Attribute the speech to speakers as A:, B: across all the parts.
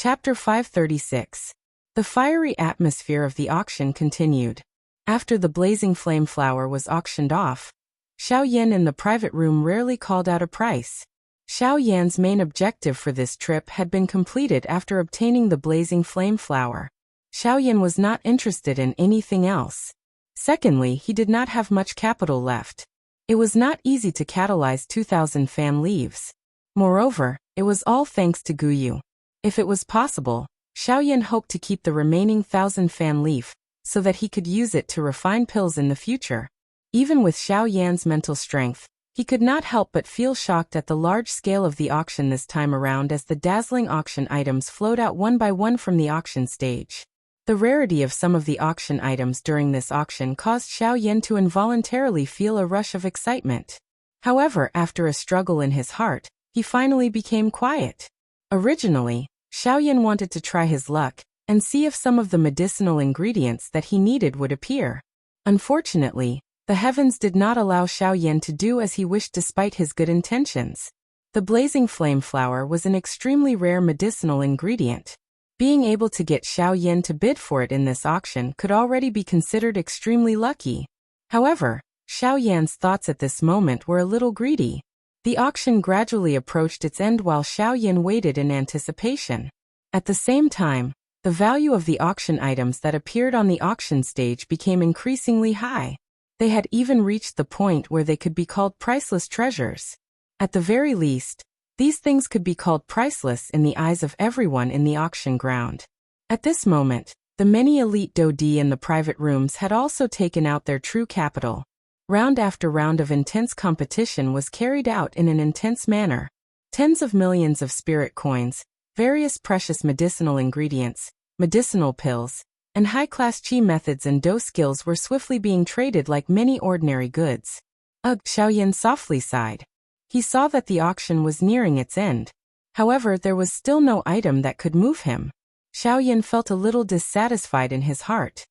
A: Chapter 536. The fiery atmosphere of the auction continued. After the blazing flame flower was auctioned off, Xiao Yan in the private room rarely called out a price. Xiao Yan's main objective for this trip had been completed after obtaining the blazing flame flower. Xiao Yan was not interested in anything else. Secondly, he did not have much capital left. It was not easy to catalyze 2,000 fan leaves. Moreover, it was all thanks to Guyu. If it was possible, Xiao Yan hoped to keep the remaining 1,000 fan leaf, so that he could use it to refine pills in the future. Even with Xiao Yan's mental strength, he could not help but feel shocked at the large scale of the auction this time around as the dazzling auction items flowed out one by one from the auction stage. The rarity of some of the auction items during this auction caused Xiao Yan to involuntarily feel a rush of excitement. However, after a struggle in his heart, he finally became quiet. Originally, Xiao Yan wanted to try his luck and see if some of the medicinal ingredients that he needed would appear. Unfortunately, the heavens did not allow Xiao Yan to do as he wished despite his good intentions. The blazing flame flower was an extremely rare medicinal ingredient. Being able to get Xiao Yan to bid for it in this auction could already be considered extremely lucky. However, Xiao Yan's thoughts at this moment were a little greedy. The auction gradually approached its end while Xiao Yan waited in anticipation. At the same time, the value of the auction items that appeared on the auction stage became increasingly high. They had even reached the point where they could be called priceless treasures. At the very least, these things could be called priceless in the eyes of everyone in the auction ground. At this moment, the many elite Dodi in the private rooms had also taken out their true capital. Round after round of intense competition was carried out in an intense manner. Tens of millions of spirit coins, various precious medicinal ingredients, medicinal pills, and high-class chi methods and dose skills were swiftly being traded like many ordinary goods. Ugh, Xiao Yan softly sighed. He saw that the auction was nearing its end. However, there was still no item that could move him. Xiao Yan felt a little dissatisfied in his heart.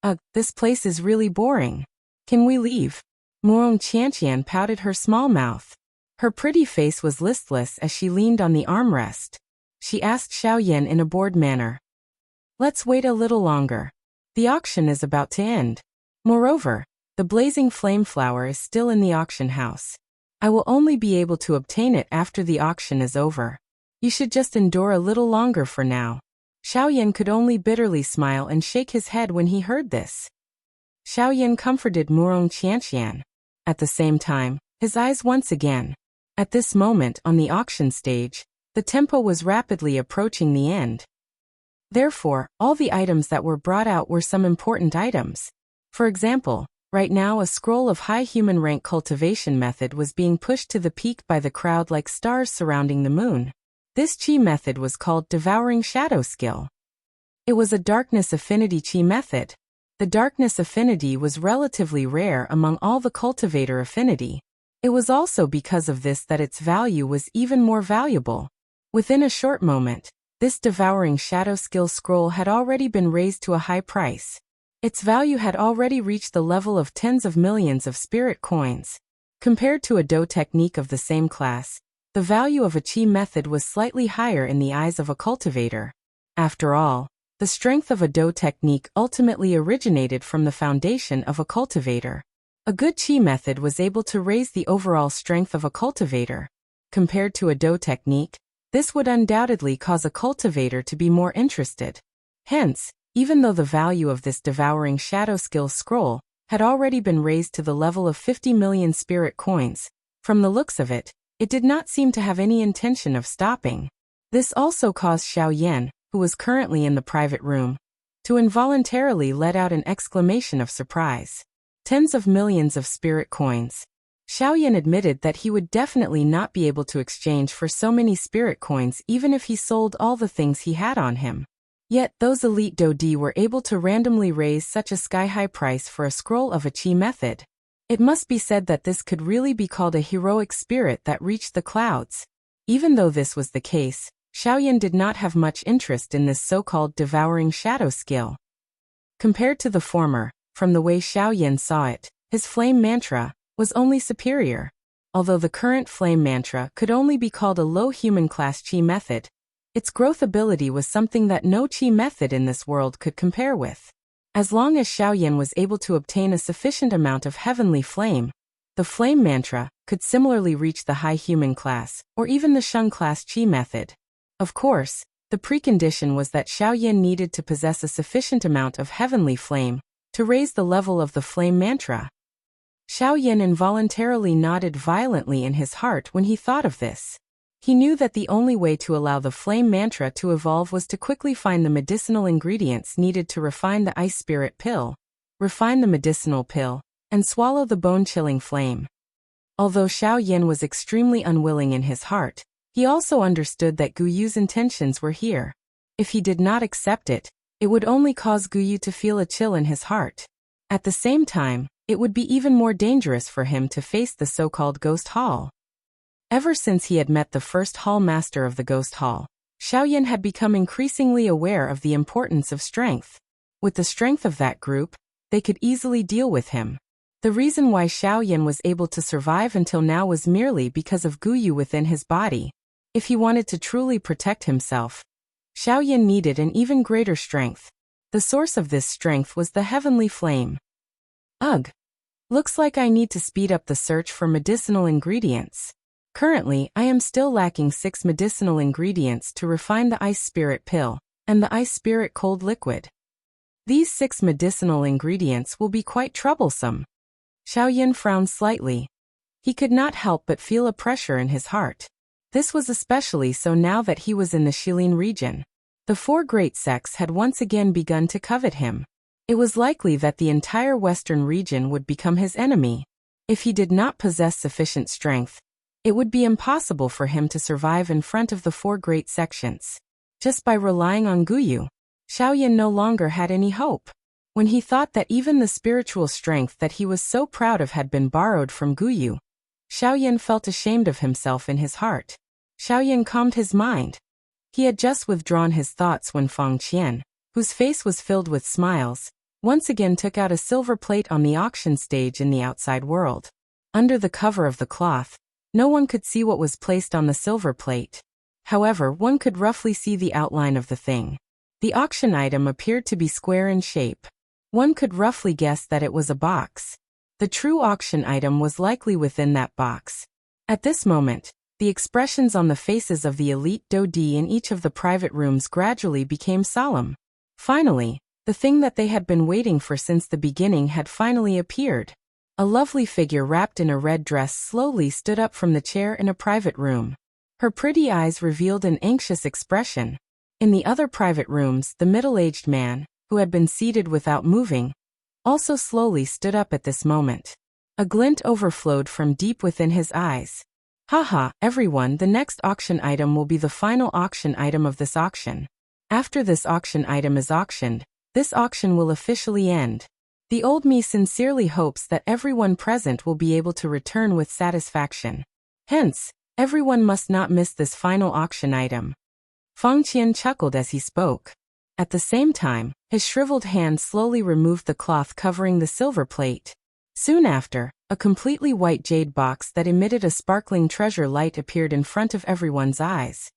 A: Ugh, this place is really boring. Can we leave? Muong Qianqian pouted her small mouth. Her pretty face was listless as she leaned on the armrest. She asked Xiao Yan in a bored manner. Let's wait a little longer. The auction is about to end. Moreover, the blazing flame flower is still in the auction house. I will only be able to obtain it after the auction is over. You should just endure a little longer for now. Xiao Yan could only bitterly smile and shake his head when he heard this. Xiao Yan comforted Muong Qianqian. At the same time, his eyes once again. At this moment on the auction stage, the tempo was rapidly approaching the end. Therefore, all the items that were brought out were some important items. For example, right now a scroll of high human rank cultivation method was being pushed to the peak by the crowd like stars surrounding the moon. This chi method was called Devouring Shadow Skill. It was a darkness affinity chi method. The darkness affinity was relatively rare among all the cultivator affinity. It was also because of this that its value was even more valuable. Within a short moment, this Devouring Shadow Skill scroll had already been raised to a high price. Its value had already reached the level of tens of millions of spirit coins. Compared to a Do technique of the same class, the value of a Chi method was slightly higher in the eyes of a cultivator. After all, the strength of a Do technique ultimately originated from the foundation of a cultivator. A good Chi method was able to raise the overall strength of a cultivator. Compared to a Do technique, this would undoubtedly cause a cultivator to be more interested. Hence, even though the value of this Devouring Shadow Skill scroll had already been raised to the level of 50 million spirit coins, from the looks of it, it did not seem to have any intention of stopping. This also caused Xiao Yan, who was currently in the private room, to involuntarily let out an exclamation of surprise. Tens of millions of spirit coins. Xiao Yan admitted that he would definitely not be able to exchange for so many spirit coins even if he sold all the things he had on him. Yet those elite Dodi were able to randomly raise such a sky-high price for a scroll of a Chi method. It must be said that this could really be called a heroic spirit that reached the clouds. Even though this was the case, Xiao Yan did not have much interest in this so-called Devouring Shadow Skill. Compared to the former, from the way Xiao Yan saw it, his flame mantra was only superior. Although the current flame mantra could only be called a low human class Chi method, Its growth ability was something that no qi method in this world could compare with. As long as Xiaoyan was able to obtain a sufficient amount of heavenly flame, the flame mantra could similarly reach the high human class, or even the Sheng class qi method. Of course, the precondition was that Xiaoyan needed to possess a sufficient amount of heavenly flame to raise the level of the flame mantra. Xiaoyan involuntarily nodded violently in his heart when he thought of this. He knew that the only way to allow the flame mantra to evolve was to quickly find the medicinal ingredients needed to refine the ice spirit pill, refine the medicinal pill, and swallow the bone-chilling flame. Although Xiaoyan was extremely unwilling in his heart, he also understood that Guyu's intentions were here. If he did not accept it, it would only cause Guyu to feel a chill in his heart. At the same time, it would be even more dangerous for him to face the so-called Ghost Hall. Ever since he had met the first hall master of the Ghost Hall, Xiaoyan had become increasingly aware of the importance of strength. With the strength of that group, they could easily deal with him. The reason why Xiaoyan was able to survive until now was merely because of Guyu within his body. If he wanted to truly protect himself, Xiaoyan needed an even greater strength. The source of this strength was the heavenly flame. Ugh! Looks like I need to speed up the search for medicinal ingredients. Currently, I am still lacking 6 medicinal ingredients to refine the ice spirit pill and the ice spirit cold liquid. These 6 medicinal ingredients will be quite troublesome. Xiaoyan frowned slightly. He could not help but feel a pressure in his heart. This was especially so now that he was in the Shilin region. The 4 great sects had once again begun to covet him. It was likely that the entire western region would become his enemy. If he did not possess sufficient strength, it would be impossible for him to survive in front of the 4 great sections. Just by relying on Guyu, Xiaoyan no longer had any hope. When he thought that even the spiritual strength that he was so proud of had been borrowed from Guyu, Xiaoyan felt ashamed of himself in his heart. Xiaoyan calmed his mind. He had just withdrawn his thoughts when Fang Qian, whose face was filled with smiles, once again took out a silver plate on the auction stage in the outside world. Under the cover of the cloth, no one could see what was placed on the silver plate. However, one could roughly see the outline of the thing. The auction item appeared to be square in shape. One could roughly guess that it was a box. The true auction item was likely within that box. At this moment, the expressions on the faces of the elite Dodi in each of the private rooms gradually became solemn. Finally, the thing that they had been waiting for since the beginning had finally appeared. A lovely figure wrapped in a red dress slowly stood up from the chair in a private room. Her pretty eyes revealed an anxious expression. In the other private rooms, the middle-aged man, who had been seated without moving, also slowly stood up at this moment. A glint overflowed from deep within his eyes. Haha, everyone, the next auction item will be the final auction item of this auction. After this auction item is auctioned, this auction will officially end. The old me sincerely hopes that everyone present will be able to return with satisfaction. Hence, everyone must not miss this final auction item. Fang Qian chuckled as he spoke. At the same time, his shriveled hand slowly removed the cloth covering the silver plate. Soon after, a completely white jade box that emitted a sparkling treasure light appeared in front of everyone's eyes.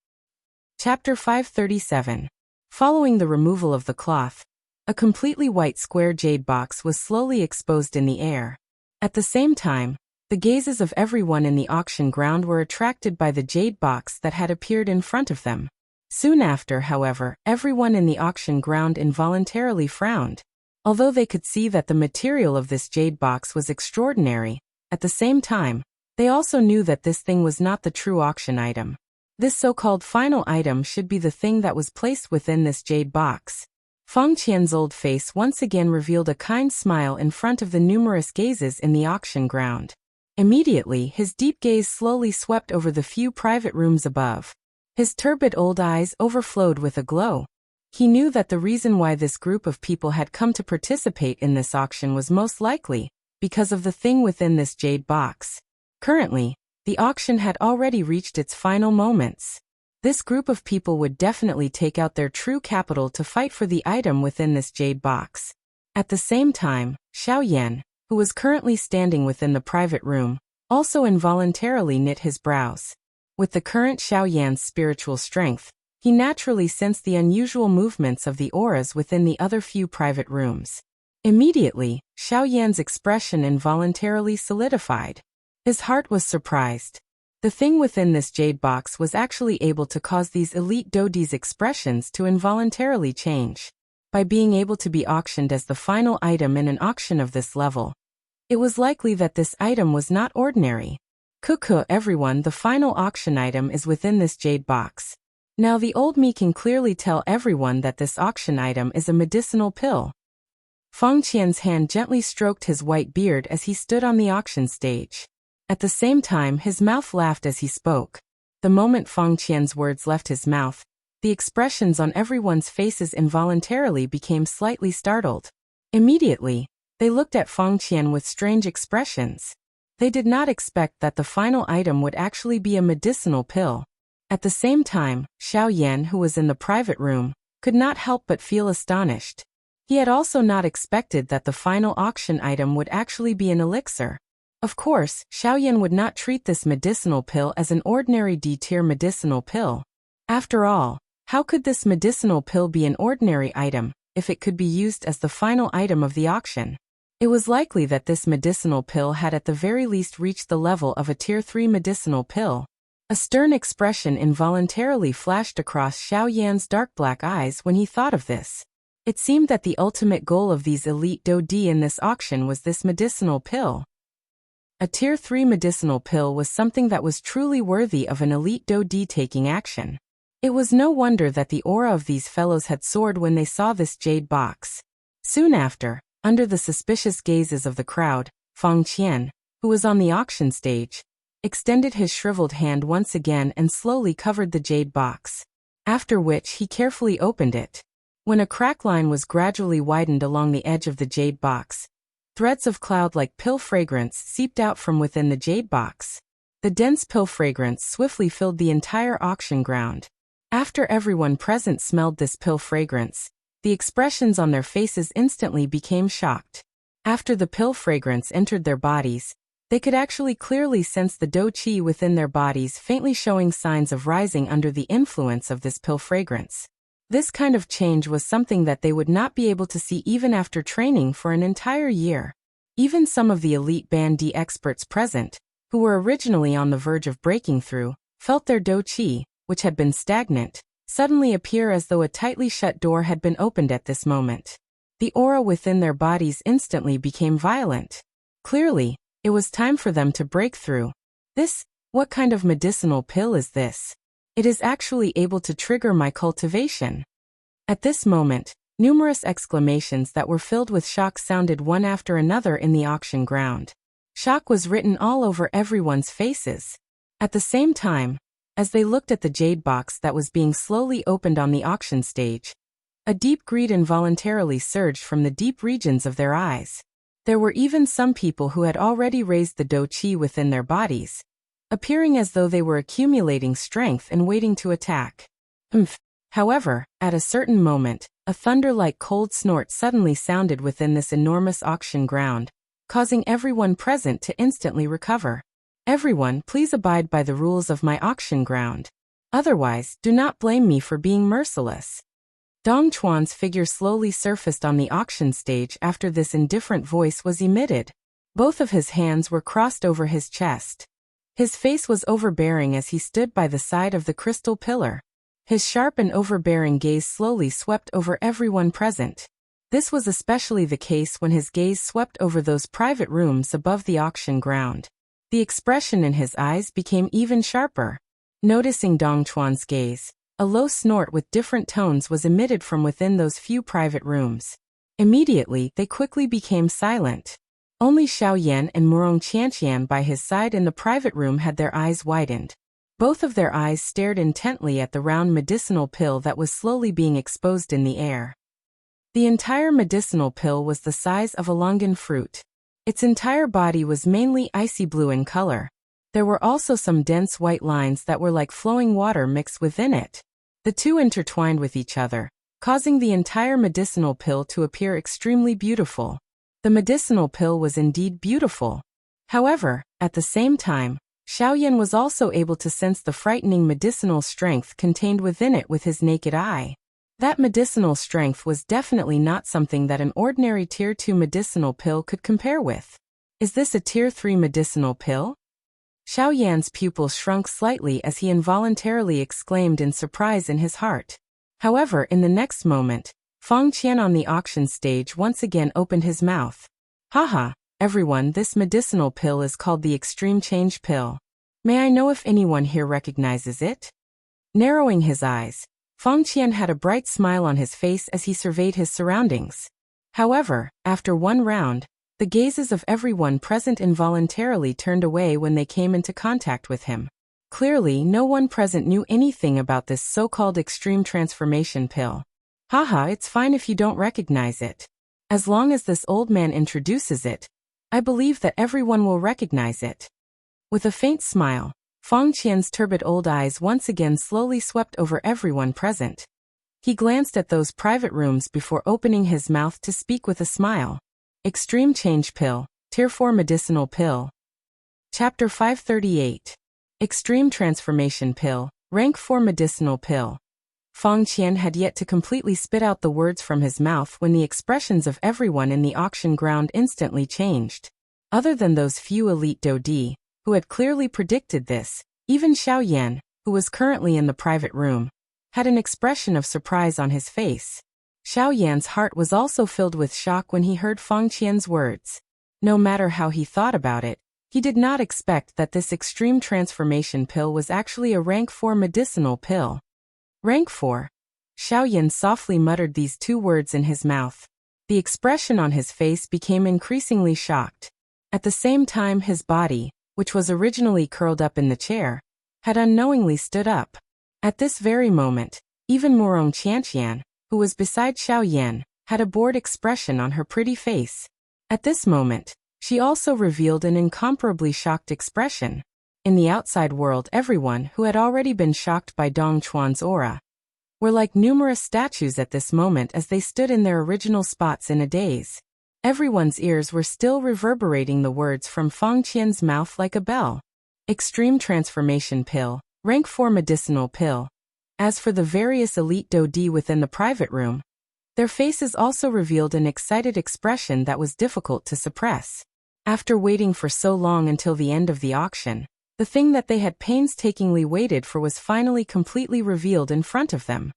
A: Chapter 537. Following the removal of the cloth, a completely white square jade box was slowly exposed in the air. At the same time, the gazes of everyone in the auction ground were attracted by the jade box that had appeared in front of them. Soon after, however, everyone in the auction ground involuntarily frowned. Although they could see that the material of this jade box was extraordinary, at the same time, they also knew that this thing was not the true auction item. This so-called final item should be the thing that was placed within this jade box. Fang Qian's old face once again revealed a kind smile in front of the numerous gazes in the auction ground. Immediately, his deep gaze slowly swept over the few private rooms above. His turbid old eyes overflowed with a glow. He knew that the reason why this group of people had come to participate in this auction was most likely because of the thing within this jade box. Currently, the auction had already reached its final moments. This group of people would definitely take out their true capital to fight for the item within this jade box. At the same time, Xiaoyan, who was currently standing within the private room, also involuntarily knit his brows. With the current Xiaoyan's spiritual strength, He naturally sensed the unusual movements of the auras within the other few private rooms. Immediately, Xiao Yan's expression involuntarily solidified. His heart was surprised. The thing within this jade box was actually able to cause these elite dodi's expressions to involuntarily change. By being able to be auctioned as the final item in an auction of this level, it was likely that this item was not ordinary. Cuckoo everyone, the final auction item is within this jade box. Now the old me can clearly tell everyone that this auction item is a medicinal pill. Feng Qian's hand gently stroked his white beard as he stood on the auction stage. At the same time, his mouth laughed as he spoke. The moment Feng Qian's words left his mouth, the expressions on everyone's faces involuntarily became slightly startled. Immediately, they looked at Feng Qian with strange expressions. They did not expect that the final item would actually be a medicinal pill. At the same time, Xiao Yan, who was in the private room, could not help but feel astonished. He had also not expected that the final auction item would actually be an elixir. Of course, Xiao Yan would not treat this medicinal pill as an ordinary D-tier medicinal pill. After all, how could this medicinal pill be an ordinary item if it could be used as the final item of the auction? It was likely that this medicinal pill had at the very least reached the level of a Tier 3 medicinal pill. A stern expression involuntarily flashed across Xiao Yan's dark black eyes when he thought of this. It seemed that the ultimate goal of these elite dodi in this auction was this medicinal pill. A Tier 3 medicinal pill was something that was truly worthy of an elite dodi taking action. It was no wonder that the aura of these fellows had soared when they saw this jade box. Soon after, under the suspicious gazes of the crowd, Feng Qian, who was on the auction stage, extended his shriveled hand once again and slowly covered the jade box. After which he carefully opened it. When a crack line was gradually widened along the edge of the jade box, threads of cloud-like pill fragrance seeped out from within the jade box. The dense pill fragrance swiftly filled the entire auction ground. After everyone present smelled this pill fragrance, the expressions on their faces instantly became shocked. After the pill fragrance entered their bodies, they could actually clearly sense the do qi within their bodies faintly showing signs of rising under the influence of this pill fragrance. This kind of change was something that they would not be able to see even after training for an entire year. Even some of the elite Band D experts present, who were originally on the verge of breaking through, felt their do qi, which had been stagnant, suddenly appear as though a tightly shut door had been opened at this moment. The aura within their bodies instantly became violent. Clearly, it was time for them to break through. What kind of medicinal pill is this? It is actually able to trigger my cultivation. At this moment, numerous exclamations that were filled with shock sounded one after another in the auction ground. Shock was written all over everyone's faces. At the same time, as they looked at the jade box that was being slowly opened on the auction stage, a deep greed involuntarily surged from the deep regions of their eyes. There were even some people who had already raised the do qi within their bodies, appearing as though they were accumulating strength and waiting to attack. However, at a certain moment, a thunder-like cold snort suddenly sounded within this enormous auction ground, causing everyone present to instantly recover. Everyone, please abide by the rules of my auction ground. Otherwise, do not blame me for being merciless. Dong Chuan's figure slowly surfaced on the auction stage after this indifferent voice was emitted. Both of his hands were crossed over his chest. His face was overbearing as he stood by the side of the crystal pillar. His sharp and overbearing gaze slowly swept over everyone present. This was especially the case when his gaze swept over those private rooms above the auction ground. The expression in his eyes became even sharper. Noticing Dong Chuan's gaze, a low snort with different tones was emitted from within those few private rooms. Immediately, they quickly became silent. Only Xiao Yan and Murong Qianqian by his side in the private room had their eyes widened. Both of their eyes stared intently at the round medicinal pill that was slowly being exposed in the air. The entire medicinal pill was the size of a longan fruit. Its entire body was mainly icy blue in color. There were also some dense white lines that were like flowing water mixed within it. The two intertwined with each other, causing the entire medicinal pill to appear extremely beautiful. The medicinal pill was indeed beautiful. However, at the same time, Xiaoyan was also able to sense the frightening medicinal strength contained within it with his naked eye. That medicinal strength was definitely not something that an ordinary Tier 2 medicinal pill could compare with. Is this a Tier 3 medicinal pill? Xiaoyan's pupils shrunk slightly as he involuntarily exclaimed in surprise in his heart. However, in the next moment, Feng Qian on the auction stage once again opened his mouth. Haha, everyone, this medicinal pill is called the Extreme Change Pill. May I know if anyone here recognizes it? Narrowing his eyes, Feng Qian had a bright smile on his face as he surveyed his surroundings. However, after one round, the gazes of everyone present involuntarily turned away when they came into contact with him. Clearly, no one present knew anything about this so-called extreme transformation pill. Haha, it's fine if you don't recognize it. As long as this old man introduces it, I believe that everyone will recognize it. With a faint smile, Feng Qian's turbid old eyes once again slowly swept over everyone present. He glanced at those private rooms before opening his mouth to speak with a smile. Extreme Change Pill, Tier 4 Medicinal Pill. Chapter 538. Extreme Transformation Pill, Rank 4 Medicinal Pill. Feng Qian had yet to completely spit out the words from his mouth when the expressions of everyone in the auction ground instantly changed. Other than those few elite Dodi, who had clearly predicted this, even Xiaoyan, who was currently in the private room, had an expression of surprise on his face. Xiaoyan's heart was also filled with shock when he heard Feng Qian's words. No matter how he thought about it, he did not expect that this extreme transformation pill was actually a rank 4 medicinal pill. Rank 4. Xiaoyan softly muttered these two words in his mouth. The expression on his face became increasingly shocked. At the same time, his body, which was originally curled up in the chair, had unknowingly stood up. At this very moment, even Morong Qianqian, who was beside Xiaoyan, had a bored expression on her pretty face. At this moment, she also revealed an incomparably shocked expression. In the outside world, everyone who had already been shocked by Dong Chuan's aura were like numerous statues at this moment as they stood in their original spots in a daze. Everyone's ears were still reverberating the words from Feng Qian's mouth like a bell. Extreme Transformation Pill, Rank 4 Medicinal Pill. As for the various elite Dodi within the private room, their faces also revealed an excited expression that was difficult to suppress. After waiting for so long until the end of the auction, the thing that they had painstakingly waited for was finally completely revealed in front of them.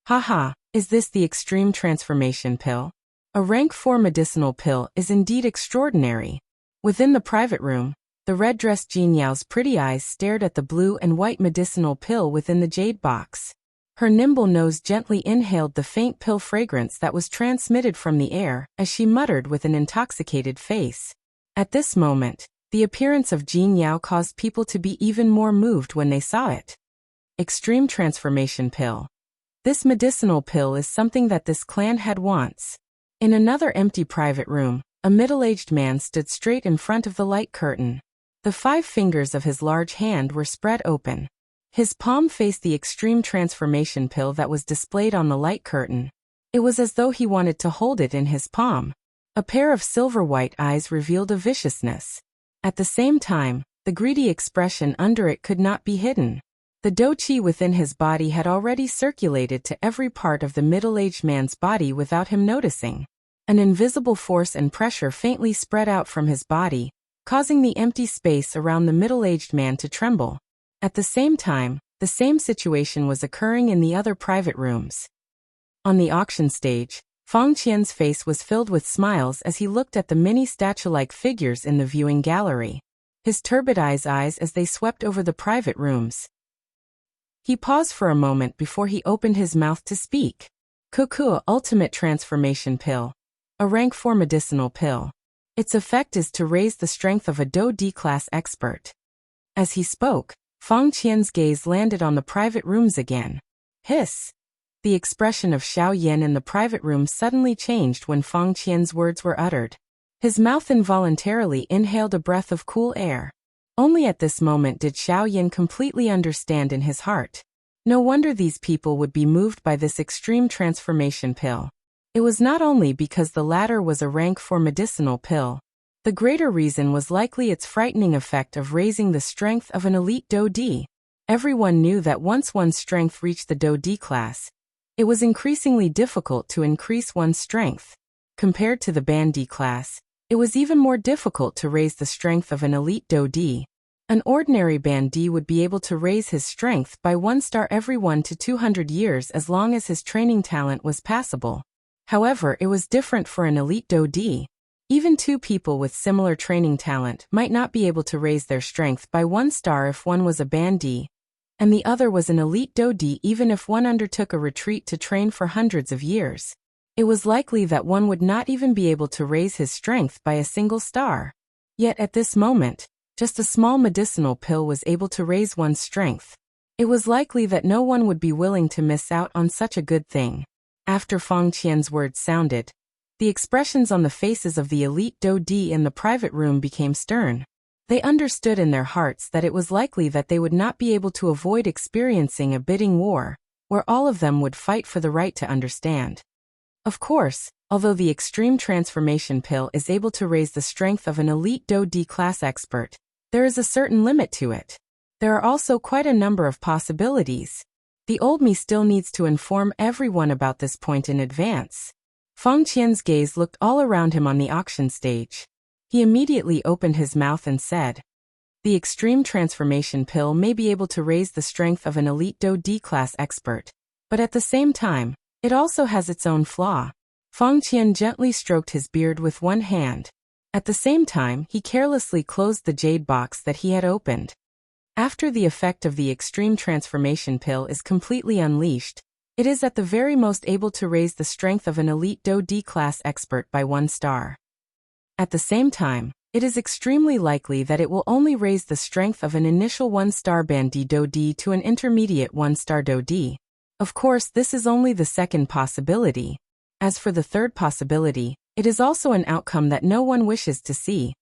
A: Haha, is this the Extreme Transformation Pill? A rank 4 medicinal pill is indeed extraordinary. Within the private room, the red-dressed Jin Yao's pretty eyes stared at the blue and white medicinal pill within the jade box. Her nimble nose gently inhaled the faint pill fragrance that was transmitted from the air as she muttered with an intoxicated face. At this moment, the appearance of Jin Yao caused people to be even more moved when they saw it. Extreme Transformation Pill. This medicinal pill is something that this clan had wants. In another empty private room, a middle-aged man stood straight in front of the light curtain. The 5 fingers of his large hand were spread open. His palm faced the extreme transformation pill that was displayed on the light curtain. It was as though he wanted to hold it in his palm. A pair of silver-white eyes revealed a viciousness. At the same time, the greedy expression under it could not be hidden. The dou-qi within his body had already circulated to every part of the middle-aged man's body without him noticing. An invisible force and pressure faintly spread out from his body, causing the empty space around the middle-aged man to tremble. At the same time, the same situation was occurring in the other private rooms. On the auction stage, Feng Qian's face was filled with smiles as he looked at the many statue-like figures in the viewing gallery. His turbid eyes as they swept over the private rooms. He paused for a moment before he opened his mouth to speak. Cuckoo Ultimate Transformation Pill. A rank 4 medicinal pill. Its effect is to raise the strength of a Dou-D class expert. As he spoke, Feng Qian's gaze landed on the private rooms again. Hiss! The expression of Xiaoyan in the private room suddenly changed when Feng Qian's words were uttered. His mouth involuntarily inhaled a breath of cool air. Only at this moment did Xiaoyan completely understand in his heart. No wonder these people would be moved by this extreme transformation pill. It was not only because the latter was a rank 4 medicinal pill, The greater reason was likely its frightening effect of raising the strength of an elite Do D. Everyone knew that once one's strength reached the Do D class, it was increasingly difficult to increase one's strength. Compared to the Ban D class, it was even more difficult to raise the strength of an elite Do D. An ordinary Ban D would be able to raise his strength by 1 star every 1 to 200 years as long as his training talent was passable. However, it was different for an elite Do D. Even 2 people with similar training talent might not be able to raise their strength by 1 star if one was a Ban D, and the other was an elite Do D even if one undertook a retreat to train for hundreds of years. It was likely that one would not even be able to raise his strength by a single star. Yet at this moment, just a small medicinal pill was able to raise one's strength. It was likely that no one would be willing to miss out on such a good thing. After Feng Qian's words sounded, the expressions on the faces of the elite Do D in the private room became stern. They understood in their hearts that it was likely that they would not be able to avoid experiencing a bidding war, where all of them would fight for the right to understand. Of course, although the extreme transformation pill is able to raise the strength of an elite Do D class expert, there is a certain limit to it. There are also quite a number of possibilities. The old me still needs to inform everyone about this point in advance. Feng Qian's gaze looked all around him on the auction stage. He immediately opened his mouth and said, "The extreme transformation pill may be able to raise the strength of an elite Do D class expert, but at the same time, it also has its own flaw." Feng Qian gently stroked his beard with one hand. At the same time, he carelessly closed the jade box that he had opened. After the effect of the extreme transformation pill is completely unleashed, it is at the very most able to raise the strength of an elite Do D class expert by 1 star. At the same time, it is extremely likely that it will only raise the strength of an initial 1-star Ban D Do D to an intermediate 1-star Do D. Of course, this is only the second possibility. As for the third possibility, it is also an outcome that no one wishes to see.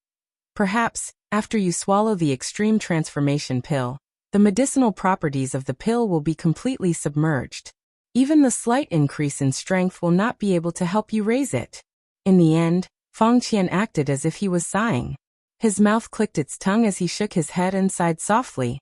A: Perhaps, after you swallow the extreme transformation pill, the medicinal properties of the pill will be completely submerged. Even the slight increase in strength will not be able to help you raise it. In the end, Feng Qian acted as if he was sighing. His mouth clicked its tongue as he shook his head and sighed softly.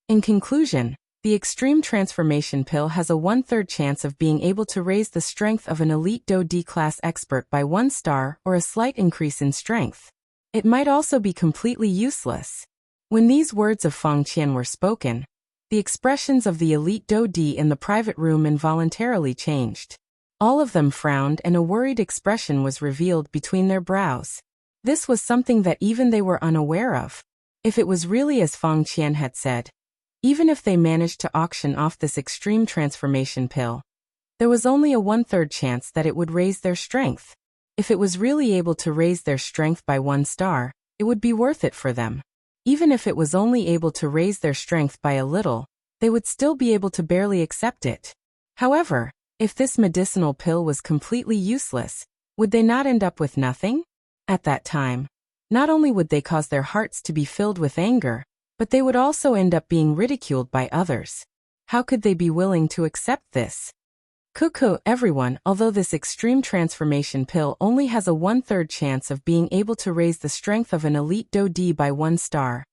A: In conclusion, the extreme transformation pill has a 1/3 chance of being able to raise the strength of an elite Do D class expert by 1 star or a slight increase in strength. It might also be completely useless. When these words of Feng Qian were spoken, the expressions of the elite Do D in the private room involuntarily changed. All of them frowned and a worried expression was revealed between their brows. This was something that even they were unaware of. If it was really as Feng Qian had said, even if they managed to auction off this extreme transformation pill, there was only a 1/3 chance that it would raise their strength. If it was really able to raise their strength by 1 star, it would be worth it for them. Even if it was only able to raise their strength by a little, they would still be able to barely accept it. However, if this medicinal pill was completely useless, would they not end up with nothing? At that time, not only would they cause their hearts to be filled with anger, but they would also end up being ridiculed by others. How could they be willing to accept this? Cuckoo, everyone, although this extreme transformation pill only has a 1/3 chance of being able to raise the strength of an elite Do D by 1 star,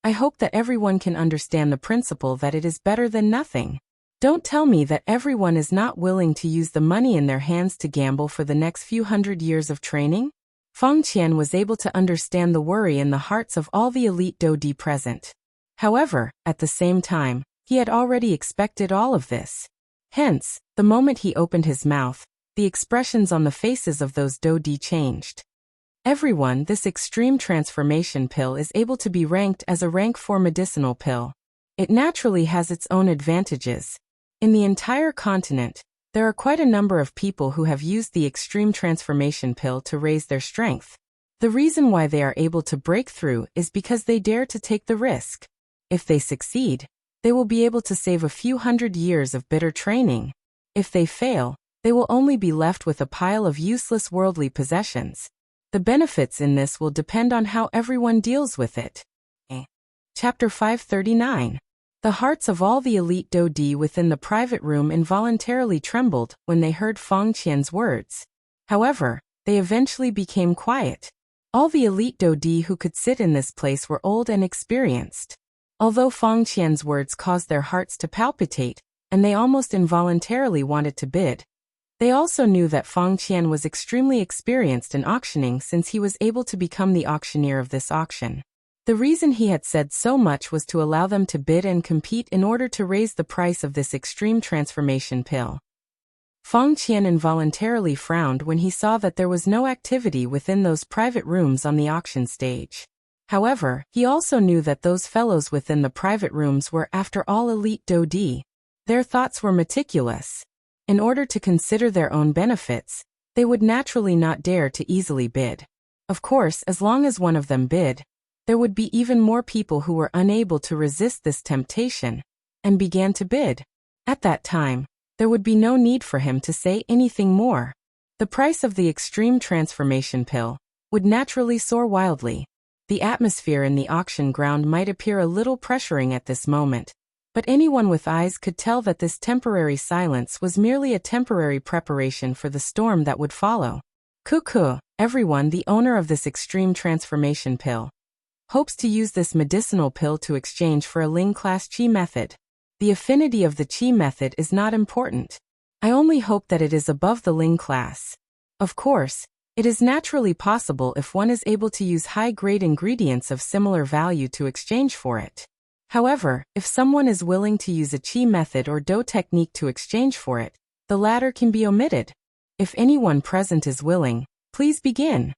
A: I hope that everyone can understand the principle that it is better than nothing. Don't tell me that everyone is not willing to use the money in their hands to gamble for the next few hundred years of training? Feng Qian was able to understand the worry in the hearts of all the elite Do D present. However, at the same time, he had already expected all of this. Hence, the moment he opened his mouth, the expressions on the faces of those Do D changed. Everyone, this extreme transformation pill is able to be ranked as a rank 4 medicinal pill. It naturally has its own advantages. In the entire continent, there are quite a number of people who have used the extreme transformation pill to raise their strength. The reason why they are able to break through is because they dare to take the risk. If they succeed, they will be able to save a few hundred years of bitter training. If they fail, they will only be left with a pile of useless worldly possessions. The benefits in this will depend on how everyone deals with it. Chapter 539. The hearts of all the elite Do D within the private room involuntarily trembled when they heard Feng Qian's words. However, they eventually became quiet. All the elite Dodi who could sit in this place were old and experienced. Although Feng Qian's words caused their hearts to palpitate, and they almost involuntarily wanted to bid, they also knew that Feng Qian was extremely experienced in auctioning since he was able to become the auctioneer of this auction. The reason he had said so much was to allow them to bid and compete in order to raise the price of this extreme transformation pill. Feng Qian involuntarily frowned when he saw that there was no activity within those private rooms on the auction stage. However, he also knew that those fellows within the private rooms were, after all, elite Dodi. Their thoughts were meticulous. In order to consider their own benefits, they would naturally not dare to easily bid. Of course, as long as one of them bid, there would be even more people who were unable to resist this temptation and began to bid. At that time, there would be no need for him to say anything more. The price of the extreme transformation pill would naturally soar wildly. The atmosphere in the auction ground might appear a little pressuring at this moment, but anyone with eyes could tell that this temporary silence was merely a temporary preparation for the storm that would follow. Cuckoo, everyone, the owner of this extreme transformation pill, hopes to use this medicinal pill to exchange for a Ling class Qi method. The affinity of the Qi method is not important. I only hope that it is above the Ling class. Of course, it is naturally possible if one is able to use high-grade ingredients of similar value to exchange for it. However, if someone is willing to use a Qi method or Do technique to exchange for it, the latter can be omitted. If anyone present is willing, please begin.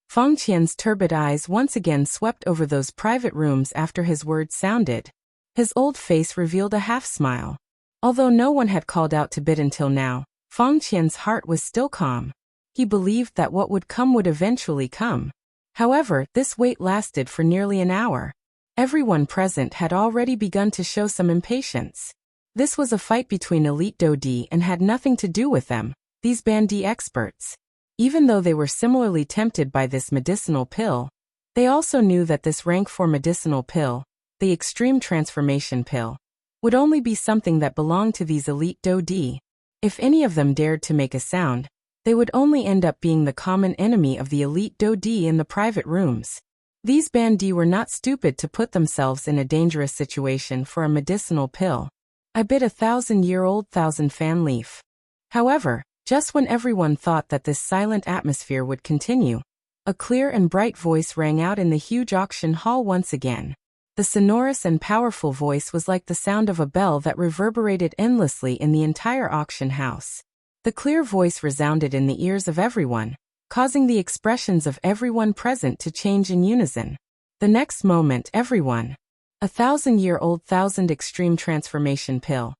A: Feng Qian's turbid eyes once again swept over those private rooms after his words sounded. His old face revealed a half-smile. Although no one had called out to bid until now, Feng Qian's heart was still calm. He believed that what would come would eventually come. However, this wait lasted for nearly an hour. Everyone present had already begun to show some impatience. This was a fight between elite Dodi and had nothing to do with them, these Bandi experts. Even though they were similarly tempted by this medicinal pill, they also knew that this rank 4 medicinal pill, the extreme transformation pill, would only be something that belonged to these elite Dodi. If any of them dared to make a sound, they would only end up being the common enemy of the elite Dodi in the private rooms. These Bandi were not stupid to put themselves in a dangerous situation for a medicinal pill. I bid 1,000-year-old thousand fan leaf. However, just when everyone thought that this silent atmosphere would continue, a clear and bright voice rang out in the huge auction hall once again. The sonorous and powerful voice was like the sound of a bell that reverberated endlessly in the entire auction house. The clear voice resounded in the ears of everyone, causing the expressions of everyone present to change in unison. The next moment, everyone. 1,000-year-old thousand extreme transformation pill.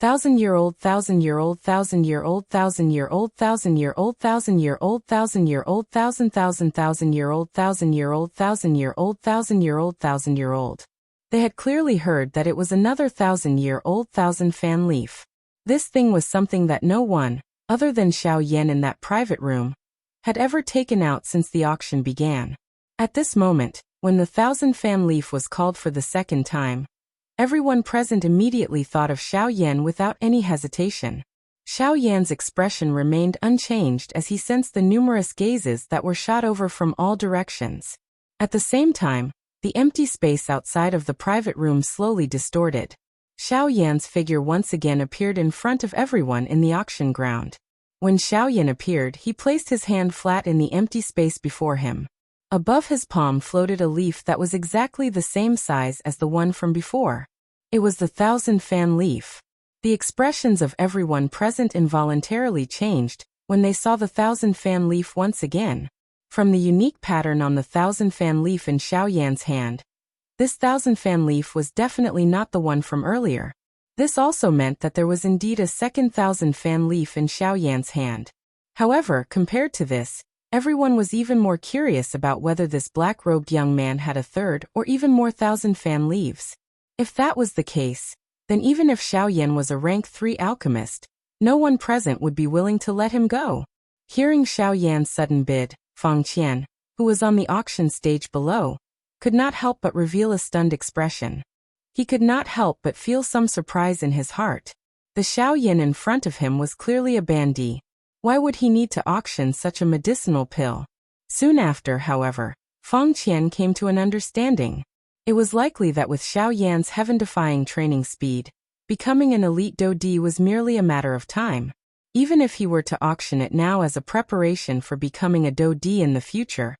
A: 1,000-year-old 1,000-year-old 1,000-year-old 1,000-year-old 1,000-year-old 1,000-year-old 1,000-year-old 1,000-year-old 1,000-year-old 1,000-year-old 1,000-year-old 1,000-year-old. They had clearly heard that it was another 1,000-year-old thousand fan leaf. This thing was something that no one, other than Xiao Yan in that private room, had ever taken out since the auction began. At this moment, when the 1,000 fan leaf was called for the second time, everyone present immediately thought of Xiao Yan without any hesitation. Xiao Yan's expression remained unchanged as he sensed the numerous gazes that were shot over from all directions. At the same time, the empty space outside of the private room slowly distorted. Xiao Yan's figure once again appeared in front of everyone in the auction ground. When Xiao Yan appeared, he placed his hand flat in the empty space before him. Above his palm floated a leaf that was exactly the same size as the one from before. It was the 1,000 fan leaf. The expressions of everyone present involuntarily changed when they saw the 1,000 fan leaf once again. From the unique pattern on the 1,000 fan leaf in Xiao Yan's hand, this 1,000 fan leaf was definitely not the one from earlier. This also meant that there was indeed a second 1,000 fan leaf in Xiao Yan's hand. However, compared to this, everyone was even more curious about whether this black-robed young man had a third or even more 1,000 fan leaves. If that was the case, then even if Xiao Yan was a rank 3 alchemist, no one present would be willing to let him go. Hearing Xiao Yan's sudden bid, Feng Qian, who was on the auction stage below, could not help but reveal a stunned expression. He could not help but feel some surprise in his heart. The Xiao Yan in front of him was clearly a Bandi. Why would he need to auction such a medicinal pill? Soon after, however, Feng Qian came to an understanding. It was likely that with Xiao Yan's heaven-defying training speed, becoming an elite Dodi was merely a matter of time. Even if he were to auction it now as a preparation for becoming a Dodi in the future,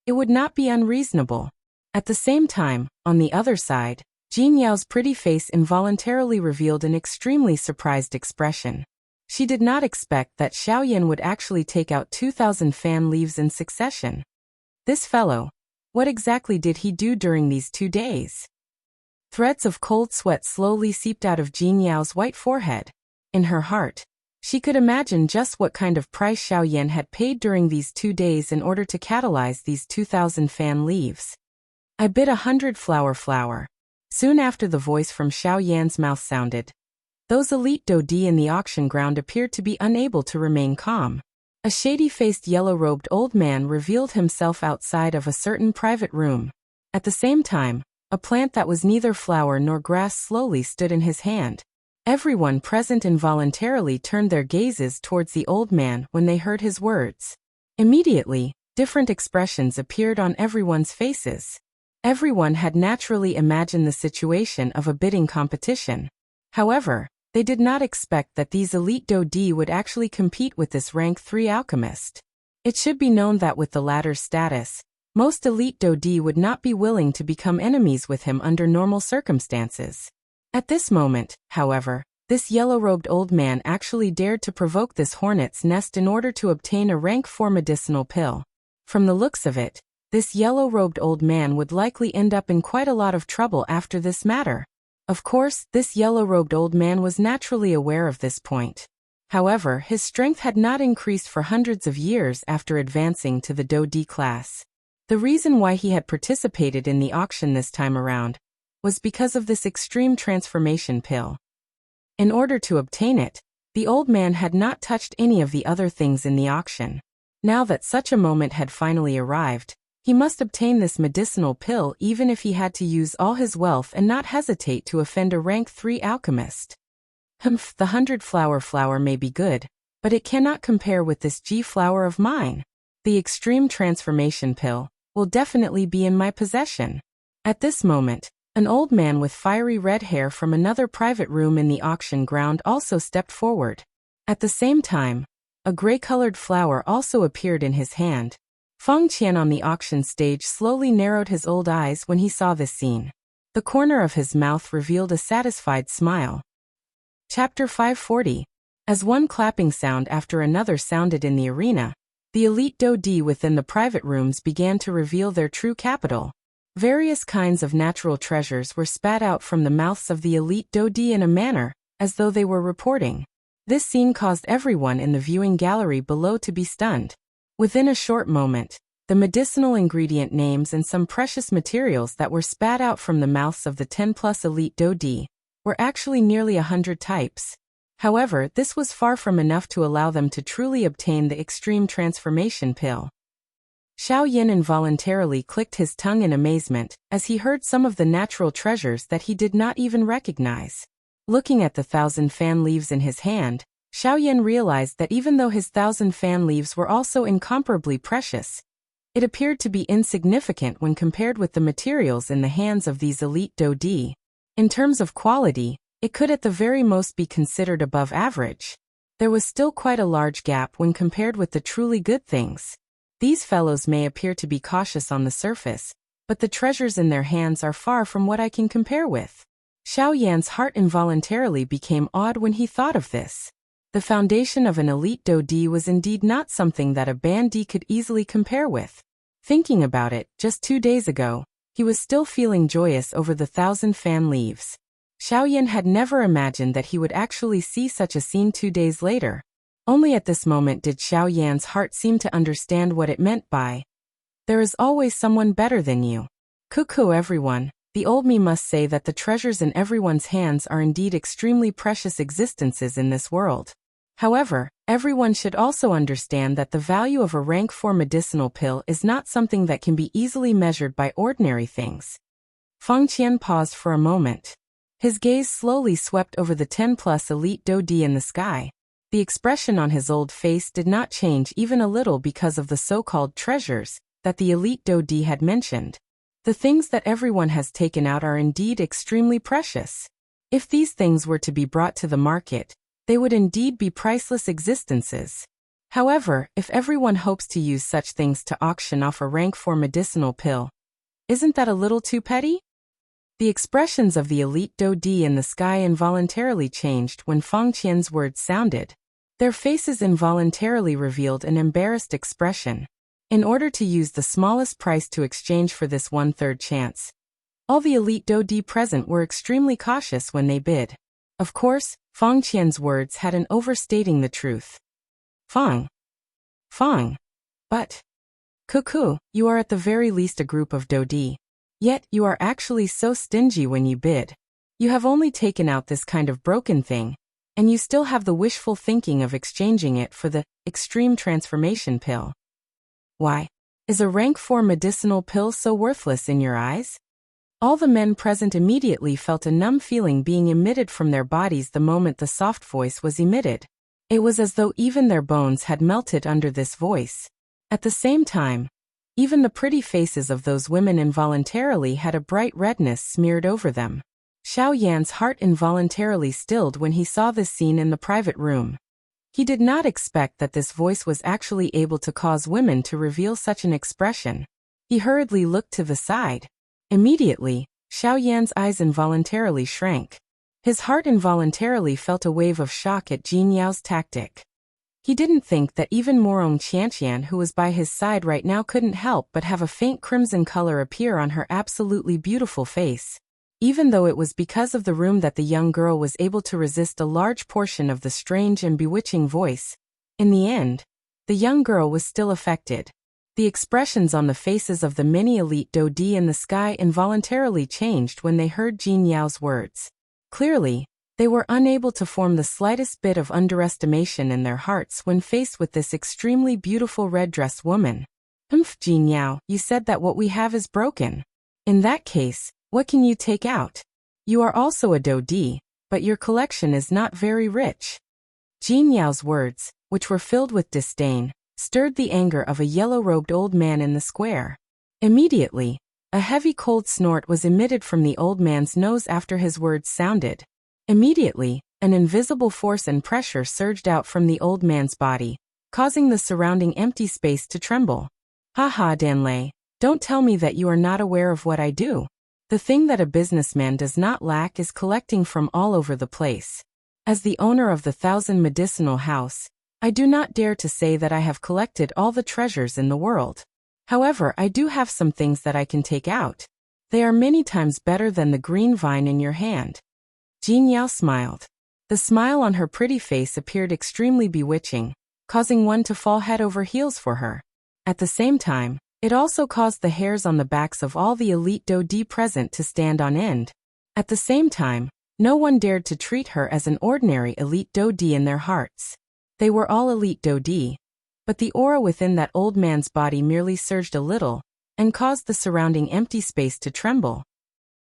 A: it would not be unreasonable. At the same time, on the other side, Jin Yao's pretty face involuntarily revealed an extremely surprised expression. She did not expect that Xiao Yan would actually take out 2,000 fan leaves in succession. This fellow, what exactly did he do during these 2 days? Threads of cold sweat slowly seeped out of Jin Yao's white forehead. In her heart, she could imagine just what kind of price Xiao Yan had paid during these 2 days in order to catalyze these 2,000 fan leaves. I bid 100 flower. Soon after the voice from Xiao Yan's mouth sounded. Those elite Dodi in the auction ground appeared to be unable to remain calm. A shady-faced yellow-robed old man revealed himself outside of a certain private room. At the same time, a plant that was neither flower nor grass slowly stood in his hand. Everyone present involuntarily turned their gazes towards the old man when they heard his words. Immediately, different expressions appeared on everyone's faces. Everyone had naturally imagined the situation of a bidding competition. However, they did not expect that these elite Dodi would actually compete with this rank 3 alchemist. It should be known that with the latter's status, most elite Dodi would not be willing to become enemies with him under normal circumstances. At this moment, however, this yellow-robed old man actually dared to provoke this hornet's nest in order to obtain a rank 4 medicinal pill. From the looks of it, this yellow-robed old man would likely end up in quite a lot of trouble after this matter. Of course, this yellow-robed old man was naturally aware of this point. However, his strength had not increased for hundreds of years after advancing to the Dodi class. The reason why he had participated in the auction this time around was because of this extreme transformation pill. In order to obtain it, the old man had not touched any of the other things in the auction. Now that such a moment had finally arrived, he must obtain this medicinal pill even if he had to use all his wealth and not hesitate to offend a rank 3 alchemist. The 100 flower may be good, but it cannot compare with this G flower of mine. The extreme transformation pill will definitely be in my possession. At this moment, an old man with fiery red hair from another private room in the auction ground also stepped forward. At the same time, a gray-colored flower also appeared in his hand. Feng Qian on the auction stage slowly narrowed his old eyes when he saw this scene. The corner of his mouth revealed a satisfied smile. Chapter 540. As one clapping sound after another sounded in the arena, the elite Dodi within the private rooms began to reveal their true capital. Various kinds of natural treasures were spat out from the mouths of the elite Dodi in a manner as though they were reporting. This scene caused everyone in the viewing gallery below to be stunned. Within a short moment, the medicinal ingredient names and some precious materials that were spat out from the mouths of the 10+ elite Dodi were actually nearly 100 types. However, this was far from enough to allow them to truly obtain the extreme transformation pill. Xiao Yan involuntarily clicked his tongue in amazement as he heard some of the natural treasures that he did not even recognize. Looking at the 1,000 fan leaves in his hand, Xiao Yan realized that even though his 1,000 fan leaves were also incomparably precious, it appeared to be insignificant when compared with the materials in the hands of these elite Dodi. In terms of quality, it could at the very most be considered above average. There was still quite a large gap when compared with the truly good things. These fellows may appear to be cautious on the surface, but the treasures in their hands are far from what I can compare with. Xiao Yan's heart involuntarily became awed when he thought of this. The foundation of an elite Dodi was indeed not something that a Bandi could easily compare with. Thinking about it, just 2 days ago, he was still feeling joyous over the 1,000 fan leaves. Xiao Yan had never imagined that he would actually see such a scene 2 days later. Only at this moment did Xiao Yan's heart seem to understand what it meant by, "There is always someone better than you." Cuckoo everyone, the old me must say that the treasures in everyone's hands are indeed extremely precious existences in this world. However, everyone should also understand that the value of a rank 4 medicinal pill is not something that can be easily measured by ordinary things. Feng Qian paused for a moment. His gaze slowly swept over the 10+ elite Dodi in the sky. The expression on his old face did not change even a little because of the so-called treasures that the elite Dodi had mentioned. The things that everyone has taken out are indeed extremely precious. If these things were to be brought to the market, they would indeed be priceless existences. However, if everyone hopes to use such things to auction off a rank 4 medicinal pill, isn't that a little too petty? The expressions of the elite Dodi in the sky involuntarily changed when Feng Qian's words sounded. Their faces involuntarily revealed an embarrassed expression. In order to use the smallest price to exchange for this 1/3 chance, all the elite Dodi present were extremely cautious when they bid. Of course, Feng Qian's words had an overstating the truth. Feng. But. Cuckoo, you are at the very least a group of Dodi. Yet, you are actually so stingy when you bid. You have only taken out this kind of broken thing, and you still have the wishful thinking of exchanging it for the extreme transformation pill. Why? Is a rank 4 medicinal pill so worthless in your eyes? All the men present immediately felt a numb feeling being emitted from their bodies the moment the soft voice was emitted. It was as though even their bones had melted under this voice. At the same time, even the pretty faces of those women involuntarily had a bright redness smeared over them. Xiao Yan's heart involuntarily stilled when he saw this scene in the private room. He did not expect that this voice was actually able to cause women to reveal such an expression. He hurriedly looked to the side. Immediately, Xiao Yan's eyes involuntarily shrank. His heart involuntarily felt a wave of shock at Jin Yao's tactic. He didn't think that even Morong Qianqian, who was by his side right now, couldn't help but have a faint crimson color appear on her absolutely beautiful face. Even though it was because of the room that the young girl was able to resist a large portion of the strange and bewitching voice, in the end, the young girl was still affected. The expressions on the faces of the many elite Dodi in the sky involuntarily changed when they heard Jin Yao's words. Clearly, they were unable to form the slightest bit of underestimation in their hearts when faced with this extremely beautiful red-dressed woman. Jin Yao, you said that what we have is broken. In that case, what can you take out? You are also a Dodi, but your collection is not very rich. Jin Yao's words, which were filled with disdain, stirred the anger of a yellow-robed old man in the square. Immediately, a heavy cold snort was emitted from the old man's nose after his words sounded. Immediately, an invisible force and pressure surged out from the old man's body, causing the surrounding empty space to tremble. Ha ha, Danlei, don't tell me that you are not aware of what I do. The thing that a businessman does not lack is collecting from all over the place. As the owner of the 1,000 medicinal house, I do not dare to say that I have collected all the treasures in the world. However, I do have some things that I can take out. They are many times better than the green vine in your hand. Jin Yao smiled. The smile on her pretty face appeared extremely bewitching, causing one to fall head over heels for her. At the same time, it also caused the hairs on the backs of all the elite Dodi present to stand on end. At the same time, no one dared to treat her as an ordinary elite Dodi in their hearts. They were all elite Dodi, but the aura within that old man's body merely surged a little, and caused the surrounding empty space to tremble.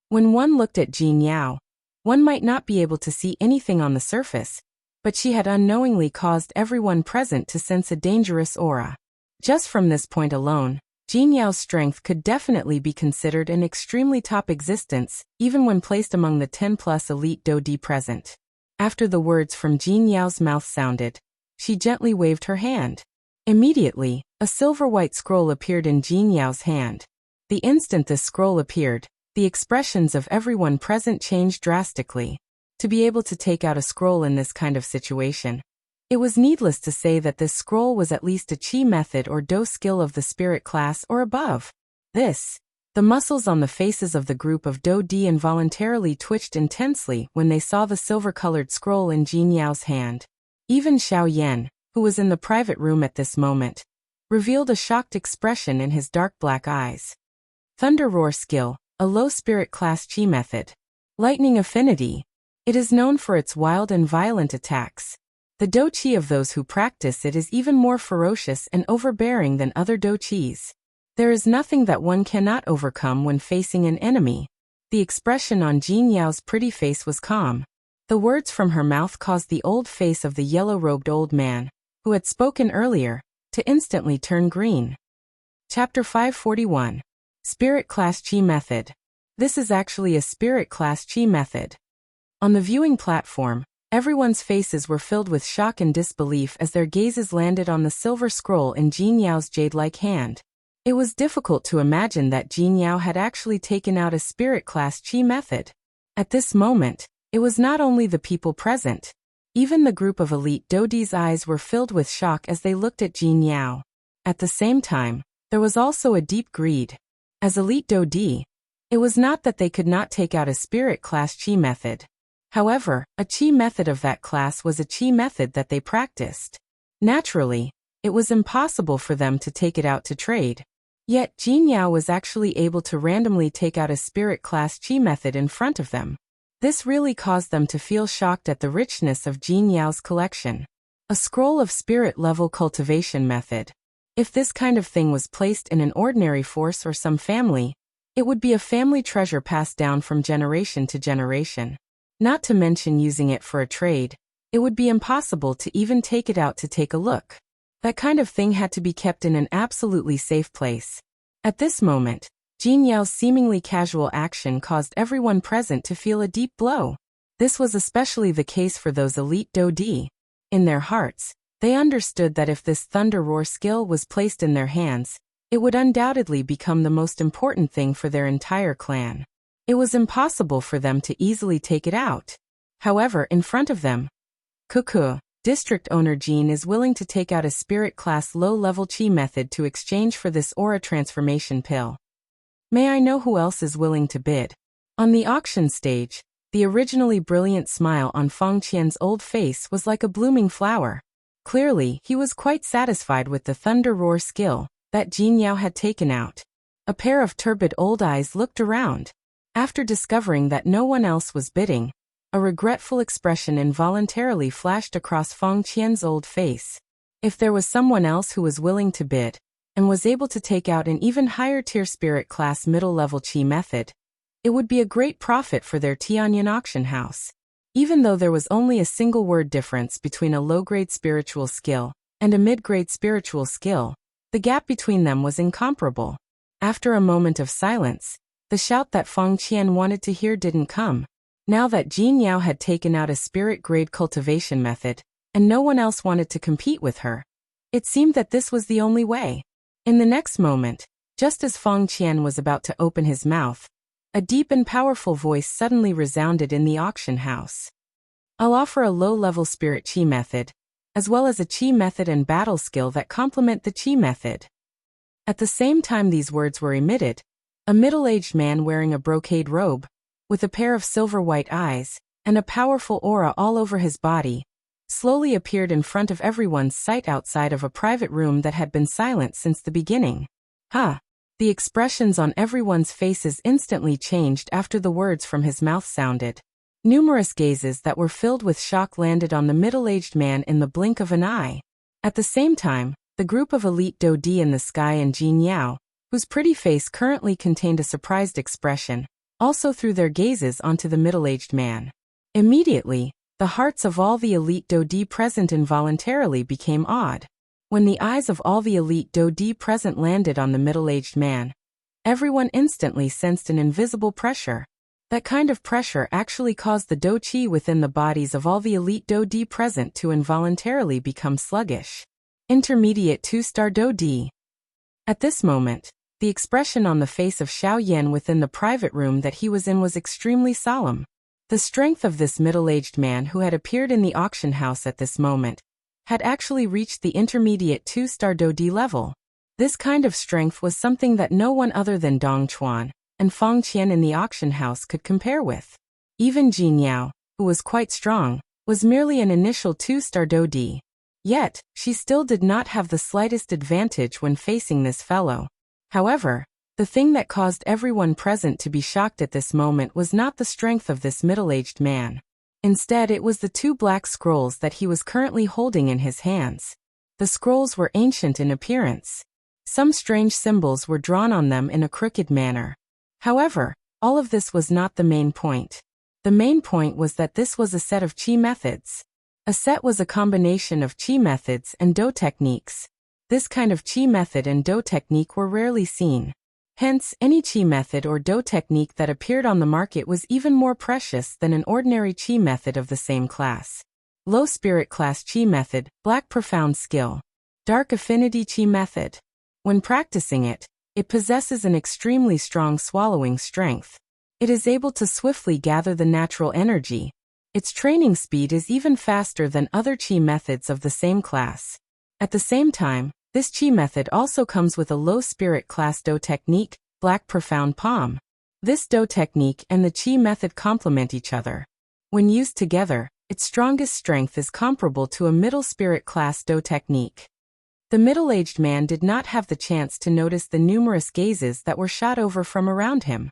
A: When one looked at Jin Yao, one might not be able to see anything on the surface, but she had unknowingly caused everyone present to sense a dangerous aura. Just from this point alone, Jin Yao's strength could definitely be considered an extremely top existence, even when placed among the 10+ elite Dodi present. After the words from Jin Yao's mouth sounded, she gently waved her hand. Immediately, a silver-white scroll appeared in Jin Yao's hand. The instant this scroll appeared, the expressions of everyone present changed drastically. To be able to take out a scroll in this kind of situation, it was needless to say that this scroll was at least a chi method or do skill of the spirit class or above. The muscles on the faces of the group of Dodi involuntarily twitched intensely when they saw the silver-colored scroll in Jin Yao's hand. Even Xiao Yan, who was in the private room at this moment, revealed a shocked expression in his dark black eyes. Thunder Roar skill, a low spirit class chi method. Lightning affinity. It is known for its wild and violent attacks. The do chi of those who practice it is even more ferocious and overbearing than other do chis. There is nothing that one cannot overcome when facing an enemy. The expression on Jin Yao's pretty face was calm. The words from her mouth caused the old face of the yellow-robed old man, who had spoken earlier, to instantly turn green. Chapter 541. Spirit Class Chi Method. This is actually a Spirit Class Chi method. On the viewing platform, everyone's faces were filled with shock and disbelief as their gazes landed on the silver scroll in Jin Yao's jade-like hand. It was difficult to imagine that Jin Yao had actually taken out a Spirit Class Chi method. At this moment, it was not only the people present. Even the group of elite Dodi's eyes were filled with shock as they looked at Jin Yao. At the same time, there was also a deep greed. As elite Dodi, it was not that they could not take out a Spirit Class Chi method. However, a Chi method of that class was a Chi method that they practiced. Naturally, it was impossible for them to take it out to trade. Yet Jin Yao was actually able to randomly take out a Spirit Class Chi method in front of them. This really caused them to feel shocked at the richness of Jin Yao's collection. A scroll of spirit level cultivation method. If this kind of thing was placed in an ordinary force or some family, it would be a family treasure passed down from generation to generation. Not to mention using it for a trade, it would be impossible to even take it out to take a look. That kind of thing had to be kept in an absolutely safe place. At this moment, Jin Yao's seemingly casual action caused everyone present to feel a deep blow. This was especially the case for those elite Dodi. In their hearts, they understood that if this Thunder Roar skill was placed in their hands, it would undoubtedly become the most important thing for their entire clan. It was impossible for them to easily take it out. However, in front of them, Cuckoo, district owner Jean is willing to take out a Spirit Class low-level Chi method to exchange for this aura transformation pill. May I know who else is willing to bid? On the auction stage, the originally brilliant smile on Feng Qian's old face was like a blooming flower. Clearly, he was quite satisfied with the Thunder Roar skill that Jin Yao had taken out. A pair of turbid old eyes looked around. After discovering that no one else was bidding, a regretful expression involuntarily flashed across Feng Qian's old face. If there was someone else who was willing to bid, and was able to take out an even higher-tier Spirit Class middle-level Chi method, it would be a great profit for their Tianyan auction house. Even though there was only a single word difference between a low-grade spiritual skill and a mid-grade spiritual skill, the gap between them was incomparable. After a moment of silence, the shout that Feng Qian wanted to hear didn't come. Now that Jin Yao had taken out a spirit-grade cultivation method, and no one else wanted to compete with her, it seemed that this was the only way. In the next moment, just as Feng Qian was about to open his mouth, a deep and powerful voice suddenly resounded in the auction house. I'll offer a low-level Spirit Chi method, as well as a Chi method and battle skill that complement the Chi method. At the same time these words were emitted, a middle-aged man wearing a brocade robe, with a pair of silver-white eyes, and a powerful aura all over his body, slowly appeared in front of everyone's sight outside of a private room that had been silent since the beginning. The expressions on everyone's faces instantly changed after the words from his mouth sounded. Numerous gazes that were filled with shock landed on the middle-aged man in the blink of an eye. At the same time, the group of elite Dodi in the sky and Jin Yao, whose pretty face currently contained a surprised expression, also threw their gazes onto the middle-aged man. Immediately, the hearts of all the elite Dodi present involuntarily became awed. When the eyes of all the elite Dodi present landed on the middle-aged man, everyone instantly sensed an invisible pressure. That kind of pressure actually caused the Do Chi within the bodies of all the elite Dodi present to involuntarily become sluggish. Intermediate 2-star Dodi. At this moment, the expression on the face of Xiao Yan within the private room that he was in was extremely solemn. The strength of this middle-aged man who had appeared in the auction house at this moment had actually reached the intermediate 2-star Dodi level. This kind of strength was something that no one other than Dong Chuan and Feng Qian in the auction house could compare with. Even Jin Yao, who was quite strong, was merely an initial 2-star Dodi. Yet, she still did not have the slightest advantage when facing this fellow. However, the thing that caused everyone present to be shocked at this moment was not the strength of this middle-aged man. Instead, it was the 2 black scrolls that he was currently holding in his hands. The scrolls were ancient in appearance. Some strange symbols were drawn on them in a crooked manner. However, all of this was not the main point. The main point was that this was a set of Chi methods. A set was a combination of Chi methods and Do techniques. This kind of qi method and do technique were rarely seen. Hence, any qi method or do technique that appeared on the market was even more precious than an ordinary qi method of the same class. Low spirit class qi method, black profound skill. Dark affinity qi method. When practicing it, it possesses an extremely strong swallowing strength. It is able to swiftly gather the natural energy. Its training speed is even faster than other qi methods of the same class. At the same time, this qi method also comes with a low spirit class do technique, black profound palm. This do technique and the qi method complement each other. When used together, its strongest strength is comparable to a middle spirit class do technique. The middle-aged man did not have the chance to notice the numerous gazes that were shot over from around him.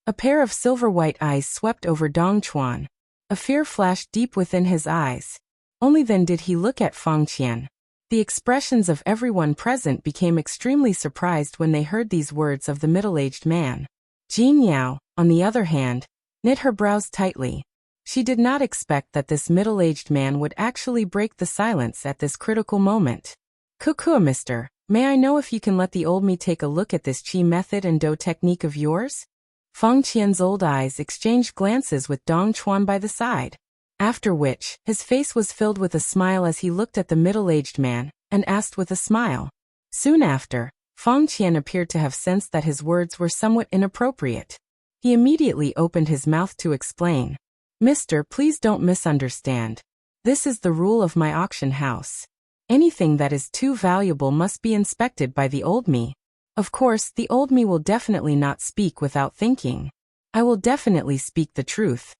A: A pair of silver-white eyes swept over Dong Chuan. A fear flashed deep within his eyes. Only then did he look at Feng Qian. The expressions of everyone present became extremely surprised when they heard these words of the middle-aged man. Jin Yao, on the other hand, knit her brows tightly. She did not expect that this middle-aged man would actually break the silence at this critical moment. Kukua, mister, may I know if you can let the old me take a look at this qi method and do technique of yours? Feng Qian's old eyes exchanged glances with Dong Chuan by the side. After which, his face was filled with a smile as he looked at the middle-aged man, and asked with a smile. Soon after, Feng Qian appeared to have sensed that his words were somewhat inappropriate. He immediately opened his mouth to explain. Mister, please don't misunderstand. This is the rule of my auction house. Anything that is too valuable must be inspected by the old me. Of course, the old me will definitely not speak without thinking. I will definitely speak the truth.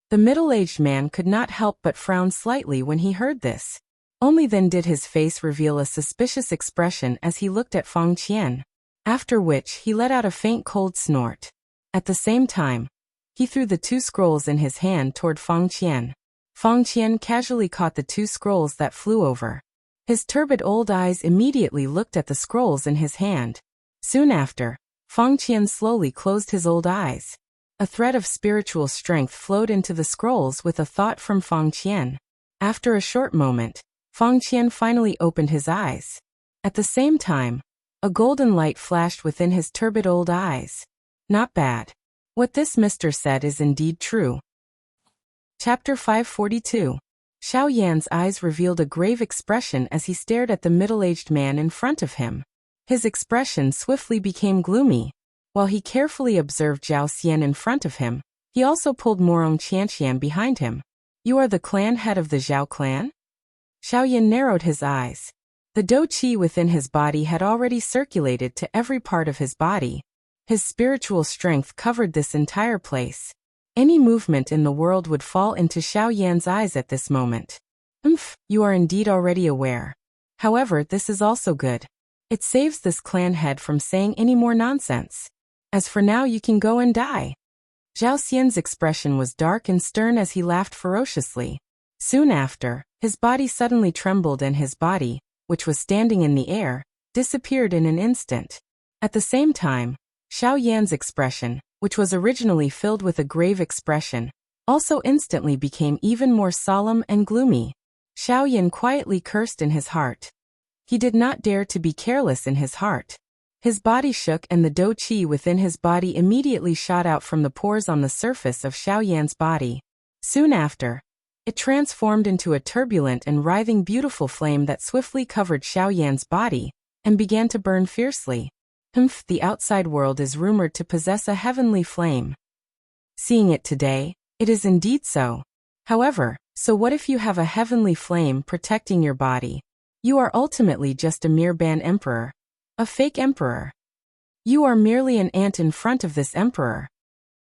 A: The middle-aged man could not help but frown slightly when he heard this. Only then did his face reveal a suspicious expression as he looked at Feng Qian. After which he let out a faint cold snort. At the same time, he threw the 2 scrolls in his hand toward Feng Qian. Feng Qian casually caught the 2 scrolls that flew over. His turbid old eyes immediately looked at the scrolls in his hand. Soon after, Feng Qian slowly closed his old eyes. A thread of spiritual strength flowed into the scrolls with a thought from Feng Qian. After a short moment, Feng Qian finally opened his eyes. At the same time, a golden light flashed within his turbid old eyes. Not bad. What this mister said is indeed true. Chapter 542. Xiao Yan's eyes revealed a grave expression as he stared at the middle-aged man in front of him. His expression swiftly became gloomy. While he carefully observed Zhao Xian in front of him, he also pulled Morong Qianqian behind him. You are the clan head of the Zhao clan? Xiao Yan narrowed his eyes. The do qi within his body had already circulated to every part of his body. His spiritual strength covered this entire place. Any movement in the world would fall into Xiao Yan's eyes at this moment. You are indeed already aware. However, this is also good. It saves this clan head from saying any more nonsense. As for now, you can go and die. Zhao Xian's expression was dark and stern as he laughed ferociously. Soon after, his body suddenly trembled and his body, which was standing in the air, disappeared in an instant. At the same time, Xiao Yan's expression, which was originally filled with a grave expression, also instantly became even more solemn and gloomy. Xiao Yan quietly cursed in his heart. He did not dare to be careless in his heart. His body shook and the do qi within his body immediately shot out from the pores on the surface of Xiao Yan's body. Soon after, it transformed into a turbulent and writhing beautiful flame that swiftly covered Xiao Yan's body, and began to burn fiercely. The outside world is rumored to possess a heavenly flame. Seeing it today, it is indeed so. However, so what if you have a heavenly flame protecting your body? You are ultimately just a mere ban emperor. A fake emperor. You are merely an ant in front of this emperor.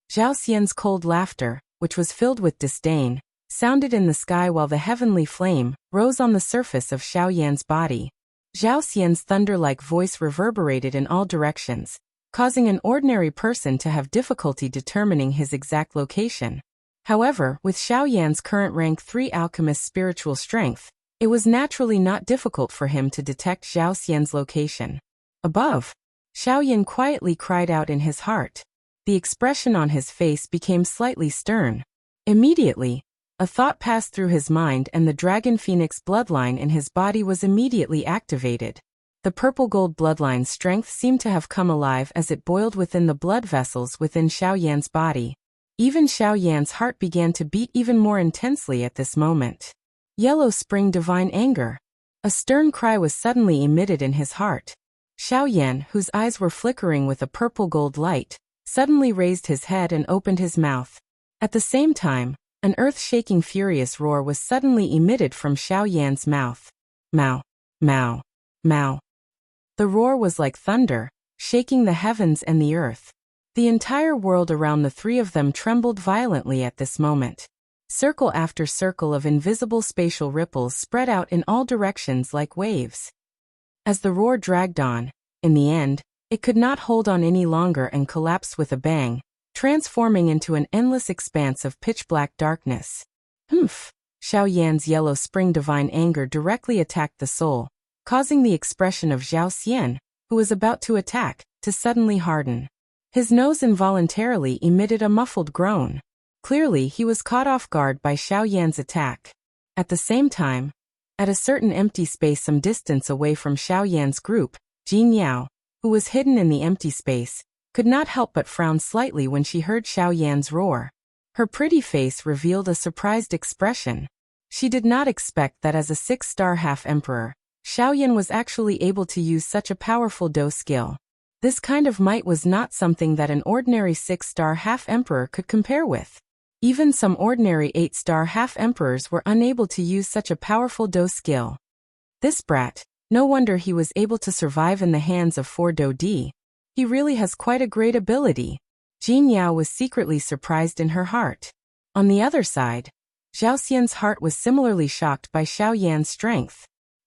A: Zhao Xian's cold laughter, which was filled with disdain, sounded in the sky while the heavenly flame rose on the surface of Xiao Yan's body. Zhao Xian's thunder-like voice reverberated in all directions, causing an ordinary person to have difficulty determining his exact location. However, with Xiao Yan's current rank 3 alchemist spiritual strength, it was naturally not difficult for him to detect Zhao Xian's location. Above, Xiao Yan quietly cried out in his heart. The expression on his face became slightly stern. Immediately, a thought passed through his mind and the dragon phoenix bloodline in his body was immediately activated. The purple-gold bloodline's strength seemed to have come alive as it boiled within the blood vessels within Xiaoyan's body. Even Xiaoyan's heart began to beat even more intensely at this moment. Yellow Spring Divine Anger. A stern cry was suddenly emitted in his heart. Xiaoyan, whose eyes were flickering with a purple-gold light, suddenly raised his head and opened his mouth. At the same time, an earth-shaking furious roar was suddenly emitted from Xiaoyan's mouth. Mao, Mao, Mao. The roar was like thunder, shaking the heavens and the earth. The entire world around the three of them trembled violently at this moment. Circle after circle of invisible spatial ripples spread out in all directions like waves. As the roar dragged on, in the end, it could not hold on any longer and collapsed with a bang, transforming into an endless expanse of pitch-black darkness. Humph! Xiaoyan's Yellow Spring Divine Anger directly attacked the soul, causing the expression of Zhao Xian, who was about to attack, to suddenly harden. His nose involuntarily emitted a muffled groan. Clearly he was caught off guard by Xiaoyan's attack. At the same time, at a certain empty space some distance away from Xiaoyan's group, Jin Yao, who was hidden in the empty space, could not help but frown slightly when she heard Xiaoyan's roar. Her pretty face revealed a surprised expression. She did not expect that as a 6-star half-emperor, Xiaoyan was actually able to use such a powerful Do skill. This kind of might was not something that an ordinary 6-star half-emperor could compare with. Even some ordinary 8-star half-emperors were unable to use such a powerful Do skill. This brat, no wonder he was able to survive in the hands of 4 Do D. He really has quite a great ability. Jin Yao was secretly surprised in her heart. On the other side, Zhao Xian's heart was similarly shocked by Xiaoyan's strength.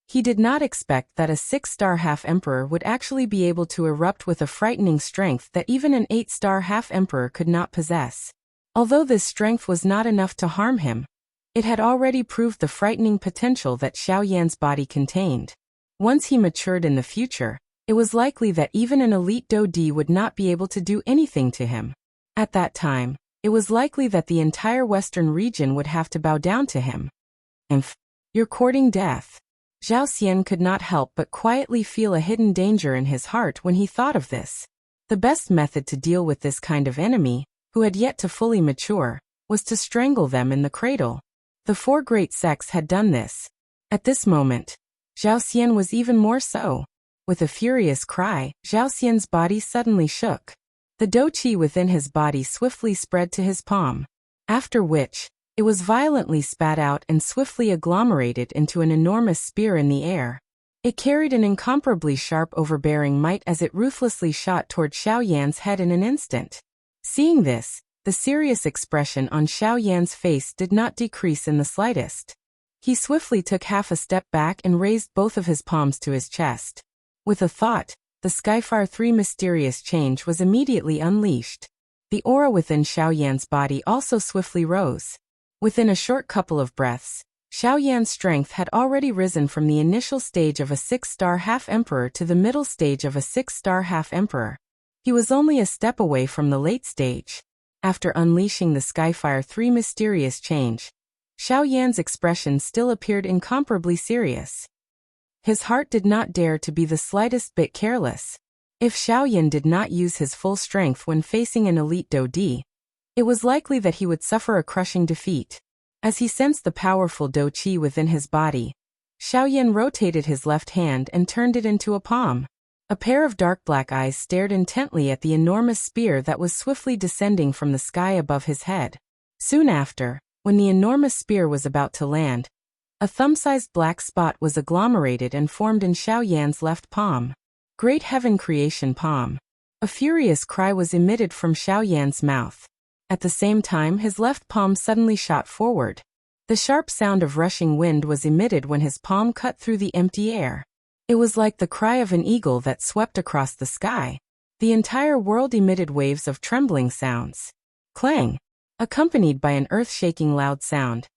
A: He did not expect that a 6-star half-emperor would actually be able to erupt with a frightening strength that even an 8-star half-emperor could not possess. Although this strength was not enough to harm him, it had already proved the frightening potential that Xiaoyan's body contained. Once he matured in the future, it was likely that even an elite Do D would not be able to do anything to him. At that time, it was likely that the entire western region would have to bow down to him. You're courting death. Zhao Xian could not help but quietly feel a hidden danger in his heart when he thought of this. The best method to deal with this kind of enemy, who had yet to fully mature, was to strangle them in the cradle. The 4 great sects had done this. At this moment, Zhao Xian was even more so. With a furious cry, Zhao Xian's body suddenly shook. The Do Qi within his body swiftly spread to his palm, after which, it was violently spat out and swiftly agglomerated into an enormous spear in the air. It carried an incomparably sharp overbearing might as it ruthlessly shot toward Xiaoyan's head in an instant. Seeing this, the serious expression on Xiaoyan's face did not decrease in the slightest. He swiftly took half a step back and raised both of his palms to his chest. With a thought, the Skyfire 3 mysterious change was immediately unleashed. The aura within Xiaoyan's body also swiftly rose. Within a short couple of breaths, Xiaoyan's strength had already risen from the initial stage of a 6-star half-emperor to the middle stage of a 6-star half-emperor. He was only a step away from the late stage. After unleashing the Skyfire 3 mysterious change, Xiaoyan's expression still appeared incomparably serious. His heart did not dare to be the slightest bit careless. If Xiaoyan did not use his full strength when facing an elite Do D, it was likely that he would suffer a crushing defeat. As he sensed the powerful Do Qi within his body, Xiaoyan rotated his left hand and turned it into a palm. A pair of dark black eyes stared intently at the enormous spear that was swiftly descending from the sky above his head. Soon after, when the enormous spear was about to land, a thumb-sized black spot was agglomerated and formed in Xiaoyan's left palm. Great Heaven Creation Palm. A furious cry was emitted from Xiaoyan's mouth. At the same time his left palm suddenly shot forward. The sharp sound of rushing wind was emitted when his palm cut through the empty air. It was like the cry of an eagle that swept across the sky. The entire world emitted waves of trembling sounds. Clang! Accompanied by an earth-shaking loud sound.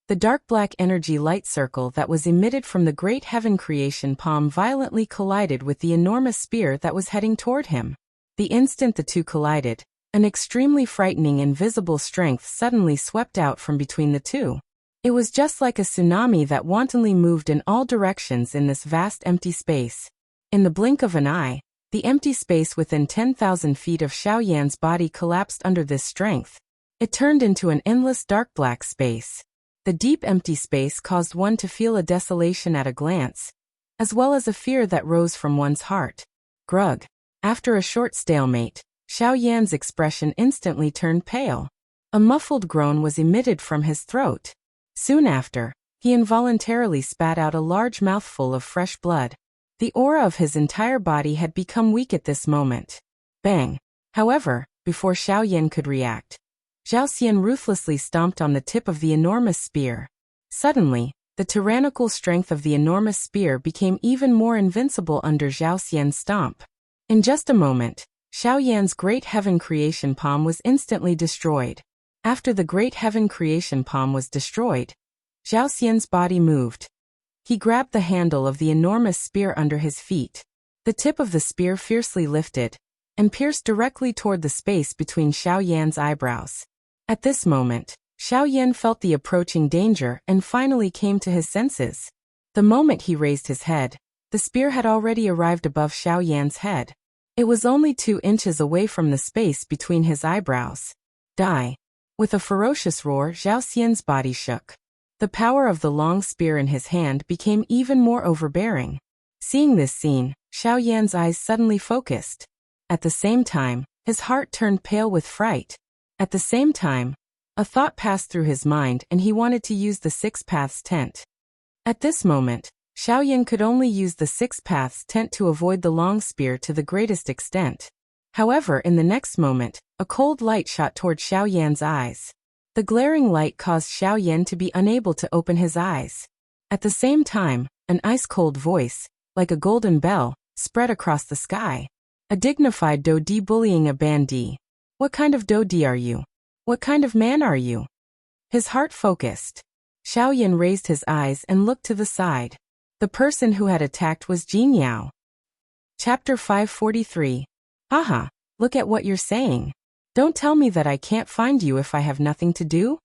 A: The dark black energy light circle that was emitted from the Great Heaven Creation Palm violently collided with the enormous spear that was heading toward him. The instant the two collided, an extremely frightening invisible strength suddenly swept out from between the two. It was just like a tsunami that wantonly moved in all directions in this vast empty space. In the blink of an eye, the empty space within 10,000 feet of Xiaoyan's body collapsed under this strength. It turned into an endless dark black space. The deep empty space caused one to feel a desolation at a glance, as well as a fear that rose from one's heart. Grug. After a short stalemate, Xiaoyan's expression instantly turned pale. A muffled groan was emitted from his throat. Soon after, he involuntarily spat out a large mouthful of fresh blood. The aura of his entire body had become weak at this moment. Bang! However, before Xiaoyan could react, Zhao Xian ruthlessly stomped on the tip of the enormous spear. Suddenly, the tyrannical strength of the enormous spear became even more invincible under Zhao Xian's stomp. In just a moment, Xiaoyan's Great Heaven Creation Palm was instantly destroyed. After the Great Heaven Creation Palm was destroyed, Zhao Xian's body moved. He grabbed the handle of the enormous spear under his feet. The tip of the spear fiercely lifted and pierced directly toward the space between Xiaoyan's eyebrows. At this moment, Xiaoyan felt the approaching danger and finally came to his senses. The moment he raised his head, the spear had already arrived above Xiaoyan's head. It was only 2 inches away from the space between his eyebrows. Die! With a ferocious roar, Zhao Xian's body shook. The power of the long spear in his hand became even more overbearing. Seeing this scene, Xiaoyan's eyes suddenly focused. At the same time, his heart turned pale with fright. At the same time, a thought passed through his mind and he wanted to use the Six Paths tent. At this moment, Xiaoyan could only use the Six Paths tent to avoid the long spear to the greatest extent. However, in the next moment, a cold light shot toward Xiaoyan's eyes. The glaring light caused Xiaoyan to be unable to open his eyes. At the same time, an ice-cold voice, like a golden bell, spread across the sky. A dignified Dodi bullying a bandit. What kind of Dodi are you? What kind of man are you? His heart focused. Xiaoyan raised his eyes and looked to the side. The person who had attacked was Jin Yao. Chapter 543. Haha, look at what you're saying. Don't tell me that I can't find you if I have nothing to do?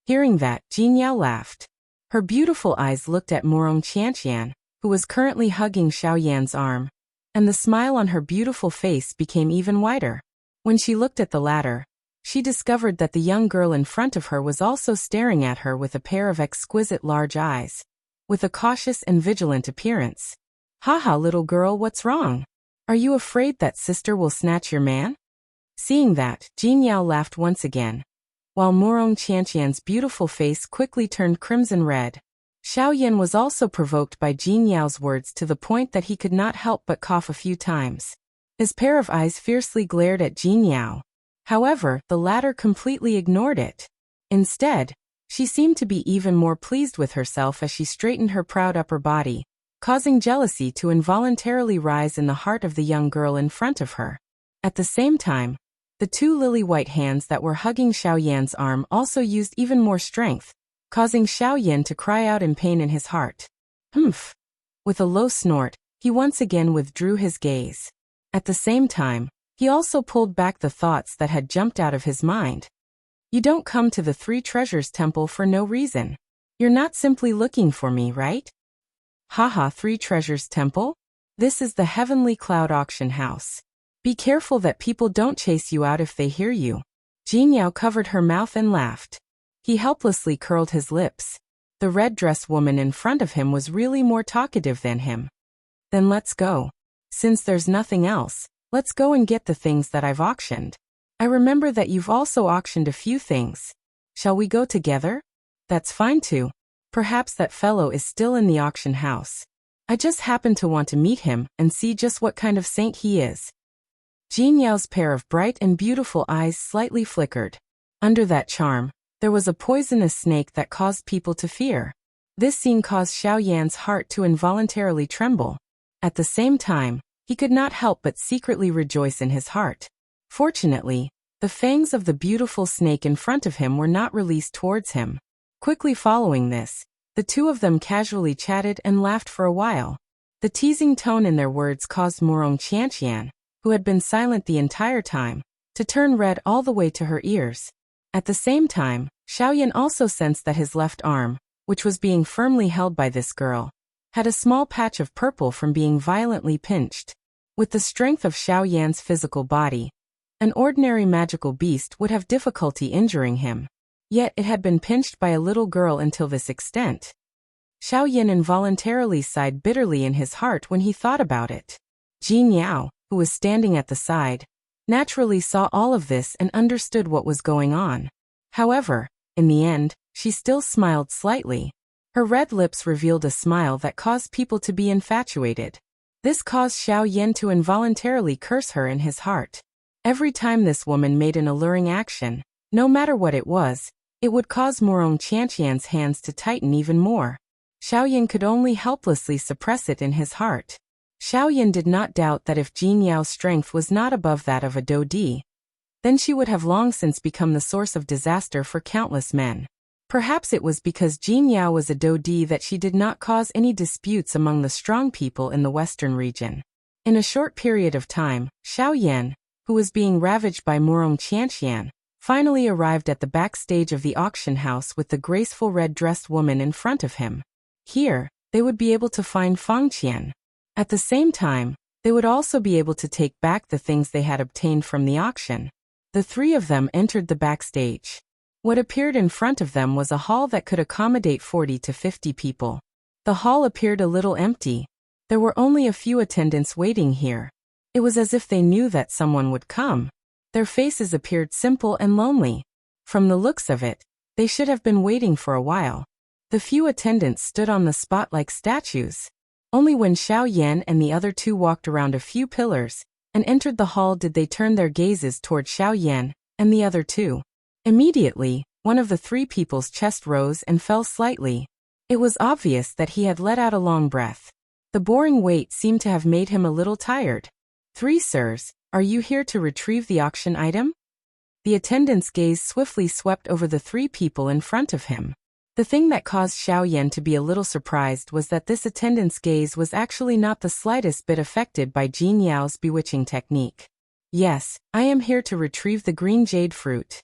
A: Hearing that, Jin Yao laughed. Her beautiful eyes looked at Morong Qianqian, who was currently hugging Xiaoyan's arm, and the smile on her beautiful face became even wider. When she looked at the latter, she discovered that the young girl in front of her was also staring at her with a pair of exquisite large eyes, with a cautious and vigilant appearance. Haha, little girl, what's wrong? Are you afraid that sister will snatch your man? Seeing that, Jin Yao laughed once again, while Morong Qianqian's beautiful face quickly turned crimson red. Xiaoyan was also provoked by Jin Yao's words to the point that he could not help but cough a few times. His pair of eyes fiercely glared at Jin Yao. However, the latter completely ignored it. Instead, she seemed to be even more pleased with herself as she straightened her proud upper body, causing jealousy to involuntarily rise in the heart of the young girl in front of her. At the same time, the 2 lily-white hands that were hugging Xiaoyan's arm also used even more strength, causing Xiaoyan to cry out in pain in his heart. Humph! With a low snort, he once again withdrew his gaze. At the same time, he also pulled back the thoughts that had jumped out of his mind. You don't come to the 3 Treasures Temple for no reason. You're not simply looking for me, right? Haha, 3 Treasures Temple? This is the Heavenly Cloud Auction House. Be careful that people don't chase you out if they hear you. Jin Yao covered her mouth and laughed. He helplessly curled his lips. The red dress woman in front of him was really more talkative than him. Then let's go. Since there's nothing else, let's go and get the things that I've auctioned. I remember that you've also auctioned a few things. Shall we go together? That's fine too. Perhaps that fellow is still in the auction house. I just happen to want to meet him and see just what kind of saint he is. Jin Yao's pair of bright and beautiful eyes slightly flickered. Under that charm, there was a poisonous snake that caused people to fear. This scene caused Xiaoyan's heart to involuntarily tremble. At the same time, he could not help but secretly rejoice in his heart. Fortunately, the fangs of the beautiful snake in front of him were not released towards him. Quickly following this, the 2 of them casually chatted and laughed for a while. The teasing tone in their words caused Morong Qianqian, who had been silent the entire time, to turn red all the way to her ears. At the same time, Xiaoyan also sensed that his left arm, which was being firmly held by this girl, had a small patch of purple from being violently pinched. With the strength of Xiao Yan's physical body, an ordinary magical beast would have difficulty injuring him. Yet it had been pinched by a little girl until this extent. Xiao Yan involuntarily sighed bitterly in his heart when he thought about it. Jin Yao, who was standing at the side, naturally saw all of this and understood what was going on. However, in the end, she still smiled slightly. Her red lips revealed a smile that caused people to be infatuated. This caused Xiao Yan to involuntarily curse her in his heart. Every time this woman made an alluring action, no matter what it was, it would cause Morong Qianqian's hands to tighten even more. Xiao Yan could only helplessly suppress it in his heart. Xiao Yan did not doubt that if Jin Yao's strength was not above that of a Dou Di, then she would have long since become the source of disaster for countless men. Perhaps it was because Jin Yao was a Dou Di that she did not cause any disputes among the strong people in the western region. In a short period of time, Xiao Yan, who was being ravaged by Morong Qianqian, finally arrived at the backstage of the auction house with the graceful red-dressed woman in front of him. Here, they would be able to find Fang Qian. At the same time, they would also be able to take back the things they had obtained from the auction. The three of them entered the backstage. What appeared in front of them was a hall that could accommodate 40 to 50 people. The hall appeared a little empty. There were only a few attendants waiting here. It was as if they knew that someone would come. Their faces appeared simple and lonely. From the looks of it, they should have been waiting for a while. The few attendants stood on the spot like statues. Only when Xiao Yan and the other two walked around a few pillars and entered the hall did they turn their gazes toward Xiao Yan and the other two. Immediately, one of the three people's chest rose and fell slightly. It was obvious that he had let out a long breath. The boring wait seemed to have made him a little tired. "Three sirs, are you here to retrieve the auction item?" The attendant's gaze swiftly swept over the three people in front of him. The thing that caused Xiao Yan to be a little surprised was that this attendant's gaze was actually not the slightest bit affected by Jin Yao's bewitching technique. "Yes, I am here to retrieve the green jade fruit."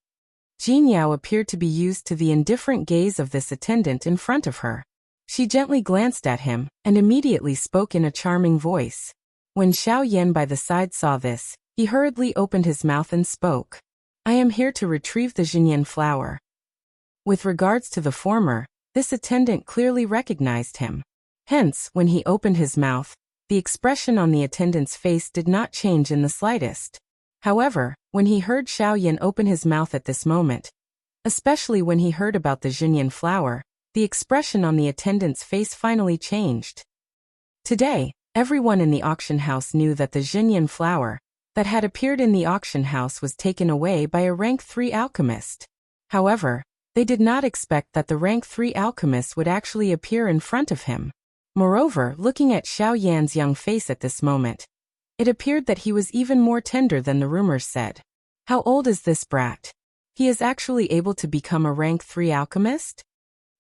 A: Jin Yao appeared to be used to the indifferent gaze of this attendant in front of her. She gently glanced at him and immediately spoke in a charming voice. When Xiao Yan by the side saw this, he hurriedly opened his mouth and spoke. "I am here to retrieve the Xinyan flower." With regards to the former, this attendant clearly recognized him. Hence, when he opened his mouth, the expression on the attendant's face did not change in the slightest. However, when he heard Xiao Yan open his mouth at this moment, especially when he heard about the Xinyan flower, the expression on the attendant's face finally changed. Today, everyone in the auction house knew that the Xinyan flower that had appeared in the auction house was taken away by a rank 3 alchemist. However, they did not expect that the rank 3 alchemist would actually appear in front of him. Moreover, looking at Xiao Yan's young face at this moment, it appeared that he was even more tender than the rumors said. How old is this brat? He is actually able to become a rank 3 alchemist?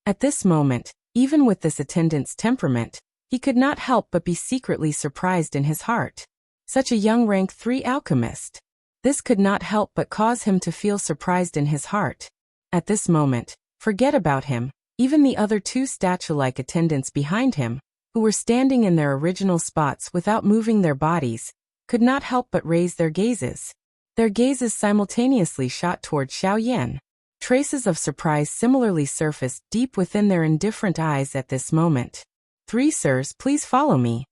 A: At this moment, even with this attendant's temperament, he could not help but be secretly surprised in his heart. Such a young rank 3 alchemist. This could not help but cause him to feel surprised in his heart. At this moment, forget about him, even the other two statue-like attendants behind him, who were standing in their original spots without moving their bodies, could not help but raise their gazes. Their gazes simultaneously shot toward Xiao Yan. Traces of surprise similarly surfaced deep within their indifferent eyes at this moment. "Three sirs, please follow me."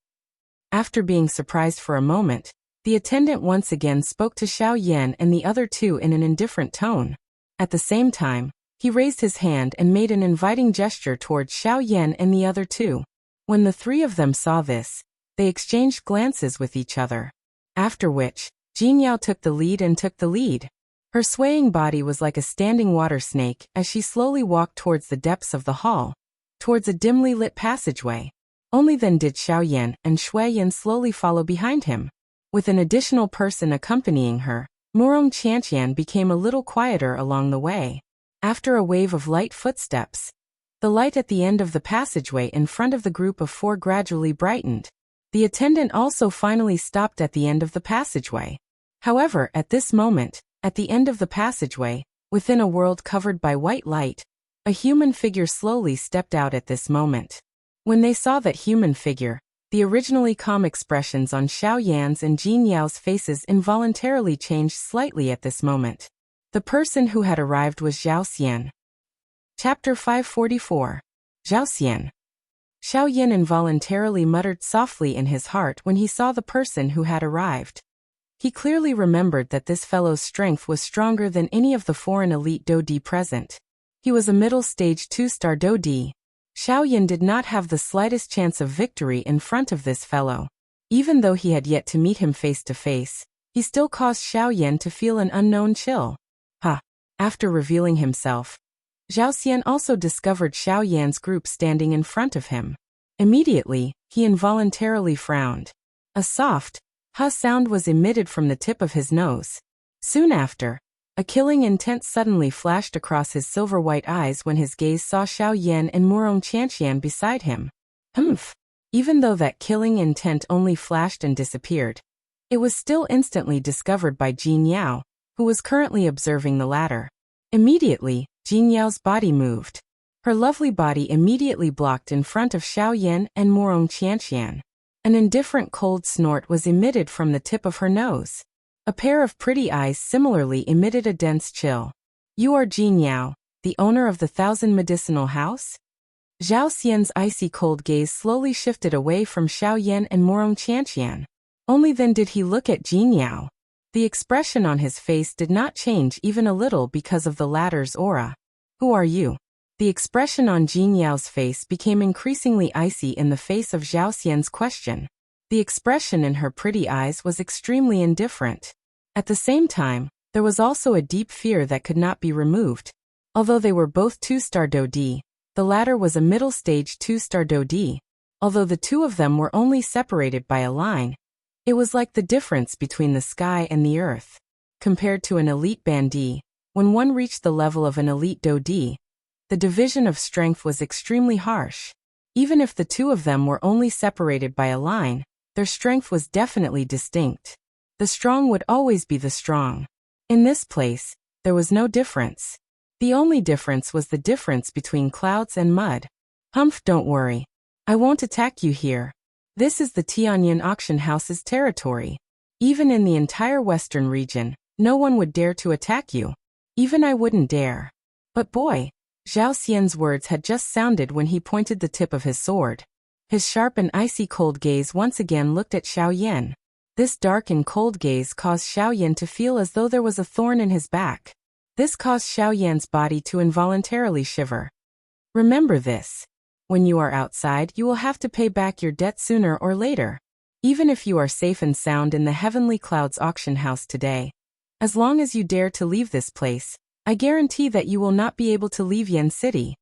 A: After being surprised for a moment, the attendant once again spoke to Xiao Yan and the other two in an indifferent tone. At the same time, he raised his hand and made an inviting gesture towards Xiao Yan and the other two. When the three of them saw this, they exchanged glances with each other. After which, Jin Yao took the lead. Her swaying body was like a standing water snake as she slowly walked towards the depths of the hall, towards a dimly lit passageway. Only then did Xiao Yan and Shui Yan slowly follow behind him. With an additional person accompanying her, Morong Qianqian became a little quieter along the way. After a wave of light footsteps, the light at the end of the passageway in front of the group of four gradually brightened. The attendant also finally stopped at the end of the passageway. However, at this moment, at the end of the passageway, within a world covered by white light, a human figure slowly stepped out at this moment. When they saw that human figure, the originally calm expressions on Xiao Yan's and Jin Yao's faces involuntarily changed slightly at this moment. The person who had arrived was Zhao Xian. Chapter 544. Zhao Xian. Xiao Yan involuntarily muttered softly in his heart when he saw the person who had arrived. He clearly remembered that this fellow's strength was stronger than any of the foreign elite Dodi present. He was a middle-stage 2-star Dodi. Xiao Yan did not have the slightest chance of victory in front of this fellow. Even though he had yet to meet him face to face, he still caused Xiao Yan to feel an unknown chill. After revealing himself, Zhao Xian also discovered Xiao Yan's group standing in front of him. Immediately, he involuntarily frowned. A soft, sound was emitted from the tip of his nose. Soon after, a killing intent suddenly flashed across his silver-white eyes when his gaze saw Xiao Yan and Murong Qianqian beside him. Even though that killing intent only flashed and disappeared, it was still instantly discovered by Jin Yao, who was currently observing the latter. Immediately, Jin Yao's body moved. Her lovely body immediately blocked in front of Xiao Yan and Murong Qianqian. An indifferent cold snort was emitted from the tip of her nose. A pair of pretty eyes similarly emitted a dense chill. You are Jin Yao, the owner of the 1,000 Medicinal House? Zhao Xian's icy cold gaze slowly shifted away from Xiao Yan and Murong Qianqian. Only then did he look at Jin Yao. The expression on his face did not change even a little because of the latter's aura. Who are you? The expression on Jin Yao's face became increasingly icy in the face of Zhao Xian's question. The expression in her pretty eyes was extremely indifferent. At the same time, there was also a deep fear that could not be removed. Although they were both 2-star Dodi, the latter was a middle-stage 2-star Dodi. Although the two of them were only separated by a line, it was like the difference between the sky and the earth. Compared to an elite Bandi, when one reached the level of an elite Dodi, the division of strength was extremely harsh. Even if the two of them were only separated by a line, their strength was definitely distinct. The strong would always be the strong. In this place, there was no difference. The only difference was the difference between clouds and mud. Don't worry. I won't attack you here. This is the Tianyan Auction House's territory. Even in the entire western region, no one would dare to attack you. Even I wouldn't dare. But boy, Zhao Xian's words had just sounded when he pointed the tip of his sword. His sharp and icy cold gaze once again looked at Xiao Yan. This dark and cold gaze caused Xiao Yan to feel as though there was a thorn in his back. This caused Xiao Yan's body to involuntarily shiver. Remember this. When you are outside, you will have to pay back your debt sooner or later. Even if you are safe and sound in the Heavenly Clouds auction house today, as long as you dare to leave this place, I guarantee that you will not be able to leave Yan City.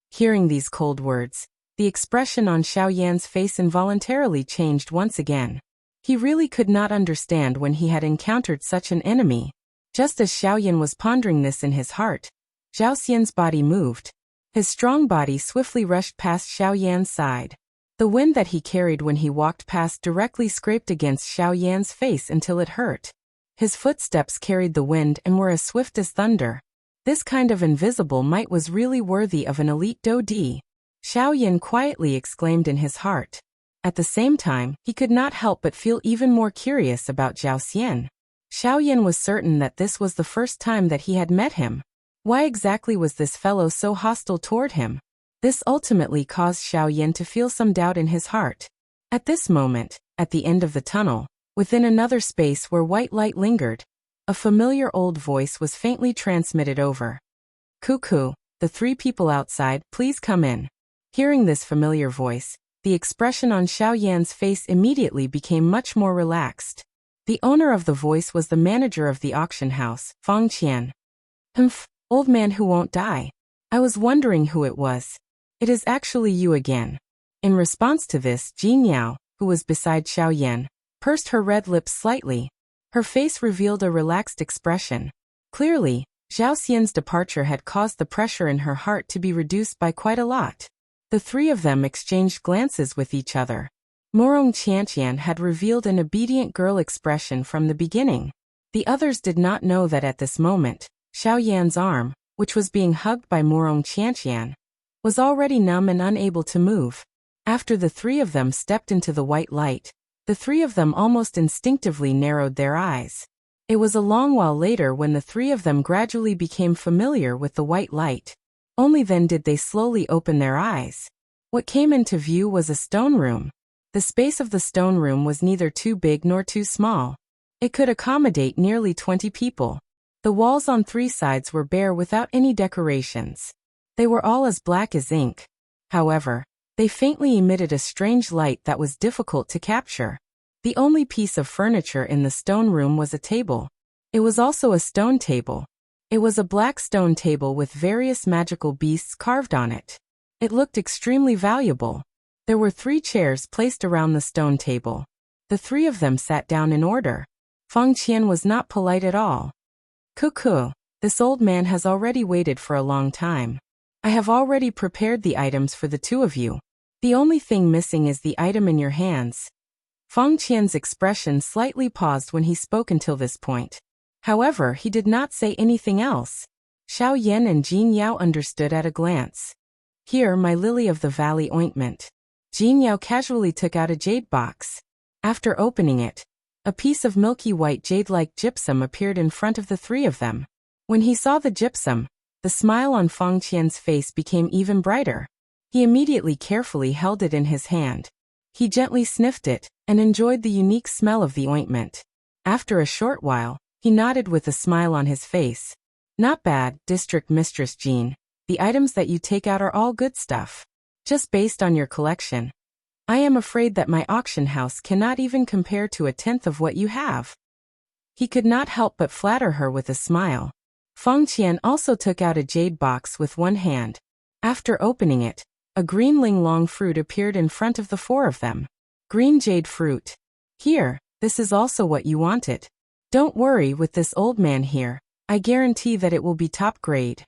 A: Hearing these cold words, the expression on Xiao Yan's face involuntarily changed once again. He really could not understand when he had encountered such an enemy. Just as Xiao Yan was pondering this in his heart, Zhao Xian's body moved. His strong body swiftly rushed past Xiao Yan's side. The wind that he carried when he walked past directly scraped against Xiao Yan's face until it hurt. His footsteps carried the wind and were as swift as thunder. This kind of invisible might was really worthy of an elite Dodi. Xiao Yan quietly exclaimed in his heart. At the same time, he could not help but feel even more curious about Zhao Xian. Xiao Yan was certain that this was the first time that he had met him. Why exactly was this fellow so hostile toward him? This ultimately caused Xiao Yan to feel some doubt in his heart. At this moment, at the end of the tunnel, within another space where white light lingered, a familiar old voice was faintly transmitted over. Cuckoo, the three people outside, please come in. Hearing this familiar voice, the expression on Xiao Yan's face immediately became much more relaxed. The owner of the voice was the manager of the auction house, Fang Qian. Old man who won't die. I was wondering who it was. It is actually you again. In response to this, Jin Yao, who was beside Xiao Yan, pursed her red lips slightly. Her face revealed a relaxed expression. Clearly, Zhao Xian's departure had caused the pressure in her heart to be reduced by quite a lot. The three of them exchanged glances with each other. Murong Qianqian had revealed an obedient girl expression from the beginning. The others did not know that at this moment, Xiao Yan's arm, which was being hugged by Murong Qianqian, was already numb and unable to move. After the three of them stepped into the white light, the three of them almost instinctively narrowed their eyes. It was a long while later when the three of them gradually became familiar with the white light. Only then did they slowly open their eyes. What came into view was a stone room. The space of the stone room was neither too big nor too small. It could accommodate nearly 20 people. The walls on three sides were bare without any decorations. They were all as black as ink. However, they faintly emitted a strange light that was difficult to capture. The only piece of furniture in the stone room was a table. It was also a stone table. It was a black stone table with various magical beasts carved on it. It looked extremely valuable. There were 3 chairs placed around the stone table. The 3 of them sat down in order. Feng Qian was not polite at all. "Cuckoo, this old man has already waited for a long time. I have already prepared the items for the 2 of you. The only thing missing is the item in your hands." Feng Qian's expression slightly paused when he spoke until this point. However, he did not say anything else. Xiao Yan and Jin Yao understood at a glance. "Here, my lily of the valley ointment." Jin Yao casually took out a jade box. After opening it, a piece of milky white jade-like gypsum appeared in front of the 3 of them. When he saw the gypsum, the smile on Feng Qian's face became even brighter. He immediately carefully held it in his hand. He gently sniffed it, and enjoyed the unique smell of the ointment. After a short while, he nodded with a smile on his face. "Not bad, District Mistress Jean. The items that you take out are all good stuff. Just based on your collection. I am afraid that my auction house cannot even compare to 1/10 of what you have." He could not help but flatter her with a smile. Feng Qian also took out a jade box with one hand. After opening it, a green ling-long fruit appeared in front of the 4 of them. "Green jade fruit. Here, this is also what you wanted. Don't worry with this old man here. I guarantee that it will be top grade."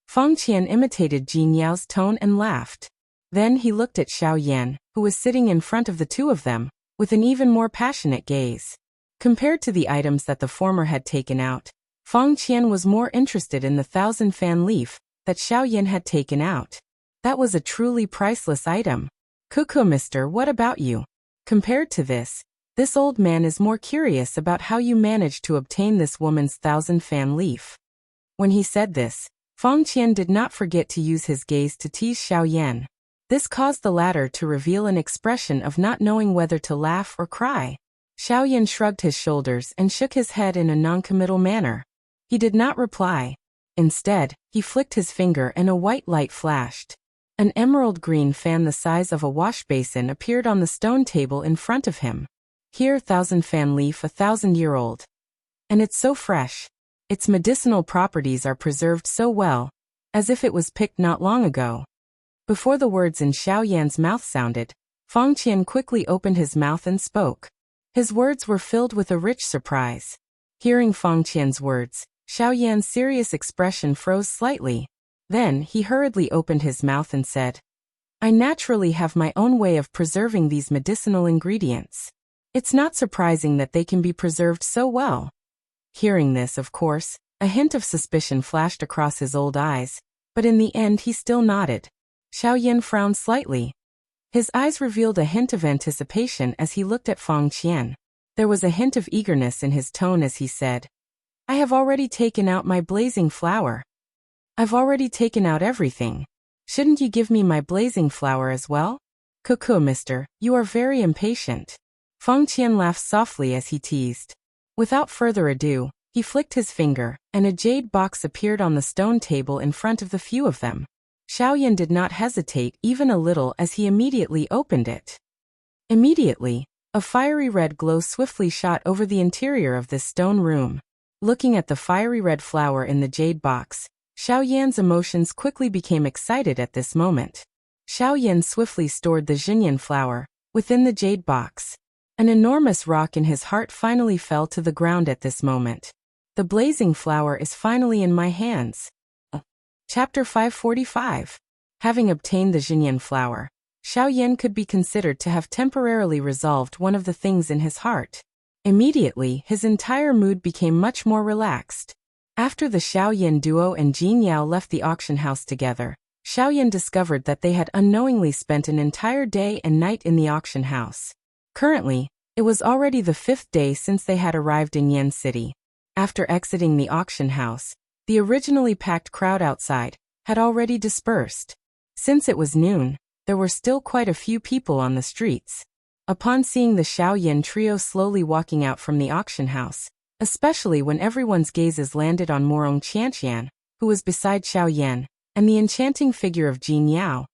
A: Feng Qian imitated Jin Yao's tone and laughed. Then he looked at Xiao Yan, who was sitting in front of the 2 of them, with an even more passionate gaze. Compared to the items that the former had taken out, Feng Qian was more interested in the 1,000-fan leaf that Xiao Yan had taken out. That was a truly priceless item. "Cuckoo, mister, what about you? Compared to this old man is more curious about how you managed to obtain this woman's 1,000-fan leaf." When he said this, Feng Qian did not forget to use his gaze to tease Xiao Yan. This caused the latter to reveal an expression of not knowing whether to laugh or cry. Xiao Yan shrugged his shoulders and shook his head in a noncommittal manner. He did not reply. Instead, he flicked his finger and a white light flashed. An emerald green fan the size of a wash basin appeared on the stone table in front of him. "Here, 1,000-fan leaf, 1,000-year-old. And it's so fresh. Its medicinal properties are preserved so well, as if it was picked not long ago." Before the words in Xiao Yan's mouth sounded, Feng Qian quickly opened his mouth and spoke. His words were filled with a rich surprise. Hearing Feng Qian's words, Xiao Yan's serious expression froze slightly. Then he hurriedly opened his mouth and said, "I naturally have my own way of preserving these medicinal ingredients. It's not surprising that they can be preserved so well." Hearing this, of course, a hint of suspicion flashed across his old eyes, but in the end he still nodded. Xiao Yan frowned slightly. His eyes revealed a hint of anticipation as he looked at Feng Qian. There was a hint of eagerness in his tone as he said, "I have already taken out my blazing flower. I've already taken out everything. Shouldn't you give me my blazing flower as well?" "Cuckoo, mister, you are very impatient." Feng Qian laughed softly as he teased. Without further ado, he flicked his finger, and a jade box appeared on the stone table in front of the few of them. Xiao Yan did not hesitate even a little as he immediately opened it. Immediately, a fiery red glow swiftly shot over the interior of this stone room. Looking at the fiery red flower in the jade box, Xiao Yan's emotions quickly became excited at this moment. Xiao Yan swiftly stored the Xinyan flower within the jade box. An enormous rock in his heart finally fell to the ground at this moment. The blazing flower is finally in my hands. Chapter 545. Having obtained the Xinyan flower, Xiao Yan could be considered to have temporarily resolved one of the things in his heart. Immediately, his entire mood became much more relaxed. After the Xiao Yan duo and Jin Yao left the auction house together, Xiaoyan discovered that they had unknowingly spent an entire day and night in the auction house. Currently, it was already the 5th day since they had arrived in Yan City. After exiting the auction house, the originally packed crowd outside had already dispersed. Since it was noon, there were still quite a few people on the streets. Upon seeing the Xiaoyan trio slowly walking out from the auction house, especially when everyone's gazes landed on Morong Qianqian, who was beside Xiaoyan, and the enchanting figure of Jin Yao,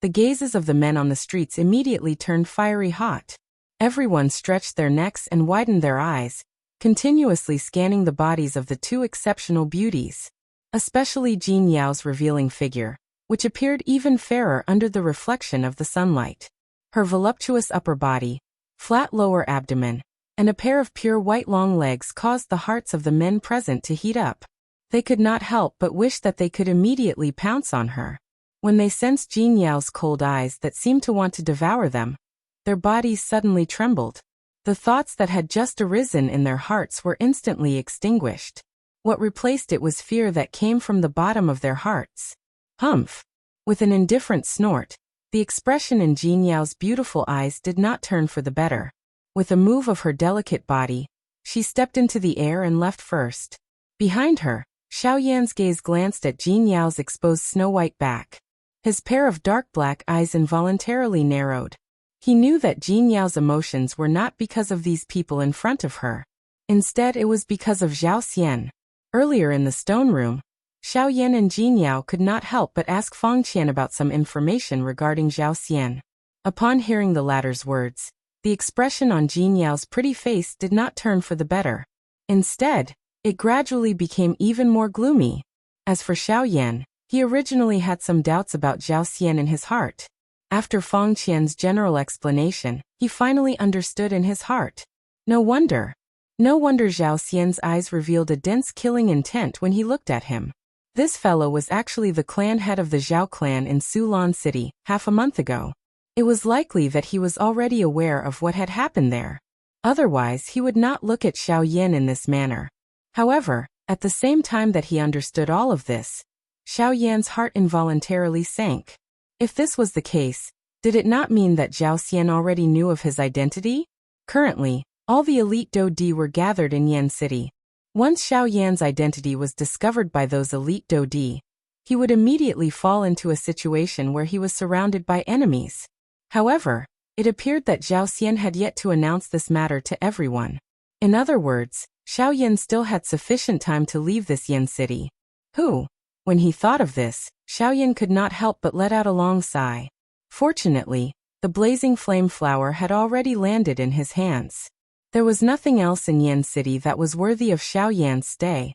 A: the gazes of the men on the streets immediately turned fiery hot. Everyone stretched their necks and widened their eyes, continuously scanning the bodies of the two exceptional beauties, especially Jin Yao's revealing figure, which appeared even fairer under the reflection of the sunlight. Her voluptuous upper body, flat lower abdomen, and a pair of pure white long legs caused the hearts of the men present to heat up. They could not help but wish that they could immediately pounce on her. When they sensed Jin Yao's cold eyes that seemed to want to devour them, their bodies suddenly trembled. The thoughts that had just arisen in their hearts were instantly extinguished. What replaced it was fear that came from the bottom of their hearts. Humph! With an indifferent snort, the expression in Jin Yao's beautiful eyes did not turn for the better. With a move of her delicate body, she stepped into the air and left first. Behind her, Xiaoyan's gaze glanced at Jin Yao's exposed snow-white back. His pair of dark black eyes involuntarily narrowed. He knew that Jin Yao's emotions were not because of these people in front of her. Instead, it was because of Zhao Xian. Earlier in the stone room, Xiaoyan and Jin Yao could not help but ask Feng Qian about some information regarding Zhao Xian. Upon hearing the latter's words, the expression on Jin Yao's pretty face did not turn for the better. Instead, it gradually became even more gloomy. As for Xiaoyan, he originally had some doubts about Zhao Xian in his heart. After Feng Qian's general explanation, he finally understood in his heart. No wonder Zhao Xian's eyes revealed a dense killing intent when he looked at him. This fellow was actually the clan head of the Zhao clan in Sulan City, half a month ago. It was likely that he was already aware of what had happened there. Otherwise, he would not look at Xiaoyan in this manner. However, at the same time that he understood all of this, Xiaoyan's heart involuntarily sank. If this was the case, did it not mean that Zhao Xian already knew of his identity? Currently, all the elite Dodi were gathered in Yan City. Once Xiaoyan's identity was discovered by those elite Dodi, he would immediately fall into a situation where he was surrounded by enemies. However, it appeared that Zhao Xian had yet to announce this matter to everyone. In other words, Xiaoyan still had sufficient time to leave this Yan City. When he thought of this, Xiaoyan could not help but let out a long sigh. Fortunately, the blazing flame flower had already landed in his hands. There was nothing else in Yan City that was worthy of Xiaoyan's stay.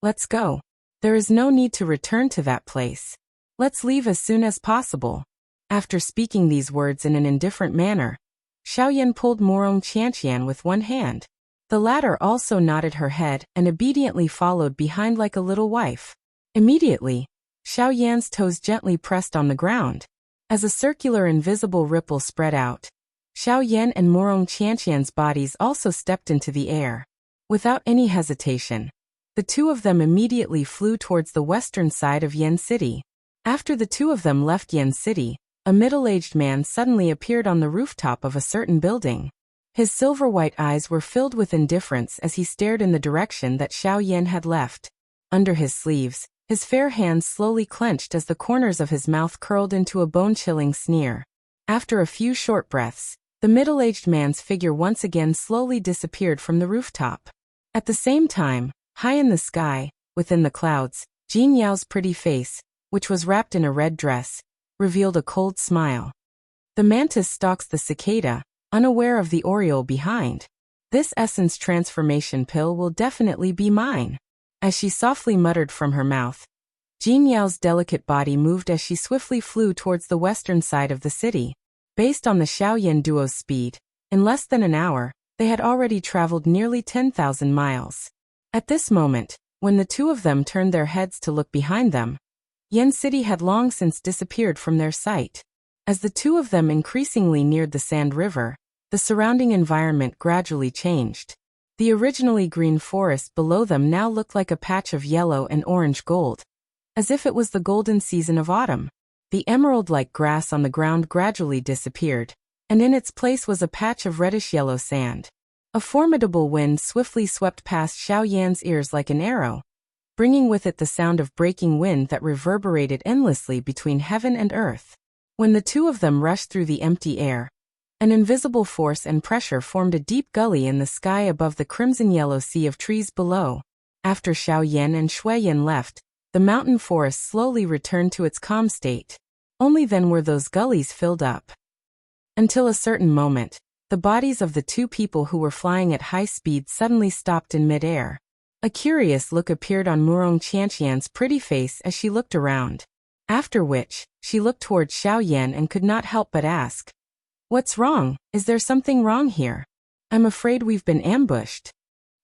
A: Let's go. There is no need to return to that place. Let's leave as soon as possible. After speaking these words in an indifferent manner, Xiaoyan pulled Morong Qianqian with one hand. The latter also nodded her head and obediently followed behind like a little wife. Immediately, Xiaoyan's toes gently pressed on the ground. As a circular invisible ripple spread out, Xiaoyan and Morong Qianqian's bodies also stepped into the air. Without any hesitation, the two of them immediately flew towards the western side of Yan City. After the two of them left Yan City, a middle-aged man suddenly appeared on the rooftop of a certain building. His silver-white eyes were filled with indifference as he stared in the direction that Xiaoyan had left. Under his sleeves, his fair hands slowly clenched as the corners of his mouth curled into a bone-chilling sneer. After a few short breaths, the middle-aged man's figure once again slowly disappeared from the rooftop. At the same time, high in the sky, within the clouds, Jin Yao's pretty face, which was wrapped in a red dress, revealed a cold smile. The mantis stalks the cicada, unaware of the oriole behind. This essence transformation pill will definitely be mine. As she softly muttered from her mouth, Jin Yao's delicate body moved as she swiftly flew towards the western side of the city. Based on the Xiaoyan duo's speed, in less than an hour, they had already traveled nearly 10,000 miles. At this moment, when the two of them turned their heads to look behind them, Yan City had long since disappeared from their sight. As the two of them increasingly neared the Sand River, the surrounding environment gradually changed. The originally green forest below them now looked like a patch of yellow and orange gold, as if it was the golden season of autumn. The emerald-like grass on the ground gradually disappeared, and in its place was a patch of reddish-yellow sand. A formidable wind swiftly swept past Xiao Yan's ears like an arrow, bringing with it the sound of breaking wind that reverberated endlessly between heaven and earth. When the two of them rushed through the empty air, an invisible force and pressure formed a deep gully in the sky above the crimson-yellow sea of trees below. After Xiao Yan and Shui Yan left, the mountain forest slowly returned to its calm state. Only then were those gullies filled up. Until a certain moment, the bodies of the two people who were flying at high speed suddenly stopped in mid-air. A curious look appeared on Murong Qianqian's pretty face as she looked around. After which, she looked towards Xiao Yan and could not help but ask, "What's wrong? Is there something wrong here? I'm afraid we've been ambushed."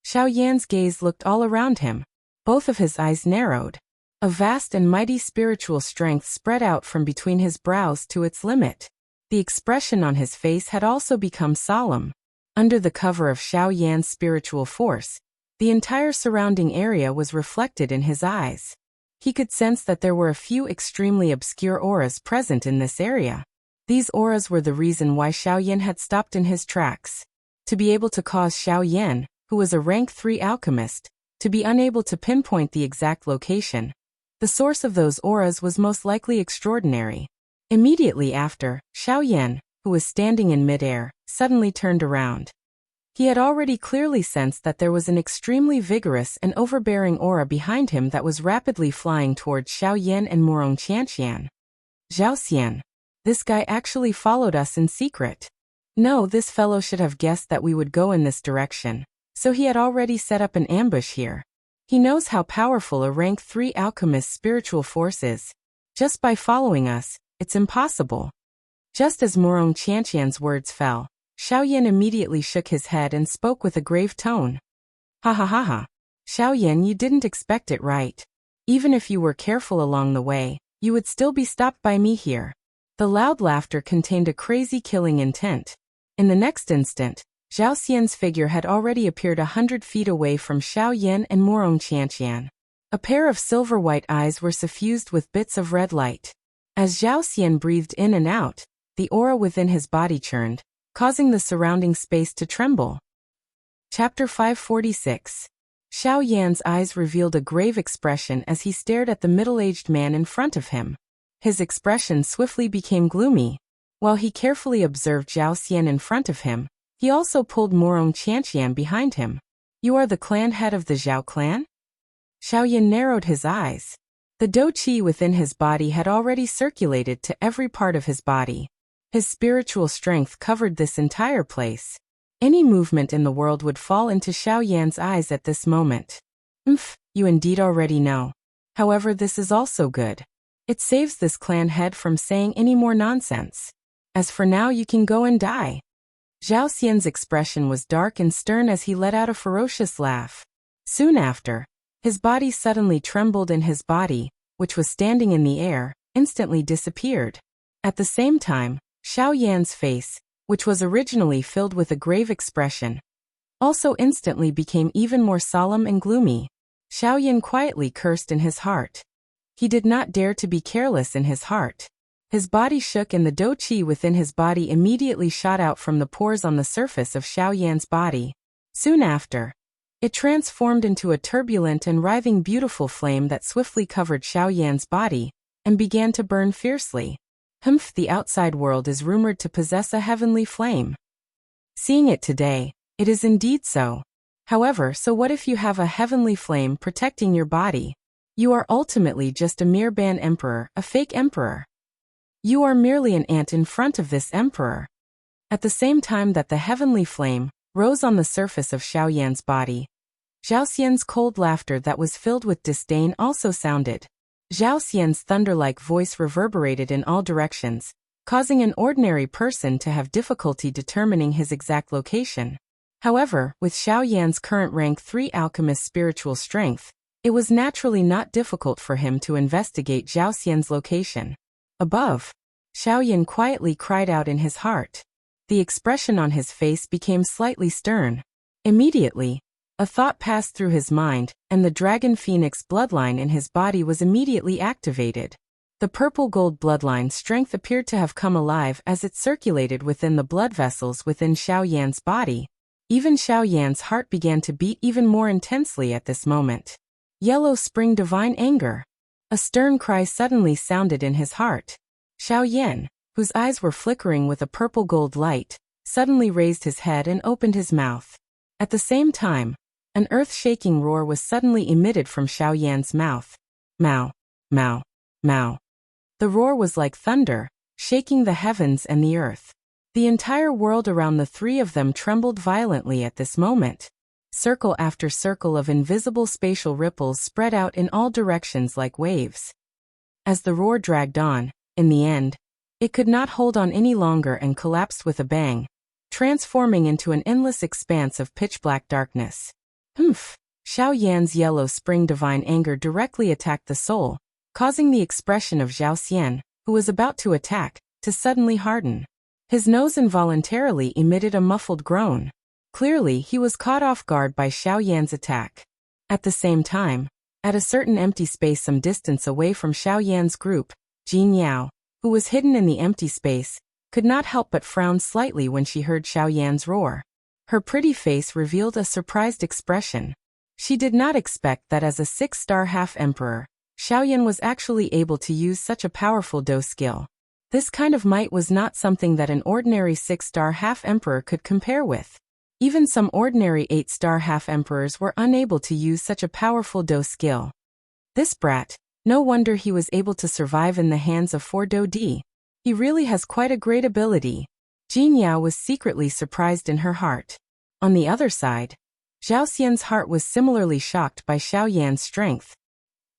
A: Xiao Yan's gaze looked all around him. Both of his eyes narrowed. A vast and mighty spiritual strength spread out from between his brows to its limit. The expression on his face had also become solemn. Under the cover of Xiao Yan's spiritual force, the entire surrounding area was reflected in his eyes. He could sense that there were a few extremely obscure auras present in this area. These auras were the reason why Xiao Yan had stopped in his tracks. To be able to cause Xiao Yan, who was a rank 3 alchemist, to be unable to pinpoint the exact location. The source of those auras was most likely extraordinary. Immediately after, Xiao Yan, who was standing in midair, suddenly turned around. He had already clearly sensed that there was an extremely vigorous and overbearing aura behind him that was rapidly flying towards Xiao Yan and Murong Qianqian. "Zhao Xian. This guy actually followed us in secret. No, this fellow should have guessed that we would go in this direction, so he had already set up an ambush here. He knows how powerful a rank 3 alchemist's spiritual force is. Just by following us, it's impossible." Just as Murong Qianqian's words fell, Xiao Yan immediately shook his head and spoke with a grave tone. "Ha ha ha ha. Xiao Yan, you didn't expect it right. Even if you were careful along the way, you would still be stopped by me here." The loud laughter contained a crazy killing intent. In the next instant, Zhao Xian's figure had already appeared 100 feet away from Xiao Yan and Murong Qianqian. A pair of silver-white eyes were suffused with bits of red light. As Zhao Xian breathed in and out, the aura within his body churned, causing the surrounding space to tremble. Chapter 546. Xiao Yan's eyes revealed a grave expression as he stared at the middle-aged man in front of him. His expression swiftly became gloomy. While he carefully observed Zhao Xian in front of him, he also pulled Murong Qianqian behind him. "You are the clan head of the Zhao clan?" Xiao Yan narrowed his eyes. The dou qi within his body had already circulated to every part of his body. His spiritual strength covered this entire place. Any movement in the world would fall into Xiao Yan's eyes at this moment. You indeed already know. However, this is also good. It saves this clan head from saying any more nonsense. As for now, you can go and die." Zhao Xian's expression was dark and stern as he let out a ferocious laugh. Soon after, his body suddenly trembled and his body, which was standing in the air, instantly disappeared. At the same time, Xiao Yan's face, which was originally filled with a grave expression, also instantly became even more solemn and gloomy. Xiao Yan quietly cursed in his heart. He did not dare to be careless in his heart. His body shook and the dou qi within his body immediately shot out from the pores on the surface of Xiao Yan's body. Soon after, it transformed into a turbulent and writhing beautiful flame that swiftly covered Xiao Yan's body and began to burn fiercely. The outside world is rumored to possess a heavenly flame. Seeing it today, it is indeed so. However, so what if you have a heavenly flame protecting your body? You are ultimately just a mere ban emperor, a fake emperor. You are merely an ant in front of this emperor. At the same time that the heavenly flame rose on the surface of Xiao Yan's body, Zhao Xian's cold laughter that was filled with disdain also sounded. Zhao Xian's thunder-like voice reverberated in all directions, causing an ordinary person to have difficulty determining his exact location. However, with Xiao Yan's current rank 3 alchemist spiritual strength, it was naturally not difficult for him to investigate Zhao Xian's location. Above, Xiao Yan quietly cried out in his heart. The expression on his face became slightly stern. Immediately, a thought passed through his mind, and the dragon phoenix bloodline in his body was immediately activated. The purple-gold bloodline strength appeared to have come alive as it circulated within the blood vessels within Xiao Yan's body. Even Xiao Yan's heart began to beat even more intensely at this moment. Yellow Spring Divine Anger. A stern cry suddenly sounded in his heart. Xiao Yan, whose eyes were flickering with a purple-gold light, suddenly raised his head and opened his mouth. At the same time, an earth-shaking roar was suddenly emitted from Xiao Yan's mouth. Mao, Mao, Mao. The roar was like thunder, shaking the heavens and the earth. The entire world around the three of them trembled violently at this moment. Circle after circle of invisible spatial ripples spread out in all directions like waves. As the roar dragged on, in the end, it could not hold on any longer and collapsed with a bang, transforming into an endless expanse of pitch-black darkness. Humph! Xiao Yan's Yellow Spring Divine Anger directly attacked the soul, causing the expression of Zhao Xian, who was about to attack, to suddenly harden. His nose involuntarily emitted a muffled groan. Clearly, he was caught off guard by Xiao Yan's attack. At the same time, at a certain empty space some distance away from Xiao Yan's group, Jin Yao, who was hidden in the empty space, could not help but frown slightly when she heard Xiao Yan's roar. Her pretty face revealed a surprised expression. She did not expect that as a 6-star half-emperor, Xiao Yan was actually able to use such a powerful Do skill. This kind of might was not something that an ordinary 6-star half-emperor could compare with. Even some ordinary 8-star half-emperors were unable to use such a powerful Do skill. This brat, no wonder he was able to survive in the hands of 4 Do D. He really has quite a great ability. Jin Yao was secretly surprised in her heart. On the other side, Zhao Xian's heart was similarly shocked by Xiao Yan's strength.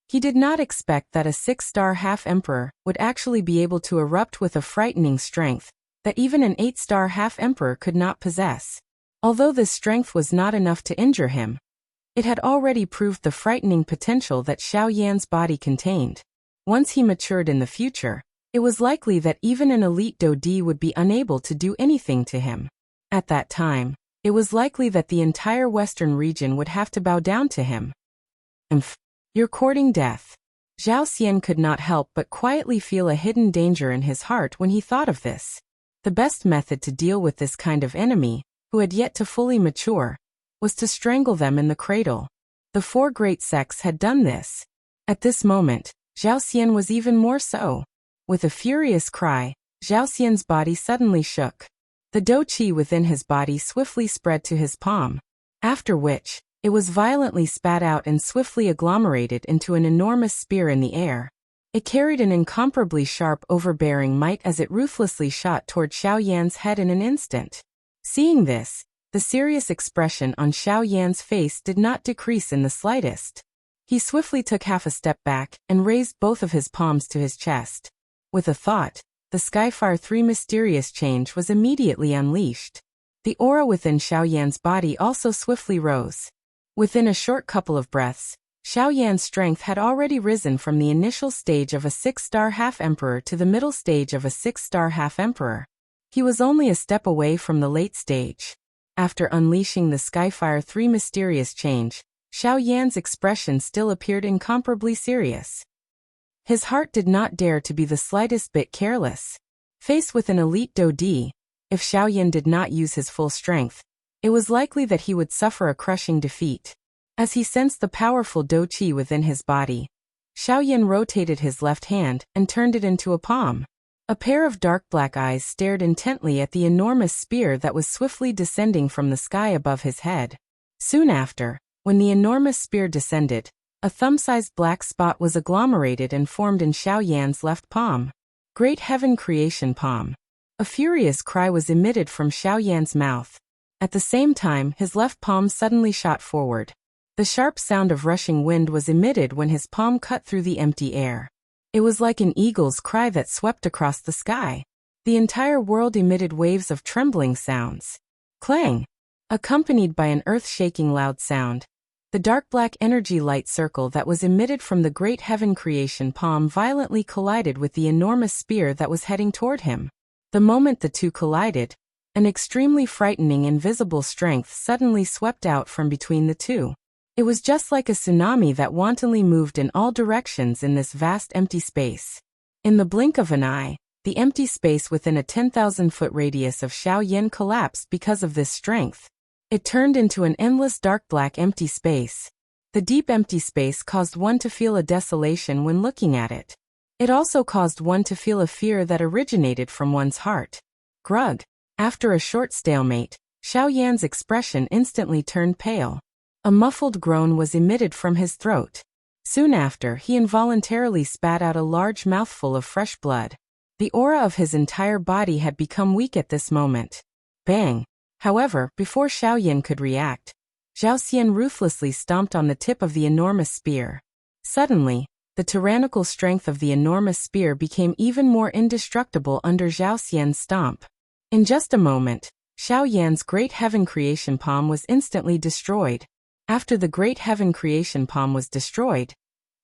A: He did not expect that a 6-star half-emperor would actually be able to erupt with a frightening strength that even an 8-star half-emperor could not possess. Although this strength was not enough to injure him, it had already proved the frightening potential that Xiao Yan's body contained. Once he matured in the future, it was likely that even an elite Do D would be unable to do anything to him. At that time, it was likely that the entire western region would have to bow down to him. You're courting death. Zhao Xian could not help but quietly feel a hidden danger in his heart when he thought of this. The best method to deal with this kind of enemy, who had yet to fully mature, was to strangle them in the cradle. The 4 great sects had done this. At this moment, Zhao Xian was even more so. With a furious cry, Zhao Xian's body suddenly shook. The Do Qi within his body swiftly spread to his palm, after which, it was violently spat out and swiftly agglomerated into an enormous spear in the air. It carried an incomparably sharp overbearing might as it ruthlessly shot toward Xiao Yan's head in an instant. Seeing this, the serious expression on Xiao Yan's face did not decrease in the slightest. He swiftly took half a step back and raised both of his palms to his chest. With a thought, the Skyfire 3 mysterious change was immediately unleashed. The aura within Xiao Yan's body also swiftly rose. Within a short couple of breaths, Xiao Yan's strength had already risen from the initial stage of a 6-star half-emperor to the middle stage of a 6-star half-emperor. He was only a step away from the late stage. After unleashing the Skyfire 3 mysterious change, Xiao Yan's expression still appeared incomparably serious. His heart did not dare to be the slightest bit careless. Faced with an elite Do D, if Xiao Yan did not use his full strength, it was likely that he would suffer a crushing defeat. As he sensed the powerful Do Qi within his body, Xiao Yan rotated his left hand and turned it into a palm. A pair of dark black eyes stared intently at the enormous spear that was swiftly descending from the sky above his head. Soon after, when the enormous spear descended, a thumb-sized black spot was agglomerated and formed in Xiao Yan's left palm. Great Heaven Creation Palm. A furious cry was emitted from Xiao Yan's mouth. At the same time, his left palm suddenly shot forward. The sharp sound of rushing wind was emitted when his palm cut through the empty air. It was like an eagle's cry that swept across the sky. The entire world emitted waves of trembling sounds. Clang! Accompanied by an earth-shaking loud sound. The dark black energy light circle that was emitted from the Great Heaven Creation Palm violently collided with the enormous spear that was heading toward him. The moment the two collided, an extremely frightening invisible strength suddenly swept out from between the two. It was just like a tsunami that wantonly moved in all directions in this vast empty space. In the blink of an eye, the empty space within a 10,000-foot radius of Xiao Yan collapsed because of this strength. It turned into an endless dark black empty space. The deep empty space caused one to feel a desolation when looking at it. It also caused one to feel a fear that originated from one's heart. Grug. After a short stalemate, Xiao Yan's expression instantly turned pale. A muffled groan was emitted from his throat. Soon after, he involuntarily spat out a large mouthful of fresh blood. The aura of his entire body had become weak at this moment. Bang! However, before Xiao Yan could react, Zhao Xian ruthlessly stomped on the tip of the enormous spear. Suddenly, the tyrannical strength of the enormous spear became even more indestructible under Zhao Xian's stomp. In just a moment, Xiao Yan's Great Heaven Creation Palm was instantly destroyed. After the Great Heaven Creation Palm was destroyed,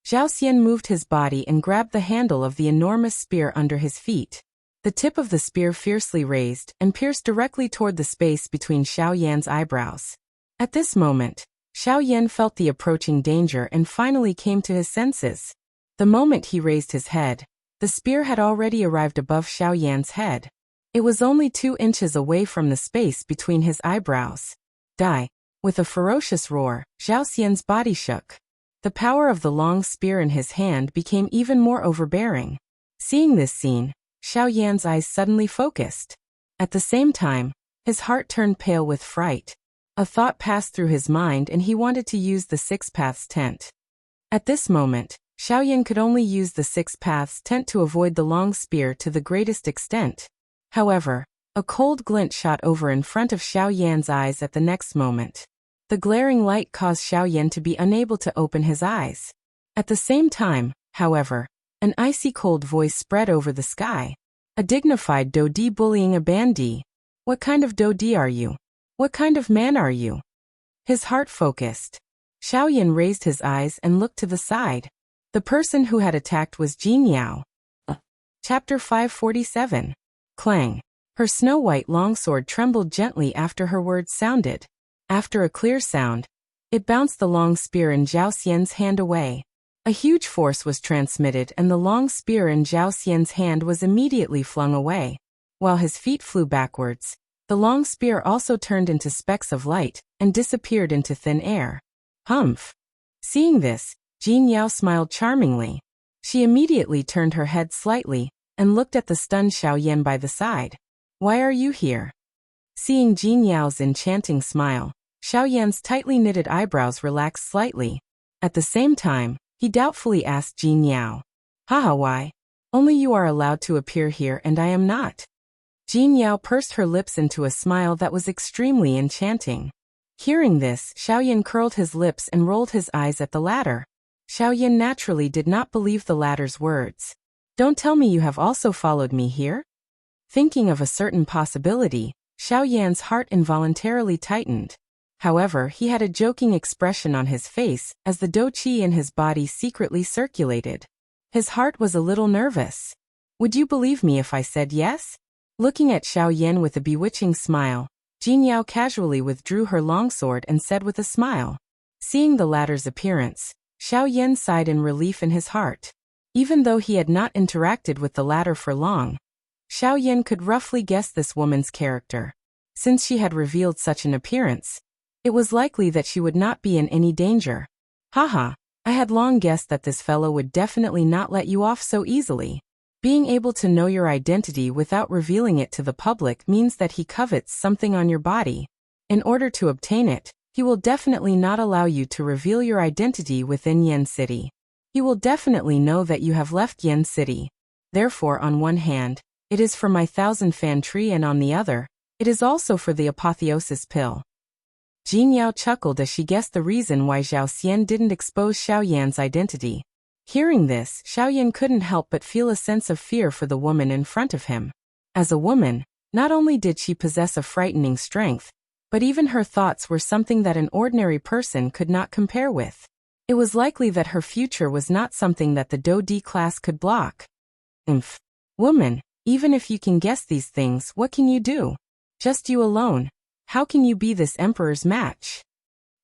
A: Zhao Xian moved his body and grabbed the handle of the enormous spear under his feet. The tip of the spear fiercely raised and pierced directly toward the space between Xiao Yan's eyebrows. At this moment, Xiao Yan felt the approaching danger and finally came to his senses. The moment he raised his head, the spear had already arrived above Xiao Yan's head. It was only 2 inches away from the space between his eyebrows. Die! With a ferocious roar, Zhao Xian's body shook. The power of the long spear in his hand became even more overbearing. Seeing this scene, Xiao Yan's eyes suddenly focused. At the same time, his heart turned pale with fright. A thought passed through his mind and he wanted to use the Six Paths tent. At this moment, Xiao Yan could only use the Six Paths tent to avoid the long spear to the greatest extent. However, a cold glint shot over in front of Xiao Yan's eyes at the next moment. The glaring light caused Xiao Yan to be unable to open his eyes. At the same time, however, an icy cold voice spread over the sky. A dignified Dodi bullying a bandee. What kind of Dodi are you? What kind of man are you? His heart focused. Xiao Yan raised his eyes and looked to the side. The person who had attacked was Jin Yao. Chapter 547. Clang. Her snow-white longsword trembled gently after her words sounded. After a clear sound, it bounced the long spear in Zhao Xian's hand away. A huge force was transmitted and the long spear in Zhao Xian's hand was immediately flung away. While his feet flew backwards, the long spear also turned into specks of light and disappeared into thin air. Humph! Seeing this, Jin Yao smiled charmingly. She immediately turned her head slightly and looked at the stunned Xiao Yan by the side. Why are you here? Seeing Jin Yao's enchanting smile, Xiao Yan's tightly knitted eyebrows relaxed slightly. At the same time, he doubtfully asked Jin Yao. Haha, why? Only you are allowed to appear here and I am not. Jin Yao pursed her lips into a smile that was extremely enchanting. Hearing this, Xiao Yan curled his lips and rolled his eyes at the latter. Xiao Yan naturally did not believe the latter's words. Don't tell me you have also followed me here? Thinking of a certain possibility, Xiao Yan's heart involuntarily tightened. However, he had a joking expression on his face as the dou qi in his body secretly circulated. His heart was a little nervous. Would you believe me if I said yes? Looking at Xiao Yan with a bewitching smile, Jin Yao casually withdrew her longsword and said with a smile. Seeing the latter's appearance, Xiao Yan sighed in relief in his heart. Even though he had not interacted with the latter for long, Xiao Yan could roughly guess this woman's character. Since she had revealed such an appearance, it was likely that she would not be in any danger. Haha, I had long guessed that this fellow would definitely not let you off so easily. Being able to know your identity without revealing it to the public means that he covets something on your body. In order to obtain it, he will definitely not allow you to reveal your identity within Yen City. He will definitely know that you have left Yen City. Therefore, on one hand, it is for my 1,000-fan tree and on the other, it is also for the apotheosis pill. Jin Yao chuckled as she guessed the reason why Zhao Xian didn't expose Xiao Yan's identity. Hearing this, Xiao Yan couldn't help but feel a sense of fear for the woman in front of him. As a woman, not only did she possess a frightening strength, but even her thoughts were something that an ordinary person could not compare with. It was likely that her future was not something that the Dou D class could block. Woman, even if you can guess these things, what can you do? Just you alone. How can you be this emperor's match?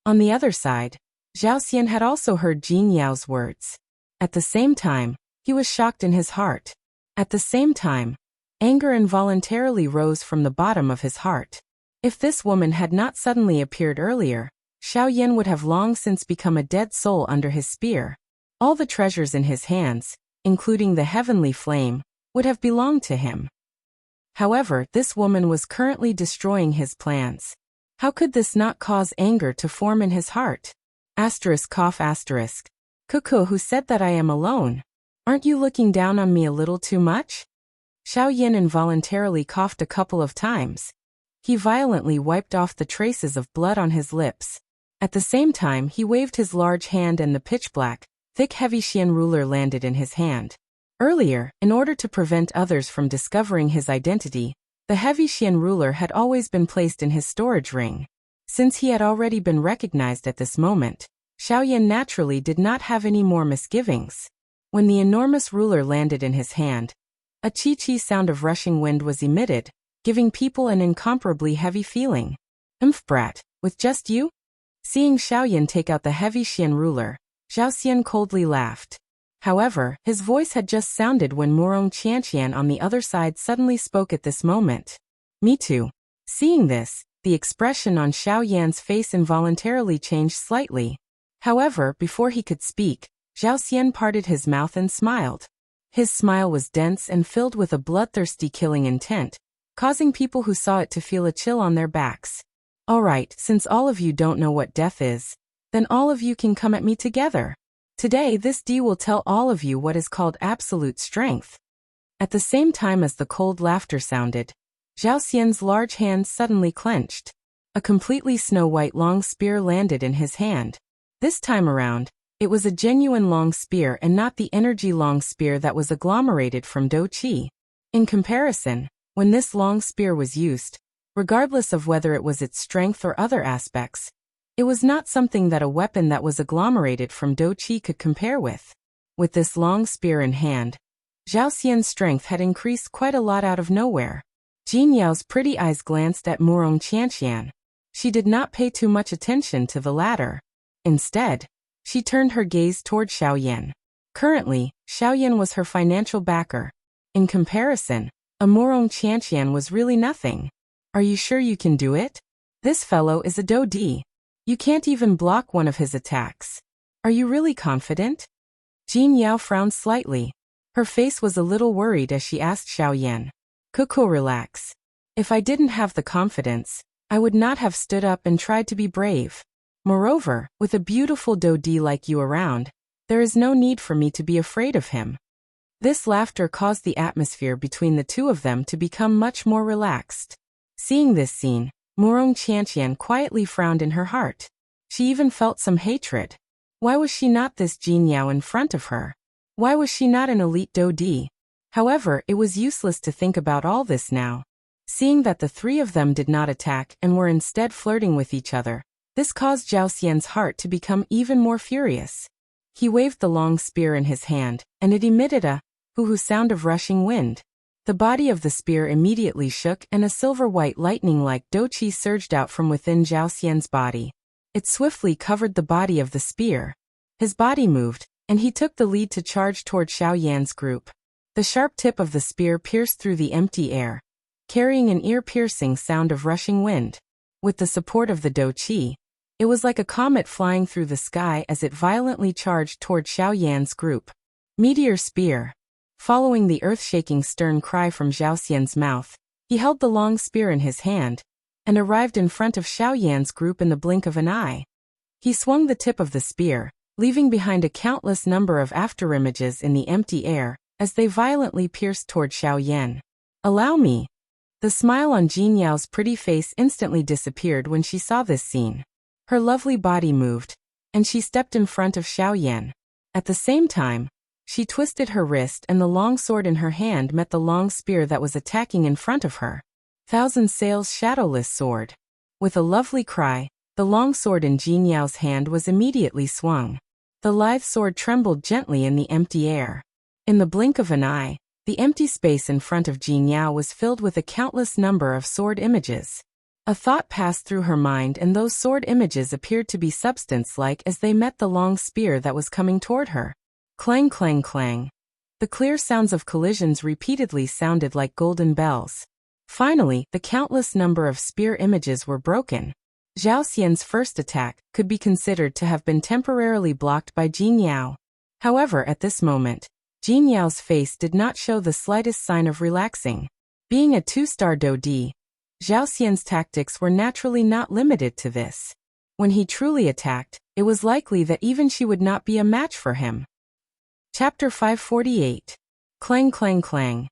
A: On the other side, Zhao Xian had also heard Jin Yao's words. At the same time, he was shocked in his heart. At the same time, anger involuntarily rose from the bottom of his heart. If this woman had not suddenly appeared earlier, Xiao Yan would have long since become a dead soul under his spear. All the treasures in his hands, including the heavenly flame, would have belonged to him. However, this woman was currently destroying his plans. How could this not cause anger to form in his heart? Cuckoo, who said that I am alone? Aren't you looking down on me a little too much? Xiao Yan involuntarily coughed a couple of times. He violently wiped off the traces of blood on his lips. At the same time, he waved his large hand and the pitch-black, thick heavy Xian ruler landed in his hand. Earlier, in order to prevent others from discovering his identity, the heavy Xian ruler had always been placed in his storage ring. Since he had already been recognized at this moment, Xiao Yan naturally did not have any more misgivings. When the enormous ruler landed in his hand, a chi-chi sound of rushing wind was emitted, giving people an incomparably heavy feeling. Brat, with just you? Seeing Xiao Yan take out the heavy Xian ruler, Zhao Xian coldly laughed. However, his voice had just sounded when Murong Qianqian on the other side suddenly spoke at this moment. Me too. Seeing this, the expression on Xiao Yan's face involuntarily changed slightly. However, before he could speak, Zhao Xian parted his mouth and smiled. His smile was dense and filled with a bloodthirsty killing intent, causing people who saw it to feel a chill on their backs. Alright, since all of you don't know what death is, then all of you can come at me together. Today this D will tell all of you what is called absolute strength. At the same time as the cold laughter sounded, Zhao Xian's large hand suddenly clenched. A completely snow-white long spear landed in his hand. This time around, it was a genuine long spear and not the energy long spear that was agglomerated from Do Qi. In comparison, when this long spear was used, regardless of whether it was its strength or other aspects, it was not something that a weapon that was agglomerated from Do Qi could compare with. With this long spear in hand, Zhao Xian's strength had increased quite a lot out of nowhere. Jin Yao's pretty eyes glanced at Murong Qianqian. She did not pay too much attention to the latter. Instead, she turned her gaze toward Xiao Yan. Currently, Xiao Yan was her financial backer. In comparison, a Murong Qianqian was really nothing. Are you sure you can do it? This fellow is a Do Di. You can't even block one of his attacks. Are you really confident? Jin Yao frowned slightly. Her face was a little worried as she asked Xiao Yan. Cuckoo, relax. If I didn't have the confidence, I would not have stood up and tried to be brave. Moreover, with a beautiful Do Di like you around, there is no need for me to be afraid of him. This laughter caused the atmosphere between the two of them to become much more relaxed. Seeing this scene, Murong Qianqian quietly frowned in her heart. She even felt some hatred. Why was she not this Jin Yao in front of her? Why was she not an elite Do Di? However, it was useless to think about all this now. Seeing that the three of them did not attack and were instead flirting with each other, this caused Zhao Xian's heart to become even more furious. He waved the long spear in his hand, and it emitted a hoo-hoo sound of rushing wind. The body of the spear immediately shook and a silver-white lightning-like Do Qi surged out from within Zhao Xian's body. It swiftly covered the body of the spear. His body moved, and he took the lead to charge toward Xiao Yan's group. The sharp tip of the spear pierced through the empty air, carrying an ear-piercing sound of rushing wind. With the support of the Do Qi, it was like a comet flying through the sky as it violently charged toward Xiao Yan's group. Meteor spear. Following the earth-shaking stern cry from Zhao Xian's mouth, he held the long spear in his hand, and arrived in front of Xiao Yan's group in the blink of an eye. He swung the tip of the spear, leaving behind a countless number of afterimages in the empty air, as they violently pierced toward Xiao Yan. Allow me. The smile on Jin Yao's pretty face instantly disappeared when she saw this scene. Her lovely body moved, and she stepped in front of Xiao Yan. At the same time, she twisted her wrist and the long sword in her hand met the long spear that was attacking in front of her. Thousand Sails Shadowless Sword. With a lovely cry, the long sword in Jin Yao's hand was immediately swung. The lithe sword trembled gently in the empty air. In the blink of an eye, the empty space in front of Jin Yao was filled with a countless number of sword images. A thought passed through her mind and those sword images appeared to be substance-like as they met the long spear that was coming toward her. Clang, clang, clang. The clear sounds of collisions repeatedly sounded like golden bells. Finally, the countless number of spear images were broken. Zhao Xian's first attack could be considered to have been temporarily blocked by Jin Yao. However, at this moment, Jin Yao's face did not show the slightest sign of relaxing. Being a 2-star Dodi, Zhao Xian's tactics were naturally not limited to this. When he truly attacked, it was likely that even she would not be a match for him. Chapter 548. Clang clang clang.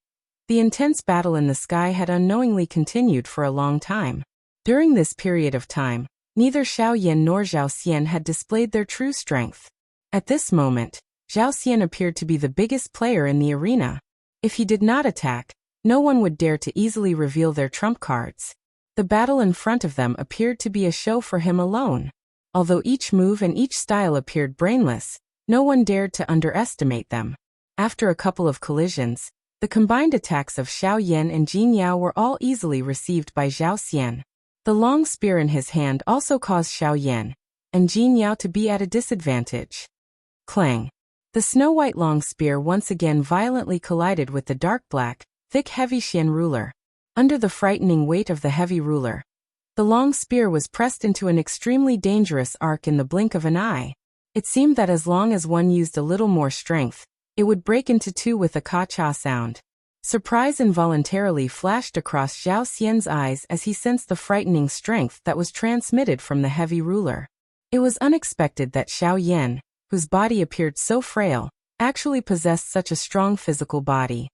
A: The intense battle in the sky had unknowingly continued for a long time. During this period of time, neither Xiao Yan nor Zhao Xian had displayed their true strength. At this moment, Zhao Xian appeared to be the biggest player in the arena. If he did not attack, no one would dare to easily reveal their trump cards. The battle in front of them appeared to be a show for him alone. Although each move and each style appeared brainless, no one dared to underestimate them. After a couple of collisions, the combined attacks of Xiao Yan and Jin Yao were all easily received by Zhao Xian. The long spear in his hand also caused Xiao Yan and Jin Yao to be at a disadvantage. Clang. The snow-white long spear once again violently collided with the dark black, thick heavy Xian ruler. Under the frightening weight of the heavy ruler, the long spear was pressed into an extremely dangerous arc in the blink of an eye. It seemed that as long as one used a little more strength, it would break into two with a ka-cha sound. Surprise involuntarily flashed across Zhao Xian's eyes as he sensed the frightening strength that was transmitted from the heavy ruler. It was unexpected that Xiao Yan, whose body appeared so frail, actually possessed such a strong physical body.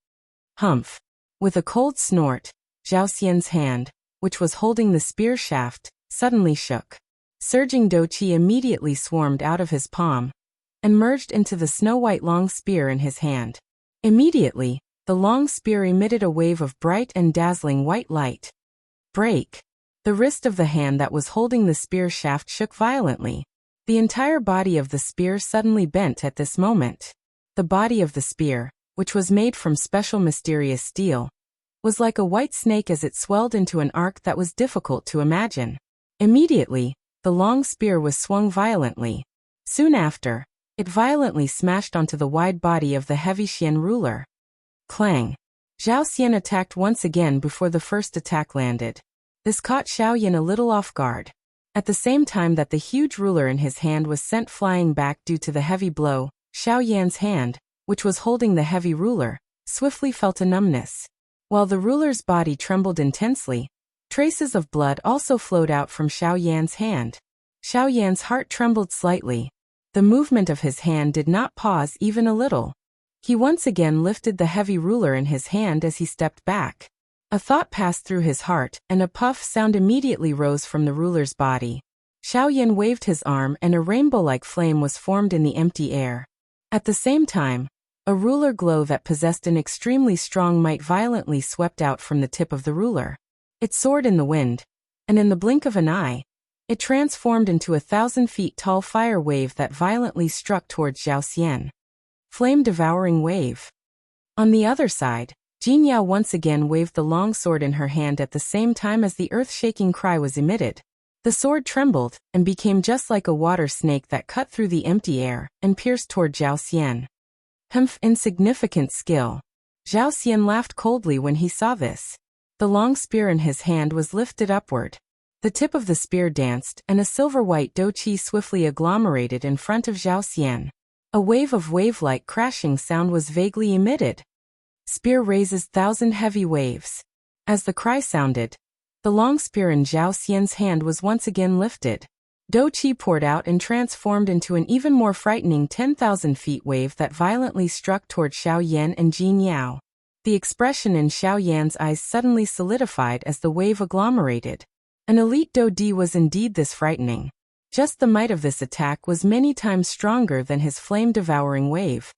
A: Humph! With a cold snort, Zhao Xian's hand, which was holding the spear shaft, suddenly shook. Surging douqi immediately swarmed out of his palm and merged into the snow-white long spear in his hand. Immediately, the long spear emitted a wave of bright and dazzling white light. Break! The wrist of the hand that was holding the spear shaft shook violently. The entire body of the spear suddenly bent at this moment. The body of the spear, which was made from special mysterious steel, was like a white snake as it swelled into an arc that was difficult to imagine. Immediately, the long spear was swung violently. Soon after, it violently smashed onto the wide body of the heavy Xian ruler. Clang! Zhao Xian attacked once again before the first attack landed. This caught Xiao Yan a little off guard. At the same time that the huge ruler in his hand was sent flying back due to the heavy blow, Xiao Yan's hand, which was holding the heavy ruler, swiftly felt a numbness. While the ruler's body trembled intensely, traces of blood also flowed out from Xiao Yan's hand. Xiao Yan's heart trembled slightly. The movement of his hand did not pause even a little. He once again lifted the heavy ruler in his hand as he stepped back. A thought passed through his heart, and a puff sound immediately rose from the ruler's body. Xiao Yan waved his arm and a rainbow-like flame was formed in the empty air. At the same time, a ruler glow that possessed an extremely strong might violently swept out from the tip of the ruler. It soared in the wind, and in the blink of an eye, it transformed into 1,000 feet tall fire wave that violently struck towards Zhao Xian. Flame-devouring wave. On the other side, Jin Yao once again waved the long sword in her hand at the same time as the earth-shaking cry was emitted. The sword trembled and became just like a water snake that cut through the empty air and pierced toward Zhao Xian. Humph, insignificant skill. Zhao Xian laughed coldly when he saw this. The long spear in his hand was lifted upward. The tip of the spear danced and a silver-white douqi swiftly agglomerated in front of Zhao Xian. A wave of wave-like crashing sound was vaguely emitted. Spear raises 1,000 heavy waves. As the cry sounded, the long spear in Zhao Xian's hand was once again lifted. Douqi poured out and transformed into an even more frightening 10,000 feet wave that violently struck toward Xiao Yan and Jin Yao. The expression in Xiao Yan's eyes suddenly solidified as the wave agglomerated. An elite Dodi was indeed this frightening. Just the might of this attack was many times stronger than his flame-devouring wave.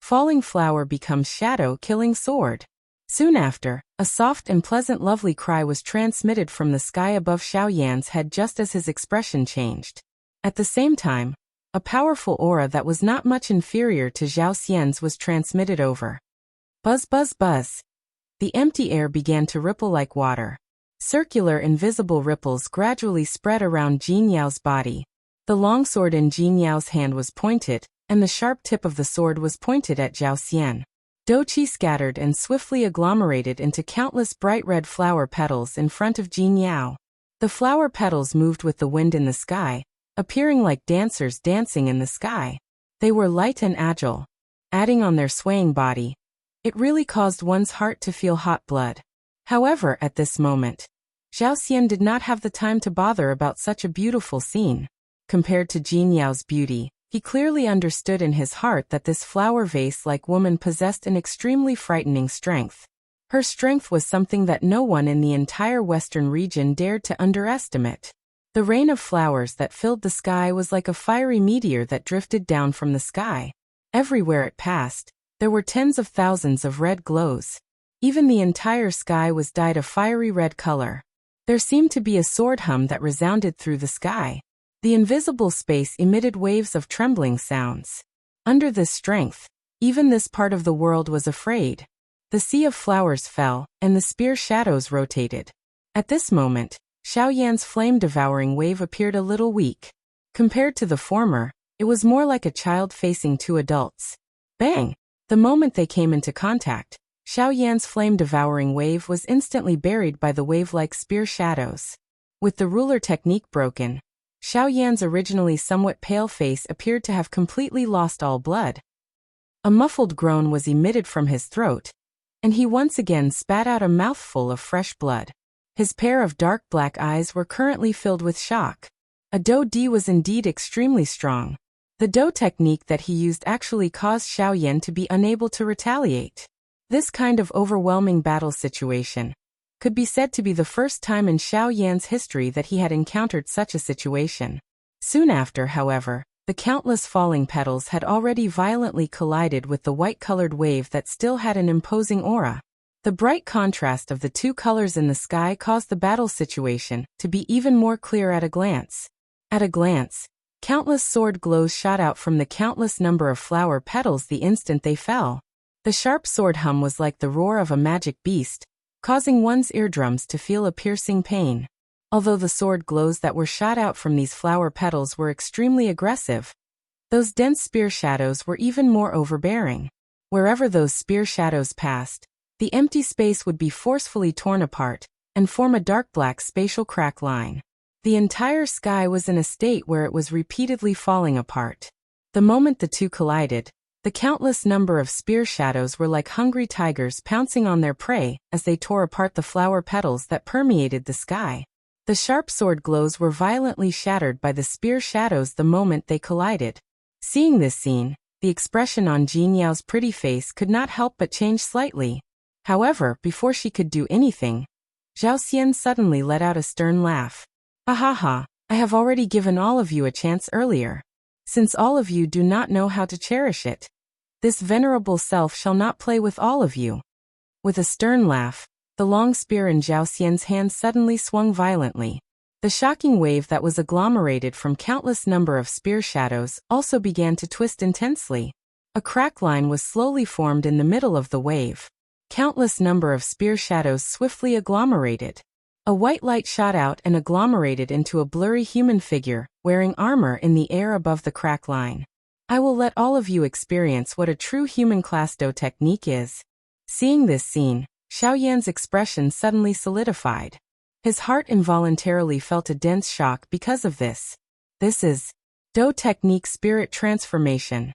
A: Falling flower becomes shadow killing sword. Soon after, a soft and pleasant lovely cry was transmitted from the sky above Xiao Yan's head just as his expression changed. At the same time, a powerful aura that was not much inferior to Zhao Xian's was transmitted over. Buzz buzz buzz. The empty air began to ripple like water. Circular invisible ripples gradually spread around Jin Yao's body. The long sword in Jin Yao's hand was pointed, and the sharp tip of the sword was pointed at Zhao Xian. Doqi scattered and swiftly agglomerated into countless bright red flower petals in front of Jin Yao. The flower petals moved with the wind in the sky, appearing like dancers dancing in the sky. They were light and agile, adding on their swaying body. It really caused one's heart to feel hot blood. However, at this moment, Zhao Xian did not have the time to bother about such a beautiful scene. Compared to Jin Yao's beauty, he clearly understood in his heart that this flower vase-like woman possessed an extremely frightening strength. Her strength was something that no one in the entire western region dared to underestimate. The rain of flowers that filled the sky was like a fiery meteor that drifted down from the sky. Everywhere it passed, there were tens of thousands of red glows. Even the entire sky was dyed a fiery red color. There seemed to be a sword hum that resounded through the sky. The invisible space emitted waves of trembling sounds. Under this strength, even this part of the world was afraid. The sea of flowers fell, and the spear shadows rotated. At this moment, Xiao Yan's flame-devouring wave appeared a little weak. Compared to the former, it was more like a child facing two adults. Bang! The moment they came into contact, Xiao Yan's flame-devouring wave was instantly buried by the wave-like spear shadows. With the ruler technique broken, Xiao Yan's originally somewhat pale face appeared to have completely lost all blood. A muffled groan was emitted from his throat, and he once again spat out a mouthful of fresh blood. His pair of dark black eyes were currently filled with shock. A Do Di was indeed extremely strong. The Do technique that he used actually caused Xiao Yan to be unable to retaliate. This kind of overwhelming battle situation could be said to be the first time in Xiao Yan's history that he had encountered such a situation. Soon after, however, the countless falling petals had already violently collided with the white-colored wave that still had an imposing aura. The bright contrast of the two colors in the sky caused the battle situation to be even more clear at a glance. At a glance, countless sword glows shot out from the countless number of flower petals the instant they fell. The sharp sword hum was like the roar of a magic beast, causing one's eardrums to feel a piercing pain. Although the sword glows that were shot out from these flower petals were extremely aggressive, those dense spear shadows were even more overbearing. Wherever those spear shadows passed, the empty space would be forcefully torn apart and form a dark black spatial crack line. The entire sky was in a state where it was repeatedly falling apart. The moment the two collided, the countless number of spear shadows were like hungry tigers pouncing on their prey as they tore apart the flower petals that permeated the sky. The sharp sword glows were violently shattered by the spear shadows the moment they collided. Seeing this scene, the expression on Jin Yao's pretty face could not help but change slightly. However, before she could do anything, Zhao Xian suddenly let out a stern laugh. "Ahaha, I have already given all of you a chance earlier. Since all of you do not know how to cherish it, this venerable self shall not play with all of you." With a stern laugh, the long spear in Zhao Xian's hand suddenly swung violently. The shocking wave that was agglomerated from countless number of spear shadows also began to twist intensely. A crack line was slowly formed in the middle of the wave. Countless number of spear shadows swiftly agglomerated. A white light shot out and agglomerated into a blurry human figure, wearing armor in the air above the crack line. I will let all of you experience what a true human class Do technique is. Seeing this scene, Xiao Yan's expression suddenly solidified. His heart involuntarily felt a dense shock because of this. This is Do Technique Spirit Transformation.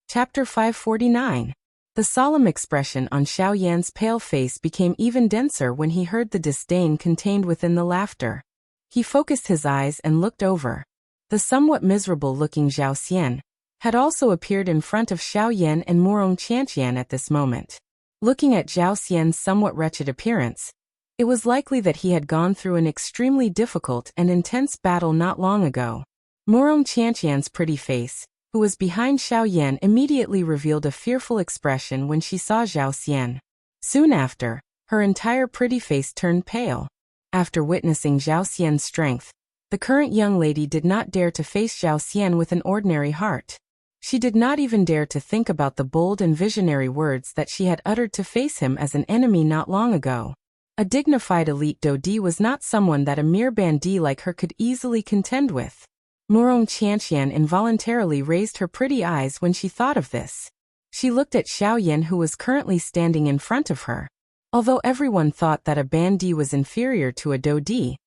A: Chapter 549. The solemn expression on Xiao Yan's pale face became even denser when he heard the disdain contained within the laughter. He focused his eyes and looked over. The somewhat miserable-looking Zhao Xian had also appeared in front of Xiao Yan and Murong Qianqian at this moment. Looking at Zhao Xian's somewhat wretched appearance, it was likely that he had gone through an extremely difficult and intense battle not long ago. Murong Qianqian's pretty face, who was behind Xiao Yan, immediately revealed a fearful expression when she saw Zhao Xian. Soon after, her entire pretty face turned pale. After witnessing Zhao Xian's strength, the current young lady did not dare to face Zhao Xian with an ordinary heart. She did not even dare to think about the bold and visionary words that she had uttered to face him as an enemy not long ago. A dignified elite Do Di was not someone that a mere bandit like her could easily contend with. Murong Qianqian involuntarily raised her pretty eyes when she thought of this. She looked at Xiao Yan, who was currently standing in front of her. Although everyone thought that a Bandi was inferior to a Dodi,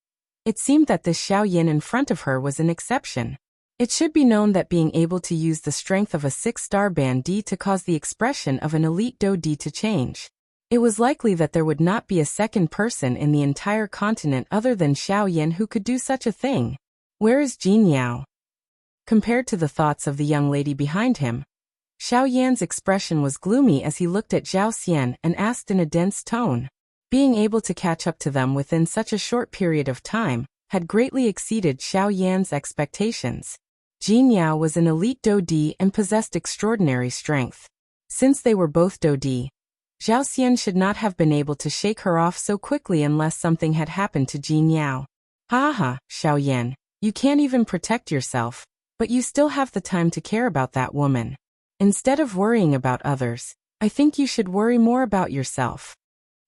A: it seemed that this Xiao Yan in front of her was an exception. It should be known that being able to use the strength of a 6-star Bandi to cause the expression of an elite Dodi to change. It was likely that there would not be a second person in the entire continent other than Xiao Yan who could do such a thing. Where is Jin Yao? Compared to the thoughts of the young lady behind him, Xiao Yan's expression was gloomy as he looked at Zhao Xian and asked in a dense tone. Being able to catch up to them within such a short period of time had greatly exceeded Xiao Yan's expectations. Jin Yao was an elite Dodi and possessed extraordinary strength. Since they were both Dodi, Zhao Xian should not have been able to shake her off so quickly unless something had happened to Jin Yao. Ha ha, Xiao Yan, you can't even protect yourself, but you still have the time to care about that woman. Instead of worrying about others, I think you should worry more about yourself.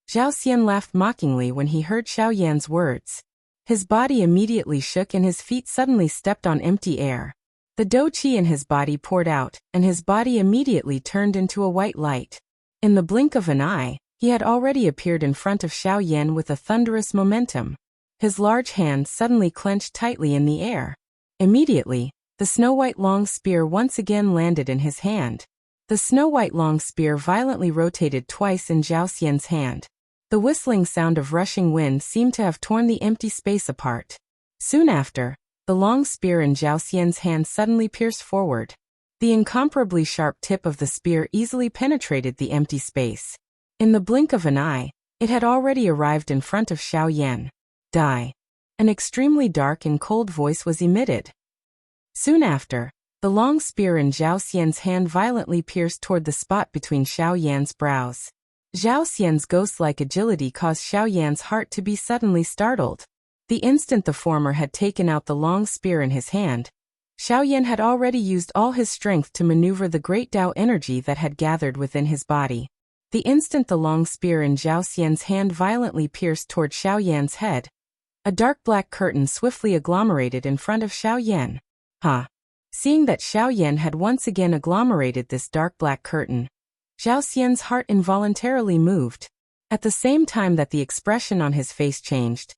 A: Zhao Xian laughed mockingly when he heard Xiao Yan's words. His body immediately shook and his feet suddenly stepped on empty air. The dou qi in his body poured out, and his body immediately turned into a white light. In the blink of an eye, he had already appeared in front of Xiao Yan with a thunderous momentum. His large hand suddenly clenched tightly in the air. Immediately, the snow-white long spear once again landed in his hand. The snow-white long spear violently rotated twice in Zhao Xian's hand. The whistling sound of rushing wind seemed to have torn the empty space apart. Soon after, the long spear in Zhao Xian's hand suddenly pierced forward. The incomparably sharp tip of the spear easily penetrated the empty space. In the blink of an eye, it had already arrived in front of Xiao Yan. Die. An extremely dark and cold voice was emitted. Soon after, the long spear in Zhao Xian's hand violently pierced toward the spot between Xiao Yan's brows. Zhao Xian's ghost-like agility caused Xiao Yan's heart to be suddenly startled. The instant the former had taken out the long spear in his hand, Xiao Yan had already used all his strength to maneuver the great Tao energy that had gathered within his body. The instant the long spear in Zhao Xian's hand violently pierced toward Xiao Yan's head, a dark black curtain swiftly agglomerated in front of Xiao Yan. Seeing that Xiao Yan had once again agglomerated this dark black curtain, Zhao Xian's heart involuntarily moved. At the same time that the expression on his face changed,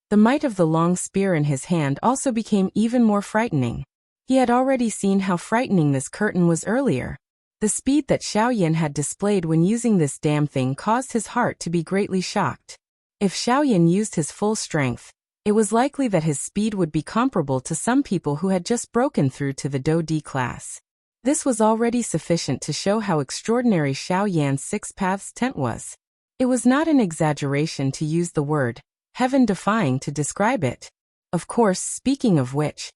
A: the might of the long spear in his hand also became even more frightening. He had already seen how frightening this curtain was earlier. The speed that Xiao Yan had displayed when using this damn thing caused his heart to be greatly shocked. If Xiao Yan used his full strength, it was likely that his speed would be comparable to some people who had just broken through to the Dou D class. This was already sufficient to show how extraordinary Xiao Yan's 6 paths tent was. It was not an exaggeration to use the word heaven-defying to describe it. Of course, speaking of which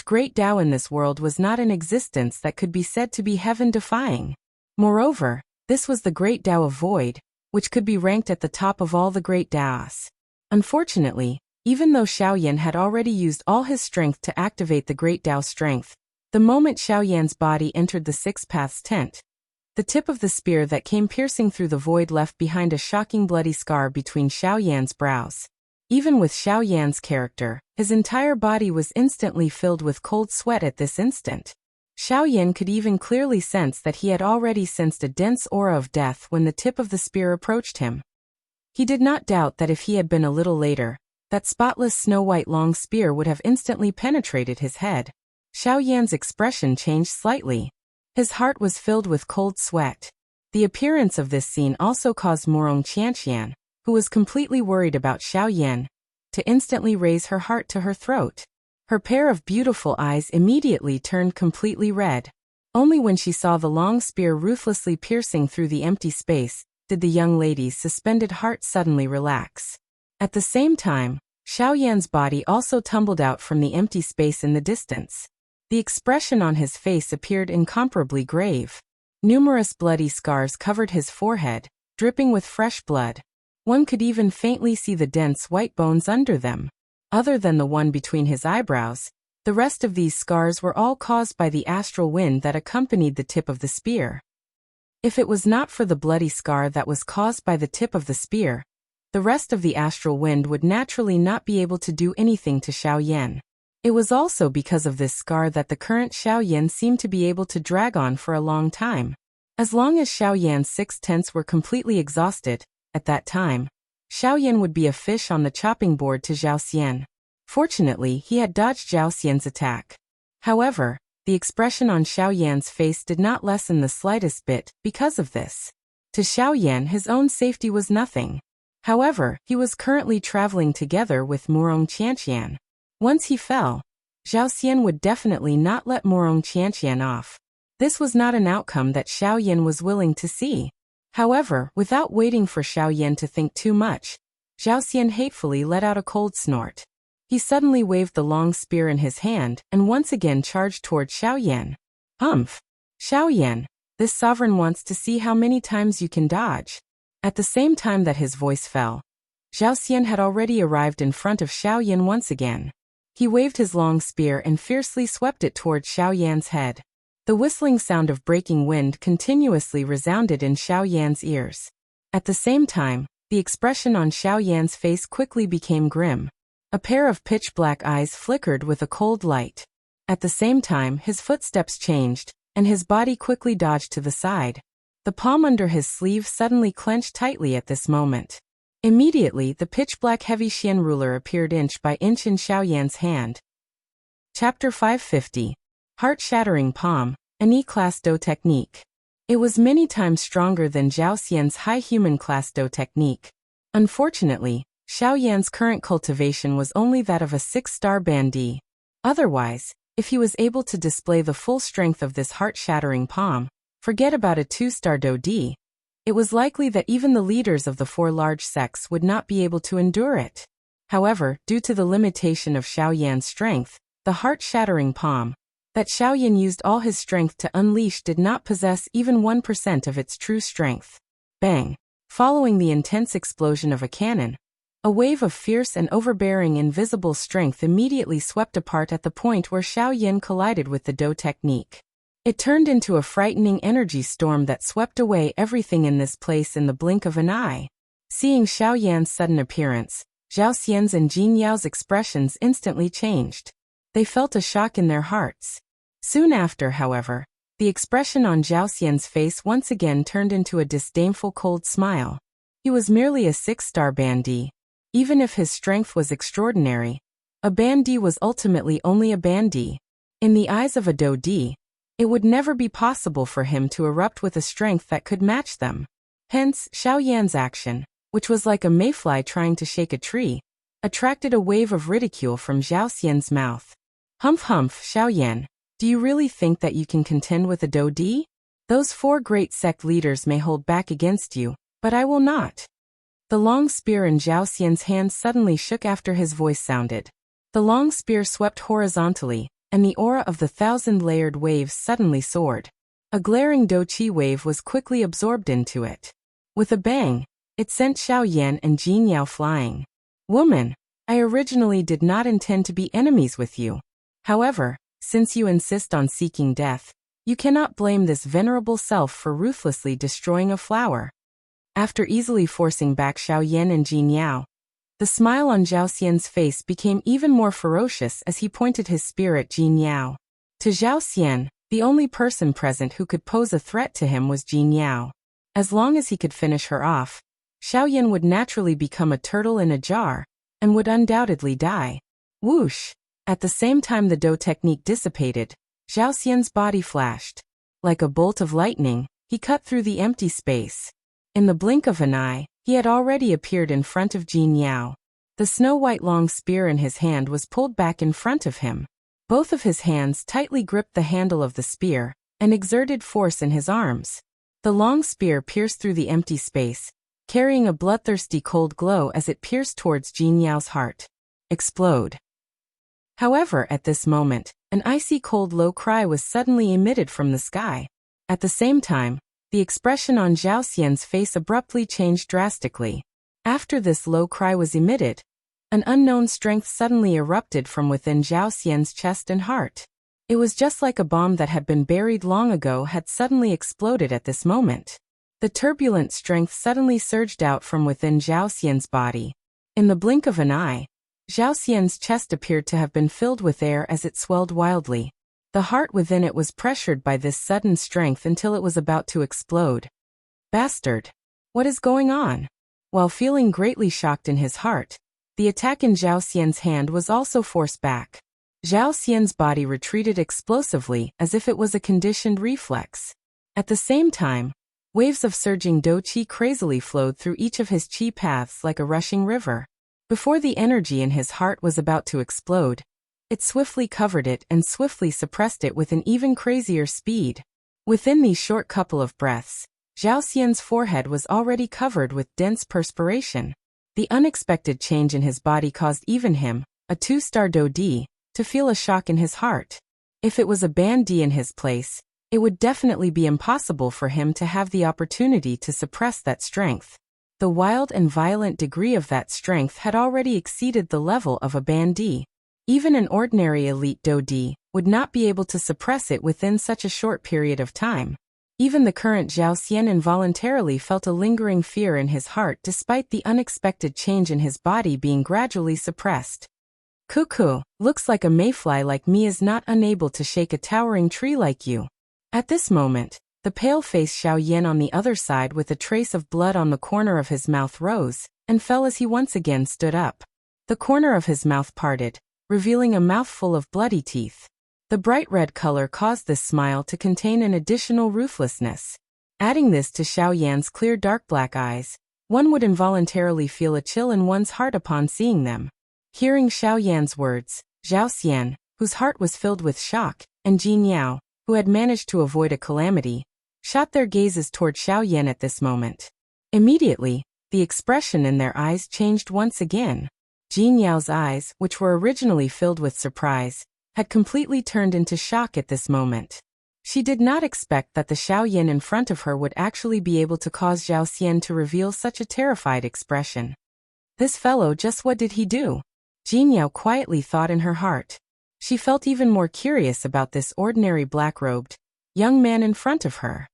A: great Tao in this world was not in existence that could be said to be heaven-defying. Moreover, this was the great Tao of Void, which could be ranked at the top of all the great Taos. Unfortunately, even though Xiao Yan had already used all his strength to activate the great Tao strength, the moment Xiao Yan's body entered the 6 paths tent, the tip of the spear that came piercing through the void left behind a shocking bloody scar between Xiao Yan's brows. Even with Xiao Yan's character, his entire body was instantly filled with cold sweat at this instant. Xiao Yan could even clearly sense that he had already sensed a dense aura of death when the tip of the spear approached him. He did not doubt that if he had been a little later, that spotless snow-white long spear would have instantly penetrated his head. Xiao Yan's expression changed slightly. His heart was filled with cold sweat. The appearance of this scene also caused Morong Qianqian, who was completely worried about Xiao Yan, to instantly raise her heart to her throat. Her pair of beautiful eyes immediately turned completely red. Only when she saw the long spear ruthlessly piercing through the empty space did the young lady's suspended heart suddenly relax. At the same time, Xiao Yan's body also tumbled out from the empty space in the distance. The expression on his face appeared incomparably grave. Numerous bloody scars covered his forehead, dripping with fresh blood. One could even faintly see the dense white bones under them. Other than the one between his eyebrows, the rest of these scars were all caused by the astral wind that accompanied the tip of the spear. If it was not for the bloody scar that was caused by the tip of the spear, the rest of the astral wind would naturally not be able to do anything to Xiao Yan. It was also because of this scar that the current Xiao Yan seemed to be able to drag on for a long time. As long as Xiao Yan's 6 tents were completely exhausted, at that time, Xiao Yan would be a fish on the chopping board to Zhao Xian. Fortunately, he had dodged Zhao Xian's attack. However, the expression on Xiao Yan's face did not lessen the slightest bit because of this. To Xiao Yan, his own safety was nothing. However, he was currently traveling together with Murong Qianqian. Once he fell, Zhao Xian would definitely not let Murong Qianqian off. This was not an outcome that Xiao Yan was willing to see. However, without waiting for Xiao Yan to think too much, Zhao Xian hatefully let out a cold snort. He suddenly waved the long spear in his hand and once again charged toward Xiao Yan. Humph! Xiao Yan, this sovereign wants to see how many times you can dodge. At the same time that his voice fell, Zhao Xian had already arrived in front of Xiao Yan once again. He waved his long spear and fiercely swept it toward Xiao Yan's head. The whistling sound of breaking wind continuously resounded in Xiao Yan's ears. At the same time, the expression on Xiao Yan's face quickly became grim. A pair of pitch-black eyes flickered with a cold light. At the same time, his footsteps changed, and his body quickly dodged to the side. The palm under his sleeve suddenly clenched tightly at this moment. Immediately, the pitch-black heavy Xian ruler appeared inch by inch in Xiao Yan's hand. Chapter 550. Heart-shattering palm, an E-class Do technique. It was many times stronger than Zhao Xian's high human class Do technique. Unfortunately, Xiao Yan's current cultivation was only that of a 6-star band D. Otherwise, if he was able to display the full strength of this heart-shattering palm, forget about a 2-star Do D. It was likely that even the leaders of the 4 large sects would not be able to endure it. However, due to the limitation of Xiao Yan's strength, the heart-shattering palm that Xiao Yan used all his strength to unleash did not possess even 1% of its true strength. Bang! Following the intense explosion of a cannon, a wave of fierce and overbearing invisible strength immediately swept apart at the point where Xiao Yan collided with the Do technique. It turned into a frightening energy storm that swept away everything in this place in the blink of an eye. Seeing Xiao Yan's sudden appearance, Zhao Xian's and Jin Yao's expressions instantly changed. They felt a shock in their hearts. Soon after, however, the expression on Zhao Xian's face once again turned into a disdainful cold smile. He was merely a 6-star band D. Even if his strength was extraordinary, a band D was ultimately only a band D. In the eyes of a Do D, it would never be possible for him to erupt with a strength that could match them. Hence, Xiao Yan's action, which was like a mayfly trying to shake a tree, attracted a wave of ridicule from Zhao Xian's mouth. Humph humph, Xiao Yan. Do you really think that you can contend with a Do D? Those 4 great sect leaders may hold back against you, but I will not. The long spear in Zhao Xian's hand suddenly shook after his voice sounded. The long spear swept horizontally, and the aura of the 1,000-layered waves suddenly soared. A glaring Do Qi wave was quickly absorbed into it. With a bang, it sent Xiao Yan and Jin Yao flying. Woman, I originally did not intend to be enemies with you. However, since you insist on seeking death, you cannot blame this venerable self for ruthlessly destroying a flower. After easily forcing back Xiao Yan and Jin Yao, the smile on Zhao Xian's face became even more ferocious as he pointed his spear at Jin Yao. To Zhao Xian, the only person present who could pose a threat to him was Jin Yao. As long as he could finish her off, Xiao Yan would naturally become a turtle in a jar, and would undoubtedly die. Whoosh! At the same time the Do technique dissipated, Zhao Xian's body flashed. Like a bolt of lightning, he cut through the empty space. In the blink of an eye, he had already appeared in front of Jin Yao. The snow-white long spear in his hand was pulled back in front of him. Both of his hands tightly gripped the handle of the spear, and exerted force in his arms. The long spear pierced through the empty space, carrying a bloodthirsty cold glow as it pierced towards Jin Yao's heart. Explode. However, at this moment, an icy cold low cry was suddenly emitted from the sky. At the same time, the expression on Zhao Xian's face abruptly changed drastically. After this low cry was emitted, an unknown strength suddenly erupted from within Zhao Xian's chest and heart. It was just like a bomb that had been buried long ago had suddenly exploded at this moment. The turbulent strength suddenly surged out from within Zhao Xian's body. In the blink of an eye, Zhao Xian's chest appeared to have been filled with air as it swelled wildly. The heart within it was pressured by this sudden strength until it was about to explode. Bastard! What is going on? While feeling greatly shocked in his heart, the attack in Zhao Xian's hand was also forced back. Zhao Xian's body retreated explosively as if it was a conditioned reflex. At the same time, waves of surging dou qi crazily flowed through each of his qi paths like a rushing river. Before the energy in his heart was about to explode, it swiftly covered it and swiftly suppressed it with an even crazier speed. Within these short couple of breaths, Zhao Xian's forehead was already covered with dense perspiration. The unexpected change in his body caused even him, a 2-star Dou Di, to feel a shock in his heart. If it was a Ban Di in his place, it would definitely be impossible for him to have the opportunity to suppress that strength. The wild and violent degree of that strength had already exceeded the level of a Ban Di. Even an ordinary elite Dou Di would not be able to suppress it within such a short period of time. Even the current Zhao Xian involuntarily felt a lingering fear in his heart despite the unexpected change in his body being gradually suppressed. Cuckoo, looks like a mayfly like me is not unable to shake a towering tree like you. At this moment, the pale-faced Xiao Yan on the other side with a trace of blood on the corner of his mouth rose and fell as he once again stood up. The corner of his mouth parted, revealing a mouthful of bloody teeth. The bright red color caused this smile to contain an additional ruthlessness. Adding this to Xiao Yan's clear dark black eyes, one would involuntarily feel a chill in one's heart upon seeing them. Hearing Xiao Yan's words, Zhao Xian, whose heart was filled with shock, and Jin Yao, who had managed to avoid a calamity, shot their gazes toward Xiao Yan at this moment. Immediately, the expression in their eyes changed once again. Jin Yao's eyes, which were originally filled with surprise, had completely turned into shock at this moment. She did not expect that the Xiao Yan in front of her would actually be able to cause Zhao Xian to reveal such a terrified expression. This fellow, just what did he do? Jin Yao quietly thought in her heart. She felt even more curious about this ordinary black-robed young man in front of her.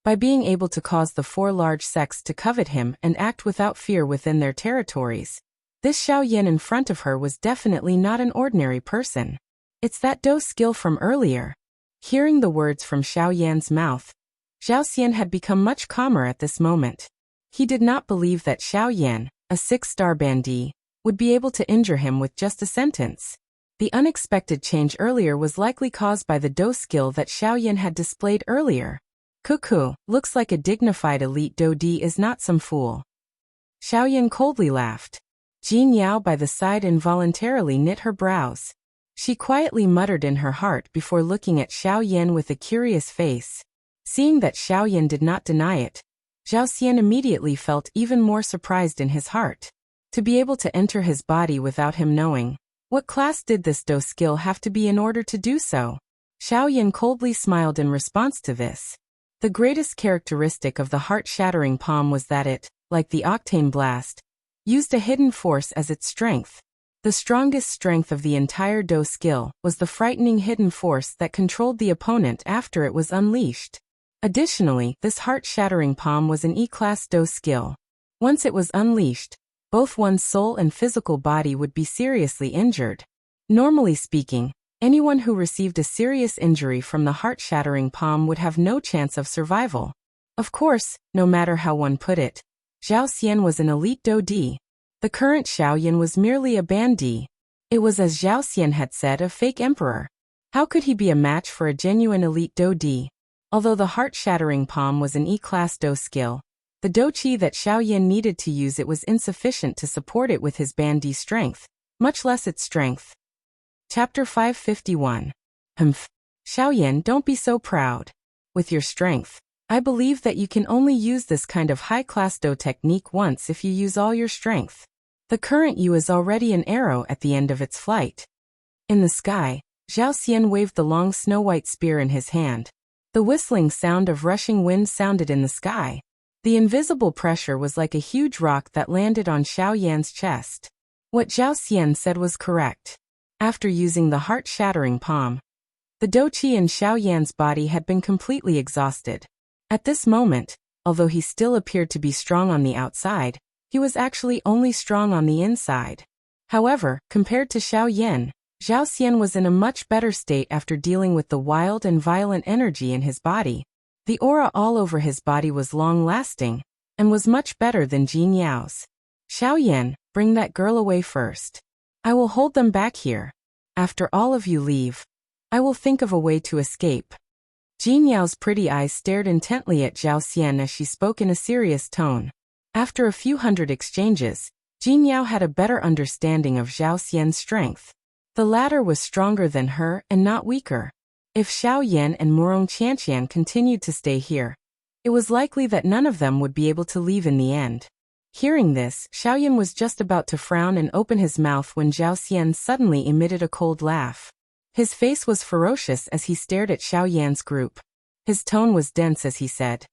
A: By being able to cause the 4 large sects to covet him and act without fear within their territories, this Xiao Yan in front of her was definitely not an ordinary person. It's that Dou skill from earlier. Hearing the words from Xiao Yan's mouth, Zhao Xian had become much calmer at this moment. He did not believe that Xiao Yan, a 6-star Ban Di, would be able to injure him with just a sentence. The unexpected change earlier was likely caused by the Dou skill that Xiao Yan had displayed earlier. Cuckoo, looks like a dignified elite Dou Di is not some fool. Xiao Yan coldly laughed. Jin Yao by the side involuntarily knit her brows. She quietly muttered in her heart before looking at Xiao Yan with a curious face. Seeing that Xiao Yan did not deny it, Zhao Xian immediately felt even more surprised in his heart. To be able to enter his body without him knowing, what class did this Dou skill have to be in order to do so? Xiao Yan coldly smiled in response to this. The greatest characteristic of the heart-shattering palm was that it, like the octane blast, used a hidden force as its strength. The strongest strength of the entire Dou skill was the frightening hidden force that controlled the opponent after it was unleashed. Additionally, this heart-shattering palm was an E-class Dou skill. Once it was unleashed, both one's soul and physical body would be seriously injured. Normally speaking, anyone who received a serious injury from the heart-shattering palm would have no chance of survival. Of course, no matter how one put it, Zhao Xian was an elite Dou Di. The current Xiao Yan was merely a Ban Di. It was, as Zhao Xian had said, a fake emperor. How could he be a match for a genuine elite Dou Di? Although the heart-shattering palm was an E-class Dou skill, the Dou Qi that Xiao Yan needed to use it was insufficient to support it with his Ban Di strength, much less its strength. Chapter 551. Humph. Xiao Yan, don't be so proud. With your strength, I believe that you can only use this kind of high-class Dou technique once if you use all your strength. The current you is already an arrow at the end of its flight. In the sky, Zhao Xian waved the long snow-white spear in his hand. The whistling sound of rushing wind sounded in the sky. The invisible pressure was like a huge rock that landed on Xiao Yan's chest. What Zhao Xian said was correct. After using the heart-shattering palm, the Dou Qi in Xiao Yan's body had been completely exhausted. At this moment, although he still appeared to be strong on the outside, he was actually only strong on the inside. However, compared to Xiao Yan, Zhao Xian was in a much better state after dealing with the wild and violent energy in his body. The aura all over his body was long-lasting, and was much better than Jin Yao's. Xiaoyan, bring that girl away first. I will hold them back here. After all of you leave, I will think of a way to escape. Jin Yao's pretty eyes stared intently at Zhao Xian as she spoke in a serious tone. After a few hundred exchanges, Jin Yao had a better understanding of Zhao Xian's strength. The latter was stronger than her and not weaker. If Xiao Yan and Murong Qianqian continued to stay here, it was likely that none of them would be able to leave in the end. Hearing this, Xiao Yan was just about to frown and open his mouth when Zhao Xian suddenly emitted a cold laugh. His face was ferocious as he stared at Xiao Yan's group. His tone was dense as he said,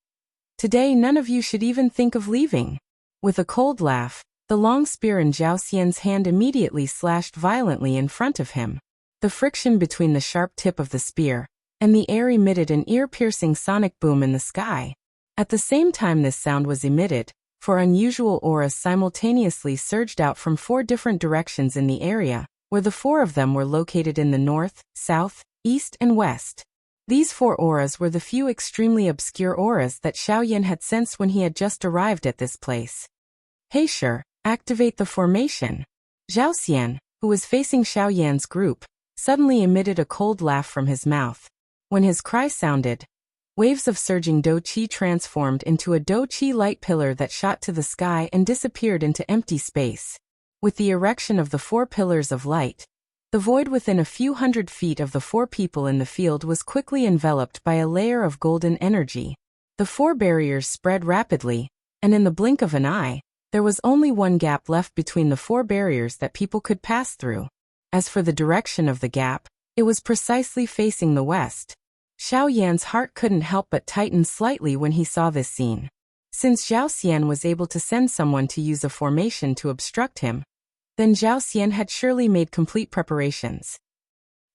A: "Today none of you should even think of leaving." With a cold laugh, the long spear in Zhao Xian's hand immediately slashed violently in front of him. The friction between the sharp tip of the spear and the air emitted an ear-piercing sonic boom in the sky. At the same time this sound was emitted, four unusual auras simultaneously surged out from 4 different directions in the area, where the 4 of them were located in the north, south, east, and west. These 4 auras were the few extremely obscure auras that Xiao Yan had sensed when he had just arrived at this place. "Hey sure, activate the formation." Zhao Xian, who was facing Xiao Yan's group, suddenly emitted a cold laugh from his mouth. When his cry sounded, waves of surging Do Qi transformed into a Do Qi light pillar that shot to the sky and disappeared into empty space. With the erection of the 4 pillars of light, the void within a few hundred feet of the 4 people in the field was quickly enveloped by a layer of golden energy. The 4 barriers spread rapidly, and in the blink of an eye, there was only one gap left between the 4 barriers that people could pass through. As for the direction of the gap, it was precisely facing the west. Xiao Yan's heart couldn't help but tighten slightly when he saw this scene. Since Zhao Xian was able to send someone to use a formation to obstruct him, then Zhao Xian had surely made complete preparations.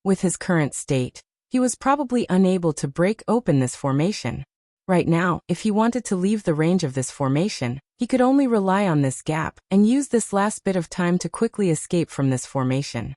A: With his current state, he was probably unable to break open this formation. Right now, if he wanted to leave the range of this formation, he could only rely on this gap and use this last bit of time to quickly escape from this formation.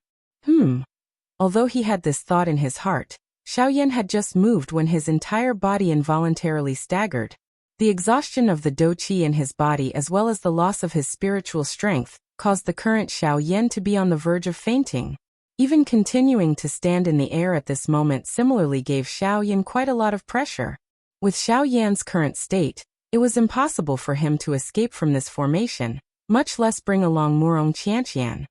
A: Although he had this thought in his heart, Xiao Yan had just moved when his entire body involuntarily staggered. The exhaustion of the Do Qi in his body as well as the loss of his spiritual strength caused the current Xiao Yan to be on the verge of fainting. Even continuing to stand in the air at this moment similarly gave Xiao Yan quite a lot of pressure. With Xiao Yan's current state, it was impossible for him to escape from this formation, much less bring along Murong Qianqian.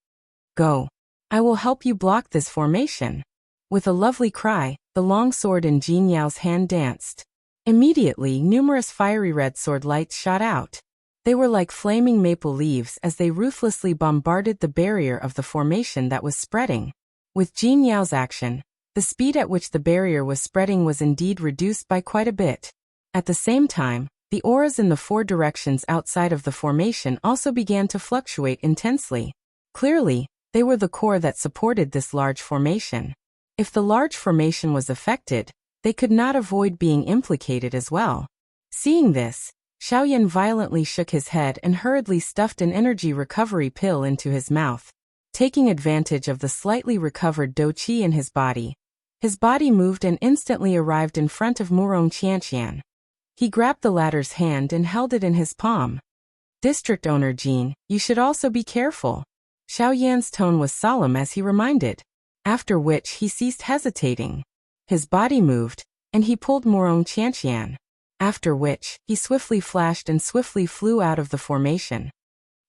A: "Go. I will help you block this formation." With a lovely cry, the long sword in Jin Yao's hand danced. Immediately, numerous fiery red sword lights shot out. They were like flaming maple leaves as they ruthlessly bombarded the barrier of the formation that was spreading. With Jin Yao's action, the speed at which the barrier was spreading was indeed reduced by quite a bit. At the same time, the auras in the 4 directions outside of the formation also began to fluctuate intensely. Clearly, they were the core that supported this large formation. If the large formation was affected, they could not avoid being implicated as well. Seeing this, Xiao Yan violently shook his head and hurriedly stuffed an energy recovery pill into his mouth. Taking advantage of the slightly recovered Do Qi in his body moved and instantly arrived in front of Murong Qianqian. He grabbed the latter's hand and held it in his palm. "District Owner Jin, you should also be careful." Xiao Yan's tone was solemn as he reminded, after which he ceased hesitating. His body moved, and he pulled Murong Qianqian. After which, he swiftly flashed and swiftly flew out of the formation.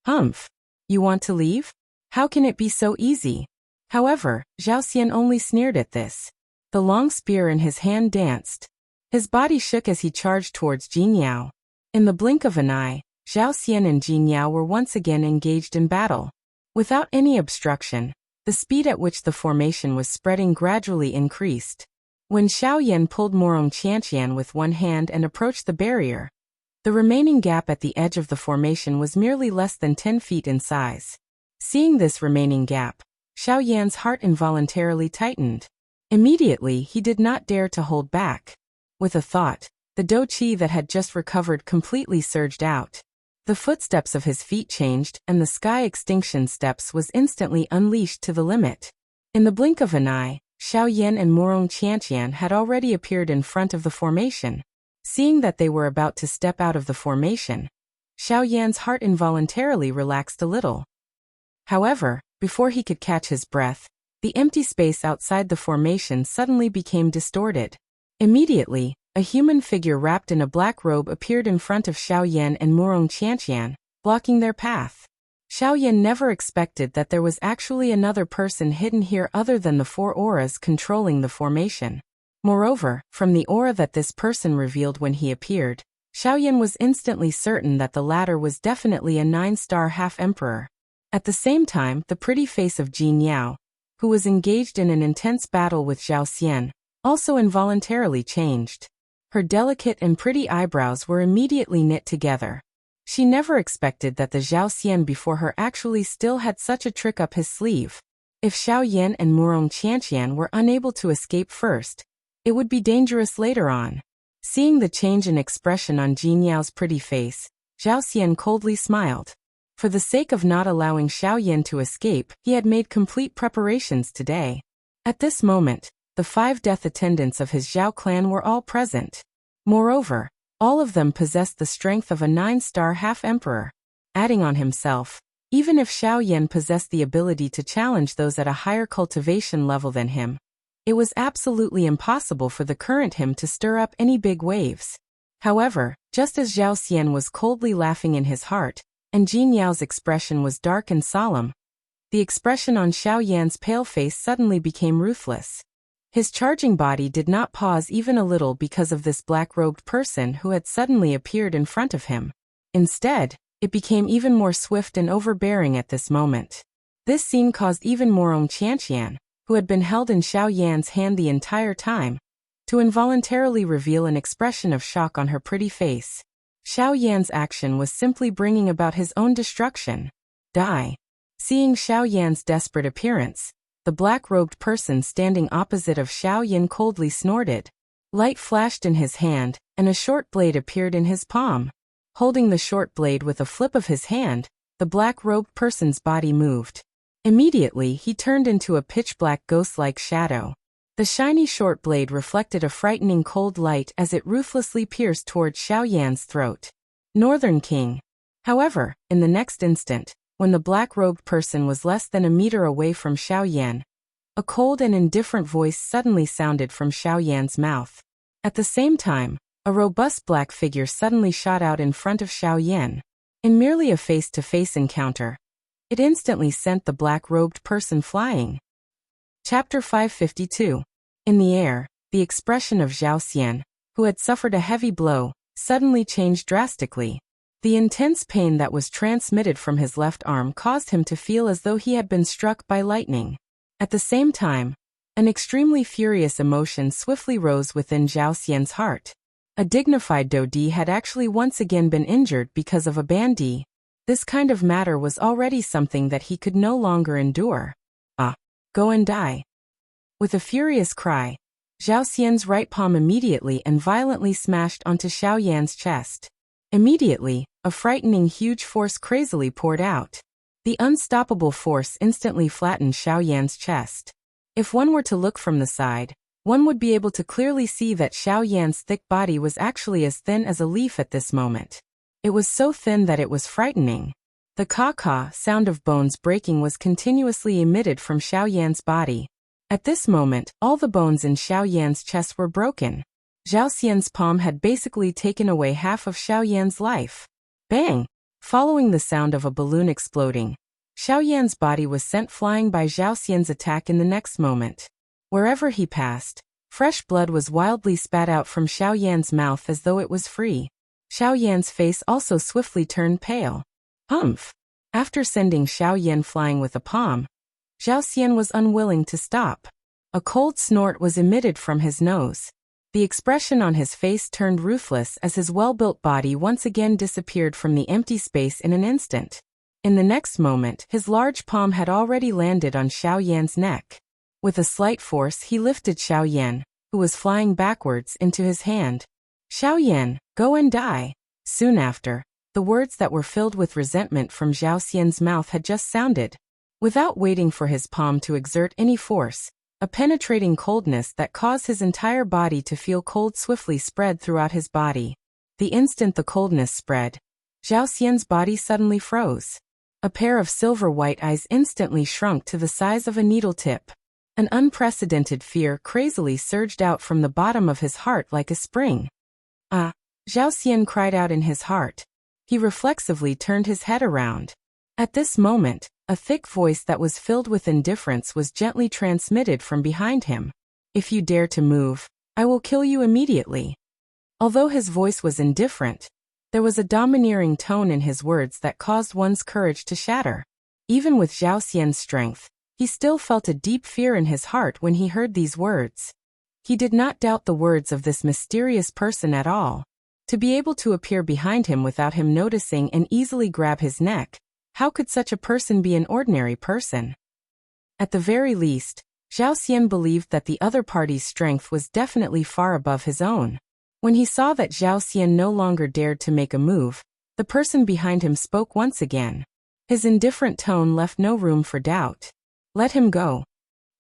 A: "Humph! You want to leave? How can it be so easy?" However, Zhao Xian only sneered at this. The long spear in his hand danced. His body shook as he charged towards Jin Yao. In the blink of an eye, Zhao Xian and Jin Yao were once again engaged in battle. Without any obstruction, the speed at which the formation was spreading gradually increased. When Xiao Yan pulled Murong Qianqian with one hand and approached the barrier, the remaining gap at the edge of the formation was merely less than 10 feet in size. Seeing this remaining gap, Xiao Yan's heart involuntarily tightened. Immediately, he did not dare to hold back. With a thought, the Do Qi that had just recovered completely surged out. The footsteps of his feet changed, and the sky extinction steps was instantly unleashed to the limit. In the blink of an eye, Xiao Yan and Morong Qianqian had already appeared in front of the formation. Seeing that they were about to step out of the formation, Xiao Yan's heart involuntarily relaxed a little. However, before he could catch his breath, the empty space outside the formation suddenly became distorted. Immediately, a human figure wrapped in a black robe appeared in front of Xiao Yan and Morong Qianqian, blocking their path. Xiao Yan never expected that there was actually another person hidden here other than the 4 auras controlling the formation. Moreover, from the aura that this person revealed when he appeared, Xiao Yan was instantly certain that the latter was definitely a 9-star half-emperor. At the same time, the pretty face of Jin Yao, who was engaged in an intense battle with Zhao Xian, also involuntarily changed. Her delicate and pretty eyebrows were immediately knit together. She never expected that the Zhao Xian before her actually still had such a trick up his sleeve. If Xiao Yan and Morong Qianqian were unable to escape first, it would be dangerous later on. Seeing the change in expression on Jin Yao's pretty face, Zhao Xian coldly smiled. For the sake of not allowing Xiao Yan to escape, he had made complete preparations today. At this moment, the 5 death attendants of his Zhao clan were all present. Moreover, all of them possessed the strength of a 9-star half-emperor. Adding on himself, even if Xiao Yan possessed the ability to challenge those at a higher cultivation level than him, it was absolutely impossible for the current him to stir up any big waves. However, just as Zhao Xian was coldly laughing in his heart, and Jin Yao's expression was dark and solemn, the expression on Xiao Yan's pale face suddenly became ruthless. His charging body did not pause even a little because of this black-robed person who had suddenly appeared in front of him. Instead, it became even more swift and overbearing at this moment. This scene caused even Morong Qianqian, who had been held in Xiao Yan's hand the entire time, to involuntarily reveal an expression of shock on her pretty face. Xiao Yan's action was simply bringing about his own destruction. Die. Seeing Xiao Yan's desperate appearance, the black-robed person standing opposite of Xiao Yan coldly snorted. Light flashed in his hand, and a short blade appeared in his palm. Holding the short blade with a flip of his hand, the black-robed person's body moved. Immediately, he turned into a pitch-black ghost-like shadow. The shiny short blade reflected a frightening cold light as it ruthlessly pierced toward Xiao Yan's throat. Northern King. However, in the next instant, when the black-robed person was less than a meter away from Xiao Yan, a cold and indifferent voice suddenly sounded from Xiao Yan's mouth. At the same time, a robust black figure suddenly shot out in front of Xiao Yan. In merely a face-to-face encounter, it instantly sent the black-robed person flying. Chapter 552. In the air, the expression of Zhao Xian, who had suffered a heavy blow, suddenly changed drastically. The intense pain that was transmitted from his left arm caused him to feel as though he had been struck by lightning. At the same time, an extremely furious emotion swiftly rose within Zhao Xian's heart. A dignified Dodi had actually once again been injured because of a bandi. This kind of matter was already something that he could no longer endure. Go and die. With a furious cry, Zhao Xian's right palm immediately and violently smashed onto Xiao Yan's chest. Immediately, a frightening huge force crazily poured out. The unstoppable force instantly flattened Xiao Yan's chest. If one were to look from the side, one would be able to clearly see that Xiao Yan's thick body was actually as thin as a leaf at this moment. It was so thin that it was frightening. The caw-caw sound of bones breaking was continuously emitted from Xiao Yan's body. At this moment, all the bones in Xiao Yan's chest were broken. Zhao Xian's palm had basically taken away half of Xiao Yan's life. Bang! Following the sound of a balloon exploding, Xiao Yan's body was sent flying by Zhao Xian's attack in the next moment. Wherever he passed, fresh blood was wildly spat out from Xiao Yan's mouth as though it was free. Xiao Yan's face also swiftly turned pale. Humph! After sending Xiao Yan flying with a palm, Zhao Xian was unwilling to stop. A cold snort was emitted from his nose. The expression on his face turned ruthless as his well-built body once again disappeared from the empty space in an instant. In the next moment, his large palm had already landed on Xiao Yan's neck. With a slight force, he lifted Xiao Yan, who was flying backwards, into his hand. Xiao Yan, go and die. Soon after, the words that were filled with resentment from Zhao Xian's mouth had just sounded. Without waiting for his palm to exert any force, a penetrating coldness that caused his entire body to feel cold swiftly spread throughout his body. The instant the coldness spread, Zhao Xian's body suddenly froze. A pair of silver-white eyes instantly shrunk to the size of a needle tip. An unprecedented fear crazily surged out from the bottom of his heart like a spring. Ah! Zhao Xian cried out in his heart. He reflexively turned his head around. At this moment, a thick voice that was filled with indifference was gently transmitted from behind him. If you dare to move, I will kill you immediately. Although his voice was indifferent, there was a domineering tone in his words that caused one's courage to shatter. Even with Zhao Xian's strength, he still felt a deep fear in his heart when he heard these words. He did not doubt the words of this mysterious person at all. To be able to appear behind him without him noticing and easily grab his neck, how could such a person be an ordinary person? At the very least, Zhao Xian believed that the other party's strength was definitely far above his own. When he saw that Zhao Xian no longer dared to make a move, the person behind him spoke once again. His indifferent tone left no room for doubt. Let him go.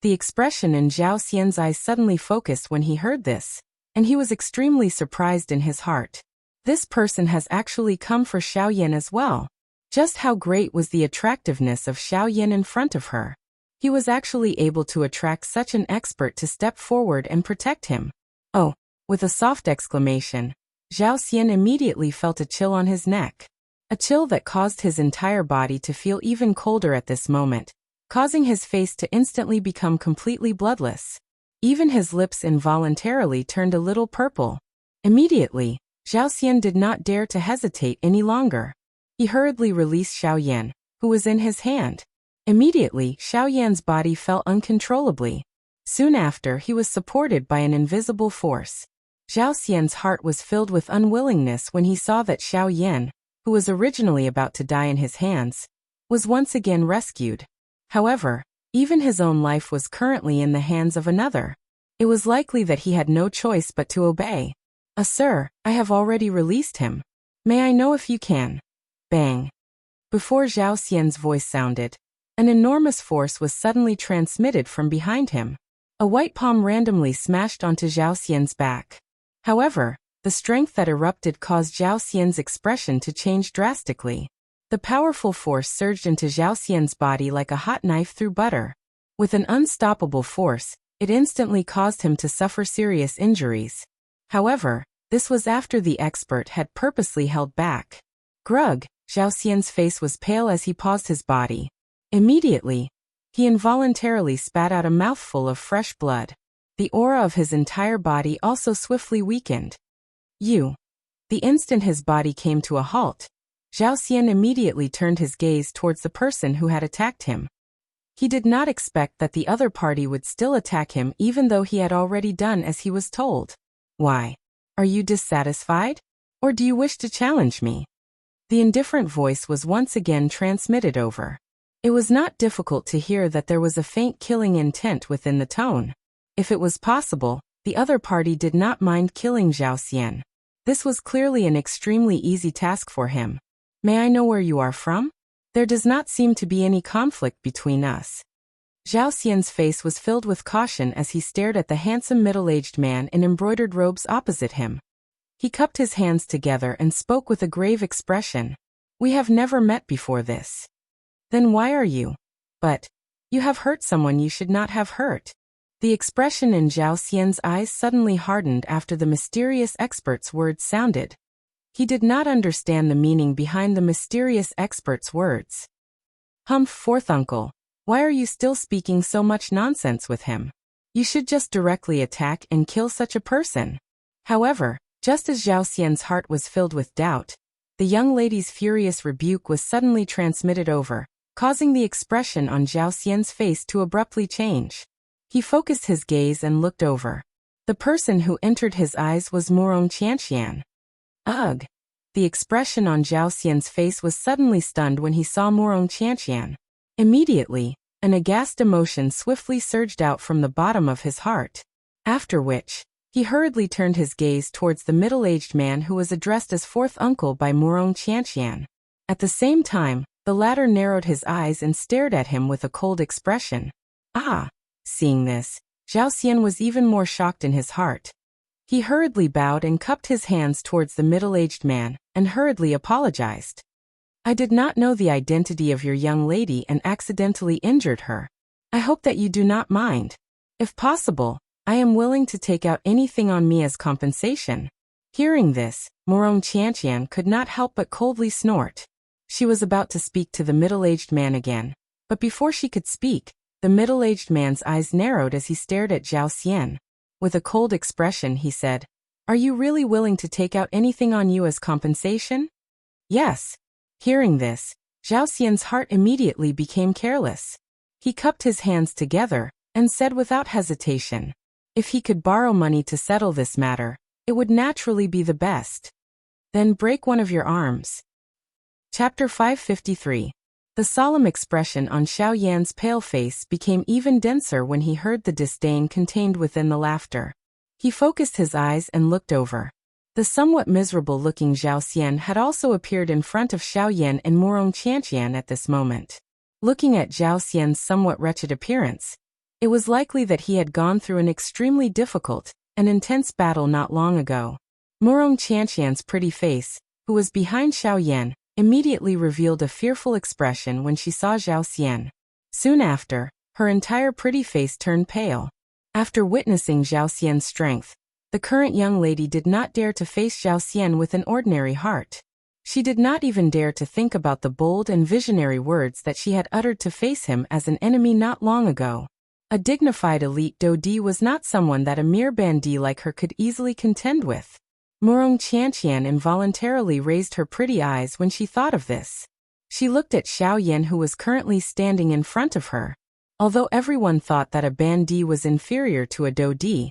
A: The expression in Zhao Xian's eyes suddenly focused when he heard this, and he was extremely surprised in his heart. This person has actually come for Xiao Yan as well. Just how great was the attractiveness of Xiao Yan in front of her? He was actually able to attract such an expert to step forward and protect him. Oh! With a soft exclamation, Zhao Xian immediately felt a chill on his neck. A chill that caused his entire body to feel even colder at this moment, causing his face to instantly become completely bloodless. Even his lips involuntarily turned a little purple. Immediately, Zhao Xian did not dare to hesitate any longer. He hurriedly released Xiao Yan, who was in his hand. Immediately, Xiao Yan's body fell uncontrollably. Soon after, he was supported by an invisible force. Zhao Xian's heart was filled with unwillingness when he saw that Xiao Yan, who was originally about to die in his hands, was once again rescued. However, even his own life was currently in the hands of another. It was likely that he had no choice but to obey. Sir, I have already released him. May I know if you can? Bang! Before Zhao Xian's voice sounded, an enormous force was suddenly transmitted from behind him. A white palm randomly smashed onto Zhao Xian's back. However, the strength that erupted caused Zhao Xian's expression to change drastically. The powerful force surged into Zhao Xian's body like a hot knife through butter. With an unstoppable force, it instantly caused him to suffer serious injuries. However, this was after the expert had purposely held back. Grug! Zhao Xian's face was pale as he paused his body. Immediately, he involuntarily spat out a mouthful of fresh blood. The aura of his entire body also swiftly weakened. The instant his body came to a halt, Zhao Xian immediately turned his gaze towards the person who had attacked him. He did not expect that the other party would still attack him even though he had already done as he was told. Why? Are you dissatisfied? Or do you wish to challenge me? The indifferent voice was once again transmitted over. It was not difficult to hear that there was a faint killing intent within the tone. If it was possible, the other party did not mind killing Zhao Xian. This was clearly an extremely easy task for him. May I know where you are from? There does not seem to be any conflict between us. Zhao Xian's face was filled with caution as he stared at the handsome middle-aged man in embroidered robes opposite him. He cupped his hands together and spoke with a grave expression. We have never met before this. Then why are you? But you have hurt someone you should not have hurt. The expression in Zhao Xian's eyes suddenly hardened after the mysterious expert's words sounded. He did not understand the meaning behind the mysterious expert's words. Humph, fourth uncle, why are you still speaking so much nonsense with him? You should just directly attack and kill such a person. However, just as Zhao Xian's heart was filled with doubt, the young lady's furious rebuke was suddenly transmitted over, causing the expression on Zhao Xian's face to abruptly change. He focused his gaze and looked over. The person who entered his eyes was Morong Qianxian. Ugh! The expression on Zhao Xian's face was suddenly stunned when he saw Morong Qianxian. Immediately, an aghast emotion swiftly surged out from the bottom of his heart. After which, he hurriedly turned his gaze towards the middle-aged man who was addressed as fourth uncle by Morong Qianxian. At the same time, The latter narrowed his eyes and stared at him with a cold expression. Ah! Seeing this, Zhao Xian was even more shocked in his heart. He hurriedly bowed and cupped his hands towards the middle-aged man, and hurriedly apologized. I did not know the identity of your young lady and accidentally injured her. I hope that you do not mind. If possible, I am willing to take out anything on me as compensation. Hearing this, Morong Qianqian could not help but coldly snort. She was about to speak to the middle-aged man again, but before she could speak, the middle-aged man's eyes narrowed as he stared at Zhao Xian. With a cold expression he said, Are you really willing to take out anything on you as compensation? Yes. Hearing this, Zhao Xian's heart immediately became careless. He cupped his hands together, and said without hesitation, if he could borrow money to settle this matter, it would naturally be the best. Then break one of your arms. Chapter 553. The solemn expression on Xiao Yan's pale face became even denser when he heard the disdain contained within the laughter. He focused his eyes and looked over. The somewhat miserable-looking Zhao Xian had also appeared in front of Xiao Yan and Morong Qianqian at this moment. Looking at Zhao Xian's somewhat wretched appearance, it was likely that he had gone through an extremely difficult and intense battle not long ago. Morong Qianqian's pretty face, who was behind Xiao Yan, immediately revealed a fearful expression when she saw Zhao Xian. Soon after, her entire pretty face turned pale. After witnessing Zhao Xian's strength, the current young lady did not dare to face Zhao Xian with an ordinary heart. She did not even dare to think about the bold and visionary words that she had uttered to face him as an enemy not long ago. A dignified elite Dodi was not someone that a mere bandit like her could easily contend with. Morong Qianqian involuntarily raised her pretty eyes when she thought of this. She looked at Xiao Yan who was currently standing in front of her. Although everyone thought that a bandit was inferior to a Dodi,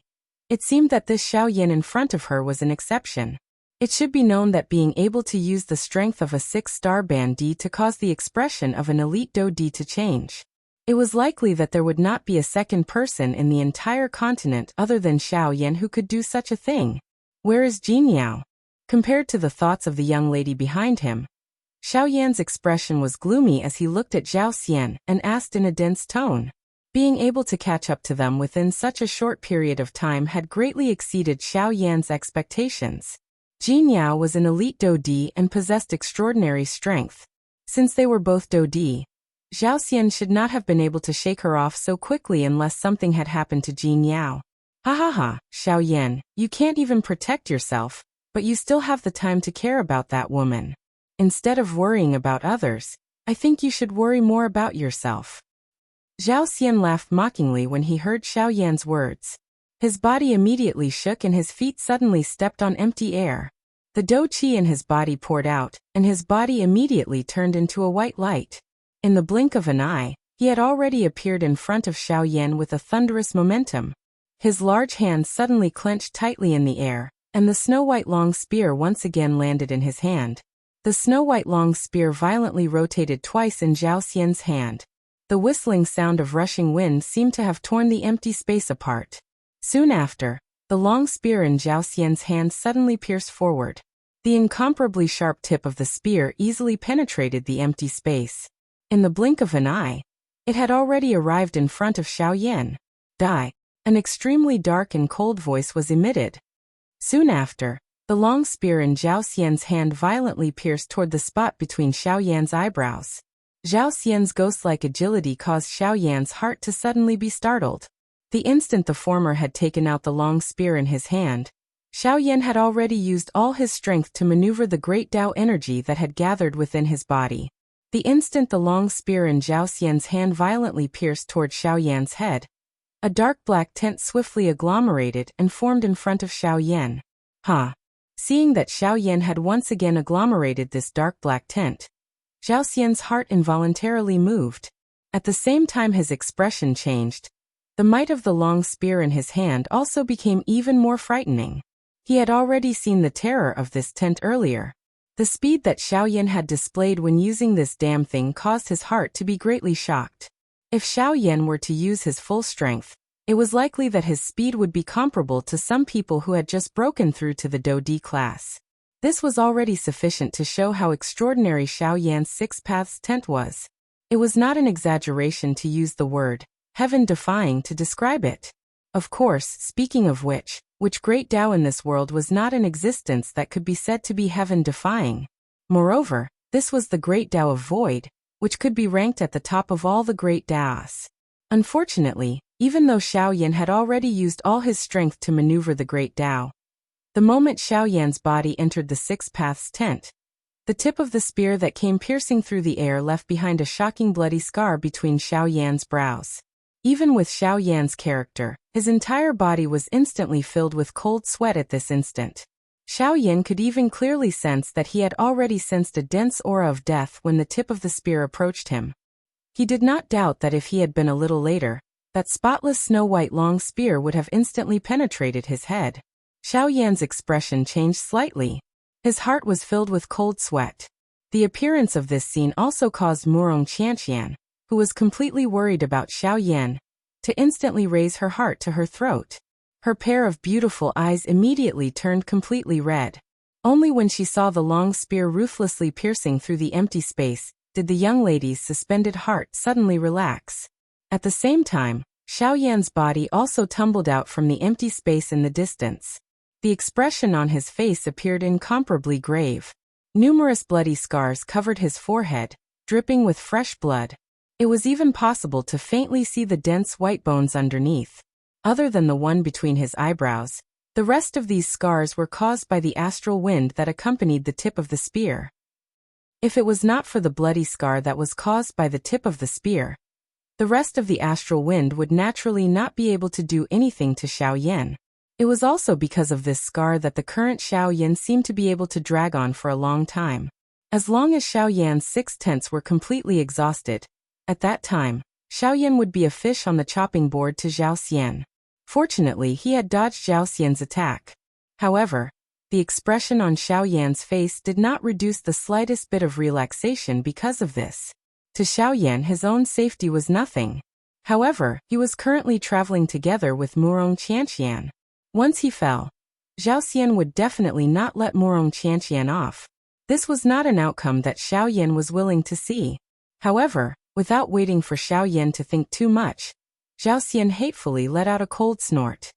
A: it seemed that this Xiao Yan in front of her was an exception. It should be known that being able to use the strength of a 6-star bandit to cause the expression of an elite Dodi to change. It was likely that there would not be a second person in the entire continent other than Xiao Yan who could do such a thing. Where is Jin Yao? Compared to the thoughts of the young lady behind him, Xiao Yan's expression was gloomy as he looked at Zhao Xian and asked in a dense tone. Being able to catch up to them within such a short period of time had greatly exceeded Xiao Yan's expectations. Jin Yao was an elite Dodi and possessed extraordinary strength. Since they were both Dodi, Zhao Xian should not have been able to shake her off so quickly unless something had happened to Jin Yao. Ha ha ha, Xiao Yan, you can't even protect yourself, but you still have the time to care about that woman. Instead of worrying about others, I think you should worry more about yourself. Zhao Xian laughed mockingly when he heard Xiao Yan's words. His body immediately shook and his feet suddenly stepped on empty air. The dou qi in his body poured out, and his body immediately turned into a white light. In the blink of an eye, he had already appeared in front of Xiao Yan with a thunderous momentum. His large hand suddenly clenched tightly in the air, and the snow-white long spear once again landed in his hand. The snow-white long spear violently rotated twice in Zhao Xian's hand. The whistling sound of rushing wind seemed to have torn the empty space apart. Soon after, the long spear in Zhao Xian's hand suddenly pierced forward. The incomparably sharp tip of the spear easily penetrated the empty space. In the blink of an eye, it had already arrived in front of Xiao Yan. Die! An extremely dark and cold voice was emitted. Soon after, the long spear in Zhao Xian's hand violently pierced toward the spot between Xiao Yan's eyebrows. Zhao Xian's ghost-like agility caused Xiao Yan's heart to suddenly be startled. The instant the former had taken out the long spear in his hand, Xiao Yan had already used all his strength to maneuver the great Tao energy that had gathered within his body. The instant the long spear in Zhao Xian's hand violently pierced toward Xiao Yan's head, a dark black tent swiftly agglomerated and formed in front of Xiao Yan. Seeing that Xiao Yan had once again agglomerated this dark black tent, Zhao Xian's heart involuntarily moved. At the same time his expression changed. The might of the long spear in his hand also became even more frightening. He had already seen the terror of this tent earlier. The speed that Xiao Yan had displayed when using this damn thing caused his heart to be greatly shocked. If Xiao Yan were to use his full strength, it was likely that his speed would be comparable to some people who had just broken through to the Dou Di class. This was already sufficient to show how extraordinary Xiao Yan's six paths tent was. It was not an exaggeration to use the word heaven-defying to describe it. Of course, speaking of which great Tao in this world was not in existence that could be said to be heaven-defying. Moreover, this was the great Tao of void, which could be ranked at the top of all the great Taos. Unfortunately, even though Xiao Yan had already used all his strength to maneuver the great Tao, the moment Xiao Yan's body entered the Six Paths tent, the tip of the spear that came piercing through the air left behind a shocking bloody scar between Xiao Yan's brows. Even with Xiao Yan's character, his entire body was instantly filled with cold sweat at this instant. Xiao Yan could even clearly sense that he had already sensed a dense aura of death when the tip of the spear approached him. He did not doubt that if he had been a little later, that spotless snow-white long spear would have instantly penetrated his head. Xiao Yan's expression changed slightly. His heart was filled with cold sweat. The appearance of this scene also caused Murong Qianqian, who was completely worried about Xiao Yan, to instantly raise her heart to her throat. Her pair of beautiful eyes immediately turned completely red. Only when she saw the long spear ruthlessly piercing through the empty space did the young lady's suspended heart suddenly relax. At the same time, Xiao Yan's body also tumbled out from the empty space in the distance. The expression on his face appeared incomparably grave. Numerous bloody scars covered his forehead, dripping with fresh blood. It was even possible to faintly see the dense white bones underneath. Other than the one between his eyebrows, the rest of these scars were caused by the astral wind that accompanied the tip of the spear. If it was not for the bloody scar that was caused by the tip of the spear, the rest of the astral wind would naturally not be able to do anything to Xiao Yan. It was also because of this scar that the current Xiao Yan seemed to be able to drag on for a long time. As long as Xiao Yan's 6 tents were completely exhausted, at that time, Xiao Yan would be a fish on the chopping board to Zhao Xian. Fortunately, he had dodged Zhao Xian's attack. However, the expression on Xiao Yan's face did not reduce the slightest bit of relaxation because of this. To Xiao Yan, his own safety was nothing. However, he was currently traveling together with Murong Qianqian. Once he fell, Zhao Xian would definitely not let Murong Qianqian off. This was not an outcome that Xiao Yan was willing to see. However, without waiting for Xiao Yan to think too much, Zhao Xian hatefully let out a cold snort.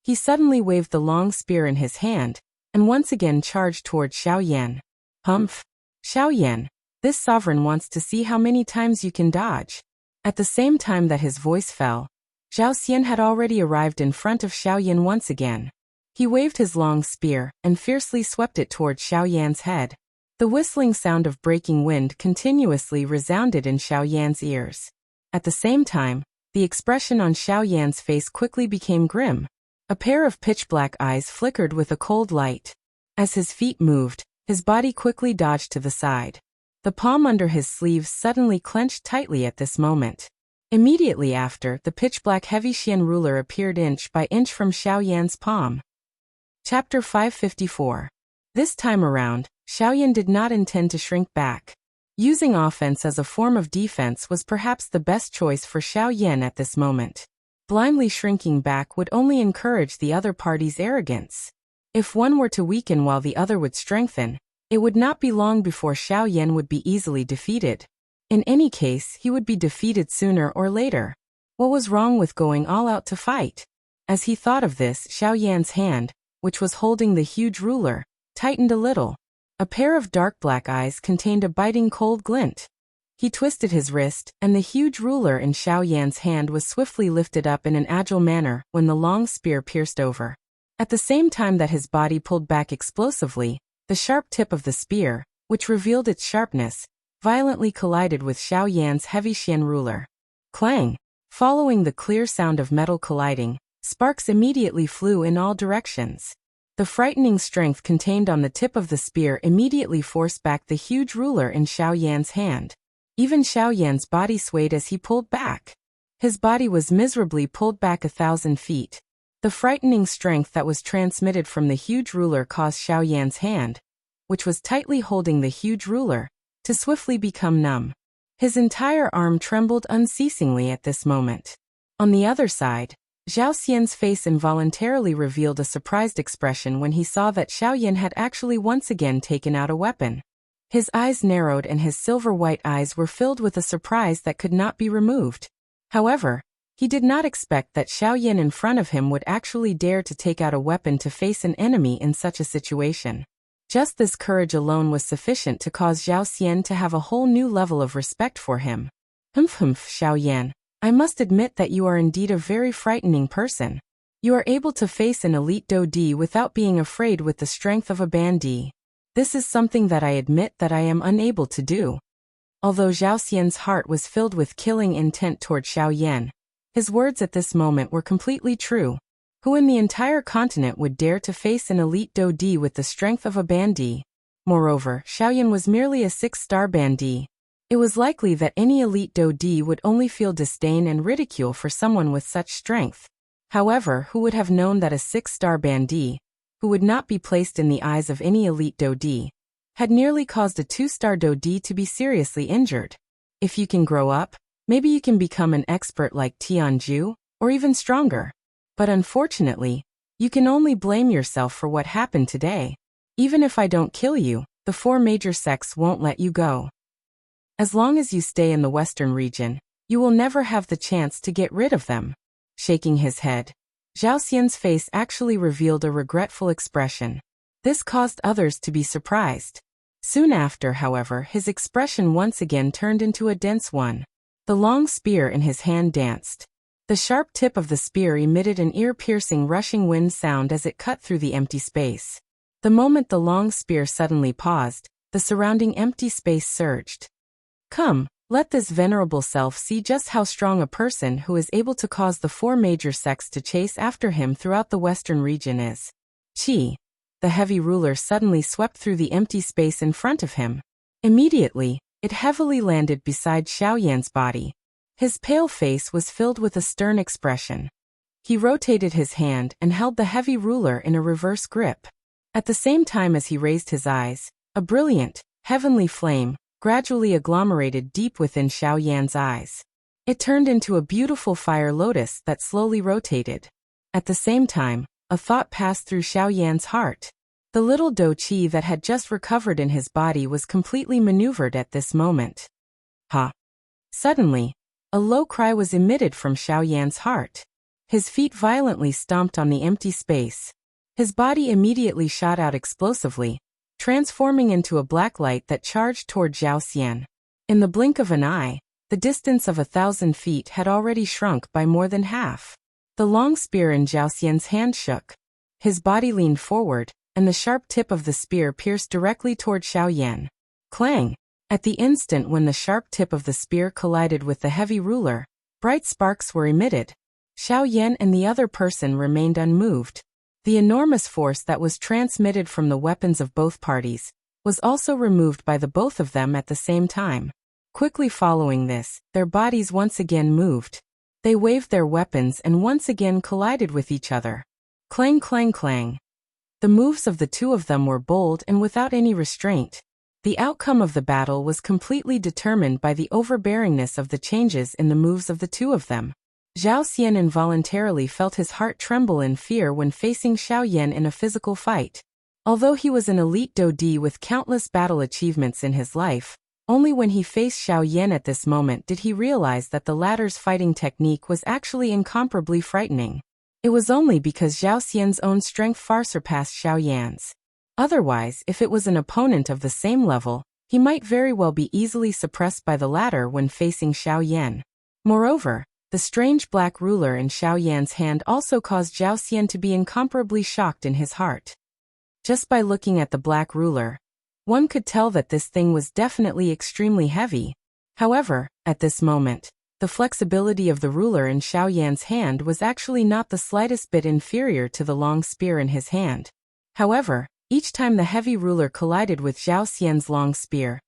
A: He suddenly waved the long spear in his hand, and once again charged toward Xiao Yan. Humph! Xiao Yan, this sovereign wants to see how many times you can dodge. At the same time that his voice fell, Zhao Xian had already arrived in front of Xiao Yan once again. He waved his long spear and fiercely swept it toward Xiao Yan's head. The whistling sound of breaking wind continuously resounded in Xiao Yan's ears. At the same time, the expression on Xiao Yan's face quickly became grim. A pair of pitch-black eyes flickered with a cold light. As his feet moved, his body quickly dodged to the side. The palm under his sleeves suddenly clenched tightly at this moment. Immediately after, the pitch-black heavy Xian ruler appeared inch by inch from Xiao Yan's palm. Chapter 554. This time around, Xiao Yan did not intend to shrink back. Using offense as a form of defense was perhaps the best choice for Xiao Yan at this moment. Blindly shrinking back would only encourage the other party's arrogance. If one were to weaken while the other would strengthen, it would not be long before Xiao Yan would be easily defeated. In any case, he would be defeated sooner or later. What was wrong with going all out to fight? As he thought of this, Xiao Yan's hand, which was holding the huge ruler, tightened a little. A pair of dark black eyes contained a biting cold glint. He twisted his wrist, and the huge ruler in Xiao Yan's hand was swiftly lifted up in an agile manner when the long spear pierced over. At the same time that his body pulled back explosively, the sharp tip of the spear, which revealed its sharpness, violently collided with Xiao Yan's heavy Xian ruler. Clang! Following the clear sound of metal colliding, sparks immediately flew in all directions. The frightening strength contained on the tip of the spear immediately forced back the huge ruler in Xiao Yan's hand. Even Xiao Yan's body swayed as he pulled back. His body was miserably pulled back 1,000 feet. The frightening strength that was transmitted from the huge ruler caused Xiao Yan's hand, which was tightly holding the huge ruler, to swiftly become numb. His entire arm trembled unceasingly at this moment. On the other side, Zhao Xian's face involuntarily revealed a surprised expression when he saw that Xiao Yan had actually once again taken out a weapon. His eyes narrowed and his silver-white eyes were filled with a surprise that could not be removed. However, he did not expect that Xiao Yan in front of him would actually dare to take out a weapon to face an enemy in such a situation. Just this courage alone was sufficient to cause Zhao Xian to have a whole new level of respect for him. Humph, Xiao Yan, I must admit that you are indeed a very frightening person. You are able to face an elite Dodi without being afraid with the strength of a Bandi. This is something that I admit that I am unable to do. Although Zhao Xian's heart was filled with killing intent toward Xiao Yan, his words at this moment were completely true. Who in the entire continent would dare to face an elite Dodi with the strength of a Bandi? Moreover, Xiao Yan was merely a 6-star Bandi. It was likely that any elite Dodi would only feel disdain and ridicule for someone with such strength. However, who would have known that a 6-star Bandi, who would not be placed in the eyes of any elite Dodi, had nearly caused a 2-star Dodi to be seriously injured? If you can grow up, maybe you can become an expert like Tianju, or even stronger. But unfortunately, you can only blame yourself for what happened today. Even if I don't kill you, the 4 major sects won't let you go. As long as you stay in the western region, you will never have the chance to get rid of them. Shaking his head, Zhao Xian's face actually revealed a regretful expression. This caused others to be surprised. Soon after, however, his expression once again turned into a dense one. The long spear in his hand danced. The sharp tip of the spear emitted an ear-piercing rushing wind sound as it cut through the empty space. The moment the long spear suddenly paused, the surrounding empty space surged. Come, let this venerable self see just how strong a person who is able to cause the 4 major sects to chase after him throughout the western region is. Qi. The heavy ruler suddenly swept through the empty space in front of him. Immediately, it heavily landed beside Xiao Yan's body. His pale face was filled with a stern expression. He rotated his hand and held the heavy ruler in a reverse grip. At the same time as he raised his eyes, a brilliant, heavenly flame gradually agglomerated deep within Xiao Yan's eyes. It turned into a beautiful fire lotus that slowly rotated. At the same time, a thought passed through Xiao Yan's heart. The little Do Qi that had just recovered in his body was completely maneuvered at this moment. Ha! Suddenly, a low cry was emitted from Xiao Yan's heart. His feet violently stomped on the empty space. His body immediately shot out explosively, transforming into a black light that charged toward Zhao Xian. In the blink of an eye, the distance of 1,000 feet had already shrunk by more than half. The long spear in Zhao Xian's hand shook. His body leaned forward, and the sharp tip of the spear pierced directly toward Xiao Yan. Clang! At the instant when the sharp tip of the spear collided with the heavy ruler, bright sparks were emitted. Xiao Yan and the other person remained unmoved. The enormous force that was transmitted from the weapons of both parties was also removed by the both of them at the same time. Quickly following this, their bodies once again moved. They waved their weapons and once again collided with each other. Clang, clang, clang. The moves of the two of them were bold and without any restraint. The outcome of the battle was completely determined by the overbearingness of the changes in the moves of the two of them. Zhao Xian involuntarily felt his heart tremble in fear when facing Xiao Yan in a physical fight. Although he was an elite Dodi with countless battle achievements in his life, only when he faced Xiao Yan at this moment did he realize that the latter's fighting technique was actually incomparably frightening. It was only because Zhao Xian's own strength far surpassed Xiao Yan's. Otherwise, if it was an opponent of the same level, he might very well be easily suppressed by the latter when facing Xiao Yan. Moreover, the strange black ruler in Xiao Yan's hand also caused Zhao Xian to be incomparably shocked in his heart. Just by looking at the black ruler, one could tell that this thing was definitely extremely heavy. However, at this moment, the flexibility of the ruler in Xiao Yan's hand was actually not the slightest bit inferior to the long spear in his hand. However, each time the heavy ruler collided with Zhao Xian's long spear,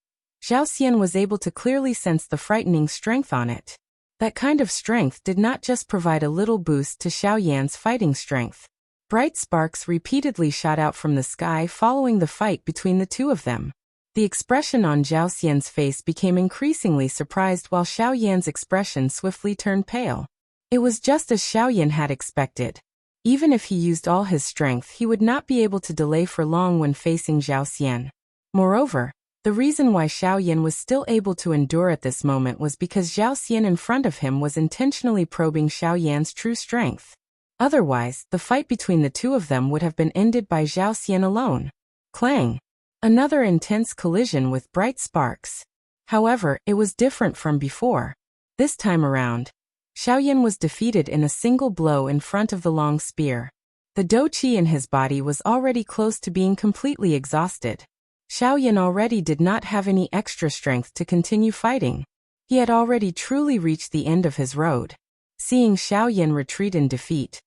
A: Zhao Xian was able to clearly sense the frightening strength on it. That kind of strength did not just provide a little boost to Xiao Yan's fighting strength. Bright sparks repeatedly shot out from the sky following the fight between the two of them. The expression on Zhao Xian's face became increasingly surprised while Xiao Yan's expression swiftly turned pale. It was just as Xiaoyan had expected. Even if he used all his strength, he would not be able to delay for long when facing Zhao Xian. Moreover, the reason why Xiaoyan was still able to endure at this moment was because Zhao Xian in front of him was intentionally probing Xiaoyan's true strength. Otherwise, the fight between the two of them would have been ended by Zhao Xian alone. Clang! Another intense collision with bright sparks. However, it was different from before. This time around, Xiaoyan was defeated in a single blow in front of the long spear. The dou qi in his body was already close to being completely exhausted. Xiaoyan already did not have any extra strength to continue fighting. He had already truly reached the end of his road. Seeing Xiaoyan retreat in defeat,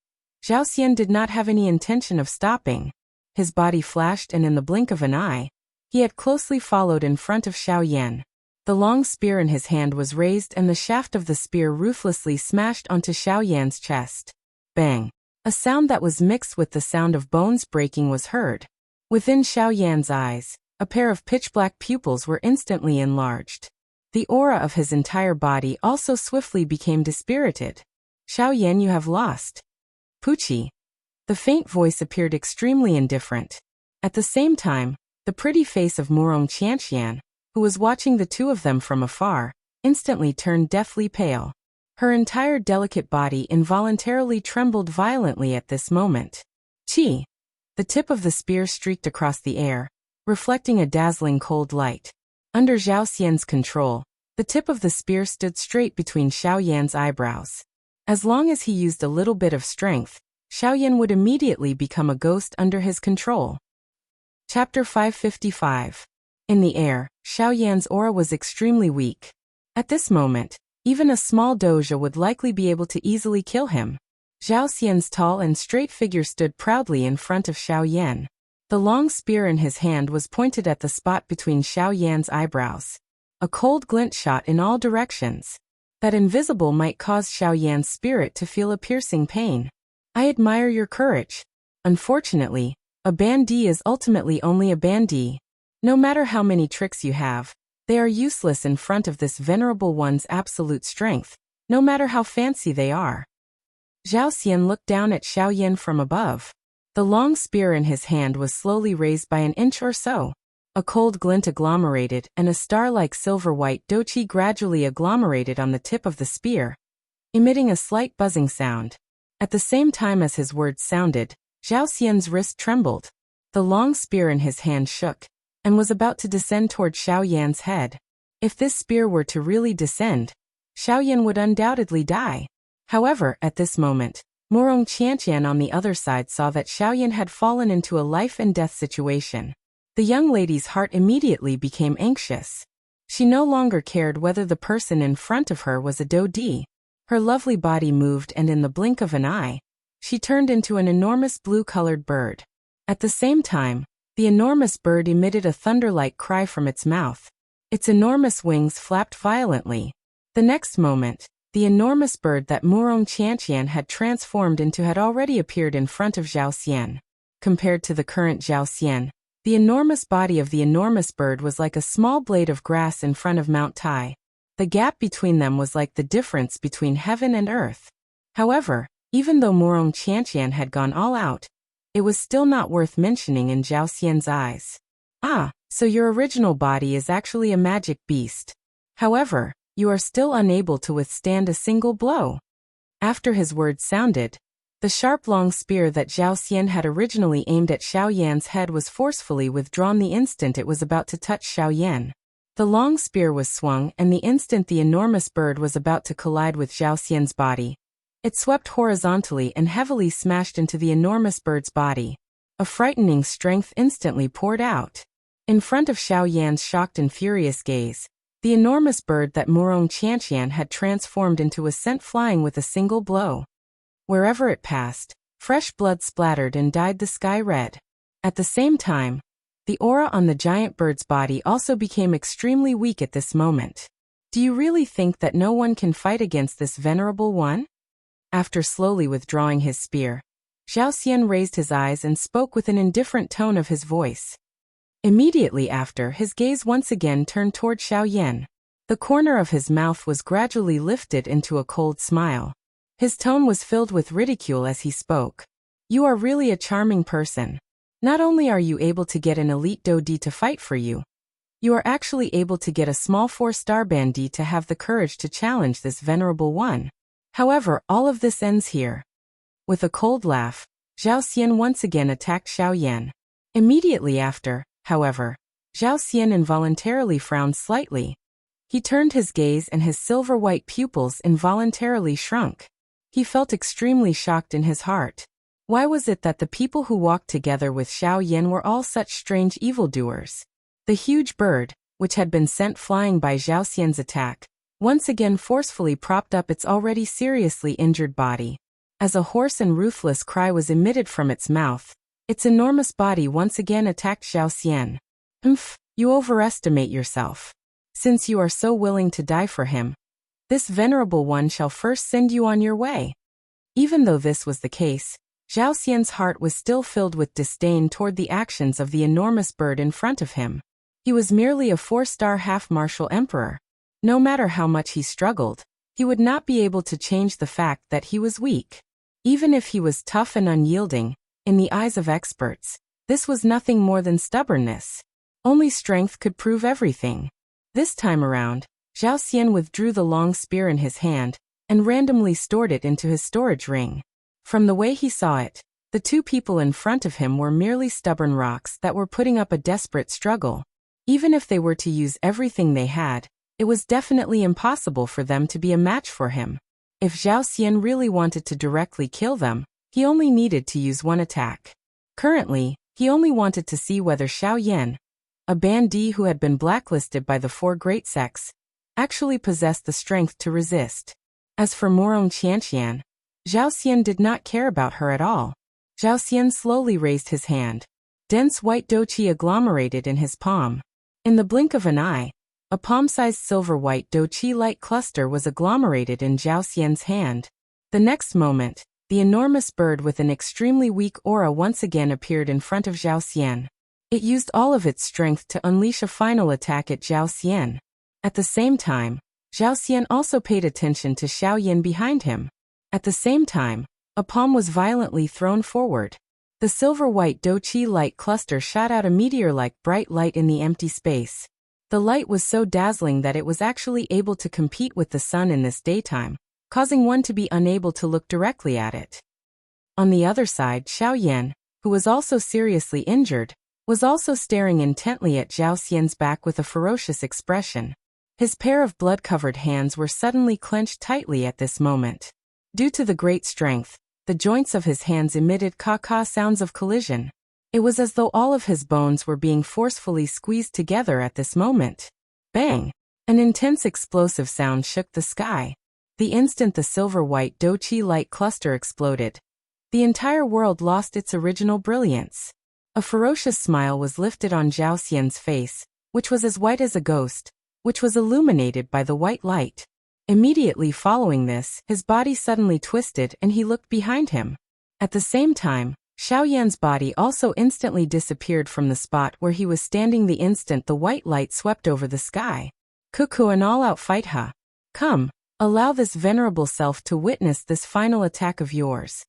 A: Zhao Xian did not have any intention of stopping. His body flashed, and in the blink of an eye, he had closely followed in front of Xiaoyan. The long spear in his hand was raised, and the shaft of the spear ruthlessly smashed onto Xiaoyan's chest. Bang! A sound that was mixed with the sound of bones breaking was heard. Within Xiaoyan's eyes, a pair of pitch-black pupils were instantly enlarged. The aura of his entire body also swiftly became dispirited. Xiaoyan, you have lost. Puchi. The faint voice appeared extremely indifferent. At the same time, the pretty face of Murong Qianqian, who was watching the two of them from afar, instantly turned deathly pale. Her entire delicate body involuntarily trembled violently at this moment. Qi. The tip of the spear streaked across the air, reflecting a dazzling cold light. Under Zhao Xian's control, the tip of the spear stood straight between Xiaoyan's eyebrows. As long as he used a little bit of strength, Xiaoyan would immediately become a ghost under his control. Chapter 555. In the air, Xiaoyan's aura was extremely weak. At this moment, even a small doja would likely be able to easily kill him. Zhao Xian's tall and straight figure stood proudly in front of Xiaoyan. The long spear in his hand was pointed at the spot between Xiaoyan's eyebrows. A cold glint shot in all directions. That invisible might cause Xiaoyan's spirit to feel a piercing pain. I admire your courage. Unfortunately, a bandit is ultimately only a bandit. No matter how many tricks you have, they are useless in front of this venerable one's absolute strength, no matter how fancy they are. Zhao Xian looked down at Xiaoyan from above. The long spear in his hand was slowly raised by an inch or so. A cold glint agglomerated, and a star-like silver-white dou qi gradually agglomerated on the tip of the spear, emitting a slight buzzing sound. At the same time as his words sounded, Zhao Xian's wrist trembled. The long spear in his hand shook, and was about to descend toward Xiaoyan's head. If this spear were to really descend, Xiaoyan would undoubtedly die. However, at this moment, Murong Qianqian on the other side saw that Xiaoyan had fallen into a life-and-death situation. The young lady's heart immediately became anxious. She no longer cared whether the person in front of her was a dou di. Her lovely body moved, and in the blink of an eye, she turned into an enormous blue-colored bird. At the same time, the enormous bird emitted a thunder-like cry from its mouth. Its enormous wings flapped violently. The next moment, the enormous bird that Murong Qianqian had transformed into had already appeared in front of Zhao Xian. Compared to the current Zhao Xian, the enormous body of the enormous bird was like a small blade of grass in front of Mount Tai. The gap between them was like the difference between heaven and earth. However, even though Murong Qianqian had gone all out, it was still not worth mentioning in Zhao Xian's eyes. Ah, so your original body is actually a magic beast. However, you are still unable to withstand a single blow. After his words sounded, the sharp long spear that Zhao Xian had originally aimed at Xiaoyan's head was forcefully withdrawn the instant it was about to touch Xiaoyan. The long spear was swung, and the instant the enormous bird was about to collide with Zhao Xian's body, it swept horizontally and heavily smashed into the enormous bird's body. A frightening strength instantly poured out. In front of Xiaoyan's shocked and furious gaze, the enormous bird that Murong Qianqian had transformed into was sent flying with a single blow. Wherever it passed, fresh blood splattered and dyed the sky red. At the same time, the aura on the giant bird's body also became extremely weak at this moment. Do you really think that no one can fight against this venerable one? After slowly withdrawing his spear, Zhao Xian raised his eyes and spoke with an indifferent tone of his voice. Immediately after, his gaze once again turned toward Xiaoyan. The corner of his mouth was gradually lifted into a cold smile. His tone was filled with ridicule as he spoke. You are really a charming person. Not only are you able to get an elite Dodi to fight for you, you are actually able to get a small 4-star bandit to have the courage to challenge this venerable one. However, all of this ends here. With a cold laugh, Zhao Xian once again attacked Xiao Yan. Immediately after, however, Zhao Xian involuntarily frowned slightly. He turned his gaze and his silver-white pupils involuntarily shrunk. He felt extremely shocked in his heart. Why was it that the people who walked together with Xiao Yan were all such strange evildoers? The huge bird, which had been sent flying by Zhao Xian's attack, once again forcefully propped up its already seriously injured body. As a hoarse and ruthless cry was emitted from its mouth, its enormous body once again attacked Zhao Xian. You overestimate yourself. Since you are so willing to die for him, this venerable one shall first send you on your way. Even though this was the case, Zhao Xian's heart was still filled with disdain toward the actions of the enormous bird in front of him. He was merely a 4-star half-martial emperor. No matter how much he struggled, he would not be able to change the fact that he was weak. Even if he was tough and unyielding, in the eyes of experts, this was nothing more than stubbornness. Only strength could prove everything. This time around, Zhao Xian withdrew the long spear in his hand and randomly stored it into his storage ring. From the way he saw it, the two people in front of him were merely stubborn rocks that were putting up a desperate struggle. Even if they were to use everything they had, it was definitely impossible for them to be a match for him. If Zhao Xian really wanted to directly kill them, he only needed to use one attack. Currently, he only wanted to see whether Xiao Yan, a bandit who had been blacklisted by the 4 great sects, actually possessed the strength to resist. As for Morong Qianqian, Zhao Xian did not care about her at all. Zhao Xian slowly raised his hand. Dense white douqi agglomerated in his palm. In the blink of an eye, a palm-sized silver-white douqi light cluster was agglomerated in Zhao Xian's hand. The next moment, the enormous bird with an extremely weak aura once again appeared in front of Zhao Xian. It used all of its strength to unleash a final attack at Zhao Xian. At the same time, Zhao Xian also paid attention to Xiao Yan behind him. At the same time, a palm was violently thrown forward. The silver-white douqi light cluster shot out a meteor-like bright light in the empty space. The light was so dazzling that it was actually able to compete with the sun in this daytime, causing one to be unable to look directly at it. On the other side, Xiao Yan, who was also seriously injured, was also staring intently at Zhao Xian's back with a ferocious expression. His pair of blood-covered hands were suddenly clenched tightly at this moment. Due to the great strength, the joints of his hands emitted caw-caw sounds of collision. It was as though all of his bones were being forcefully squeezed together at this moment. Bang! An intense explosive sound shook the sky. The instant the silver-white douqi light cluster exploded, the entire world lost its original brilliance. A ferocious smile was lifted on Zhao Xian's face, which was as white as a ghost, which was illuminated by the white light. Immediately following this, his body suddenly twisted and he looked behind him. At the same time, Xiao Yan's body also instantly disappeared from the spot where he was standing the instant the white light swept over the sky. Cuckoo, an all-out fight, huh? Come, allow this venerable self to witness this final attack of yours.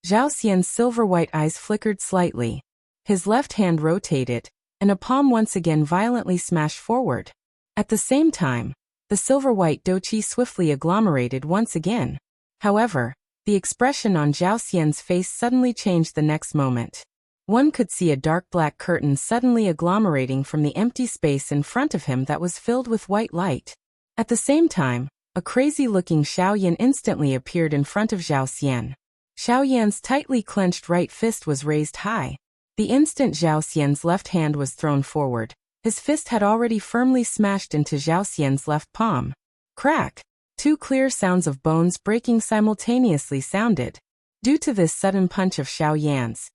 A: Zhao Xian's silver-white eyes flickered slightly. His left hand rotated, and a palm once again violently smashed forward. At the same time, the silver-white douqi swiftly agglomerated once again. However, the expression on Zhao Xian's face suddenly changed the next moment. One could see a dark black curtain suddenly agglomerating from the empty space in front of him that was filled with white light. At the same time, a crazy-looking Xiao Yan instantly appeared in front of Zhao Xian. Xiao Yan's tightly clenched right fist was raised high. The instant Zhao Xian's left hand was thrown forward, his fist had already firmly smashed into Zhao Xian's left palm. Crack! 2 clear sounds of bones breaking simultaneously sounded. Due to this sudden punch of Xiao Yan's,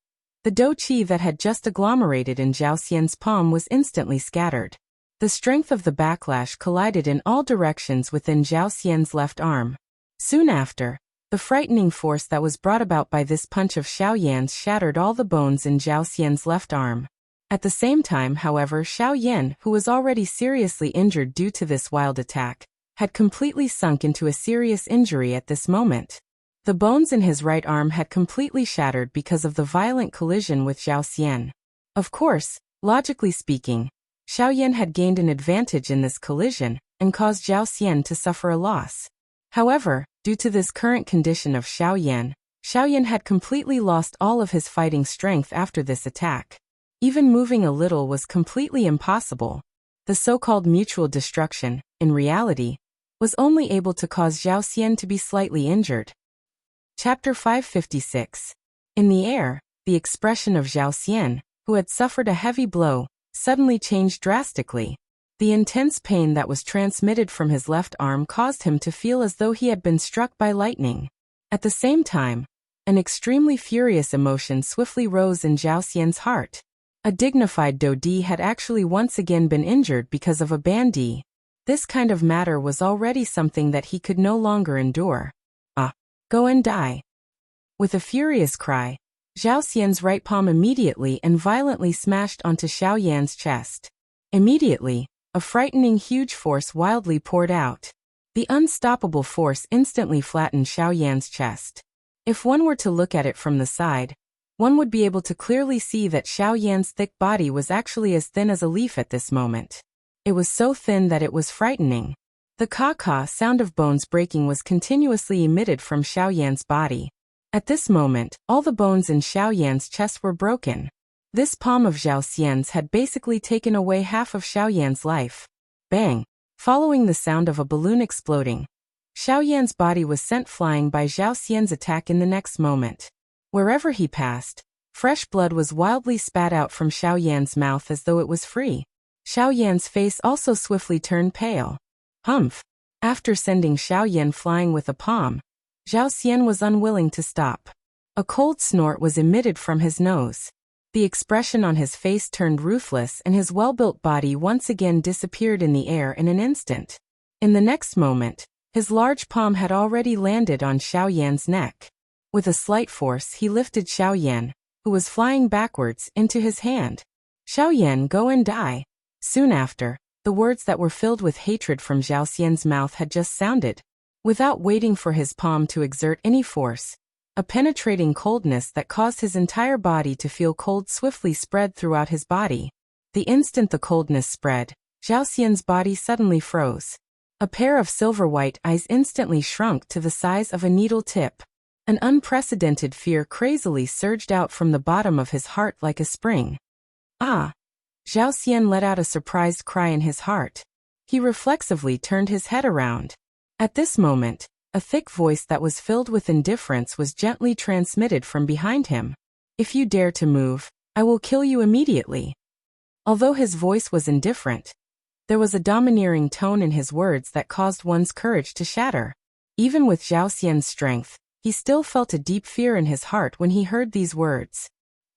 A: the douqi that had just agglomerated in Zhao Xian's palm was instantly scattered. The strength of the backlash collided in all directions within Zhao Xian's left arm. Soon after, the frightening force that was brought about by this punch of Xiao Yan's shattered all the bones in Zhao Xian's left arm. At the same time, however, Xiao Yan, who was already seriously injured due to this wild attack, had completely sunk into a serious injury at this moment. The bones in his right arm had completely shattered because of the violent collision with Zhao Xian. Of course, logically speaking, Xiao Yan had gained an advantage in this collision and caused Zhao Xian to suffer a loss. However, due to this current condition of Xiao Yan had completely lost all of his fighting strength after this attack. Even moving a little was completely impossible. The so-called mutual destruction, in reality, was only able to cause Zhao Xian to be slightly injured. Chapter 556. In the air, the expression of Zhao Xian, who had suffered a heavy blow, suddenly changed drastically. The intense pain that was transmitted from his left arm caused him to feel as though he had been struck by lightning. At the same time, an extremely furious emotion swiftly rose in Zhao Xian's heart. A dignified Dodi had actually once again been injured because of a bandi. This kind of matter was already something that he could no longer endure. Go and die. With a furious cry, Zhao Xian's right palm immediately and violently smashed onto Xiao Yan's chest. Immediately, a frightening huge force wildly poured out. The unstoppable force instantly flattened Xiao Yan's chest. If one were to look at it from the side, one would be able to clearly see that Xiao Yan's thick body was actually as thin as a leaf at this moment. It was so thin that it was frightening. The ka-ka sound of bones breaking was continuously emitted from Xiao Yan's body. At this moment, all the bones in Xiao Yan's chest were broken. This palm of Zhao Xian's had basically taken away half of Xiao Yan's life. Bang! Following the sound of a balloon exploding, Xiao Yan's body was sent flying by Zhao Xian's attack in the next moment. Wherever he passed, fresh blood was wildly spat out from Xiao Yan's mouth as though it was free. Xiao Yan's face also swiftly turned pale. Humph! After sending Xiao Yan flying with a palm, Zhao Xian was unwilling to stop. A cold snort was emitted from his nose. The expression on his face turned ruthless and his well-built body once again disappeared in the air in an instant. In the next moment, his large palm had already landed on Xiao Yan's neck. With a slight force he lifted Xiao Yan, who was flying backwards, into his hand. Xiao Yan, go and die. Soon after, the words that were filled with hatred from Zhao Xian's mouth had just sounded. Without waiting for his palm to exert any force, a penetrating coldness that caused his entire body to feel cold swiftly spread throughout his body. The instant the coldness spread, Zhao Xian's body suddenly froze. A pair of silver-white eyes instantly shrunk to the size of a needle tip. An unprecedented fear crazily surged out from the bottom of his heart like a spring. Ah! Zhao Xian let out a surprised cry in his heart. He reflexively turned his head around. At this moment, a thick voice that was filled with indifference was gently transmitted from behind him. If you dare to move, I will kill you immediately. Although his voice was indifferent, there was a domineering tone in his words that caused one's courage to shatter. Even with Zhao Xian's strength, he still felt a deep fear in his heart when he heard these words.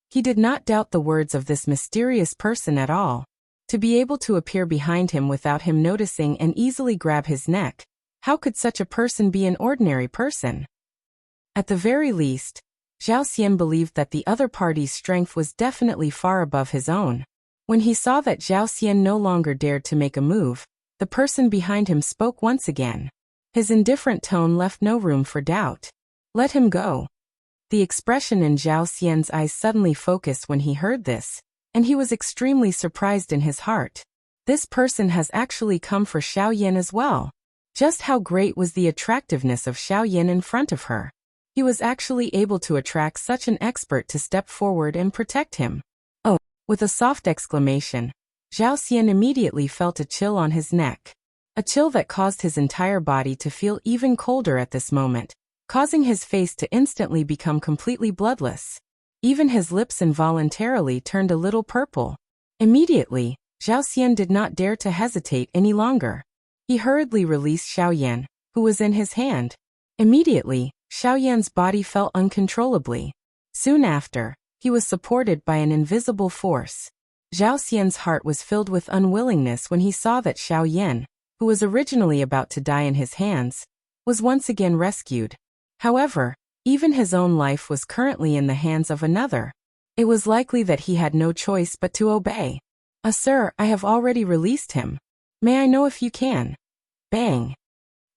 A: He did not doubt the words of this mysterious person at all. To be able to appear behind him without him noticing and easily grab his neck, how could such a person be an ordinary person? At the very least, Zhao Xian believed that the other party's strength was definitely far above his own. When he saw that Zhao Xian no longer dared to make a move, the person behind him spoke once again. His indifferent tone left no room for doubt. Let him go. The expression in Zhao Xian's eyes suddenly focused when he heard this, and he was extremely surprised in his heart. This person has actually come for Xiao Yan as well. Just how great was the attractiveness of Xiao Yan in front of her? He was actually able to attract such an expert to step forward and protect him. Oh! With a soft exclamation, Zhao Xian immediately felt a chill on his neck. A chill that caused his entire body to feel even colder at this moment, causing his face to instantly become completely bloodless. Even his lips involuntarily turned a little purple. Immediately, Zhao Xian did not dare to hesitate any longer. He hurriedly released Xiao Yan, who was in his hand. Immediately, Xiao Yan's body felt uncontrollably. Soon after, he was supported by an invisible force. Zhao Xian's heart was filled with unwillingness when he saw that Xiao Yan, who was originally about to die in his hands, was once again rescued. However, even his own life was currently in the hands of another. It was likely that he had no choice but to obey. Sir, I have already released him. May I know if you can? Bang!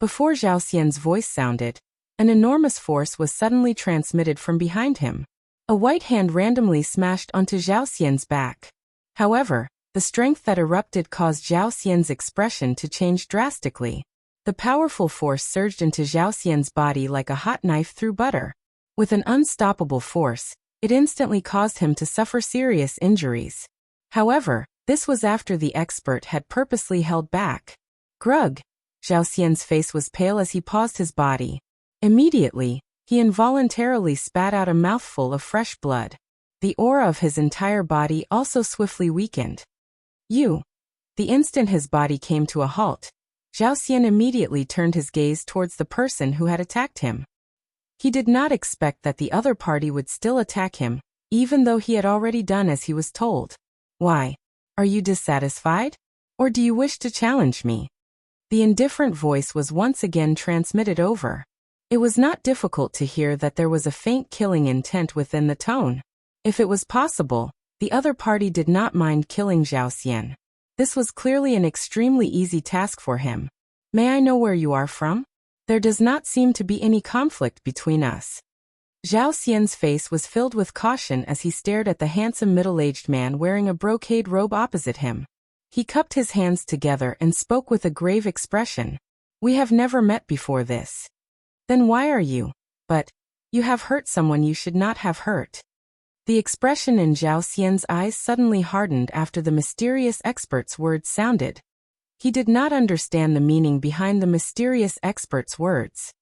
A: Before Zhao Xian's voice sounded, An enormous force was suddenly transmitted from behind him. A white hand randomly smashed onto Zhao Xian's back. However, the strength that erupted caused Zhao Xian's expression to change drastically. The powerful force surged into Zhao Xian's body like a hot knife through butter. With an unstoppable force, it instantly caused him to suffer serious injuries. However, this was after the expert had purposely held back. Grug! Zhao Xian's face was pale as he paused his body. Immediately, he involuntarily spat out a mouthful of fresh blood. The aura of his entire body also swiftly weakened. The instant his body came to a halt, Zhao Xian immediately turned his gaze towards the person who had attacked him. He did not expect that the other party would still attack him, even though he had already done as he was told. Why? Are you dissatisfied? Or do you wish to challenge me? The indifferent voice was once again transmitted over. It was not difficult to hear that there was a faint killing intent within the tone. If it was possible, the other party did not mind killing Zhao Xian. This was clearly an extremely easy task for him. May I know where you are from? There does not seem to be any conflict between us. Zhao Xian's face was filled with caution as he stared at the handsome middle-aged man wearing a brocade robe opposite him. He cupped his hands together and spoke with a grave expression. We have never met before this. Then why are you? But you have hurt someone you should not have hurt. The expression in Zhao Xian's eyes suddenly hardened after the mysterious expert's words sounded. He did not understand the meaning behind the mysterious expert's words.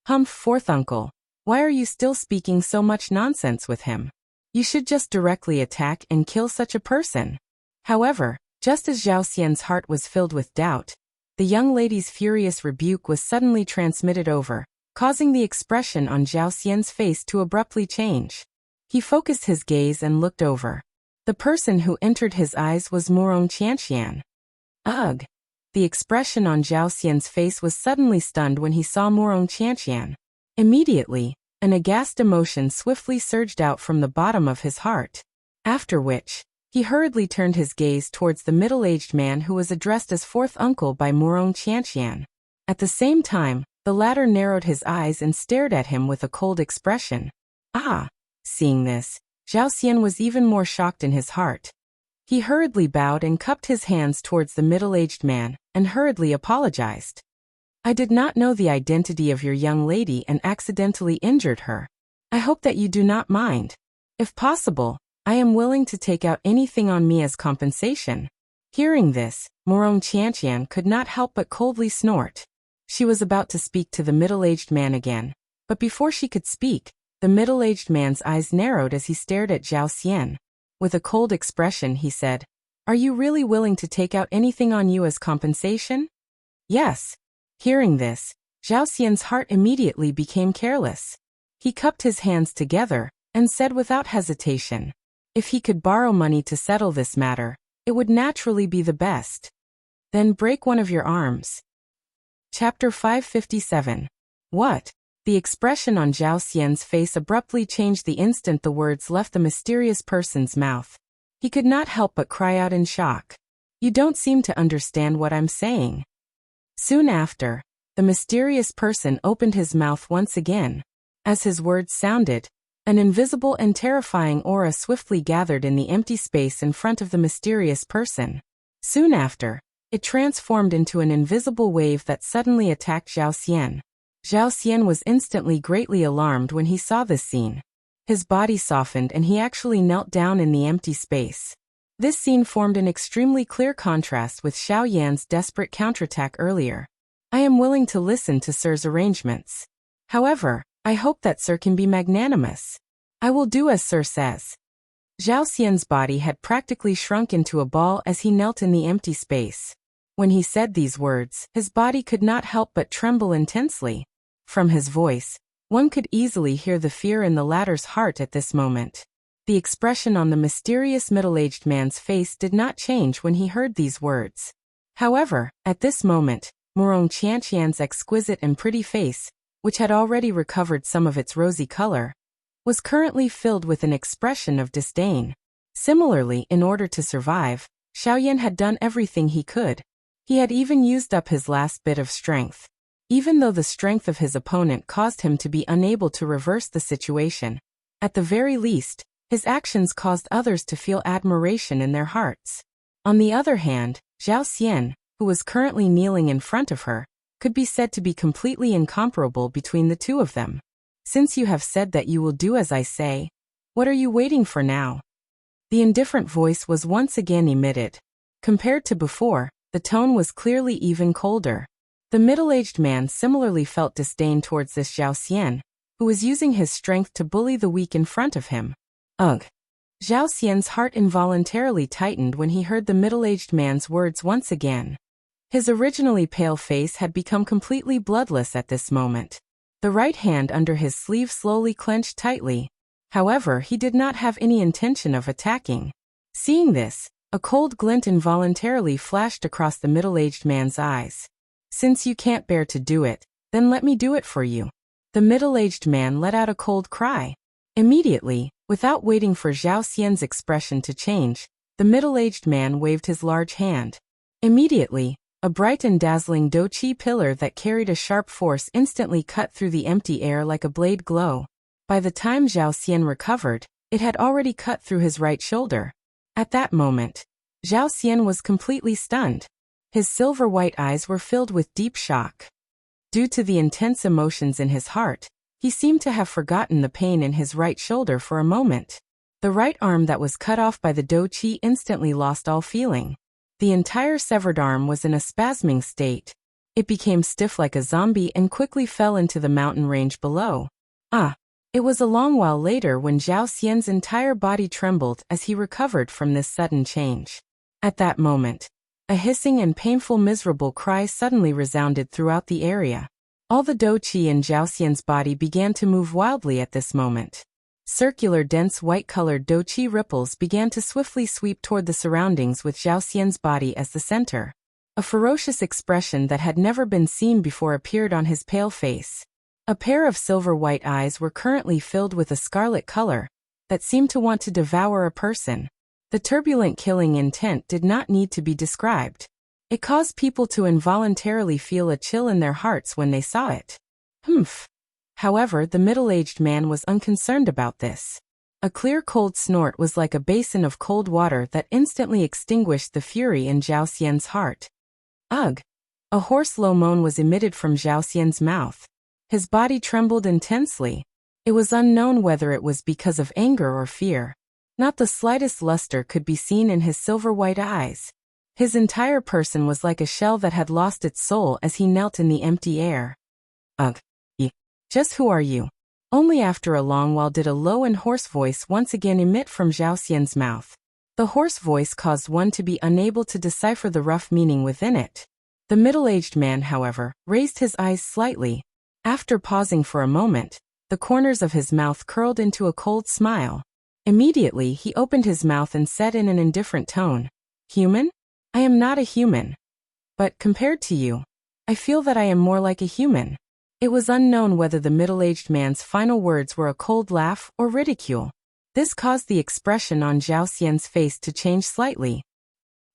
A: Humph, fourth uncle, why are you still speaking so much nonsense with him? You should just directly attack and kill such a person. However, just as Zhao Xian's heart was filled with doubt, the young lady's furious rebuke was suddenly transmitted over, causing the expression on Zhao Xian's face to abruptly change. He focused his gaze and looked over. The person who entered his eyes was Morong Qianxian. Ugh! The expression on Zhao Xian's face was suddenly stunned when he saw Morong Qianxian. Immediately, an aghast emotion swiftly surged out from the bottom of his heart. After which, he hurriedly turned his gaze towards the middle-aged man who was addressed as fourth uncle by Morong Qianxian. At the same time, the latter narrowed his eyes and stared at him with a cold expression. Ah! Seeing this, Zhao Xian was even more shocked in his heart. He hurriedly bowed and cupped his hands towards the middle-aged man, and hurriedly apologized. I did not know the identity of your young lady and accidentally injured her. I hope that you do not mind. If possible, I am willing to take out anything on me as compensation. Hearing this, Morong Qianxian could not help but coldly snort. She was about to speak to the middle-aged man again, but before she could speak, the middle-aged man's eyes narrowed as he stared at Zhao Xian. With a cold expression he said, Are you really willing to take out anything on you as compensation? Yes. Hearing this, Zhao Xian's heart immediately became careless. He cupped his hands together, and said without hesitation, if he could borrow money to settle this matter, it would naturally be the best. Then break one of your arms. Chapter 557. What? The expression on Zhao Xian's face abruptly changed the instant the words left the mysterious person's mouth. He could not help but cry out in shock. You don't seem to understand what I'm saying. Soon after, the mysterious person opened his mouth once again. As his words sounded, an invisible and terrifying aura swiftly gathered in the empty space in front of the mysterious person. Soon after, it transformed into an invisible wave that suddenly attacked Zhao Xian. Zhao Xian was instantly greatly alarmed when he saw this scene. His body softened and he actually knelt down in the empty space. This scene formed an extremely clear contrast with Xiao Yan's desperate counterattack earlier. I am willing to listen to Sir's arrangements. However, I hope that Sir can be magnanimous. I will do as Sir says. Zhao Xian's body had practically shrunk into a ball as he knelt in the empty space. When he said these words, his body could not help but tremble intensely. From his voice, one could easily hear the fear in the latter's heart at this moment. The expression on the mysterious middle-aged man's face did not change when he heard these words. However, at this moment, Morong Qianxian's exquisite and pretty face, which had already recovered some of its rosy color, was currently filled with an expression of disdain. Similarly, in order to survive, Xiao Yan had done everything he could. He had even used up his last bit of strength. even though the strength of his opponent caused him to be unable to reverse the situation. At the very least, his actions caused others to feel admiration in their hearts. On the other hand, Zhao Xian, who was currently kneeling in front of her, could be said to be completely incomparable between the two of them. Since you have said that you will do as I say, what are you waiting for now? The indifferent voice was once again emitted. Compared to before, the tone was clearly even colder. The middle-aged man similarly felt disdain towards this Zhao Xian, who was using his strength to bully the weak in front of him. Ugh. Zhao Xian's heart involuntarily tightened when he heard the middle-aged man's words once again. His originally pale face had become completely bloodless at this moment. The right hand under his sleeve slowly clenched tightly. However, he did not have any intention of attacking. Seeing this, a cold glint involuntarily flashed across the middle-aged man's eyes. Since you can't bear to do it, then let me do it for you. The middle-aged man let out a cold cry. Immediately, without waiting for Zhao Xian's expression to change, the middle-aged man waved his large hand. Immediately, a bright and dazzling douqi pillar that carried a sharp force instantly cut through the empty air like a blade glow. By the time Zhao Xian recovered, it had already cut through his right shoulder. At that moment, Zhao Xian was completely stunned. His silver-white eyes were filled with deep shock. Due to the intense emotions in his heart, he seemed to have forgotten the pain in his right shoulder for a moment. The right arm that was cut off by the douqi instantly lost all feeling. The entire severed arm was in a spasming state. It became stiff like a zombie and quickly fell into the mountain range below. It was a long while later when Zhao Xian's entire body trembled as he recovered from this sudden change. At that moment, a hissing and painful miserable cry suddenly resounded throughout the area. All the douqi in Zhao Xian's body began to move wildly at this moment. Circular dense white-colored douqi ripples began to swiftly sweep toward the surroundings with Zhao Xian's body as the center. A ferocious expression that had never been seen before appeared on his pale face. A pair of silver-white eyes were currently filled with a scarlet color that seemed to want to devour a person. The turbulent killing intent did not need to be described. It caused people to involuntarily feel a chill in their hearts when they saw it. Humph. However, the middle-aged man was unconcerned about this. A clear cold snort was like a basin of cold water that instantly extinguished the fury in Zhao Xian's heart. Ugh! A hoarse low moan was emitted from Zhao Xian's mouth. His body trembled intensely. It was unknown whether it was because of anger or fear. Not the slightest luster could be seen in his silver-white eyes. His entire person was like a shell that had lost its soul as he knelt in the empty air. Ugh. Just who are you? Only after a long while did a low and hoarse voice once again emit from Zhao Xian's mouth. The hoarse voice caused one to be unable to decipher the rough meaning within it. The middle-aged man, however, raised his eyes slightly. After pausing for a moment, the corners of his mouth curled into a cold smile. Immediately, he opened his mouth and said in an indifferent tone, "Human? I am not a human. But compared to you, I feel that I am more like a human." It was unknown whether the middle-aged man's final words were a cold laugh or ridicule. This caused the expression on Zhao Xian's face to change slightly.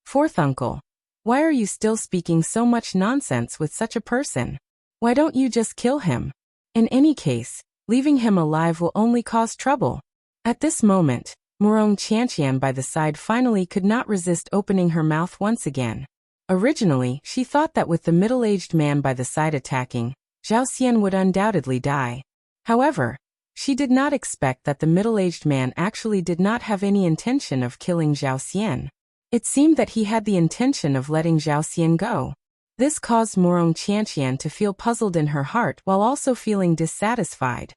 A: "Fourth uncle, why are you still speaking so much nonsense with such a person? Why don't you just kill him? In any case, leaving him alive will only cause trouble." At this moment, Murong Qianqian by the side finally could not resist opening her mouth once again. Originally, she thought that with the middle-aged man by the side attacking, Zhao Xian would undoubtedly die. However, she did not expect that the middle-aged man actually did not have any intention of killing Zhao Xian. It seemed that he had the intention of letting Zhao Xian go. This caused Murong Qianqian to feel puzzled in her heart while also feeling dissatisfied.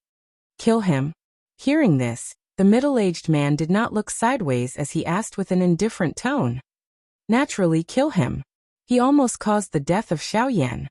A: Kill him? Hearing this, the middle-aged man did not look sideways as he asked with an indifferent tone. Naturally, kill him. He almost caused the death of Xiaoyan.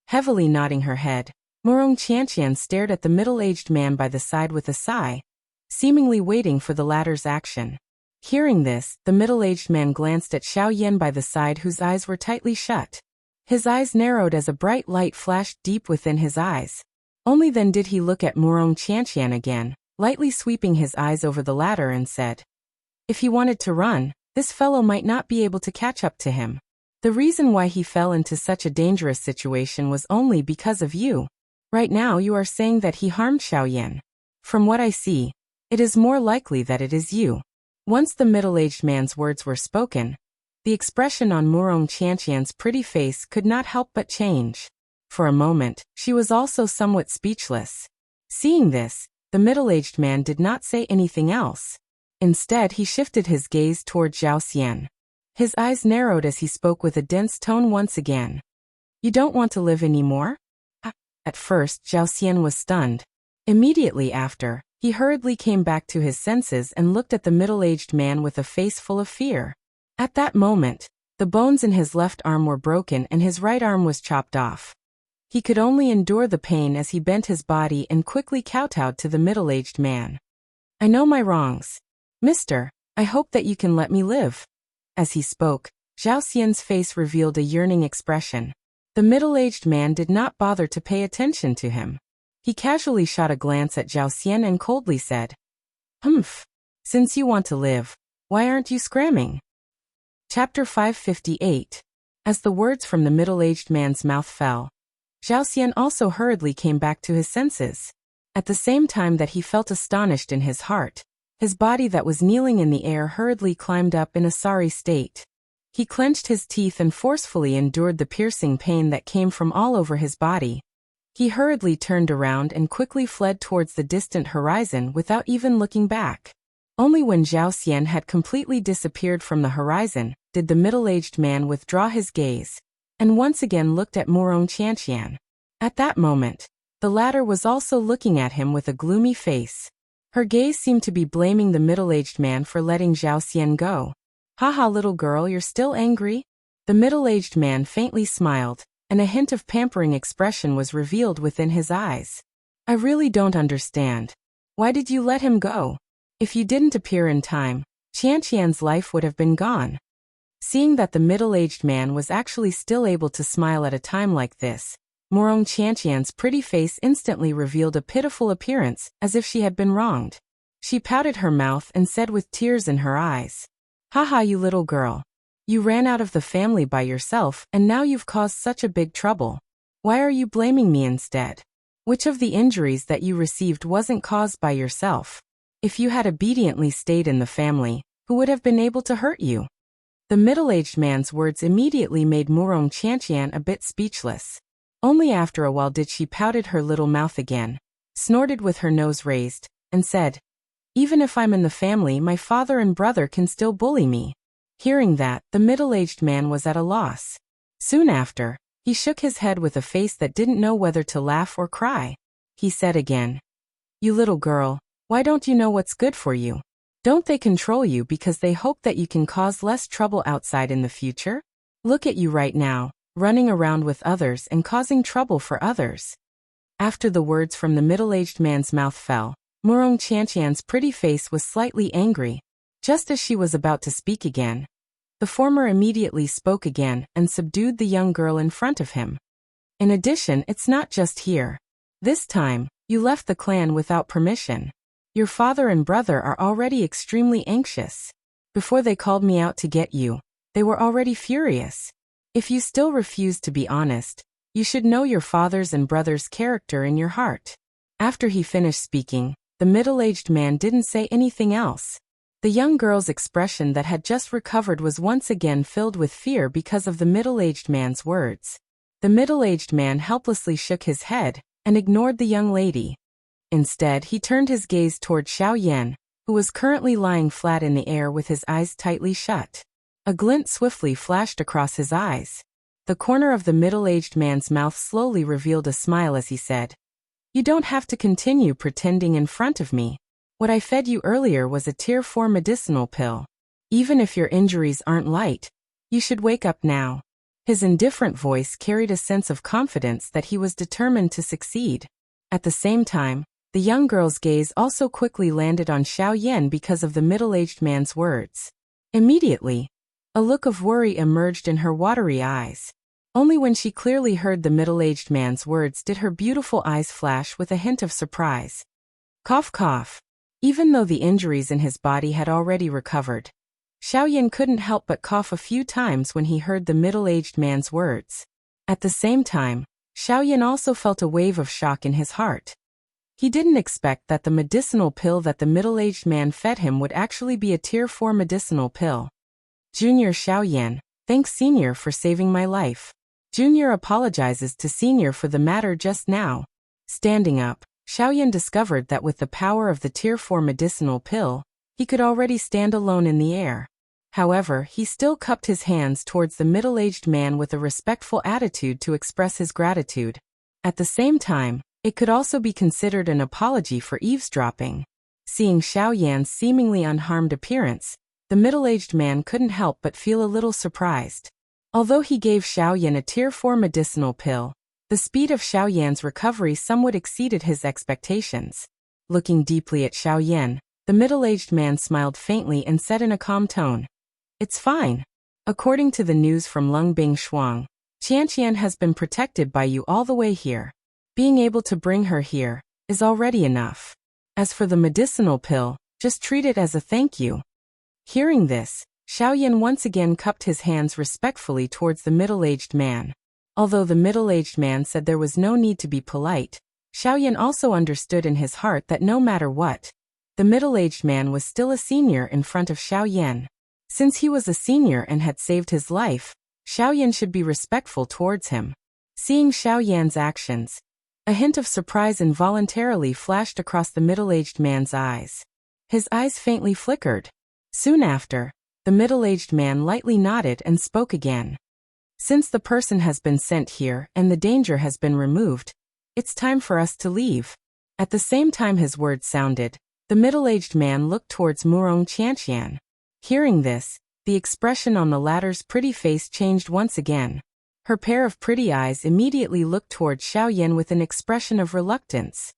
A: Heavily nodding her head, Murong Qianqian stared at the middle-aged man by the side with a sigh, seemingly waiting for the latter's action. Hearing this, the middle-aged man glanced at Xiaoyan by the side whose eyes were tightly shut. His eyes narrowed as a bright light flashed deep within his eyes. Only then did he look at Murong Qianqian again, lightly sweeping his eyes over the latter and said, "If he wanted to run, this fellow might not be able to catch up to him. The reason why he fell into such a dangerous situation was only because of you. Right now you are saying that he harmed Xiaoyan. From what I see, it is more likely that it is you. Once the middle-aged man's words were spoken, the expression on Murong Qianqian's pretty face could not help but change. For a moment, she was also somewhat speechless. Seeing this, the middle-aged man did not say anything else. Instead, he shifted his gaze toward Zhao Xian. His eyes narrowed as he spoke with a dense tone once again. You don't want to live anymore? At first, Zhao Xian was stunned. Immediately after, he hurriedly came back to his senses and looked at the middle-aged man with a face full of fear. At that moment, the bones in his left arm were broken and his right arm was chopped off. He could only endure the pain as he bent his body and quickly kowtowed to the middle-aged man. I know my wrongs. Mister, I hope that you can let me live. As he spoke, Zhao Xian's face revealed a yearning expression. The middle-aged man did not bother to pay attention to him. He casually shot a glance at Zhao Xian and coldly said, Humph. Since you want to live, why aren't you scramming? Chapter 558. As the words from the middle-aged man's mouth fell, Zhao Xian also hurriedly came back to his senses. At the same time that he felt astonished in his heart, his body that was kneeling in the air hurriedly climbed up in a sorry state. He clenched his teeth and forcefully endured the piercing pain that came from all over his body. He hurriedly turned around and quickly fled towards the distant horizon without even looking back. Only when Zhao Xian had completely disappeared from the horizon did the middle-aged man withdraw his gaze, and once again looked at Murong Qianqian. At that moment, the latter was also looking at him with a gloomy face. Her gaze seemed to be blaming the middle-aged man for letting Zhao Xian go. Haha, little girl, you're still angry? The middle-aged man faintly smiled, and a hint of pampering expression was revealed within his eyes. I really don't understand. Why did you let him go? If you didn't appear in time, Qianqian's life would have been gone. Seeing that the middle-aged man was actually still able to smile at a time like this, Murong Qianqian's pretty face instantly revealed a pitiful appearance, as if she had been wronged. She pouted her mouth and said with tears in her eyes, Haha, you little girl. You ran out of the family by yourself and now you've caused such a big trouble. Why are you blaming me instead? Which of the injuries that you received wasn't caused by yourself? If you had obediently stayed in the family, who would have been able to hurt you? The middle-aged man's words immediately made Murong Qianqian a bit speechless. Only after a while did she pouted her little mouth again, snorted with her nose raised, and said, Even if I'm in the family, my father and brother can still bully me. Hearing that, the middle-aged man was at a loss. Soon after, he shook his head with a face that didn't know whether to laugh or cry. He said again, You little girl, why don't you know what's good for you? Don't they control you because they hope that you can cause less trouble outside in the future? Look at you right now, running around with others and causing trouble for others. After the words from the middle-aged man's mouth fell, Murong Qianqian's pretty face was slightly angry. Just as she was about to speak again, the former immediately spoke again and subdued the young girl in front of him. In addition, it's not just here. This time, you left the clan without permission. Your father and brother are already extremely anxious. Before they called me out to get you, they were already furious. If you still refuse to be honest, you should know your father's and brother's character in your heart. After he finished speaking, the middle-aged man didn't say anything else. The young girl's expression that had just recovered was once again filled with fear because of the middle-aged man's words. The middle-aged man helplessly shook his head and ignored the young lady. Instead, he turned his gaze toward Xiaoyan, who was currently lying flat in the air with his eyes tightly shut. A glint swiftly flashed across his eyes. The corner of the middle-aged man's mouth slowly revealed a smile as he said, You don't have to continue pretending in front of me. What I fed you earlier was a tier 4 medicinal pill. Even if your injuries aren't light, you should wake up now. His indifferent voice carried a sense of confidence that he was determined to succeed. At the same time, the young girl's gaze also quickly landed on Xiaoyan because of the middle-aged man's words. Immediately, a look of worry emerged in her watery eyes. Only when she clearly heard the middle-aged man's words did her beautiful eyes flash with a hint of surprise. Cough cough. Even though the injuries in his body had already recovered, Xiaoyan couldn't help but cough a few times when he heard the middle-aged man's words. At the same time, Xiaoyan also felt a wave of shock in his heart. He didn't expect that the medicinal pill that the middle-aged man fed him would actually be a Tier 4 medicinal pill. Junior Xiaoyan, thanks Senior for saving my life. Junior apologizes to Senior for the matter just now. Standing up, Xiaoyan discovered that with the power of the Tier 4 medicinal pill, he could already stand alone in the air. However, he still cupped his hands towards the middle-aged man with a respectful attitude to express his gratitude. At the same time, it could also be considered an apology for eavesdropping. Seeing Xiaoyan's seemingly unharmed appearance, the middle-aged man couldn't help but feel a little surprised. Although he gave Xiaoyan a Tier 4 medicinal pill, the speed of Xiaoyan's recovery somewhat exceeded his expectations. Looking deeply at Xiaoyan, the middle-aged man smiled faintly and said in a calm tone, "It's fine. According to the news from Lungbing Shuang, Qianqian has been protected by you all the way here. Being able to bring her here is already enough. As for the medicinal pill, just treat it as a thank you." Hearing this, Xiaoyan once again cupped his hands respectfully towards the middle-aged man. Although the middle-aged man said there was no need to be polite, Xiaoyan also understood in his heart that no matter what, the middle-aged man was still a senior in front of Xiaoyan. Since he was a senior and had saved his life, Xiaoyan should be respectful towards him. Seeing Xiaoyan's actions, a hint of surprise involuntarily flashed across the middle-aged man's eyes. His eyes faintly flickered. Soon after, the middle-aged man lightly nodded and spoke again. "Since the person has been sent here and the danger has been removed, it's time for us to leave." At the same time his words sounded, the middle-aged man looked towards Murong Qianqian. Hearing this, the expression on the latter's pretty face changed once again. Her pair of pretty eyes immediately looked towards Xiaoyan with an expression of reluctance.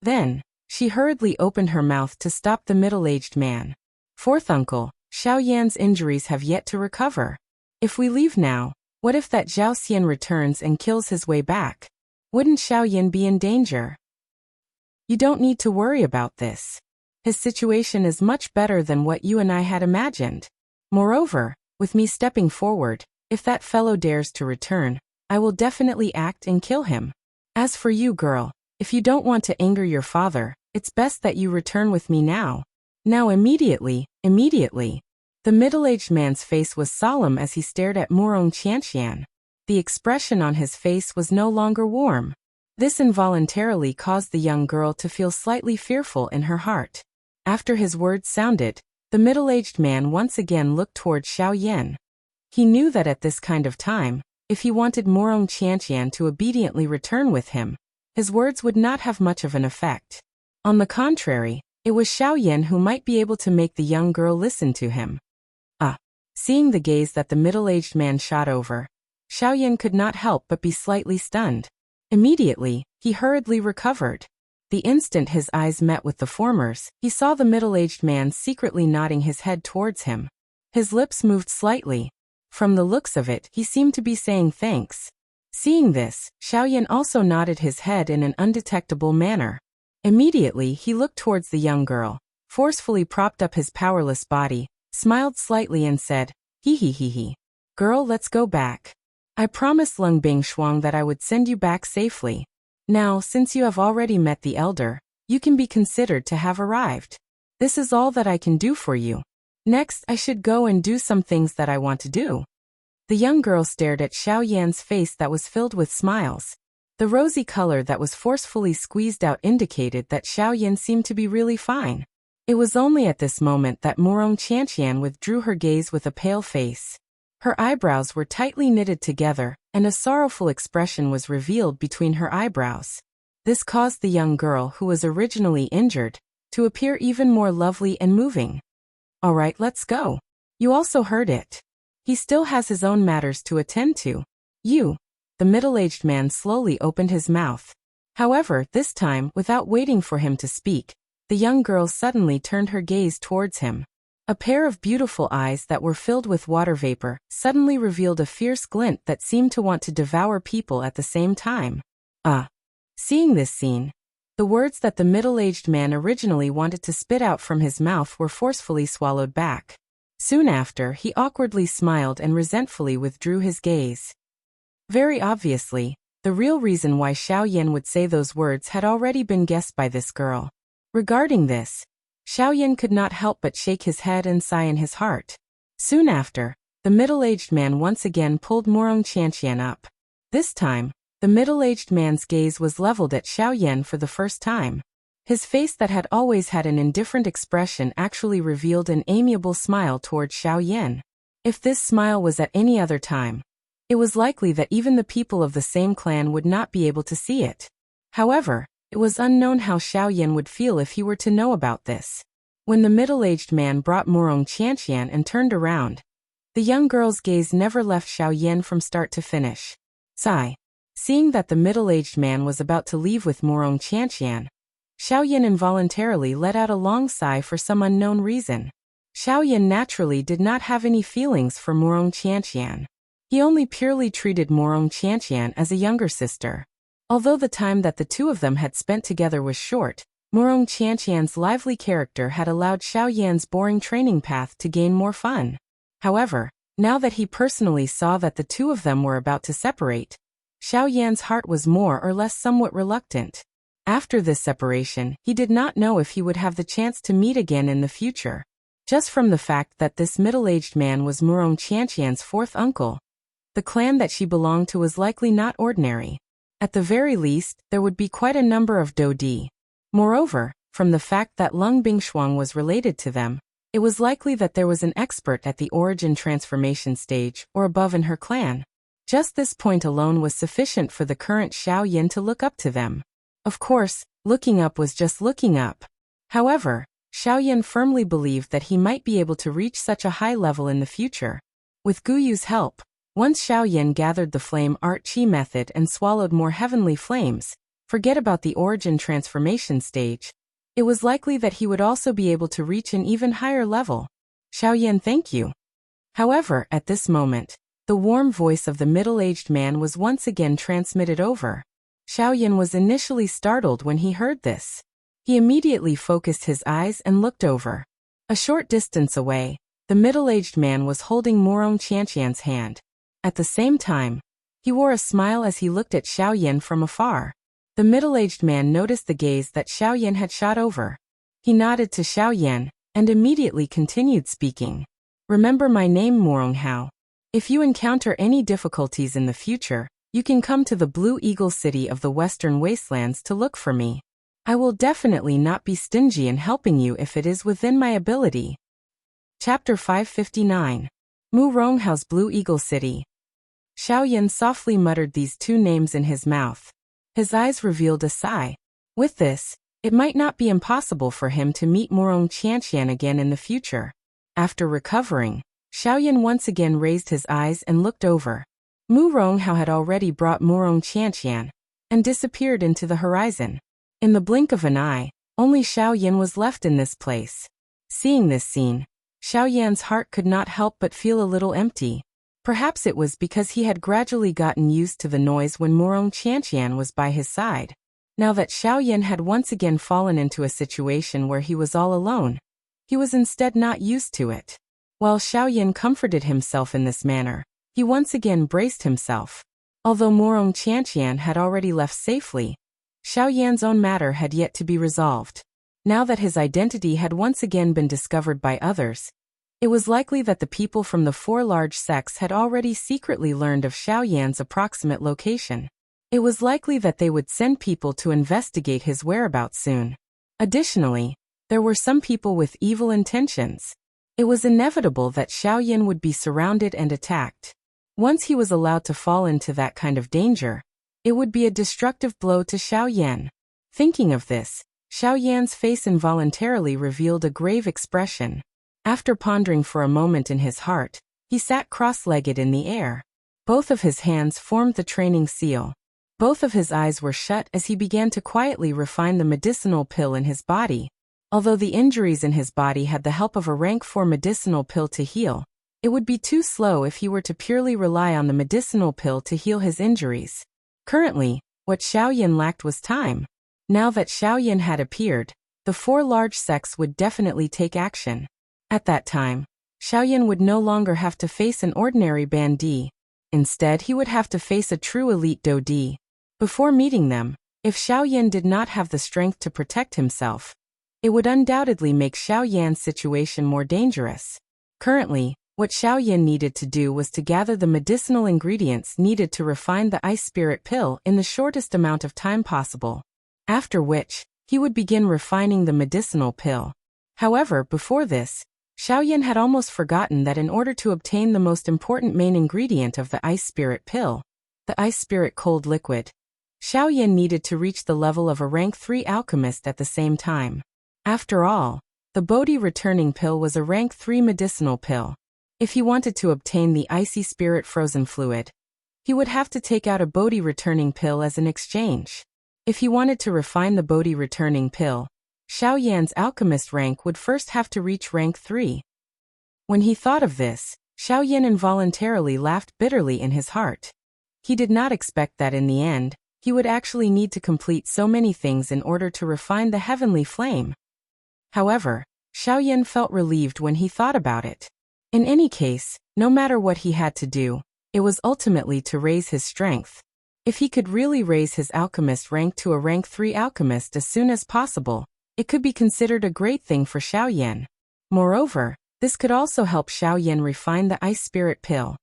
A: Then, she hurriedly opened her mouth to stop the middle-aged man. "Fourth uncle, Xiaoyan's injuries have yet to recover. If we leave now, what if that Zhao Xian returns and kills his way back? Wouldn't Xiaoyan be in danger?" "You don't need to worry about this. His situation is much better than what you and I had imagined. Moreover, with me stepping forward, if that fellow dares to return, I will definitely act and kill him. As for you, girl, if you don't want to anger your father, it's best that you return with me now. Now immediately." The middle-aged man's face was solemn as he stared at Murong Qianqian. The expression on his face was no longer warm. This involuntarily caused the young girl to feel slightly fearful in her heart. After his words sounded, the middle-aged man once again looked towards Xiaoyan. He knew that at this kind of time, if he wanted Murong Qianqian to obediently return with him, his words would not have much of an effect. On the contrary, it was Xiaoyan who might be able to make the young girl listen to him. Seeing the gaze that the middle-aged man shot over, Xiaoyan could not help but be slightly stunned. Immediately, he hurriedly recovered. The instant his eyes met with the former's, he saw the middle-aged man secretly nodding his head towards him. His lips moved slightly. From the looks of it, he seemed to be saying thanks. Seeing this, Xiaoyan also nodded his head in an undetectable manner. Immediately, he looked towards the young girl, forcefully propped up his powerless body, smiled slightly and said, "Hee. Girl, let's go back. I promised Lungbing Shuang that I would send you back safely. Now, since you have already met the elder, you can be considered to have arrived. This is all that I can do for you. Next, I should go and do some things that I want to do." The young girl stared at Xiaoyan's face that was filled with smiles. The rosy color that was forcefully squeezed out indicated that Xiaoyan seemed to be really fine. It was only at this moment that Murong Qianqian withdrew her gaze with a pale face. Her eyebrows were tightly knitted together, and a sorrowful expression was revealed between her eyebrows. This caused the young girl, who was originally injured, to appear even more lovely and moving. "All right, let's go. You also heard it. He still has his own matters to attend to. You." The middle-aged man slowly opened his mouth. However, this time, without waiting for him to speak, the young girl suddenly turned her gaze towards him. A pair of beautiful eyes that were filled with water vapor suddenly revealed a fierce glint that seemed to want to devour people at the same time. Seeing this scene, the words that the middle-aged man originally wanted to spit out from his mouth were forcefully swallowed back. Soon after, he awkwardly smiled and resentfully withdrew his gaze. Very obviously, the real reason why Xiao Yan would say those words had already been guessed by this girl. Regarding this, Xiao Yan could not help but shake his head and sigh in his heart. Soon after, the middle-aged man once again pulled Morong Qianqian up. This time, the middle-aged man's gaze was leveled at Xiao Yan for the first time. His face that had always had an indifferent expression actually revealed an amiable smile towards Xiao Yan. If this smile was at any other time, it was likely that even the people of the same clan would not be able to see it. However, it was unknown how Xiao Yan would feel if he were to know about this. When the middle-aged man brought Morong Qianqian and turned around, the young girl's gaze never left Xiao Yan from start to finish. Sigh. Seeing that the middle-aged man was about to leave with Morong Qianqian, Xiao Yan involuntarily let out a long sigh for some unknown reason. Xiao Yan naturally did not have any feelings for Morong Qianqian. He only purely treated Morong Qianqian as a younger sister. Although the time that the two of them had spent together was short, Morong Qianqian's lively character had allowed Xiao Yan's boring training path to gain more fun. However, now that he personally saw that the two of them were about to separate, Xiao Yan's heart was more or less somewhat reluctant. After this separation, he did not know if he would have the chance to meet again in the future. Just from the fact that this middle-aged man was Morong Qianqian's fourth uncle, the clan that she belonged to was likely not ordinary. At the very least, there would be quite a number of Dodi. Moreover, from the fact that Lung Bingshuang was related to them, it was likely that there was an expert at the origin transformation stage or above in her clan. Just this point alone was sufficient for the current Xiao Yan to look up to them. Of course, looking up was just looking up. However, Xiao Yan firmly believed that he might be able to reach such a high level in the future. With Guyu's help, once Xiao Yan gathered the flame art chi method and swallowed more heavenly flames, forget about the origin transformation stage, it was likely that he would also be able to reach an even higher level. Xiao Yan, thank you. However, at this moment, the warm voice of the middle-aged man was once again transmitted over. Xiao Yan was initially startled when he heard this. He immediately focused his eyes and looked over. A short distance away, the middle-aged man was holding Morong Qianqian's hand. At the same time, he wore a smile as he looked at Xiao Yan from afar. The middle-aged man noticed the gaze that Xiao Yan had shot over. He nodded to Xiao Yan and immediately continued speaking. Remember my name, Morong Hao. If you encounter any difficulties in the future, you can come to the Blue Eagle City of the Western Wastelands to look for me. I will definitely not be stingy in helping you if it is within my ability. Chapter 559. Mu Ronghao's Blue Eagle City. Xiao Yan softly muttered these two names in his mouth. His eyes revealed a sigh. With this, it might not be impossible for him to meet Morong Qianqian again in the future. After recovering, Xiao Yan once again raised his eyes and looked over. Mu Ronghao had already brought Morong Qianqian and disappeared into the horizon. In the blink of an eye, only Xiao Yan was left in this place. Seeing this scene, Xiao Yan's heart could not help but feel a little empty. Perhaps it was because he had gradually gotten used to the noise when Morong Qianqian was by his side. Now that Xiao Yan had once again fallen into a situation where he was all alone, he was instead not used to it. While Xiao Yan comforted himself in this manner, he once again braced himself. Although Morong Qianqian had already left safely, Xiao Yan's own matter had yet to be resolved. Now that his identity had once again been discovered by others, it was likely that the people from the four large sects had already secretly learned of Xiao Yan's approximate location. It was likely that they would send people to investigate his whereabouts soon. Additionally, there were some people with evil intentions. It was inevitable that Xiao Yan would be surrounded and attacked. Once he was allowed to fall into that kind of danger, it would be a destructive blow to Xiao Yan. Thinking of this, Xiao Yan's face involuntarily revealed a grave expression. After pondering for a moment in his heart, he sat cross-legged in the air. Both of his hands formed the training seal. Both of his eyes were shut as he began to quietly refine the medicinal pill in his body. Although the injuries in his body had the help of a rank 4 medicinal pill to heal, it would be too slow if he were to purely rely on the medicinal pill to heal his injuries. Currently, what Xiao Yan lacked was time. Now that Xiao Yan had appeared, the four large sects would definitely take action. At that time, Xiaoyan would no longer have to face an ordinary bandit. Instead, he would have to face a true elite Dodi. Before meeting them, if Xiaoyan did not have the strength to protect himself, it would undoubtedly make Xiaoyan's situation more dangerous. Currently, what Xiaoyan needed to do was to gather the medicinal ingredients needed to refine the ice spirit pill in the shortest amount of time possible. After which, he would begin refining the medicinal pill. However, before this, Xiaoyan had almost forgotten that in order to obtain the most important main ingredient of the ice spirit pill, the ice spirit cold liquid, Xiaoyan needed to reach the level of a rank 3 alchemist at the same time. After all, the Bodhi returning pill was a rank 3 medicinal pill. If he wanted to obtain the icy spirit frozen fluid, he would have to take out a Bodhi returning pill as an exchange. If he wanted to refine the Bodhi returning pill, Xiaoyan's alchemist rank would first have to reach rank 3. When he thought of this, Xiaoyan involuntarily laughed bitterly in his heart. He did not expect that in the end, he would actually need to complete so many things in order to refine the heavenly flame. However, Xiaoyan felt relieved when he thought about it. In any case, no matter what he had to do, it was ultimately to raise his strength. If he could really raise his alchemist rank to a rank 3 alchemist as soon as possible, it could be considered a great thing for Xiaoyan. Moreover, this could also help Xiaoyan refine the ice spirit pill.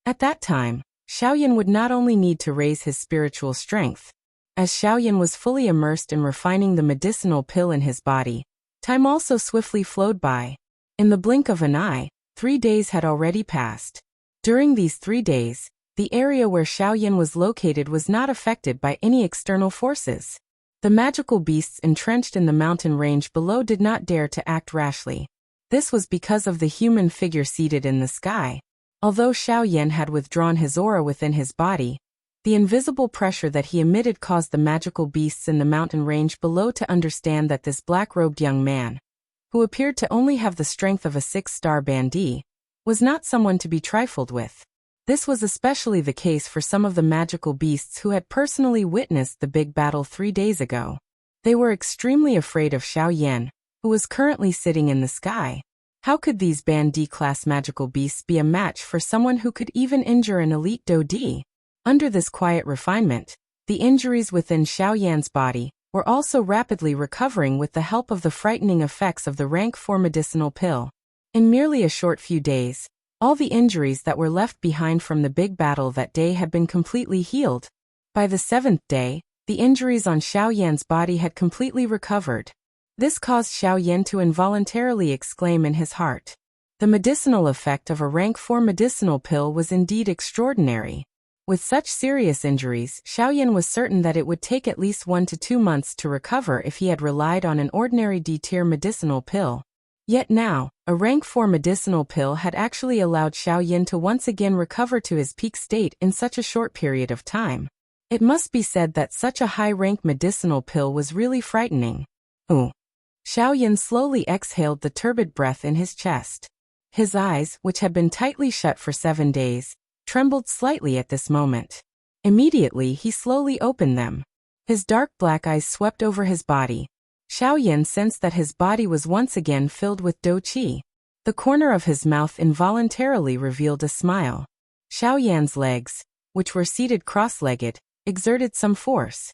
A: At that time, Xiaoyan would not only need to raise his spiritual strength. As Xiaoyan was fully immersed in refining the medicinal pill in his body, time also swiftly flowed by. In the blink of an eye, 3 days had already passed. During these 3 days, the area where Xiaoyan was located was not affected by any external forces. The magical beasts entrenched in the mountain range below did not dare to act rashly. This was because of the human figure seated in the sky. Although Xiaoyan had withdrawn his aura within his body, the invisible pressure that he emitted caused the magical beasts in the mountain range below to understand that this black-robed young man, who appeared to only have the strength of a 6-star bandit, was not someone to be trifled with. This was especially the case for some of the magical beasts who had personally witnessed the big battle 3 days ago. They were extremely afraid of Xiaoyan, who was currently sitting in the sky. How could these bandit-class magical beasts be a match for someone who could even injure an elite Dodi? Under this quiet refinement, the injuries within Xiaoyan's body were also rapidly recovering with the help of the frightening effects of the rank 4 medicinal pill. In merely a short few days, all the injuries that were left behind from the big battle that day had been completely healed. By the 7th day, the injuries on Xiaoyan's body had completely recovered. This caused Xiaoyan to involuntarily exclaim in his heart. The medicinal effect of a rank 4 medicinal pill was indeed extraordinary. With such serious injuries, Xiaoyan was certain that it would take at least 1 to 2 months to recover if he had relied on an ordinary D-tier medicinal pill. Yet now, a rank 4 medicinal pill had actually allowed Xiaoyan to once again recover to his peak state in such a short period of time. It must be said that such a high-rank medicinal pill was really frightening. Ooh. Xiaoyan slowly exhaled the turbid breath in his chest. His eyes, which had been tightly shut for 7 days, trembled slightly at this moment. Immediately he slowly opened them. His dark black eyes swept over his body. Xiaoyan sensed that his body was once again filled with dou qi. The corner of his mouth involuntarily revealed a smile. Xiaoyan's legs, which were seated cross-legged, exerted some force.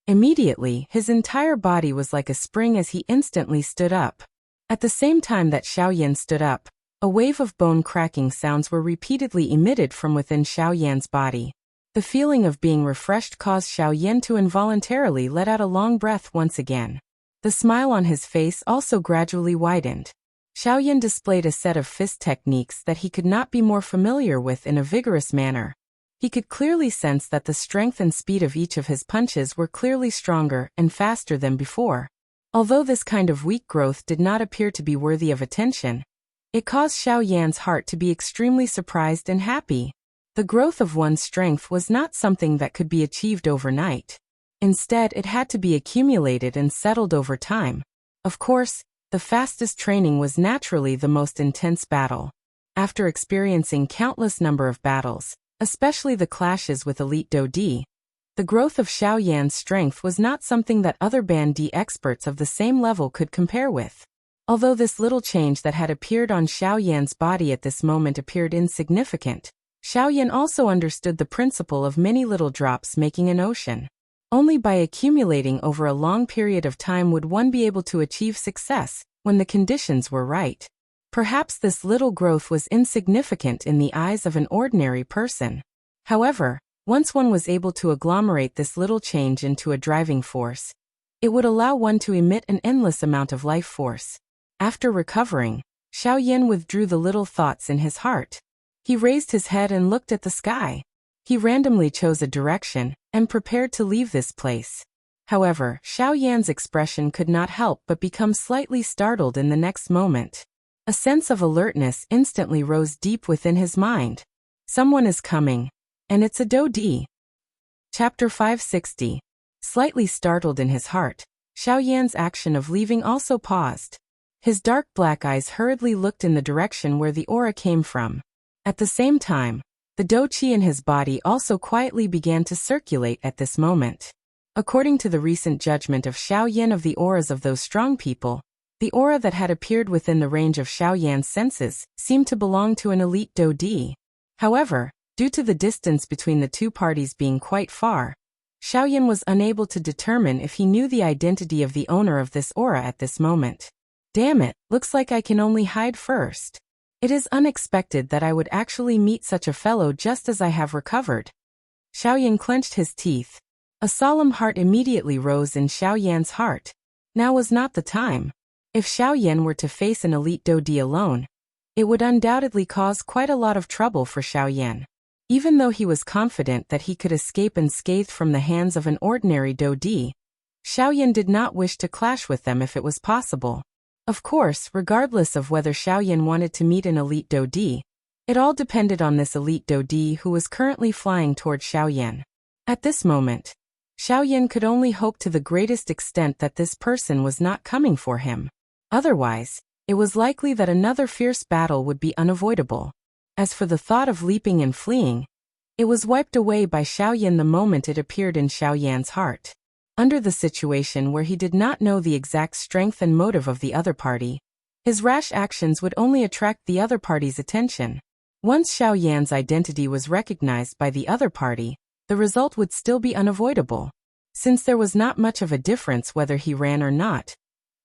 A: Immediately, his entire body was like a spring as he instantly stood up. At the same time that Xiaoyan stood up, a wave of bone-cracking sounds were repeatedly emitted from within Xiaoyan's body. The feeling of being refreshed caused Xiaoyan to involuntarily let out a long breath once again. The smile on his face also gradually widened. Xiaoyan displayed a set of fist techniques that he could not be more familiar with in a vigorous manner. He could clearly sense that the strength and speed of each of his punches were clearly stronger and faster than before. Although this kind of weak growth did not appear to be worthy of attention, it caused Xiaoyan's heart to be extremely surprised and happy. The growth of one's strength was not something that could be achieved overnight. Instead, it had to be accumulated and settled over time. Of course, the fastest training was naturally the most intense battle. After experiencing countless number of battles, especially the clashes with elite Dodi, the growth of Xiaoyan's strength was not something that other bandit experts of the same level could compare with. Although this little change that had appeared on Xiao Yan's body at this moment appeared insignificant, Xiao Yan also understood the principle of many little drops making an ocean. Only by accumulating over a long period of time would one be able to achieve success, when the conditions were right. Perhaps this little growth was insignificant in the eyes of an ordinary person. However, once one was able to agglomerate this little change into a driving force, it would allow one to emit an endless amount of life force. After recovering, Xiao Yan withdrew the little thoughts in his heart. He raised his head and looked at the sky. He randomly chose a direction, and prepared to leave this place. However, Xiao Yan's expression could not help but become slightly startled in the next moment. A sense of alertness instantly rose deep within his mind. Someone is coming. And it's a Dodi. Chapter 560. Slightly startled in his heart, Xiao Yan's action of leaving also paused. His dark black eyes hurriedly looked in the direction where the aura came from. At the same time, the Do Qi in his body also quietly began to circulate at this moment. According to the recent judgment of Xiao Yan of the auras of those strong people, the aura that had appeared within the range of Xiao Yan's senses seemed to belong to an elite Do Di. However, due to the distance between the two parties being quite far, Xiao Yan was unable to determine if he knew the identity of the owner of this aura at this moment. Damn it, looks like I can only hide first. It is unexpected that I would actually meet such a fellow just as I have recovered. Xiao Yan clenched his teeth. A solemn heart immediately rose in Xiao Yan's heart. Now was not the time. If Xiao Yan were to face an elite Dodi alone, it would undoubtedly cause quite a lot of trouble for Xiao Yan. Even though he was confident that he could escape unscathed from the hands of an ordinary Dodi, Xiao Yan did not wish to clash with them if it was possible. Of course, regardless of whether Xiao Yan wanted to meet an elite Dodi, it all depended on this elite Dodi who was currently flying toward Xiao Yan. At this moment, Xiao Yan could only hope to the greatest extent that this person was not coming for him. Otherwise, it was likely that another fierce battle would be unavoidable. As for the thought of leaping and fleeing, it was wiped away by Xiao Yan the moment it appeared in Xiao Yan's heart. Under the situation where he did not know the exact strength and motive of the other party, his rash actions would only attract the other party's attention. Once Xiao Yan's identity was recognized by the other party, the result would still be unavoidable. Since there was not much of a difference whether he ran or not,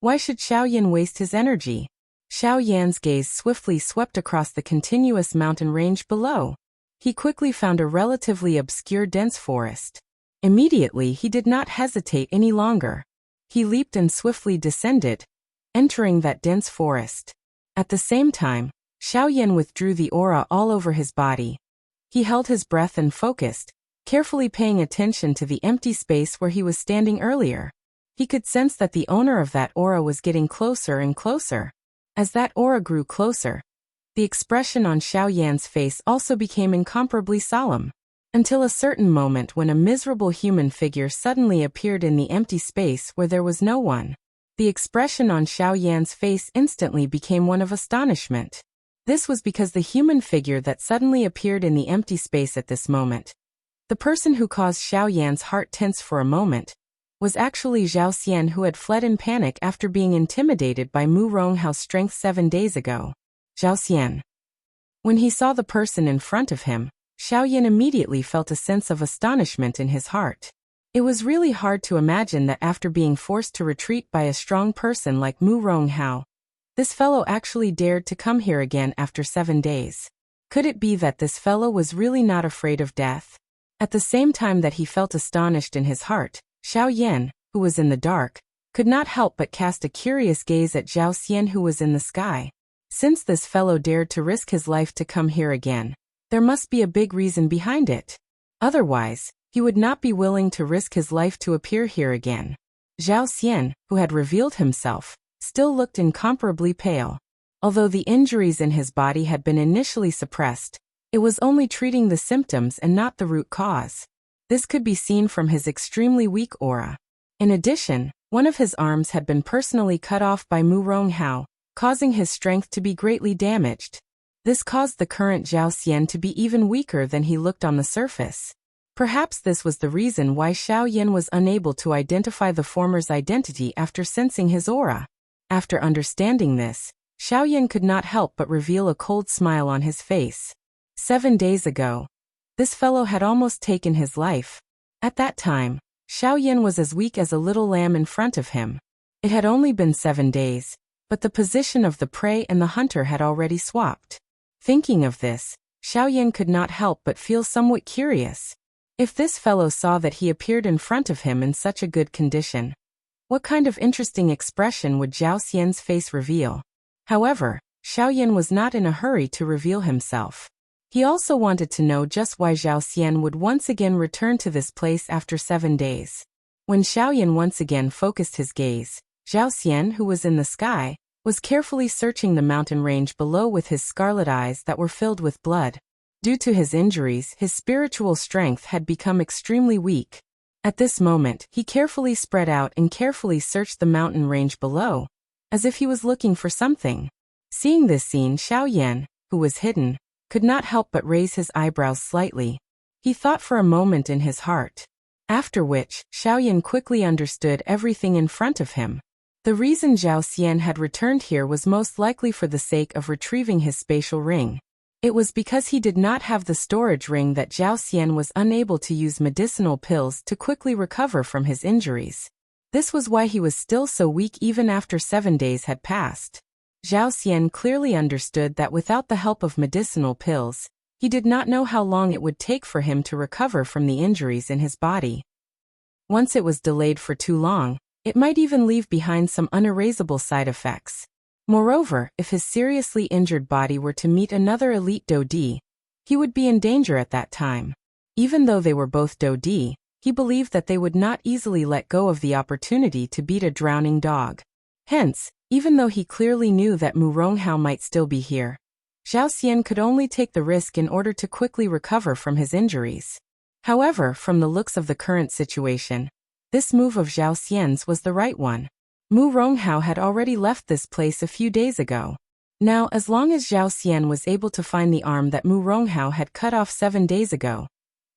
A: why should Xiao Yan waste his energy? Xiao Yan's gaze swiftly swept across the continuous mountain range below. He quickly found a relatively obscure dense forest. Immediately he did not hesitate any longer. He leaped and swiftly descended, entering that dense forest. At the same time, Xiao Yan withdrew the aura all over his body. He held his breath and focused, carefully paying attention to the empty space where he was standing earlier. He could sense that the owner of that aura was getting closer and closer. As that aura grew closer, the expression on Xiao Yan's face also became incomparably solemn. Until a certain moment when a miserable human figure suddenly appeared in the empty space where there was no one. The expression on Xiao Yan's face instantly became one of astonishment. This was because the human figure that suddenly appeared in the empty space at this moment, the person who caused Xiao Yan's heart tense for a moment, was actually Zhao Xian, who had fled in panic after being intimidated by Mu Ronghao's strength 7 days ago. Zhao Xian. When he saw the person in front of him, Xiao Yan immediately felt a sense of astonishment in his heart. It was really hard to imagine that after being forced to retreat by a strong person like Mu Ronghao, this fellow actually dared to come here again after 7 days. Could it be that this fellow was really not afraid of death? At the same time that he felt astonished in his heart, Xiao Yan, who was in the dark, could not help but cast a curious gaze at Zhao Xian, who was in the sky. Since this fellow dared to risk his life to come here again, there must be a big reason behind it. Otherwise, he would not be willing to risk his life to appear here again. Zhao Xian, who had revealed himself, still looked incomparably pale. Although the injuries in his body had been initially suppressed, it was only treating the symptoms and not the root cause. This could be seen from his extremely weak aura. In addition, one of his arms had been personally cut off by Mu Ronghao, causing his strength to be greatly damaged. This caused the current Zhao Xian to be even weaker than he looked on the surface. Perhaps this was the reason why Xiao Yan was unable to identify the former's identity after sensing his aura. After understanding this, Xiaoyan could not help but reveal a cold smile on his face. 7 days ago, this fellow had almost taken his life. At that time, Xiaoyan was as weak as a little lamb in front of him. It had only been 7 days, but the position of the prey and the hunter had already swapped. Thinking of this, Xiaoyan could not help but feel somewhat curious. If this fellow saw that he appeared in front of him in such a good condition, what kind of interesting expression would Zhao Xian's face reveal? However, Xiaoyan was not in a hurry to reveal himself. He also wanted to know just why Zhao Xian would once again return to this place after 7 days. When Xiaoyan once again focused his gaze, Zhao Xian, who was in the sky, was carefully searching the mountain range below with his scarlet eyes that were filled with blood. Due to his injuries, his spiritual strength had become extremely weak. At this moment, he carefully spread out and carefully searched the mountain range below, as if he was looking for something. Seeing this scene, Xiaoyan, who was hidden, could not help but raise his eyebrows slightly. He thought for a moment in his heart. After which, Xiaoyan quickly understood everything in front of him. The reason Zhao Xian had returned here was most likely for the sake of retrieving his spatial ring. It was because he did not have the storage ring that Zhao Xian was unable to use medicinal pills to quickly recover from his injuries. This was why he was still so weak even after 7 days had passed. Zhao Xian clearly understood that without the help of medicinal pills, he did not know how long it would take for him to recover from the injuries in his body. Once it was delayed for too long, it might even leave behind some unerasable side effects. Moreover, if his seriously injured body were to meet another elite Dodi, he would be in danger at that time. Even though they were both Dodi, he believed that they would not easily let go of the opportunity to beat a drowning dog. Hence, even though he clearly knew that Mu Ronghao might still be here, Zhao Xian could only take the risk in order to quickly recover from his injuries. However, from the looks of the current situation, this move of Zhao Xian's was the right one. Mu Ronghao had already left this place a few days ago. Now, as long as Zhao Xian was able to find the arm that Mu Ronghao had cut off 7 days ago,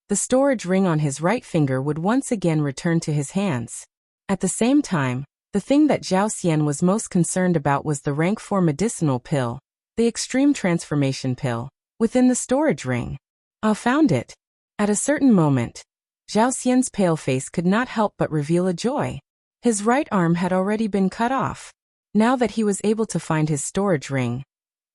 A: the storage ring on his right finger would once again return to his hands. At the same time, the thing that Zhao Xian was most concerned about was the rank 4 medicinal pill, the extreme transformation pill, within the storage ring. I found it. At a certain moment, Zhao Xian's pale face could not help but reveal a joy. His right arm had already been cut off. Now that he was able to find his storage ring,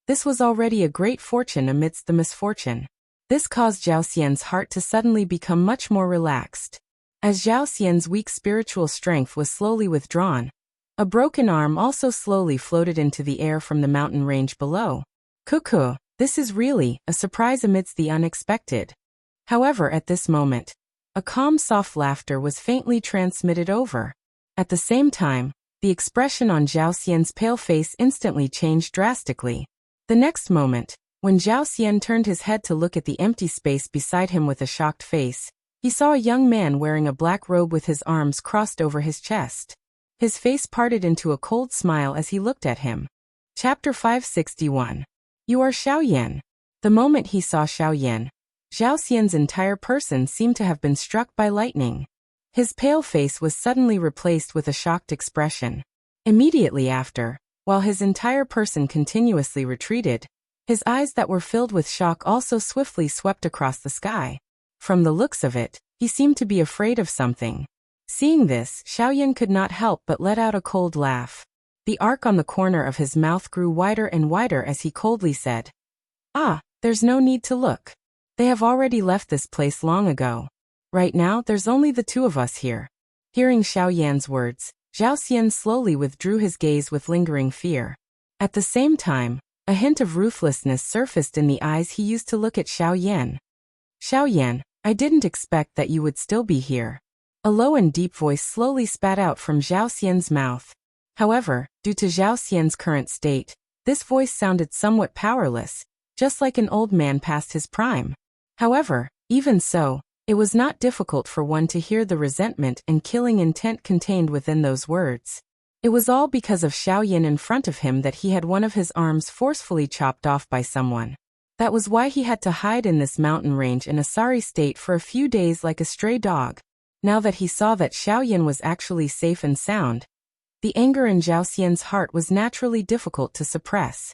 A: this was already a great fortune amidst the misfortune. This caused Zhao Xian's heart to suddenly become much more relaxed. As Zhao Xian's weak spiritual strength was slowly withdrawn, a broken arm also slowly floated into the air from the mountain range below. Cuckoo, this is really a surprise amidst the unexpected. However, at this moment, a calm soft laughter was faintly transmitted over. At the same time, the expression on Zhao Xian's pale face instantly changed drastically. The next moment, when Zhao Xian turned his head to look at the empty space beside him with a shocked face, he saw a young man wearing a black robe with his arms crossed over his chest. His face parted into a cold smile as he looked at him. Chapter 561. You are Xiaoyan. The moment he saw Xiaoyan, Zhao Xian's entire person seemed to have been struck by lightning. His pale face was suddenly replaced with a shocked expression. Immediately after, while his entire person continuously retreated, his eyes that were filled with shock also swiftly swept across the sky. From the looks of it, he seemed to be afraid of something. Seeing this, Xiaoyan could not help but let out a cold laugh. The arc on the corner of his mouth grew wider and wider as he coldly said, "Ah, there's no need to look. They have already left this place long ago. Right now, there's only the two of us here." Hearing Xiaoyan's words, Zhao Xian slowly withdrew his gaze with lingering fear. At the same time, a hint of ruthlessness surfaced in the eyes he used to look at Xiaoyan. "Xiaoyan, I didn't expect that you would still be here." A low and deep voice slowly spat out from Zhao Xian's mouth. However, due to Zhao Xian's current state, this voice sounded somewhat powerless, just like an old man past his prime. However, even so, it was not difficult for one to hear the resentment and killing intent contained within those words. It was all because of Xiaoyan in front of him that he had one of his arms forcefully chopped off by someone. That was why he had to hide in this mountain range in a sorry state for a few days like a stray dog. Now that he saw that Xiaoyan was actually safe and sound, The anger in Zhao Xian's heart was naturally difficult to suppress.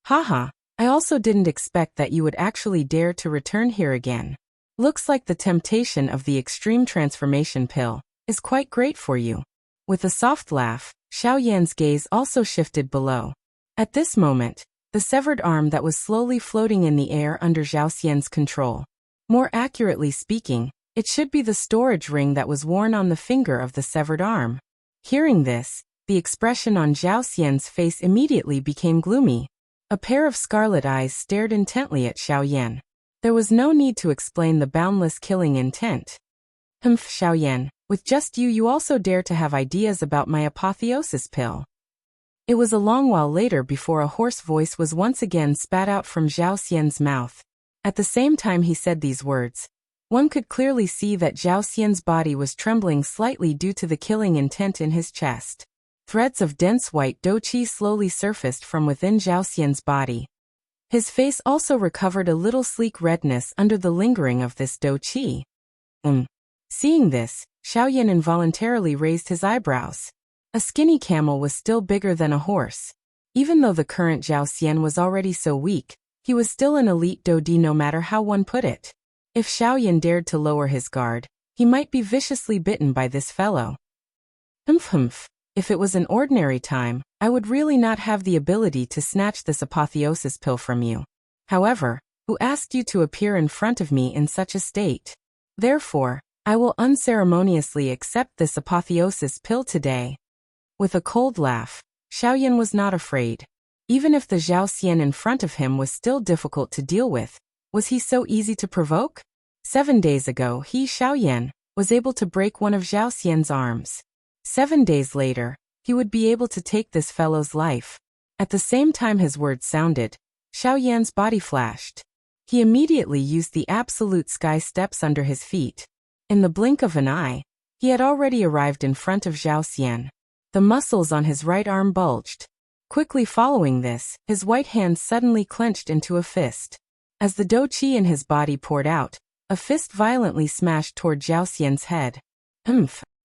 A: Haha, I also didn't expect that you would actually dare to return here again. Looks like the temptation of the extreme transformation pill is quite great for you. With a soft laugh, Xiao Yan's gaze also shifted below. At this moment, the severed arm that was slowly floating in the air under Zhao Xian's control. More accurately speaking, it should be the storage ring that was worn on the finger of the severed arm. Hearing this, the expression on Zhao Xian's face immediately became gloomy. A pair of scarlet eyes stared intently at Xiao Yan. There was no need to explain the boundless killing intent. Xiao Yan, with just you also dare to have ideas about my apotheosis pill. It was a long while later before a hoarse voice was once again spat out from Zhao Xian's mouth. At the same time he said these words, one could clearly see that Zhao Xian's body was trembling slightly due to the killing intent in his chest. Threads of dense white dou qi slowly surfaced from within Zhao Xian's body. His face also recovered a little sleek redness under the lingering of this dou qi. Seeing this, Xiao Yan involuntarily raised his eyebrows. A skinny camel was still bigger than a horse. Even though the current Zhao Xian was already so weak, he was still an elite dodi no matter how one put it. If Xiao Yan dared to lower his guard, he might be viciously bitten by this fellow. If it was an ordinary time, I would really not have the ability to snatch this apotheosis pill from you. However, who asked you to appear in front of me in such a state? Therefore, I will unceremoniously accept this apotheosis pill today. With a cold laugh, Xiao Yan was not afraid. Even if the Zhao Xian in front of him was still difficult to deal with, was he so easy to provoke? 7 days ago he, Xiao Yan, was able to break one of Zhao Xian's arms. 7 days later, he would be able to take this fellow's life. At the same time his words sounded, Xiao Yan's body flashed. He immediately used the absolute sky steps under his feet. In the blink of an eye, he had already arrived in front of Zhao Xian. The muscles on his right arm bulged. Quickly following this, his white hand suddenly clenched into a fist. As the dou qi in his body poured out, a fist violently smashed toward Zhao Xian's head.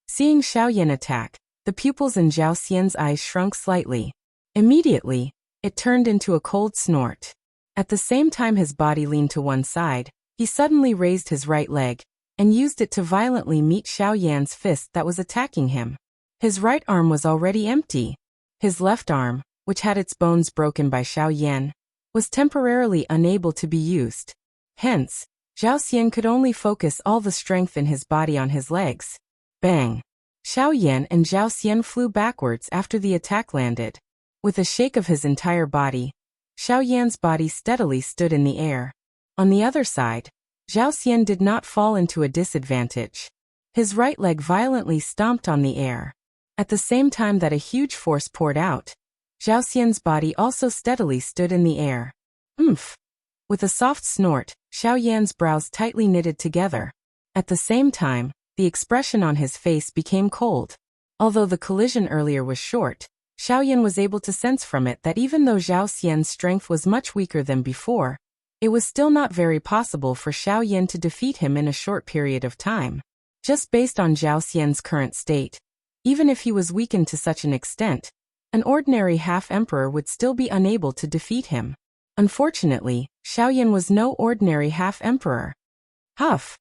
A: Seeing Xiao Yan attack, the pupils in Zhao Xian's eyes shrunk slightly. Immediately, it turned into a cold snort. At the same time his body leaned to one side, he suddenly raised his right leg, and used it to violently meet Xiao Yan's fist that was attacking him. His right arm was already empty. His left arm, which had its bones broken by Xiao Yan, was temporarily unable to be used. Hence, Zhao Xian could only focus all the strength in his body on his legs. Bang! Xiao Yan and Zhao Xian flew backwards after the attack landed. With a shake of his entire body, Xiao Yan's body steadily stood in the air. On the other side, Zhao Xian did not fall into a disadvantage. His right leg violently stomped on the air. At the same time that a huge force poured out, Zhao Xian's body also steadily stood in the air. With a soft snort, Xiao Yan's brows tightly knitted together. At the same time, the expression on his face became cold. Although the collision earlier was short, Xiao Yan was able to sense from it that even though Zhao Xian's strength was much weaker than before, it was still not very possible for Xiao Yan to defeat him in a short period of time. Just based on Zhao Xian's current state, even if he was weakened to such an extent, an ordinary half-emperor would still be unable to defeat him. Unfortunately, Xiao Yan was no ordinary half-emperor. Huff!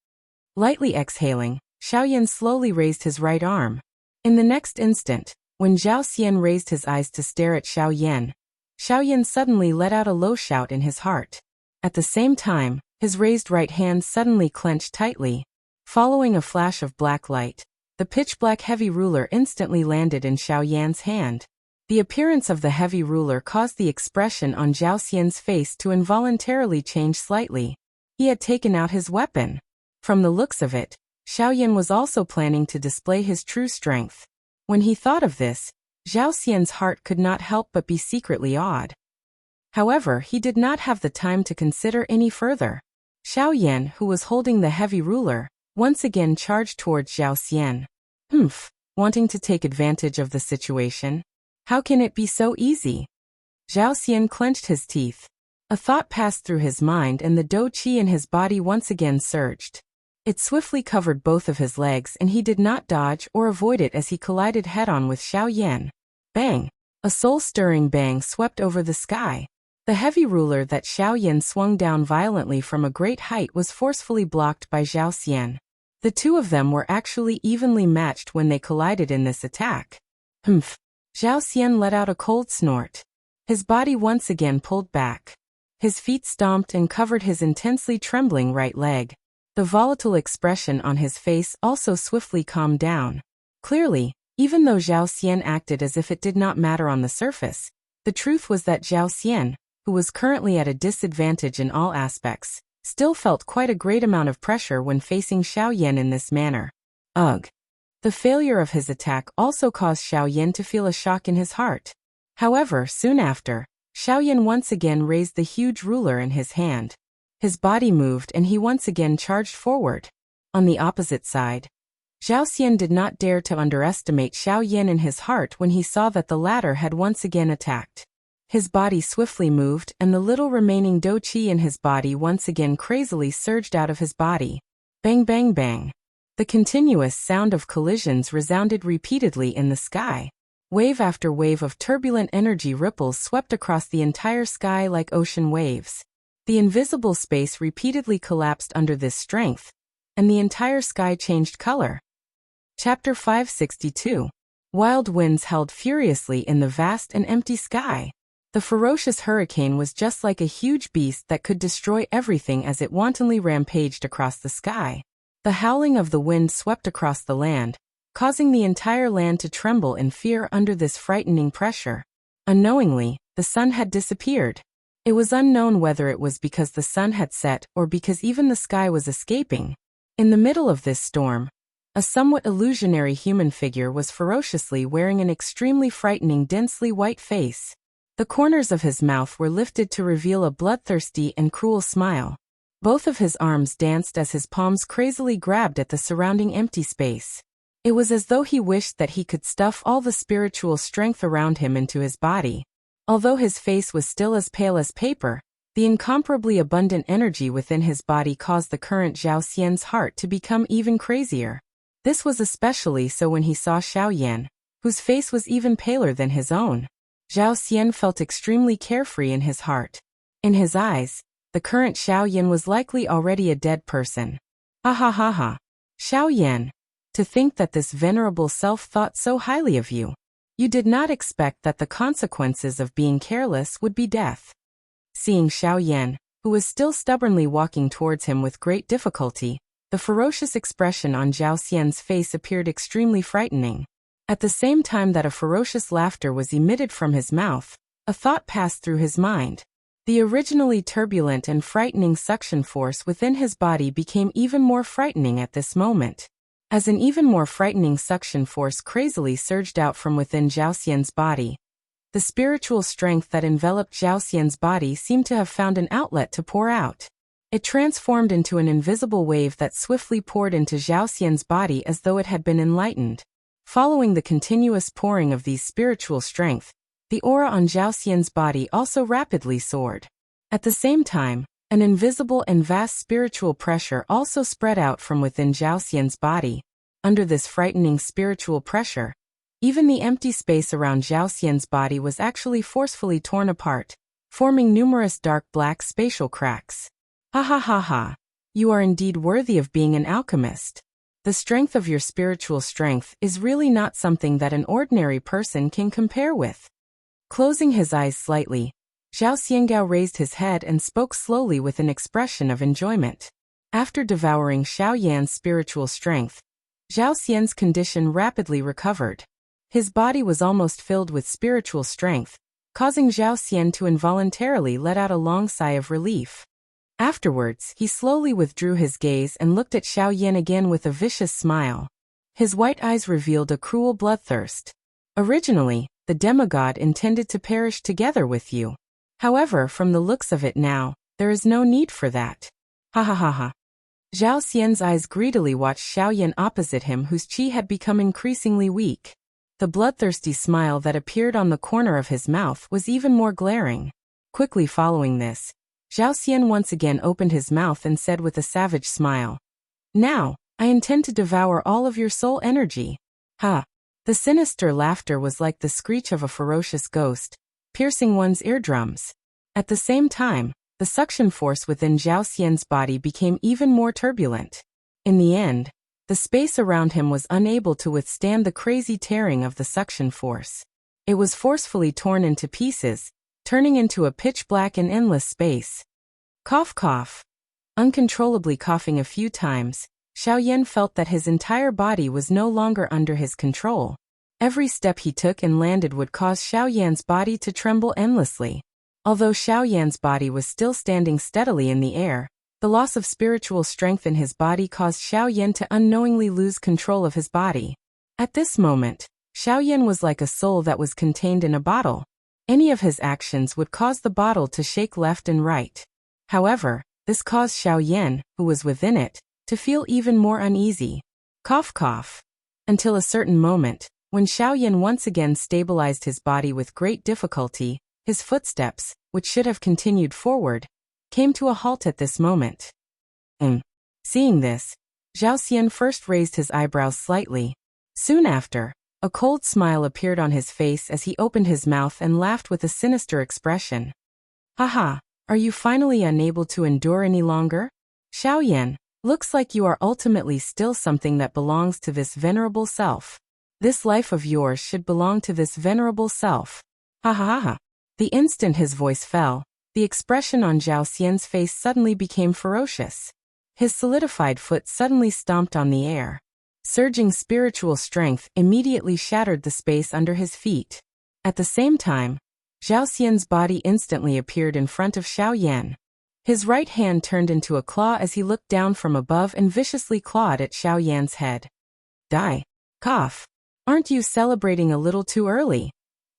A: Lightly exhaling, Xiao Yan slowly raised his right arm. In the next instant, when Zhao Xian raised his eyes to stare at Xiao Yan suddenly let out a low shout in his heart. At the same time, his raised right hand suddenly clenched tightly. Following a flash of black light, the pitch-black heavy ruler instantly landed in Xiao Yan's hand. The appearance of the heavy ruler caused the expression on Zhao Xian's face to involuntarily change slightly. He had taken out his weapon. From the looks of it, Xiao Yan was also planning to display his true strength. When he thought of this, Zhao Xian's heart could not help but be secretly awed. However, he did not have the time to consider any further. Xiao Yan, who was holding the heavy ruler, once again charged towards Zhao Xian. Wanting to take advantage of the situation? How can it be so easy? Zhao Xian clenched his teeth. A thought passed through his mind and the dou qi in his body once again surged. It swiftly covered both of his legs and he did not dodge or avoid it as he collided head-on with Xiao Yan. Bang! A soul-stirring bang swept over the sky. The heavy ruler that Xiao Yan swung down violently from a great height was forcefully blocked by Zhao Xian. The two of them were actually evenly matched when they collided in this attack. Humph! Zhao Xian let out a cold snort. His body once again pulled back. His feet stomped and covered his intensely trembling right leg. The volatile expression on his face also swiftly calmed down. Clearly, even though Zhao Xian acted as if it did not matter on the surface, the truth was that Zhao Xian, who was currently at a disadvantage in all aspects, still felt quite a great amount of pressure when facing Xiao Yan in this manner. Ugh! The failure of his attack also caused Xiao Yan to feel a shock in his heart. However, soon after, Xiao Yan once again raised the huge ruler in his hand. His body moved and he once again charged forward. On the opposite side, Zhao Xian did not dare to underestimate Xiao Yan in his heart when he saw that the latter had once again attacked. His body swiftly moved and the little remaining dou qi in his body once again crazily surged out of his body. Bang bang bang. The continuous sound of collisions resounded repeatedly in the sky. Wave after wave of turbulent energy ripples swept across the entire sky like ocean waves. The invisible space repeatedly collapsed under this strength, and the entire sky changed color. Chapter 562. Wild winds howled furiously in the vast and empty sky. The ferocious hurricane was just like a huge beast that could destroy everything as it wantonly rampaged across the sky. The howling of the wind swept across the land, causing the entire land to tremble in fear under this frightening pressure. Unknowingly, the sun had disappeared. It was unknown whether it was because the sun had set or because even the sky was escaping. In the middle of this storm, a somewhat illusionary human figure was ferociously wearing an extremely frightening densely white face. The corners of his mouth were lifted to reveal a bloodthirsty and cruel smile. Both of his arms danced as his palms crazily grabbed at the surrounding empty space. It was as though he wished that he could stuff all the spiritual strength around him into his body. Although his face was still as pale as paper, the incomparably abundant energy within his body caused the current Zhao Xian's heart to become even crazier. This was especially so when he saw Xiao Yan, whose face was even paler than his own. Zhao Xian felt extremely carefree in his heart. In his eyes, the current Xiao Yan was likely already a dead person. Ha ha ha ha. Xiao Yan, to think that this venerable self thought so highly of you. You did not expect that the consequences of being careless would be death. Seeing Xiao Yan, who was still stubbornly walking towards him with great difficulty, the ferocious expression on Zhao Xian's face appeared extremely frightening. At the same time that a ferocious laughter was emitted from his mouth, a thought passed through his mind. The originally turbulent and frightening suction force within his body became even more frightening at this moment. As an even more frightening suction force crazily surged out from within Zhao Xian's body, the spiritual strength that enveloped Zhao Xian's body seemed to have found an outlet to pour out. It transformed into an invisible wave that swiftly poured into Zhao Xian's body as though it had been enlightened. Following the continuous pouring of these spiritual strength, the aura on Zhao Xian's body also rapidly soared. At the same time, an invisible and vast spiritual pressure also spread out from within Zhao Xian's body. Under this frightening spiritual pressure, even the empty space around Zhao Xian's body was actually forcefully torn apart, forming numerous dark black spatial cracks. Ha ha ha ha. You are indeed worthy of being an alchemist. The strength of your spiritual strength is really not something that an ordinary person can compare with. Closing his eyes slightly, Zhao Xiangao raised his head and spoke slowly with an expression of enjoyment. After devouring Xiao Yan's spiritual strength, Zhao Xian's condition rapidly recovered. His body was almost filled with spiritual strength, causing Zhao Xian to involuntarily let out a long sigh of relief. Afterwards, he slowly withdrew his gaze and looked at Xiao Yan again with a vicious smile. His white eyes revealed a cruel bloodthirst. Originally, the demigod intended to perish together with you. However, from the looks of it now, there is no need for that. Ha ha ha ha. Zhao Xian's eyes greedily watched Xiao Yan opposite him, whose qi had become increasingly weak. The bloodthirsty smile that appeared on the corner of his mouth was even more glaring. Quickly following this, Zhao Xian once again opened his mouth and said with a savage smile, Now, I intend to devour all of your soul energy. Ha! The sinister laughter was like the screech of a ferocious ghost, piercing one's eardrums. At the same time, the suction force within Zhao Xian's body became even more turbulent. In the end, the space around him was unable to withstand the crazy tearing of the suction force. It was forcefully torn into pieces, turning into a pitch-black and endless space. Cough cough. Uncontrollably coughing a few times, Xiaoyan felt that his entire body was no longer under his control. Every step he took and landed would cause Xiaoyan's body to tremble endlessly. Although Xiaoyan's body was still standing steadily in the air, the loss of spiritual strength in his body caused Xiaoyan to unknowingly lose control of his body. At this moment, Xiaoyan was like a soul that was contained in a bottle. Any of his actions would cause the bottle to shake left and right. However, this caused Xiaoyan, who was within it, to feel even more uneasy. Cough cough. Until a certain moment, when Xiaoyan once again stabilized his body with great difficulty, his footsteps, which should have continued forward, came to a halt at this moment. Seeing this, Zhao Xian first raised his eyebrows slightly. Soon after, a cold smile appeared on his face as he opened his mouth and laughed with a sinister expression. Haha, are you finally unable to endure any longer? Xiaoyan, looks like you are ultimately still something that belongs to this venerable self. This life of yours should belong to this venerable self. Ha ha ha ha. The instant his voice fell, the expression on Zhao Xian's face suddenly became ferocious. His solidified foot suddenly stomped on the air. Surging spiritual strength immediately shattered the space under his feet. At the same time, Zhao Xian's body instantly appeared in front of Xiaoyan. His right hand turned into a claw as he looked down from above and viciously clawed at Xiaoyan's head. Die. Cough. Aren't you celebrating a little too early?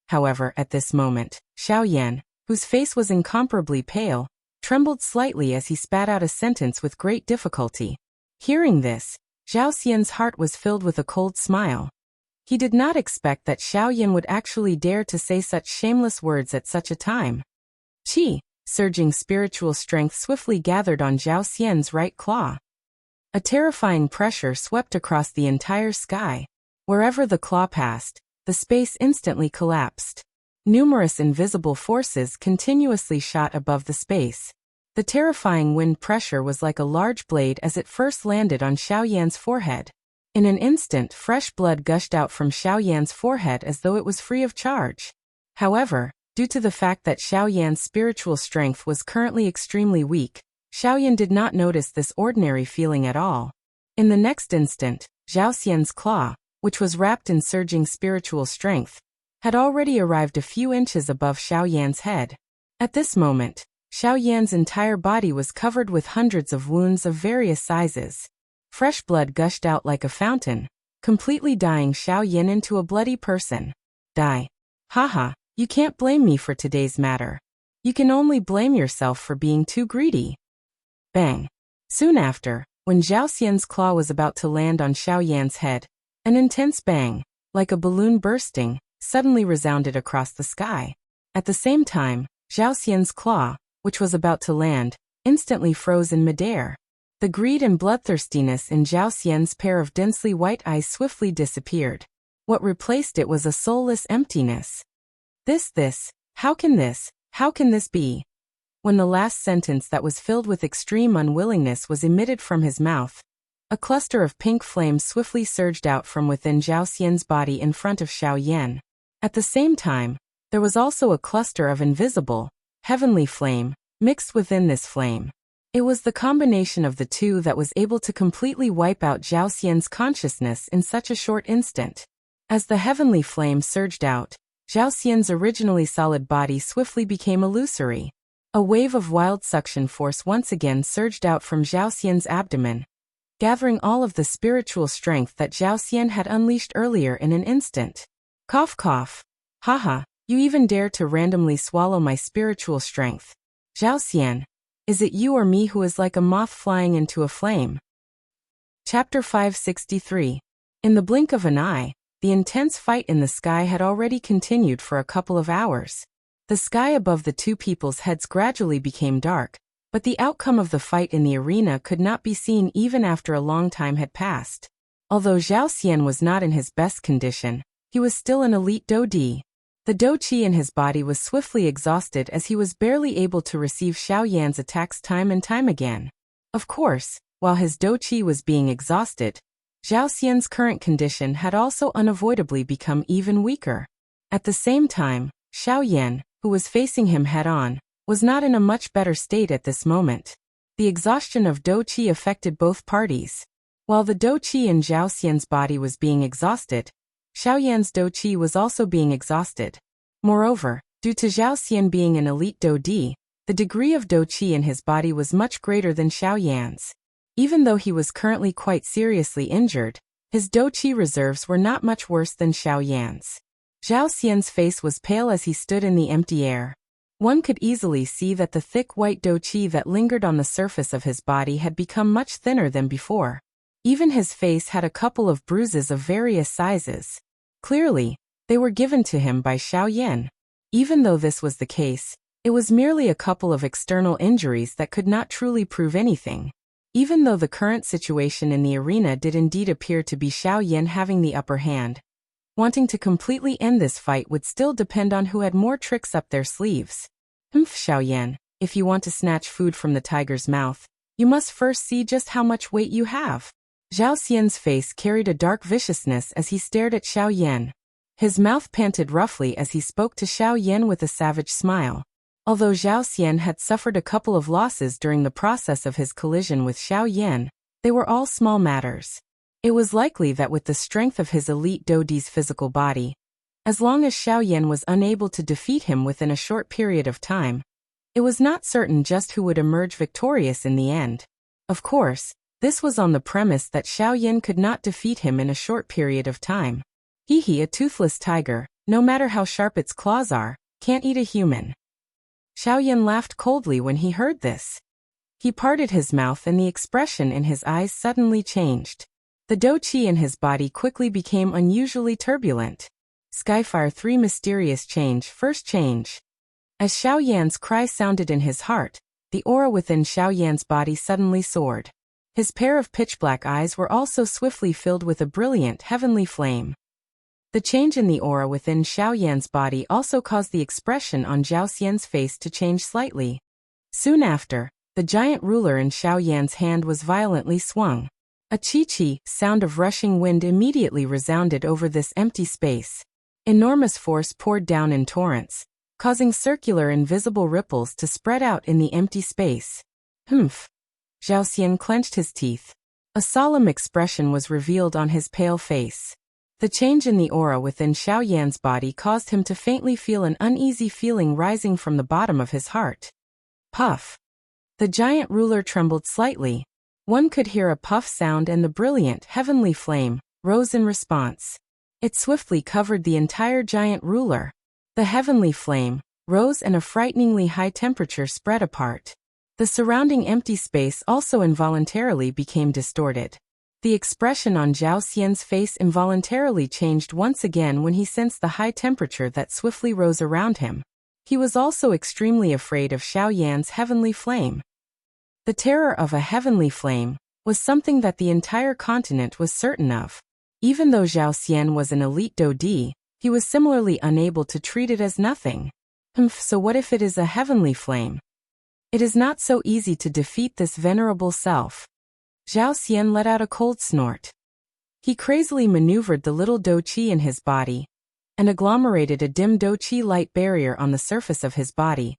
A: However, at this moment, Xiaoyan, whose face was incomparably pale, trembled slightly as he spat out a sentence with great difficulty. Hearing this, Zhao Xian's heart was filled with a cold smile. He did not expect that Xiaoyan would actually dare to say such shameless words at such a time. Qi, surging spiritual strength swiftly gathered on Zhao Xian's right claw. A terrifying pressure swept across the entire sky. Wherever the claw passed, the space instantly collapsed. Numerous invisible forces continuously shot above the space. The terrifying wind pressure was like a large blade as it first landed on Xiaoyan's forehead. In an instant, fresh blood gushed out from Xiaoyan's forehead as though it was free of charge. However, due to the fact that Xiaoyan's spiritual strength was currently extremely weak, Xiaoyan did not notice this ordinary feeling at all. In the next instant, Zhao Xian's claw, which was wrapped in surging spiritual strength, had already arrived a few inches above Xiaoyan's head. At this moment, Xiaoyan's entire body was covered with hundreds of wounds of various sizes. Fresh blood gushed out like a fountain, completely dyeing Xiaoyan into a bloody person. Die. Haha, you can't blame me for today's matter. You can only blame yourself for being too greedy. Bang. Soon after, when Zhao Xian's claw was about to land on Xiaoyan's head, an intense bang, like a balloon bursting, suddenly resounded across the sky. At the same time, Zhao Xian's claw, which was about to land, instantly froze in midair. The greed and bloodthirstiness in Zhao Xian's pair of densely white eyes swiftly disappeared. What replaced it was a soulless emptiness. How can this be? When the last sentence that was filled with extreme unwillingness was emitted from his mouth, a cluster of pink flames swiftly surged out from within Zhao Xian's body in front of Xiaoyan. At the same time, there was also a cluster of invisible, heavenly flame, mixed within this flame. It was the combination of the two that was able to completely wipe out Zhao Xian's consciousness in such a short instant. As the heavenly flame surged out, Zhao Xian's originally solid body swiftly became illusory. A wave of wild suction force once again surged out from Zhao Xian's abdomen, gathering all of the spiritual strength that Zhao Xian had unleashed earlier in an instant. Cough cough. Haha, you even dare to randomly swallow my spiritual strength. Zhao Xian, is it you or me who is like a moth flying into a flame? Chapter 563. In the blink of an eye, the intense fight in the sky had already continued for a couple of hours. The sky above the two people's heads gradually became dark, But the outcome of the fight in the arena could not be seen even after a long time had passed. Although Zhao Xian was not in his best condition, he was still an elite Do Di. The Do Qi in his body was swiftly exhausted as he was barely able to receive Xiao Yan's attacks time and time again. Of course, while his Do Qi was being exhausted, Zhao Xian's current condition had also unavoidably become even weaker. At the same time, Xiao Yan, who was facing him head-on, was not in a much better state at this moment. The exhaustion of Do Qi affected both parties. While the Do Qi in Zhao Xian's body was being exhausted, Xiao Yan's Do Qi was also being exhausted. Moreover, due to Zhao Xian being an elite Do Di, the degree of Do Qi in his body was much greater than Xiao Yan's. Even though he was currently quite seriously injured, his Do Qi reserves were not much worse than Xiao Yan's. Zhao Xian's face was pale as he stood in the empty air. One could easily see that the thick white Do Qi that lingered on the surface of his body had become much thinner than before. Even his face had a couple of bruises of various sizes. Clearly, they were given to him by Xiao Yan. Even though this was the case, it was merely a couple of external injuries that could not truly prove anything. Even though the current situation in the arena did indeed appear to be Xiao Yan having the upper hand, wanting to completely end this fight would still depend on who had more tricks up their sleeves. Xiao Yan, if you want to snatch food from the tiger's mouth, you must first see just how much weight you have. Zhao Xian's face carried a dark viciousness as he stared at Xiao Yan. His mouth panted roughly as he spoke to Xiao Yan with a savage smile. Although Zhao Xian had suffered a couple of losses during the process of his collision with Xiao Yan, they were all small matters. It was likely that with the strength of his elite Do Di's physical body, as long as Xiao Yan was unable to defeat him within a short period of time, it was not certain just who would emerge victorious in the end. Of course, this was on the premise that Xiao Yan could not defeat him in a short period of time. A toothless tiger, no matter how sharp its claws are, can't eat a human. Xiao Yan laughed coldly when he heard this. He parted his mouth and the expression in his eyes suddenly changed. The Do Qi in his body quickly became unusually turbulent. Skyfire 3 Mysterious Change. First change. As Xiao Yan's cry sounded in his heart, the aura within Xiao Yan's body suddenly soared. His pair of pitch-black eyes were also swiftly filled with a brilliant heavenly flame. The change in the aura within Xiao Yan's body also caused the expression on Zhao Xian's face to change slightly. Soon after, the giant ruler in Xiao Yan's hand was violently swung. A chi-chi sound of rushing wind immediately resounded over this empty space. Enormous force poured down in torrents, causing circular invisible ripples to spread out in the empty space. Zhao Xian clenched his teeth. A solemn expression was revealed on his pale face. The change in the aura within Xiao Yan's body caused him to faintly feel an uneasy feeling rising from the bottom of his heart. Puff. The giant ruler trembled slightly. One could hear a puff sound and the brilliant heavenly flame rose in response. It swiftly covered the entire giant ruler. The heavenly flame rose and a frighteningly high temperature spread apart. The surrounding empty space also involuntarily became distorted. The expression on Zhao Xian's face involuntarily changed once again when he sensed the high temperature that swiftly rose around him. He was also extremely afraid of Xiao Yan's heavenly flame. The terror of a heavenly flame was something that the entire continent was certain of. Even though Zhao Xian was an elite Do Di, he was similarly unable to treat it as nothing. So what if it is a heavenly flame? It is not so easy to defeat this venerable self. Zhao Xian let out a cold snort. He crazily maneuvered the little Do Qi in his body, and agglomerated a dim Do Qi light barrier on the surface of his body,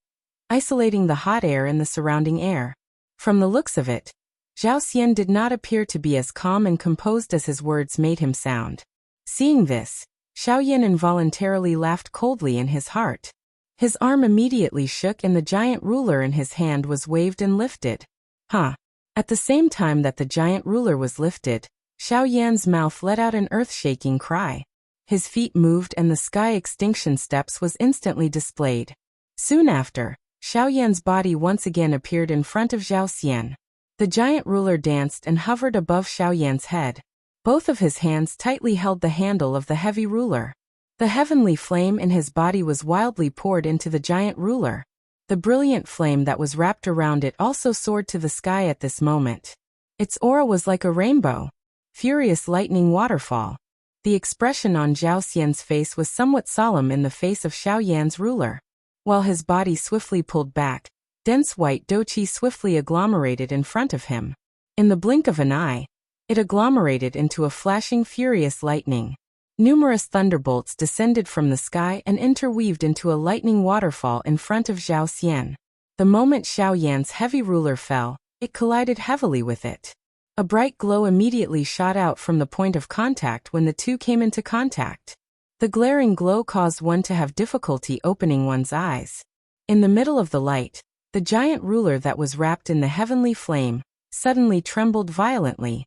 A: isolating the hot air in the surrounding air. From the looks of it, Zhao Xian did not appear to be as calm and composed as his words made him sound. Seeing this, Xiao Yan involuntarily laughed coldly in his heart. His arm immediately shook and the giant ruler in his hand was waved and lifted. At the same time that the giant ruler was lifted, Xiao Yan's mouth let out an earth-shaking cry. His feet moved and the sky extinction steps was instantly displayed. Soon after, Xiao Yan's body once again appeared in front of Zhao Xian. The giant ruler danced and hovered above Xiao Yan's head. Both of his hands tightly held the handle of the heavy ruler. The heavenly flame in his body was wildly poured into the giant ruler. The brilliant flame that was wrapped around it also soared to the sky at this moment. Its aura was like a rainbow. Furious lightning waterfall. The expression on Zhao Xian's face was somewhat solemn in the face of Xiao Yan's ruler. While his body swiftly pulled back, dense white douqi swiftly agglomerated in front of him. In the blink of an eye, it agglomerated into a flashing furious lightning. Numerous thunderbolts descended from the sky and interweaved into a lightning waterfall in front of Zhao Xian. The moment Xiao Yan's heavy ruler fell, it collided heavily with it. A bright glow immediately shot out from the point of contact when the two came into contact. The glaring glow caused one to have difficulty opening one's eyes. In the middle of the light, the giant ruler that was wrapped in the heavenly flame suddenly trembled violently.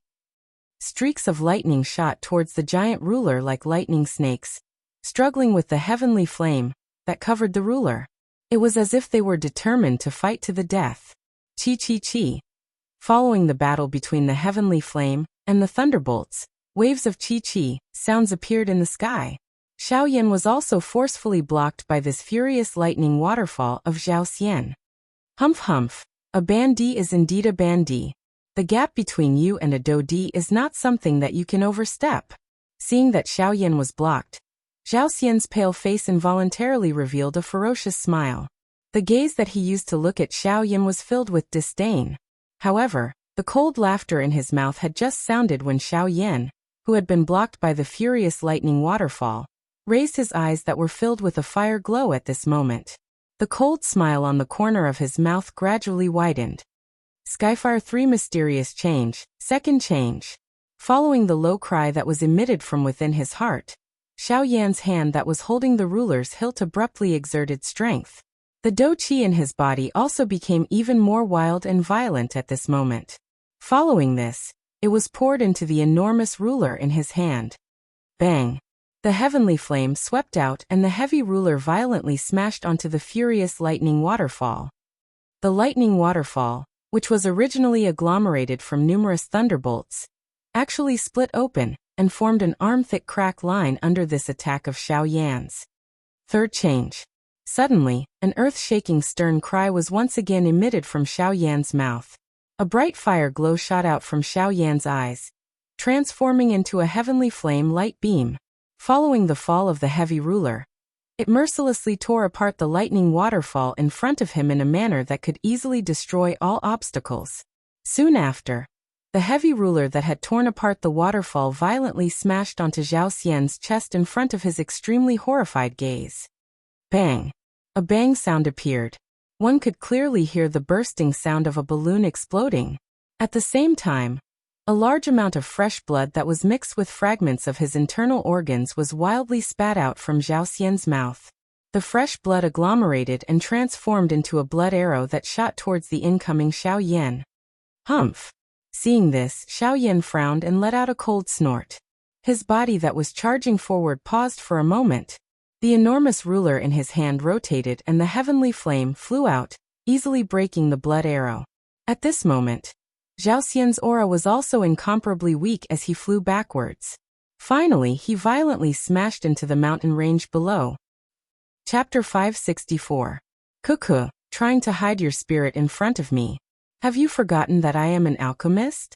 A: Streaks of lightning shot towards the giant ruler like lightning snakes, struggling with the heavenly flame that covered the ruler. It was as if they were determined to fight to the death. Chi. Following the battle between the heavenly flame and the thunderbolts, waves of chi sounds appeared in the sky. Xiao Yan was also forcefully blocked by this furious lightning waterfall of Zhao Xian. Humph. A bandi is indeed a bandi. The gap between you and a dodi is not something that you can overstep. Seeing that Xiao Yan was blocked, Zhao Xian's pale face involuntarily revealed a ferocious smile. The gaze that he used to look at Xiao Yan was filled with disdain. However, the cold laughter in his mouth had just sounded when Xiao Yan, who had been blocked by the furious lightning waterfall, raised his eyes that were filled with a fire glow at this moment. The cold smile on the corner of his mouth gradually widened. Skyfire 3 Mysterious Change, Second Change. Following the low cry that was emitted from within his heart, Xiao Yan's hand that was holding the ruler's hilt abruptly exerted strength. The douqi in his body also became even more wild and violent at this moment. Following this, it was poured into the enormous ruler in his hand. Bang! The heavenly flame swept out and the heavy ruler violently smashed onto the furious lightning waterfall. The lightning waterfall, which was originally agglomerated from numerous thunderbolts, actually split open and formed an arm-thick crack line under this attack of Xiao Yan's. Third change. Suddenly, an earth-shaking stern cry was once again emitted from Xiao Yan's mouth. A bright fire glow shot out from Xiao Yan's eyes, transforming into a heavenly flame light beam. Following the fall of the heavy ruler, it mercilessly tore apart the lightning waterfall in front of him in a manner that could easily destroy all obstacles. Soon after, the heavy ruler that had torn apart the waterfall violently smashed onto Zhao Xian's chest in front of his extremely horrified gaze. Bang! A bang sound appeared. One could clearly hear the bursting sound of a balloon exploding. At the same time, a large amount of fresh blood that was mixed with fragments of his internal organs was wildly spat out from Zhao Xian's mouth. The fresh blood agglomerated and transformed into a blood arrow that shot towards the incoming Xiao Yan. Humph! Seeing this, Xiao Yan frowned and let out a cold snort. His body that was charging forward paused for a moment. The enormous ruler in his hand rotated and the heavenly flame flew out, easily breaking the blood arrow. At this moment, Zhao Xian's aura was also incomparably weak as he flew backwards. Finally, he violently smashed into the mountain range below. Chapter 564. Cuckoo, trying to hide your spirit in front of me. Have you forgotten that I am an alchemist?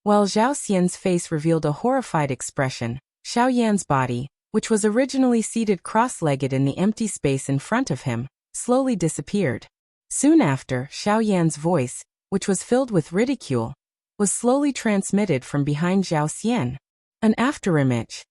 A: While Zhao Xian's face revealed a horrified expression, Xiao Yan's body, which was originally seated cross-legged in the empty space in front of him, slowly disappeared. Soon after, Xiao Yan's voice, which was filled with ridicule, was slowly transmitted from behind Zhao Xian. An afterimage.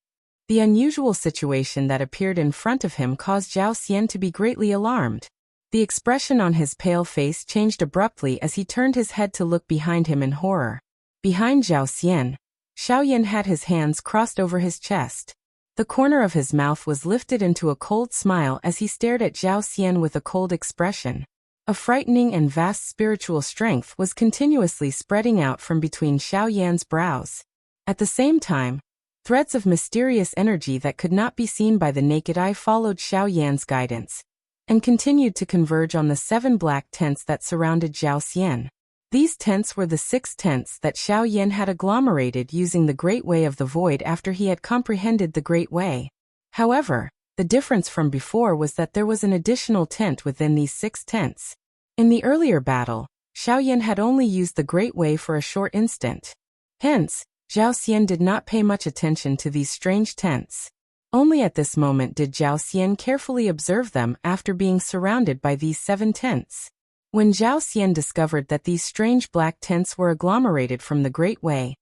A: The unusual situation that appeared in front of him caused Zhao Xian to be greatly alarmed. The expression on his pale face changed abruptly as he turned his head to look behind him in horror. Behind Zhao Xian, Xiao Yan had his hands crossed over his chest. The corner of his mouth was lifted into a cold smile as he stared at Zhao Xian with a cold expression. A frightening and vast spiritual strength was continuously spreading out from between Xiao Yan's brows. At the same time, threads of mysterious energy that could not be seen by the naked eye followed Xiao Yan's guidance, and continued to converge on the 7 black tents that surrounded Zhao Xian. These tents were the 6 tents that Xiao Yan had agglomerated using the Great Way of the Void after he had comprehended the Great Way. However, The difference from before was that there was an additional tent within these 6 tents. In the earlier battle, Xiao Yan had only used the Great Way for a short instant. Hence, Zhao Xian did not pay much attention to these strange tents. Only at this moment did Zhao Xian carefully observe them after being surrounded by these 7 tents. When Zhao Xian discovered that these strange black tents were agglomerated from the Great Way,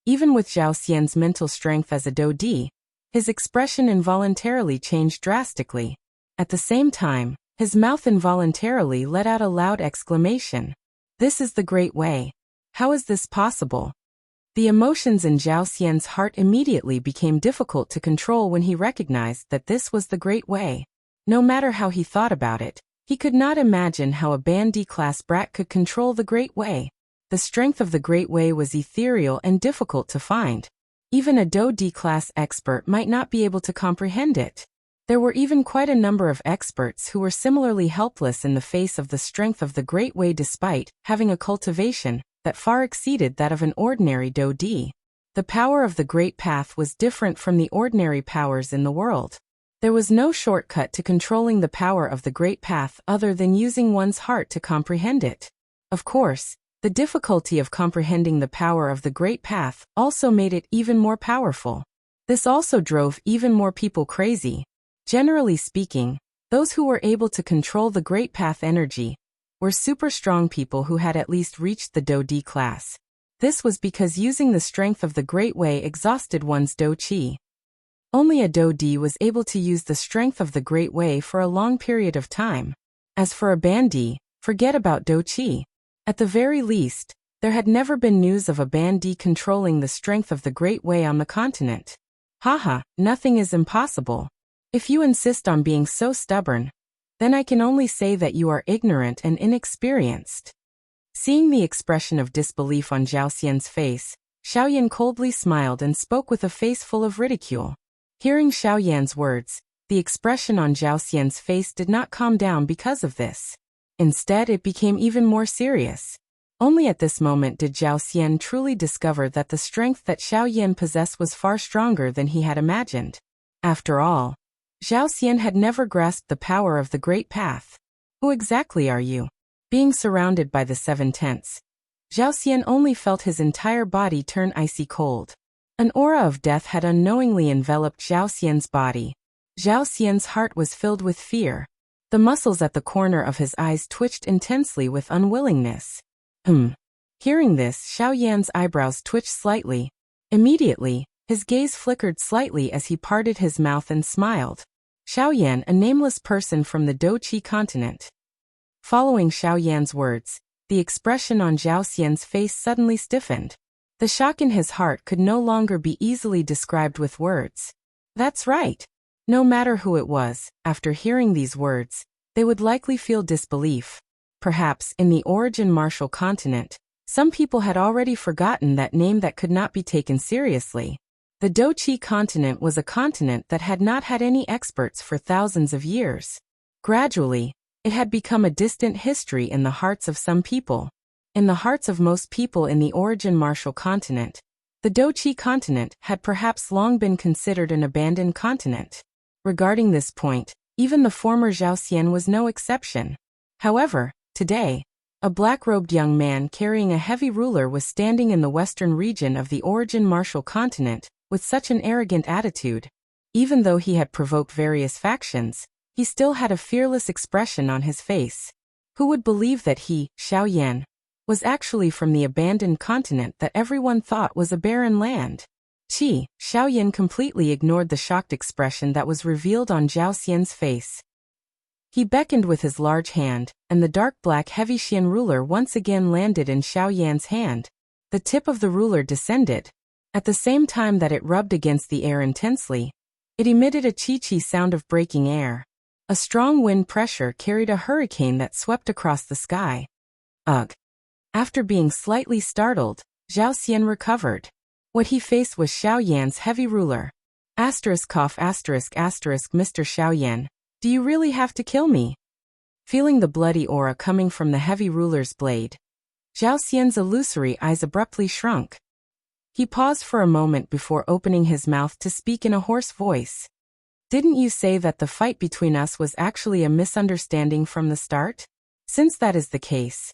A: even with Zhao Xian's mental strength as a Dodi, his expression involuntarily changed drastically. At the same time, his mouth involuntarily let out a loud exclamation. This is the Great Way. How is this possible? The emotions in Zhao Xian's heart immediately became difficult to control when he recognized that this was the Great Way. No matter how he thought about it, he could not imagine how a Band D-class brat could control the Great Way. The strength of the Great Way was ethereal and difficult to find. Even a Do D-class expert might not be able to comprehend it. There were even quite a number of experts who were similarly helpless in the face of the strength of the Great Way despite having a cultivation that far exceeded that of an ordinary Do D. The power of the Great Path was different from the ordinary powers in the world. There was no shortcut to controlling the power of the Great Path other than using one's heart to comprehend it. Of course, the difficulty of comprehending the power of the Great Path also made it even more powerful. This also drove even more people crazy. Generally speaking, those who were able to control the Great Path energy were super strong people who had at least reached the Do D class. This was because using the strength of the Great Way exhausted one's Do Qi. Only a Do D was able to use the strength of the Great Way for a long period of time. As for a Bandi, forget about Do Qi. At the very least, there had never been news of a Bandi controlling the strength of the Great Way on the continent. Haha, nothing is impossible. If you insist on being so stubborn, then I can only say that you are ignorant and inexperienced. Seeing the expression of disbelief on Zhao Xian's face, Xiao Yan coldly smiled and spoke with a face full of ridicule. Hearing Xiao Yan's words, the expression on Zhao Xian's face did not calm down because of this. Instead, it became even more serious. Only at this moment did Zhao Xian truly discover that the strength that Xiao Yan possessed was far stronger than he had imagined. After all, Zhao Xian had never grasped the power of the Great Path. Who exactly are you? Being surrounded by the 7 tents, Zhao Xian only felt his entire body turn icy cold. An aura of death had unknowingly enveloped Zhao Xian's body. Zhao Xian's heart was filled with fear. The muscles at the corner of his eyes twitched intensely with unwillingness. Hearing this, Xiao Yan's eyebrows twitched slightly. Immediately, his gaze flickered slightly as he parted his mouth and smiled. Xiao Yan, a nameless person from the Do Qi continent. Following Xiao Yan's words, the expression on Zhao Xian's face suddenly stiffened. The shock in his heart could no longer be easily described with words. That's right. No matter who it was, after hearing these words, they would likely feel disbelief. Perhaps, in the origin martial continent, some people had already forgotten that name that could not be taken seriously. The Do Qi continent was a continent that had not had any experts for thousands of years. Gradually, it had become a distant history in the hearts of some people. In the hearts of most people in the origin martial continent, the Do Qi continent had perhaps long been considered an abandoned continent. Regarding this point, even the former Zhao Xian was no exception. However, today, a black-robed young man carrying a heavy ruler was standing in the western region of the origin martial continent with such an arrogant attitude. Even though he had provoked various factions, he still had a fearless expression on his face. Who would believe that he, Xiao Yan, was actually from the abandoned continent that everyone thought was a barren land? Xiao Yan completely ignored the shocked expression that was revealed on Zhao Xian's face. He beckoned with his large hand, and the dark black heavy Xian ruler once again landed in Xiao Yan's hand. The tip of the ruler descended. At the same time that it rubbed against the air intensely, it emitted a chi-chi sound of breaking air. A strong wind pressure carried a hurricane that swept across the sky. Ugh! After being slightly startled, Zhao Xian recovered. What he faced was Xiao Yan's heavy ruler. Mr. Xiao Yan, do you really have to kill me? Feeling the bloody aura coming from the heavy ruler's blade, Zhao Xian's illusory eyes abruptly shrunk. He paused for a moment before opening his mouth to speak in a hoarse voice. Didn't you say that the fight between us was actually a misunderstanding from the start? Since that is the case,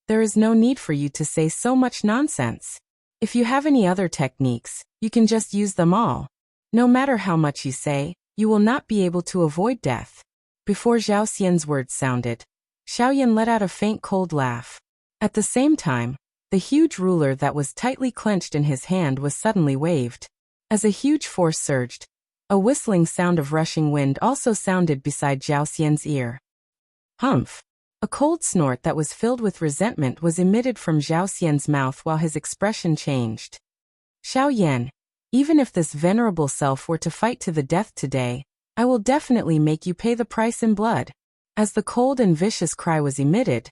A: there is no need for you to say so much nonsense. If you have any other techniques, you can just use them all. No matter how much you say, you will not be able to avoid death. Before Zhao Xian's words sounded, Xiaoyan let out a faint cold laugh. At the same time, the huge ruler that was tightly clenched in his hand was suddenly waved. As a huge force surged, a whistling sound of rushing wind also sounded beside Zhao Xian's ear. Humph! A cold snort that was filled with resentment was emitted from Zhao Xian's mouth while his expression changed. Xiaoyan, even if this venerable self were to fight to the death today, I will definitely make you pay the price in blood. As the cold and vicious cry was emitted,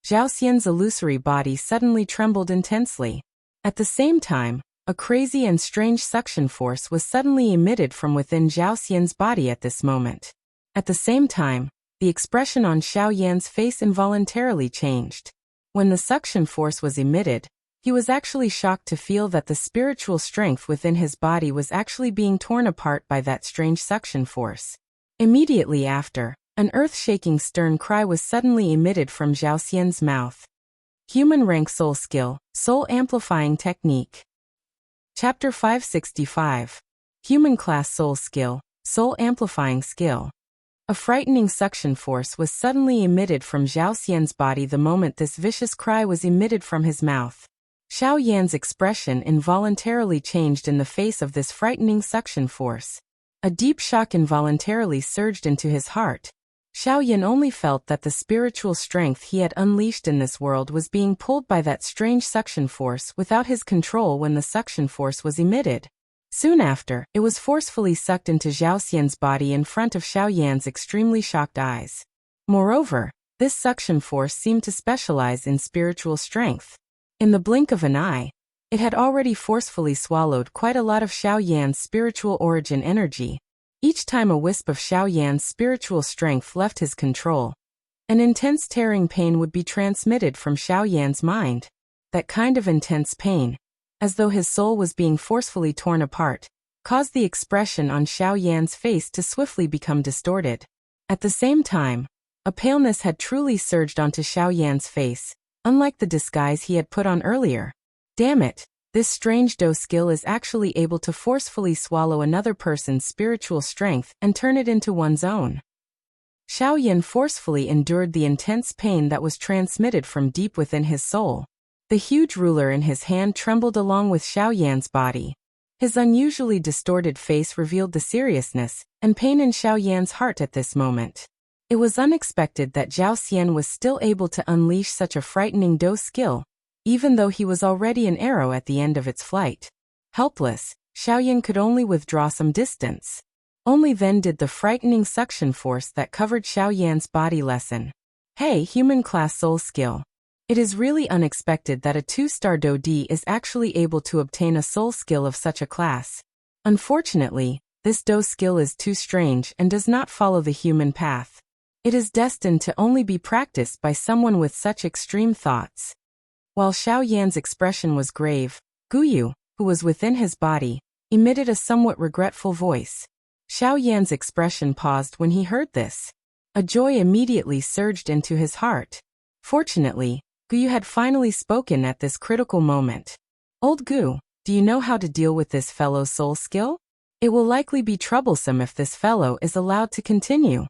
A: Zhao Xian's illusory body suddenly trembled intensely. At the same time, a crazy and strange suction force was suddenly emitted from within Zhao Xian's body at this moment. At the same time, the expression on Xiaoyan's face involuntarily changed. When the suction force was emitted, he was actually shocked to feel that the spiritual strength within his body was actually being torn apart by that strange suction force. Immediately after, an earth-shaking stern cry was suddenly emitted from Zhao Xian's mouth. Human Rank Soul Skill, Soul Amplifying Technique. Chapter 565. Human Class Soul Skill, Soul Amplifying Skill. A frightening suction force was suddenly emitted from Zhao Xian's body the moment this vicious cry was emitted from his mouth. Xiao Yan's expression involuntarily changed in the face of this frightening suction force. A deep shock involuntarily surged into his heart. Xiao Yan only felt that the spiritual strength he had unleashed in this world was being pulled by that strange suction force without his control when the suction force was emitted. Soon after, it was forcefully sucked into Zhao Xian's body in front of Xiao Yan's extremely shocked eyes. Moreover, this suction force seemed to specialize in spiritual strength. In the blink of an eye, it had already forcefully swallowed quite a lot of Xiao Yan's spiritual origin energy. Each time a wisp of Xiao Yan's spiritual strength left his control, an intense tearing pain would be transmitted from Xiao Yan's mind. That kind of intense pain, as though his soul was being forcefully torn apart, caused the expression on Xiao Yan's face to swiftly become distorted. At the same time, a paleness had truly surged onto Xiao Yan's face, unlike the disguise he had put on earlier. Damn it! This strange Do skill is actually able to forcefully swallow another person's spiritual strength and turn it into one's own. Xiao Yan forcefully endured the intense pain that was transmitted from deep within his soul. The huge ruler in his hand trembled along with Xiao Yan's body. His unusually distorted face revealed the seriousness and pain in Xiao Yan's heart at this moment. It was unexpected that Zhao Xian was still able to unleash such a frightening Do skill, even though he was already an arrow at the end of its flight. Helpless, Xiaoyan could only withdraw some distance. Only then did the frightening suction force that covered Xiaoyan's body lessen. Hey, human class soul skill. It is really unexpected that a 2-star Do D is actually able to obtain a soul skill of such a class. Unfortunately, this Do skill is too strange and does not follow the human path. It is destined to only be practiced by someone with such extreme thoughts. While Xiao Yan's expression was grave, Guyu, who was within his body, emitted a somewhat regretful voice. Xiao Yan's expression paused when he heard this. A joy immediately surged into his heart. Fortunately, Guyu had finally spoken at this critical moment. Old Gu, do you know how to deal with this fellow's soul skill? It will likely be troublesome if this fellow is allowed to continue.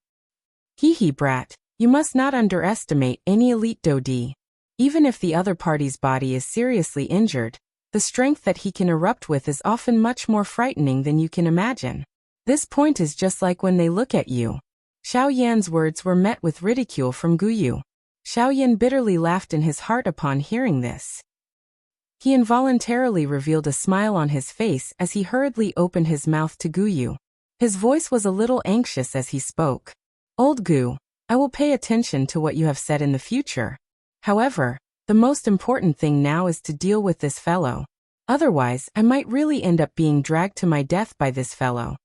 A: Hee brat, you must not underestimate any elite Do D. Even if the other party's body is seriously injured, the strength that he can erupt with is often much more frightening than you can imagine. This point is just like when they look at you. Xiao Yan's words were met with ridicule from Guyu. Xiao Yan bitterly laughed in his heart upon hearing this. He involuntarily revealed a smile on his face as he hurriedly opened his mouth to Guyu. His voice was a little anxious as he spoke. Old Gu, I will pay attention to what you have said in the future. However, the most important thing now is to deal with this fellow. Otherwise, I might really end up being dragged to my death by this fellow.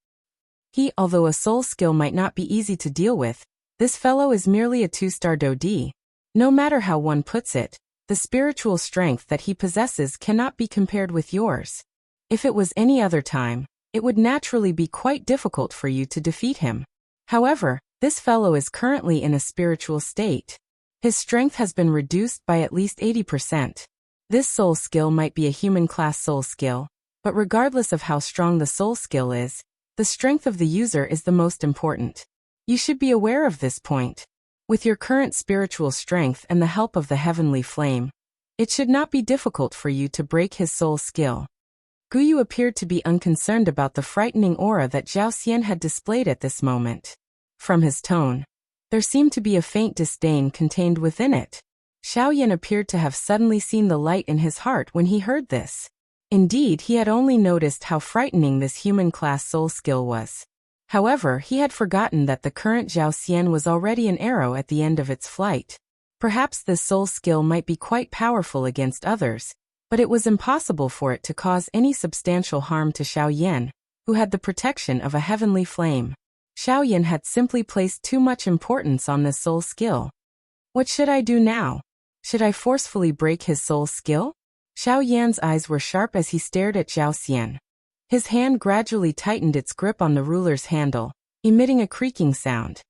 A: Although a soul skill might not be easy to deal with, this fellow is merely a 2-star Do D. No matter how one puts it, the spiritual strength that he possesses cannot be compared with yours. If it was any other time, it would naturally be quite difficult for you to defeat him. However, this fellow is currently in a spiritual state. His strength has been reduced by at least 80%. This soul skill might be a human-class soul skill, but regardless of how strong the soul skill is, the strength of the user is the most important. You should be aware of this point. With your current spiritual strength and the help of the heavenly flame, it should not be difficult for you to break his soul skill. Guyu appeared to be unconcerned about the frightening aura that Zhao Xian had displayed at this moment. From his tone, there seemed to be a faint disdain contained within it. Xiao Yan appeared to have suddenly seen the light in his heart when he heard this. Indeed, he had only noticed how frightening this human-class soul skill was. However, he had forgotten that the current Zhao Xian was already an arrow at the end of its flight. Perhaps this soul skill might be quite powerful against others, but it was impossible for it to cause any substantial harm to Xiao Yan, who had the protection of a heavenly flame. Xiao Yan had simply placed too much importance on this soul skill. What should I do now? Should I forcefully break his soul skill? Xiao Yan's eyes were sharp as he stared at Zhao Xian. His hand gradually tightened its grip on the ruler's handle, emitting a creaking sound.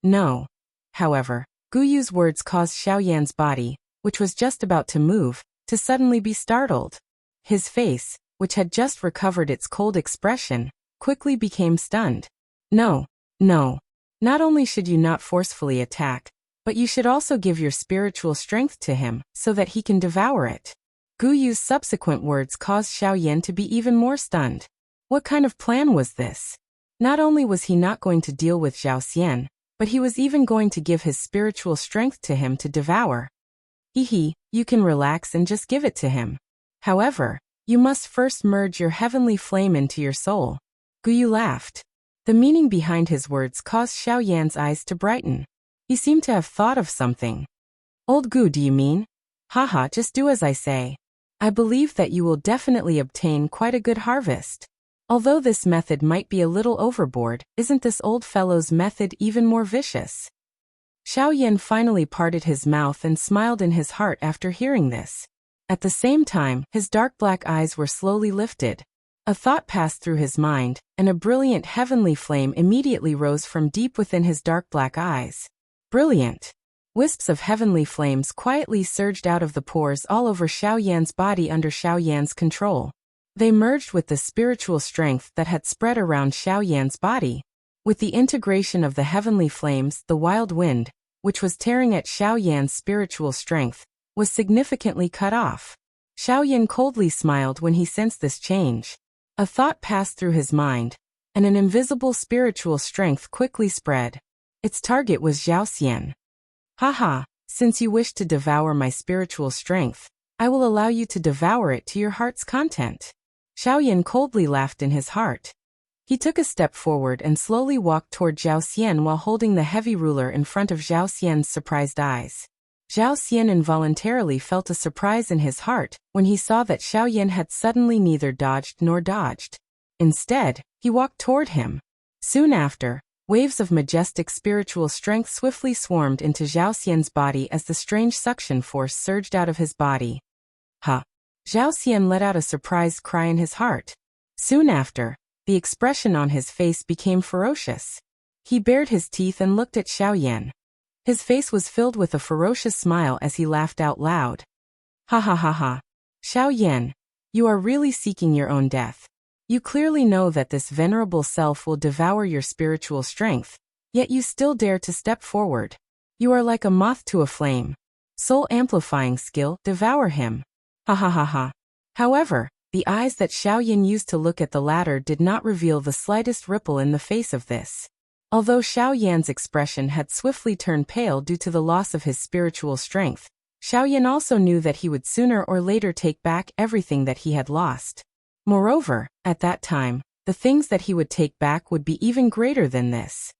A: No. However, Guyu's words caused Xiao Yan's body, which was just about to move, to suddenly be startled. His face, which had just recovered its cold expression, quickly became stunned. No. Not only should you not forcefully attack, but you should also give your spiritual strength to him, so that he can devour it. Guyu's subsequent words caused Xiao Yan to be even more stunned. What kind of plan was this? Not only was he not going to deal with Zhao Xian, but he was even going to give his spiritual strength to him to devour. You can relax and just give it to him. However, you must first merge your heavenly flame into your soul. Guyu laughed. The meaning behind his words caused Xiao Yan's eyes to brighten. He seemed to have thought of something. Old Gu, do you mean? Haha, just do as I say. I believe that you will definitely obtain quite a good harvest. Although this method might be a little overboard, isn't this old fellow's method even more vicious? Xiao Yan finally parted his mouth and smiled in his heart after hearing this. At the same time, his dark black eyes were slowly lifted. A thought passed through his mind, and a brilliant heavenly flame immediately rose from deep within his dark black eyes. Brilliant! Wisps of heavenly flames quietly surged out of the pores all over Xiao Yan's body under Xiao Yan's control. They merged with the spiritual strength that had spread around Xiao Yan's body. With the integration of the heavenly flames, the wild wind, which was tearing at Xiao Yan's spiritual strength, was significantly cut off. Xiao Yan coldly smiled when he sensed this change. A thought passed through his mind, and an invisible spiritual strength quickly spread. Its target was Zhao Xian. Haha, since you wish to devour my spiritual strength, I will allow you to devour it to your heart's content. Xiao Yan coldly laughed in his heart. He took a step forward and slowly walked toward Zhao Xian while holding the heavy ruler in front of Zhao Xian's surprised eyes. Zhao Xian involuntarily felt a surprise in his heart when he saw that Xiao Yan had suddenly neither dodged nor dodged. Instead, he walked toward him. Soon after, waves of majestic spiritual strength swiftly swarmed into Zhao Xian's body as the strange suction force surged out of his body. Ha! Zhao Xian let out a surprised cry in his heart. Soon after, the expression on his face became ferocious. He bared his teeth and looked at Xiao Yan. His face was filled with a ferocious smile as he laughed out loud. Ha ha ha ha. Xiao Yan, you are really seeking your own death. You clearly know that this venerable self will devour your spiritual strength, yet you still dare to step forward. You are like a moth to a flame. Soul amplifying skill, devour him. Ha ha ha ha. However, the eyes that Xiao Yan used to look at the latter did not reveal the slightest ripple in the face of this. Although Xiao Yan's expression had swiftly turned pale due to the loss of his spiritual strength, Xiao Yan also knew that he would sooner or later take back everything that he had lost. Moreover, at that time, the things that he would take back would be even greater than this.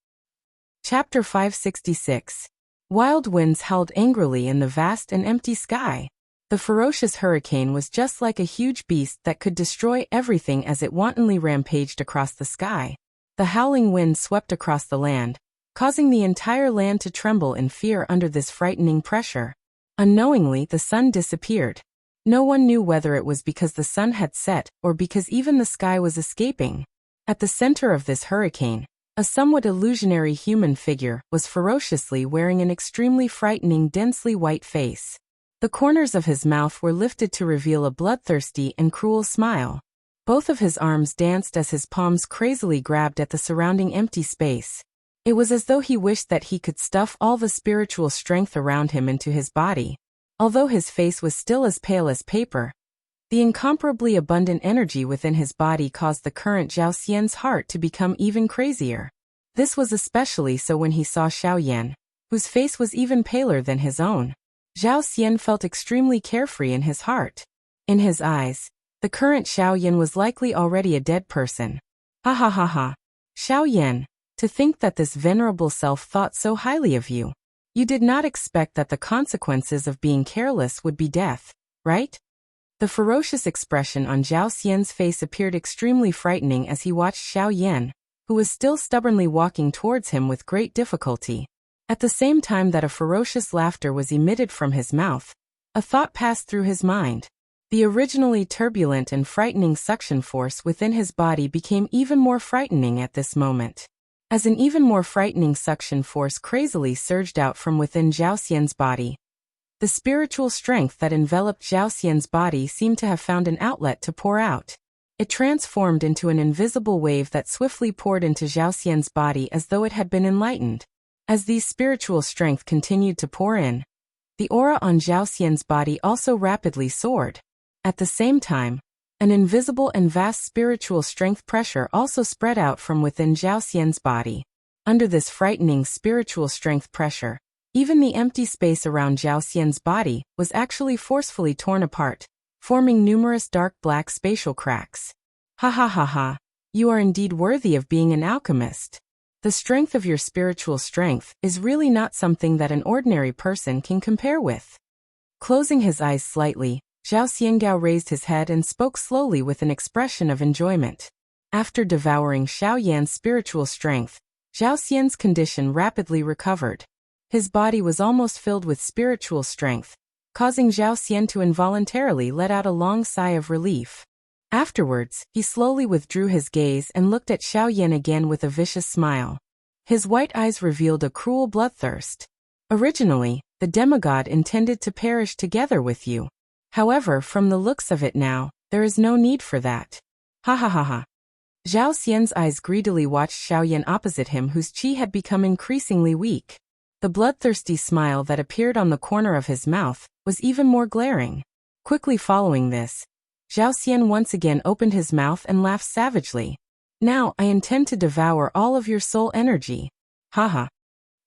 A: Chapter 566. Wild winds howled angrily in the vast and empty sky. The ferocious hurricane was just like a huge beast that could destroy everything as it wantonly rampaged across the sky. The howling wind swept across the land, causing the entire land to tremble in fear under this frightening pressure. Unknowingly, the sun disappeared. No one knew whether it was because the sun had set or because even the sky was escaping. At the center of this hurricane, a somewhat illusionary human figure was ferociously wearing an extremely frightening, densely white face. The corners of his mouth were lifted to reveal a bloodthirsty and cruel smile. Both of his arms danced as his palms crazily grabbed at the surrounding empty space. It was as though he wished that he could stuff all the spiritual strength around him into his body. Although his face was still as pale as paper, the incomparably abundant energy within his body caused the current Zhao Xian's heart to become even crazier. This was especially so when he saw Xiao Yan, whose face was even paler than his own. Zhao Xian felt extremely carefree in his heart. In his eyes, the current Xiao Yan was likely already a dead person. Ha ha ha ha. Xiao Yan, to think that this venerable self thought so highly of you. You did not expect that the consequences of being careless would be death, right? The ferocious expression on Zhao Xian's face appeared extremely frightening as he watched Xiao Yan, who was still stubbornly walking towards him with great difficulty. At the same time that a ferocious laughter was emitted from his mouth, a thought passed through his mind. The originally turbulent and frightening suction force within his body became even more frightening at this moment. As an even more frightening suction force crazily surged out from within Zhao Xian's body, the spiritual strength that enveloped Zhao Xian's body seemed to have found an outlet to pour out. It transformed into an invisible wave that swiftly poured into Zhao Xian's body as though it had been enlightened. As these spiritual strength continued to pour in, the aura on Zhao Xian's body also rapidly soared. At the same time, an invisible and vast spiritual strength pressure also spread out from within Zhao Xian's body. Under this frightening spiritual strength pressure, even the empty space around Zhao Xian's body was actually forcefully torn apart, forming numerous dark black spatial cracks. Ha ha ha ha, you are indeed worthy of being an alchemist. The strength of your spiritual strength is really not something that an ordinary person can compare with. Closing his eyes slightly, Zhao Xiangao raised his head and spoke slowly with an expression of enjoyment. After devouring Xiao Yan's spiritual strength, Zhao Xian's condition rapidly recovered. His body was almost filled with spiritual strength, causing Zhao Xian to involuntarily let out a long sigh of relief. Afterwards, he slowly withdrew his gaze and looked at Xiao Yan again with a vicious smile. His white eyes revealed a cruel bloodthirst. Originally, the demigod intended to perish together with you. However, from the looks of it now, there is no need for that. Ha ha ha ha. Zhao Xian's eyes greedily watched Xiao Yan opposite him, whose qi had become increasingly weak. The bloodthirsty smile that appeared on the corner of his mouth was even more glaring. Quickly following this, Zhao Xian once again opened his mouth and laughed savagely. Now I intend to devour all of your soul energy. Haha.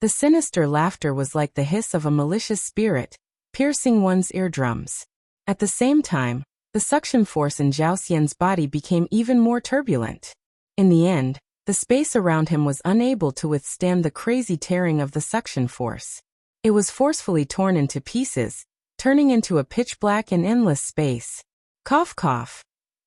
A: The sinister laughter was like the hiss of a malicious spirit, piercing one's eardrums. At the same time, the suction force in Zhao Xian's body became even more turbulent. In the end, the space around him was unable to withstand the crazy tearing of the suction force. It was forcefully torn into pieces, turning into a pitch-black and endless space. Cough cough.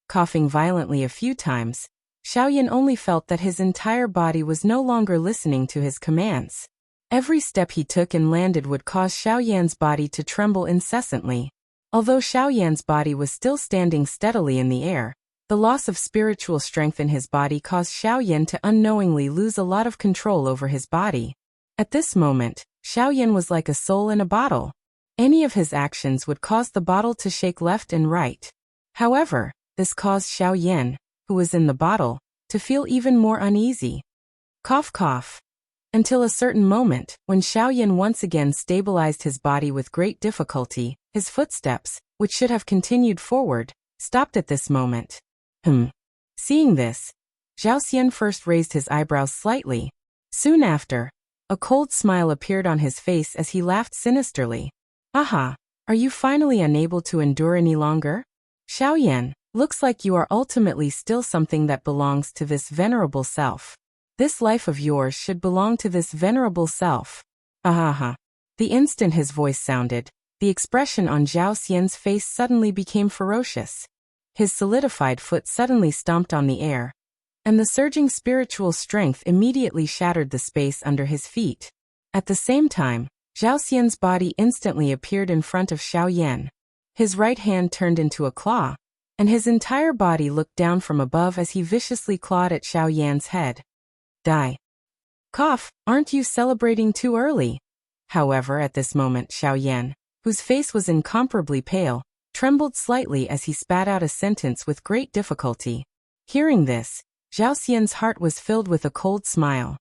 A: Coughing violently a few times, Xiao Yan only felt that his entire body was no longer listening to his commands. Every step he took and landed would cause Xiao Yan's body to tremble incessantly. Although Xiao Yan's body was still standing steadily in the air, the loss of spiritual strength in his body caused Xiao Yan to unknowingly lose a lot of control over his body. At this moment, Xiao Yan was like a soul in a bottle. Any of his actions would cause the bottle to shake left and right. However, this caused Xiao Yan, who was in the bottle, to feel even more uneasy. Cough cough. Until a certain moment, when Xiao Yan once again stabilized his body with great difficulty, his footsteps, which should have continued forward, stopped at this moment. Seeing this, Zhao Xian first raised his eyebrows slightly. Soon after, a cold smile appeared on his face as he laughed sinisterly. Aha, are you finally unable to endure any longer? Xiao Yan, looks like you are ultimately still something that belongs to this venerable self. This life of yours should belong to this venerable self. Ahaha. The instant his voice sounded, the expression on Zhao Xian's face suddenly became ferocious. His solidified foot suddenly stomped on the air, and the surging spiritual strength immediately shattered the space under his feet. At the same time, Zhao Xian's body instantly appeared in front of Xiao Yan. His right hand turned into a claw, and his entire body looked down from above as he viciously clawed at Xiao Yan's head. Die. Cough, aren't you celebrating too early? However, at this moment Xiao Yan, whose face was incomparably pale, trembled slightly as he spat out a sentence with great difficulty. Hearing this, Zhao Xian's heart was filled with a cold smile.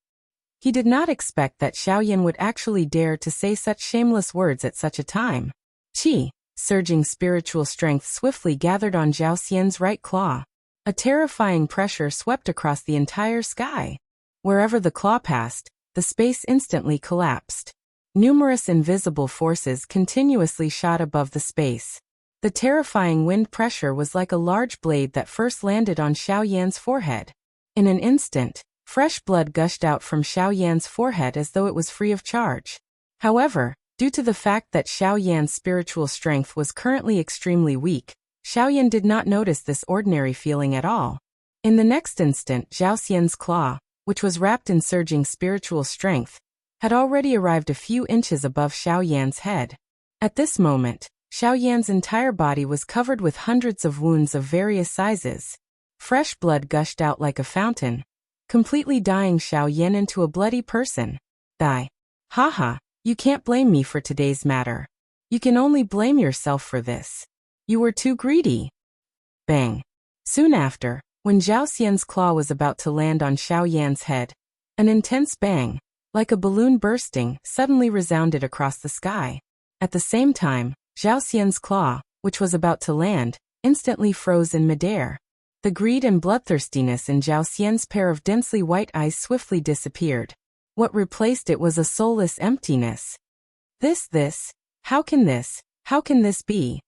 A: He did not expect that Xiao Yan would actually dare to say such shameless words at such a time. Qi, surging spiritual strength swiftly gathered on Zhao Xian's right claw. A terrifying pressure swept across the entire sky. Wherever the claw passed, the space instantly collapsed. Numerous invisible forces continuously shot above the space. The terrifying wind pressure was like a large blade that first landed on Xiao Yan's forehead. In an instant, fresh blood gushed out from Xiao Yan's forehead as though it was free of charge. However, due to the fact that Xiao Yan's spiritual strength was currently extremely weak, Xiao Yan did not notice this ordinary feeling at all. In the next instant, Zhao Xian's claw, which was wrapped in surging spiritual strength, had already arrived a few inches above Xiao Yan's head. At this moment, Xiao Yan's entire body was covered with hundreds of wounds of various sizes. Fresh blood gushed out like a fountain, completely dyeing Xiao Yan into a bloody person. Die. Haha, you can't blame me for today's matter. You can only blame yourself for this. You were too greedy. Bang. Soon after, when Zhao Xian's claw was about to land on Xiao Yan's head, an intense bang, like a balloon bursting, suddenly resounded across the sky. At the same time, Zhao Xian's claw, which was about to land, instantly froze in midair. The greed and bloodthirstiness in Zhao Xian's pair of densely white eyes swiftly disappeared. What replaced it was a soulless emptiness. How can this be?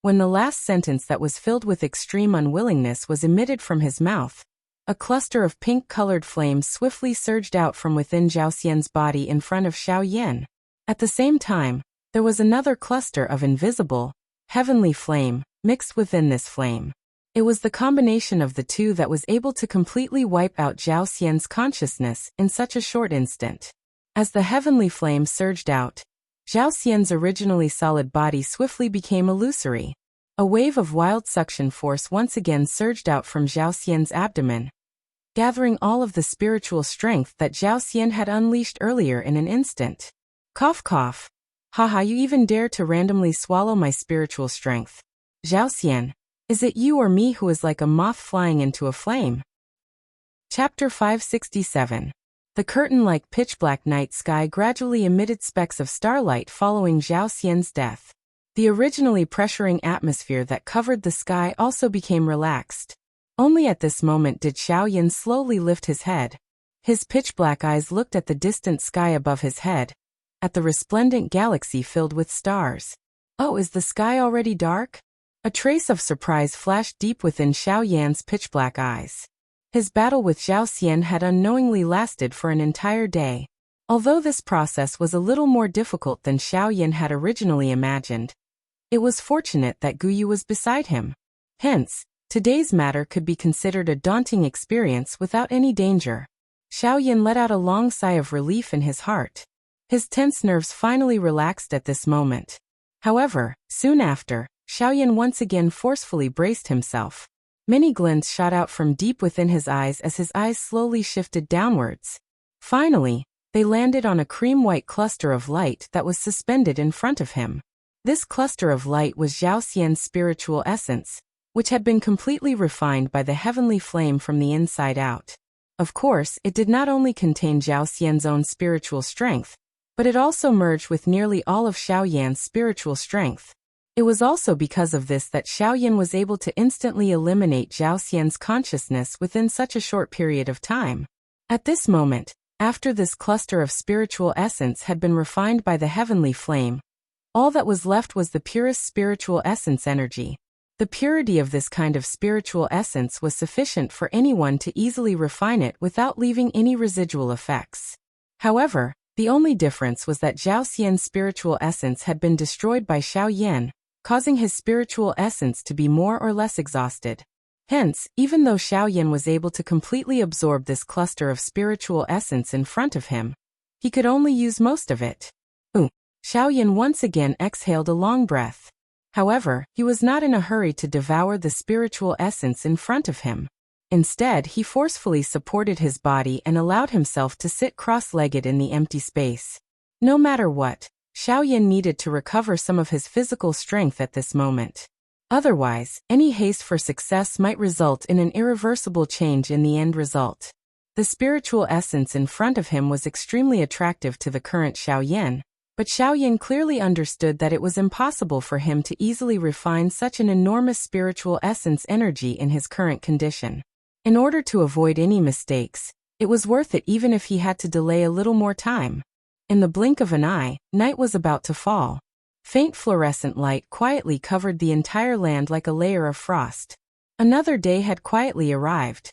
A: When the last sentence that was filled with extreme unwillingness was emitted from his mouth, a cluster of pink-colored flames swiftly surged out from within Zhao Xian's body in front of Xiao Yan. At the same time, there was another cluster of invisible, heavenly flame, mixed within this flame. It was the combination of the two that was able to completely wipe out Zhao Xian's consciousness in such a short instant. As the heavenly flame surged out, Zhao Xian's originally solid body swiftly became illusory. A wave of wild suction force once again surged out from Zhao Xian's abdomen, gathering all of the spiritual strength that Zhao Xian had unleashed earlier in an instant. Cough cough. Haha, you even dare to randomly swallow my spiritual strength. Zhao Xian, is it you or me who is like a moth flying into a flame? Chapter 567. The curtain-like pitch-black night sky gradually emitted specks of starlight following Zhao Xian's death. The originally pressuring atmosphere that covered the sky also became relaxed. Only at this moment did Xiao Yan slowly lift his head. His pitch-black eyes looked at the distant sky above his head, at the resplendent galaxy filled with stars. Oh, is the sky already dark? A trace of surprise flashed deep within Xiao Yan's pitch-black eyes. His battle with Zhao Xian had unknowingly lasted for an entire day. Although this process was a little more difficult than Xiao Yan had originally imagined, it was fortunate that Guyu was beside him. Hence, today's matter could be considered a daunting experience without any danger. Xiao Yan let out a long sigh of relief in his heart. His tense nerves finally relaxed at this moment. However, soon after, Xiao Yan once again forcefully braced himself. Many glints shot out from deep within his eyes as his eyes slowly shifted downwards. Finally, they landed on a cream-white cluster of light that was suspended in front of him. This cluster of light was Zhao Xian's spiritual essence, which had been completely refined by the heavenly flame from the inside out. Of course, it did not only contain Zhao Xian's own spiritual strength, but it also merged with nearly all of Xiao Yan's spiritual strength. It was also because of this that Xiao Yan was able to instantly eliminate Zhao Xian's consciousness within such a short period of time. At this moment, after this cluster of spiritual essence had been refined by the heavenly flame, all that was left was the purest spiritual essence energy. The purity of this kind of spiritual essence was sufficient for anyone to easily refine it without leaving any residual effects. However, the only difference was that Zhao Xian's spiritual essence had been destroyed by Xiao Yan, causing his spiritual essence to be more or less exhausted. Hence, even though Xiao Yan was able to completely absorb this cluster of spiritual essence in front of him, he could only use most of it. Xiao Yan once again exhaled a long breath. However, he was not in a hurry to devour the spiritual essence in front of him. Instead, he forcefully supported his body and allowed himself to sit cross-legged in the empty space. No matter what, Xiaoyan needed to recover some of his physical strength at this moment. Otherwise, any haste for success might result in an irreversible change in the end result. The spiritual essence in front of him was extremely attractive to the current Xiaoyan, but Xiaoyan clearly understood that it was impossible for him to easily refine such an enormous spiritual essence energy in his current condition. In order to avoid any mistakes, it was worth it even if he had to delay a little more time. In the blink of an eye, night was about to fall. Faint fluorescent light quietly covered the entire land like a layer of frost. Another day had quietly arrived.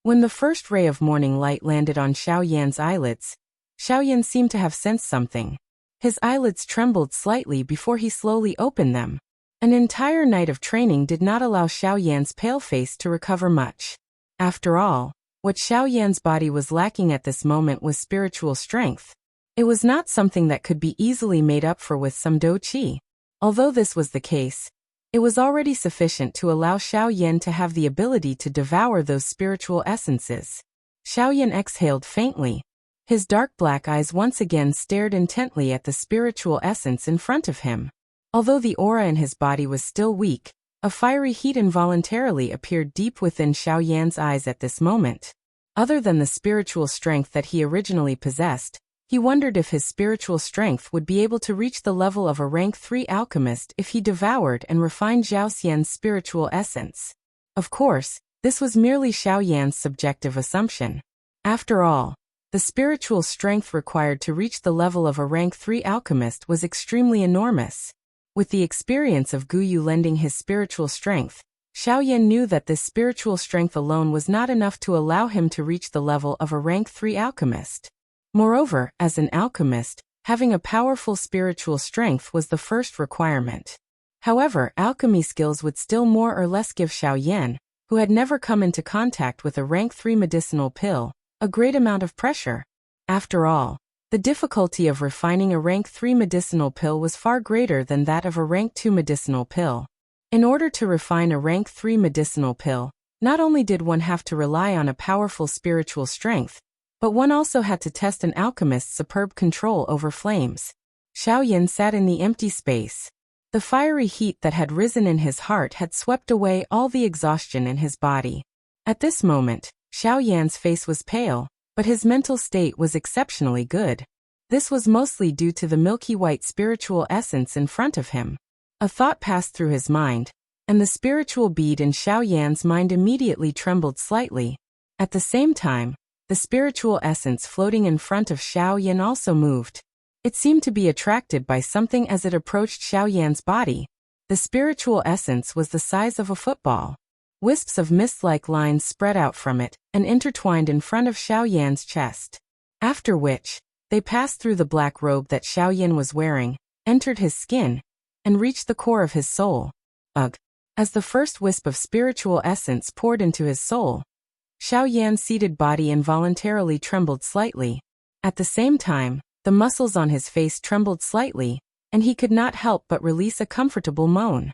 A: When the first ray of morning light landed on Xiaoyan's eyelids, Xiaoyan seemed to have sensed something. His eyelids trembled slightly before he slowly opened them. An entire night of training did not allow Xiaoyan's pale face to recover much. After all, what Xiaoyan's body was lacking at this moment was spiritual strength. It was not something that could be easily made up for with some dou qi. Although this was the case, it was already sufficient to allow Xiaoyan to have the ability to devour those spiritual essences. Xiaoyan exhaled faintly. His dark black eyes once again stared intently at the spiritual essence in front of him. Although the aura in his body was still weak, a fiery heat involuntarily appeared deep within Xiaoyan's eyes at this moment. Other than the spiritual strength that he originally possessed, he wondered if his spiritual strength would be able to reach the level of a rank 3 alchemist if he devoured and refined Zhao Xian's spiritual essence. Of course, this was merely Xiaoyan's subjective assumption. After all, the spiritual strength required to reach the level of a rank 3 alchemist was extremely enormous. With the experience of Guyu lending his spiritual strength, Xiaoyan knew that this spiritual strength alone was not enough to allow him to reach the level of a rank 3 alchemist. Moreover, as an alchemist, having a powerful spiritual strength was the first requirement. However, alchemy skills would still more or less give Xiaoyan, who had never come into contact with a rank 3 medicinal pill, a great amount of pressure. After all, the difficulty of refining a rank 3 medicinal pill was far greater than that of a rank 2 medicinal pill. In order to refine a rank 3 medicinal pill, not only did one have to rely on a powerful spiritual strength, but one also had to test an alchemist's superb control over flames. Xiaoyan sat in the empty space. The fiery heat that had risen in his heart had swept away all the exhaustion in his body. At this moment, Xiaoyan's face was pale, but his mental state was exceptionally good. This was mostly due to the milky white spiritual essence in front of him. A thought passed through his mind, and the spiritual bead in Xiaoyan's mind immediately trembled slightly. At the same time, the spiritual essence floating in front of Xiaoyan also moved. It seemed to be attracted by something as it approached Xiaoyan's body. The spiritual essence was the size of a football. Wisps of mist-like lines spread out from it and intertwined in front of Xiaoyan's chest. After which, they passed through the black robe that Xiaoyan was wearing, entered his skin, and reached the core of his soul. Ugh! As the first wisp of spiritual essence poured into his soul, Xiaoyan's seated body involuntarily trembled slightly. At the same time, the muscles on his face trembled slightly, and he could not help but release a comfortable moan.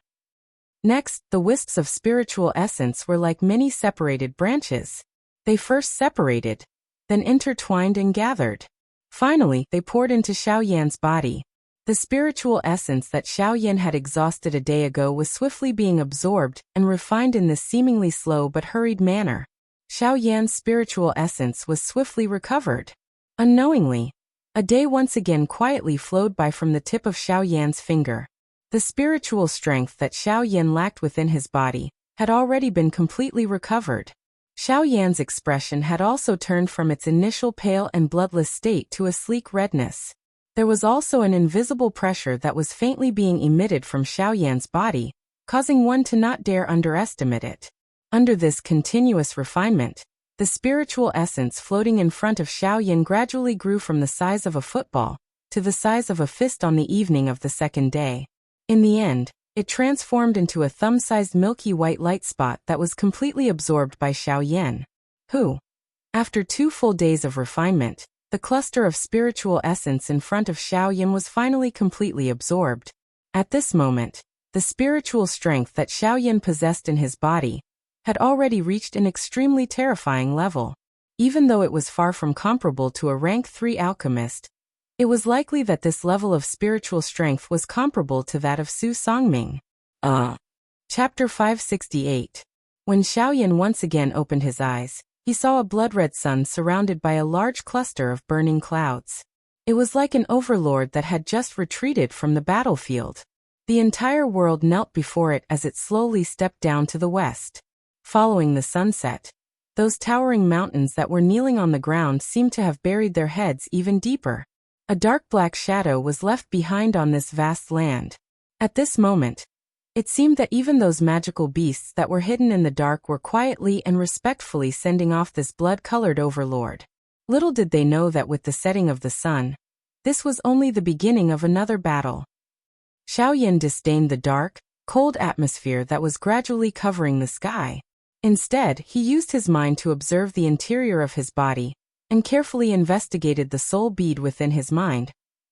A: Next, the wisps of spiritual essence were like many separated branches. They first separated, then intertwined and gathered. Finally, they poured into Xiaoyan's body. The spiritual essence that Xiaoyan had exhausted a day ago was swiftly being absorbed and refined in this seemingly slow but hurried manner. Xiaoyan's spiritual essence was swiftly recovered. Unknowingly, a day once again quietly flowed by from the tip of Xiaoyan's finger. The spiritual strength that Xiaoyan lacked within his body had already been completely recovered. Xiaoyan's expression had also turned from its initial pale and bloodless state to a sleek redness. There was also an invisible pressure that was faintly being emitted from Xiaoyan's body, causing one to not dare underestimate it. Under this continuous refinement, the spiritual essence floating in front of Xiaoyan gradually grew from the size of a football to the size of a fist on the evening of the second day. In the end, it transformed into a thumb-sized milky white light spot that was completely absorbed by Xiaoyan, who, after 2 full days of refinement, the cluster of spiritual essence in front of Xiaoyan was finally completely absorbed. At this moment, The spiritual strength that Xiaoyan possessed in his body had already reached an extremely terrifying level. Even though it was far from comparable to a rank 3 alchemist, it was likely that this level of spiritual strength was comparable to that of Su Songming. Chapter 568. When Xiaoyan once again opened his eyes, he saw a blood-red sun surrounded by a large cluster of burning clouds. It was like an overlord that had just retreated from the battlefield. The entire world knelt before it as it slowly stepped down to the west. Following the sunset, those towering mountains that were kneeling on the ground seemed to have buried their heads even deeper. A dark black shadow was left behind on this vast land. At this moment, it seemed that even those magical beasts that were hidden in the dark were quietly and respectfully sending off this blood-colored overlord. Little did they know that with the setting of the sun, this was only the beginning of another battle. Xiaoyan disdained the dark, cold atmosphere that was gradually covering the sky. Instead, he used his mind to observe the interior of his body, and carefully investigated the soul bead within his mind,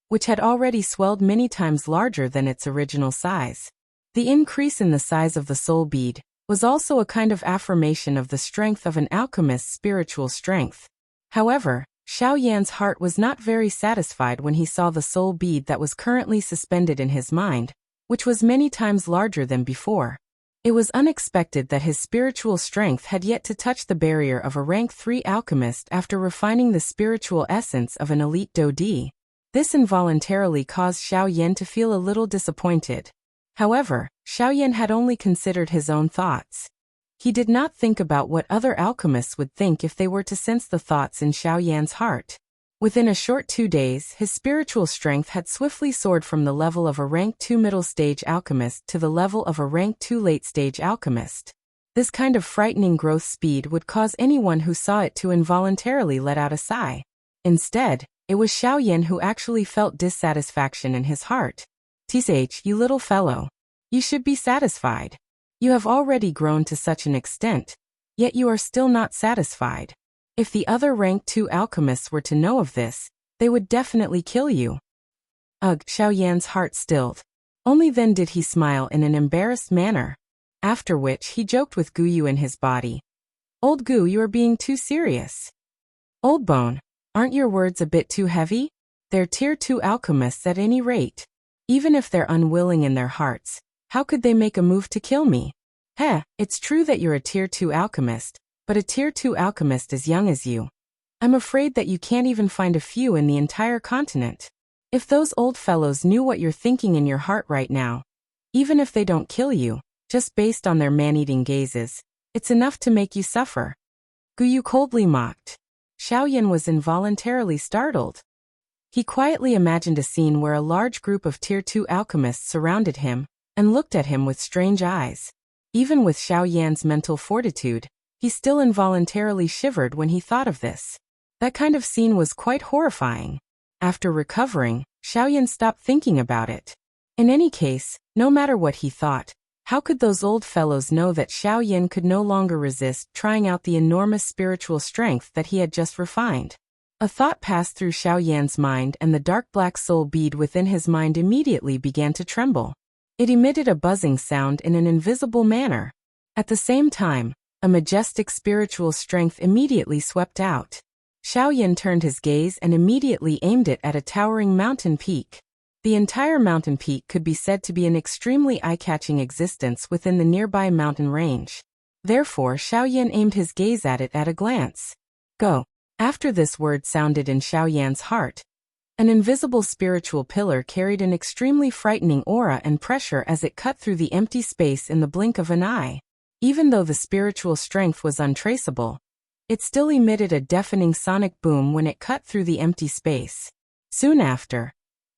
A: which had already swelled many times larger than its original size. The increase in the size of the soul bead was also a kind of affirmation of the strength of an alchemist's spiritual strength. However, Xiaoyan's heart was not very satisfied when he saw the soul bead that was currently suspended in his mind, which was many times larger than before. It was unexpected that his spiritual strength had yet to touch the barrier of a rank 3 alchemist after refining the spiritual essence of an elite Dodi. This involuntarily caused Xiaoyan to feel a little disappointed. However, Xiaoyan had only considered his own thoughts. He did not think about what other alchemists would think if they were to sense the thoughts in Xiaoyan's heart. Within a short 2 days, his spiritual strength had swiftly soared from the level of a rank 2 middle-stage alchemist to the level of a rank 2 late-stage alchemist. This kind of frightening growth speed would cause anyone who saw it to involuntarily let out a sigh. Instead, it was Xiaoyan who actually felt dissatisfaction in his heart. "Tsh, you little fellow. You should be satisfied. You have already grown to such an extent, yet you are still not satisfied. If the other rank 2 alchemists were to know of this, they would definitely kill you." Ugh, Xiaoyan's heart stilled. Only then did he smile in an embarrassed manner. After which he joked with Guyu in his body. "Old Gu, you are being too serious. Old Bone, aren't your words a bit too heavy? They're tier 2 alchemists at any rate. Even if they're unwilling in their hearts, how could they make a move to kill me? It's true that you're a tier 2 alchemist, but a tier 2 alchemist as young as you. I'm afraid that you can't even find a few in the entire continent. If those old fellows knew what you're thinking in your heart right now, even if they don't kill you, just based on their man-eating gazes, it's enough to make you suffer." Guyu coldly mocked. Xiaoyan was involuntarily startled. He quietly imagined a scene where a large group of tier 2 alchemists surrounded him and looked at him with strange eyes. Even with Xiaoyan's mental fortitude, he still involuntarily shivered when he thought of this. That kind of scene was quite horrifying. After recovering, Xiaoyan stopped thinking about it. In any case, no matter what he thought, how could those old fellows know that Xiaoyan could no longer resist trying out the enormous spiritual strength that he had just refined? A thought passed through Xiaoyan's mind, and the dark black soul bead within his mind immediately began to tremble. It emitted a buzzing sound in an invisible manner. At the same time, a majestic spiritual strength immediately swept out. Xiaoyan turned his gaze and immediately aimed it at a towering mountain peak. The entire mountain peak could be said to be an extremely eye-catching existence within the nearby mountain range. Therefore, Xiaoyan aimed his gaze at it at a glance. "Go." After this word sounded in Xiaoyan's heart, an invisible spiritual pillar carried an extremely frightening aura and pressure as it cut through the empty space in the blink of an eye. Even though the spiritual strength was untraceable, it still emitted a deafening sonic boom when it cut through the empty space. Soon after,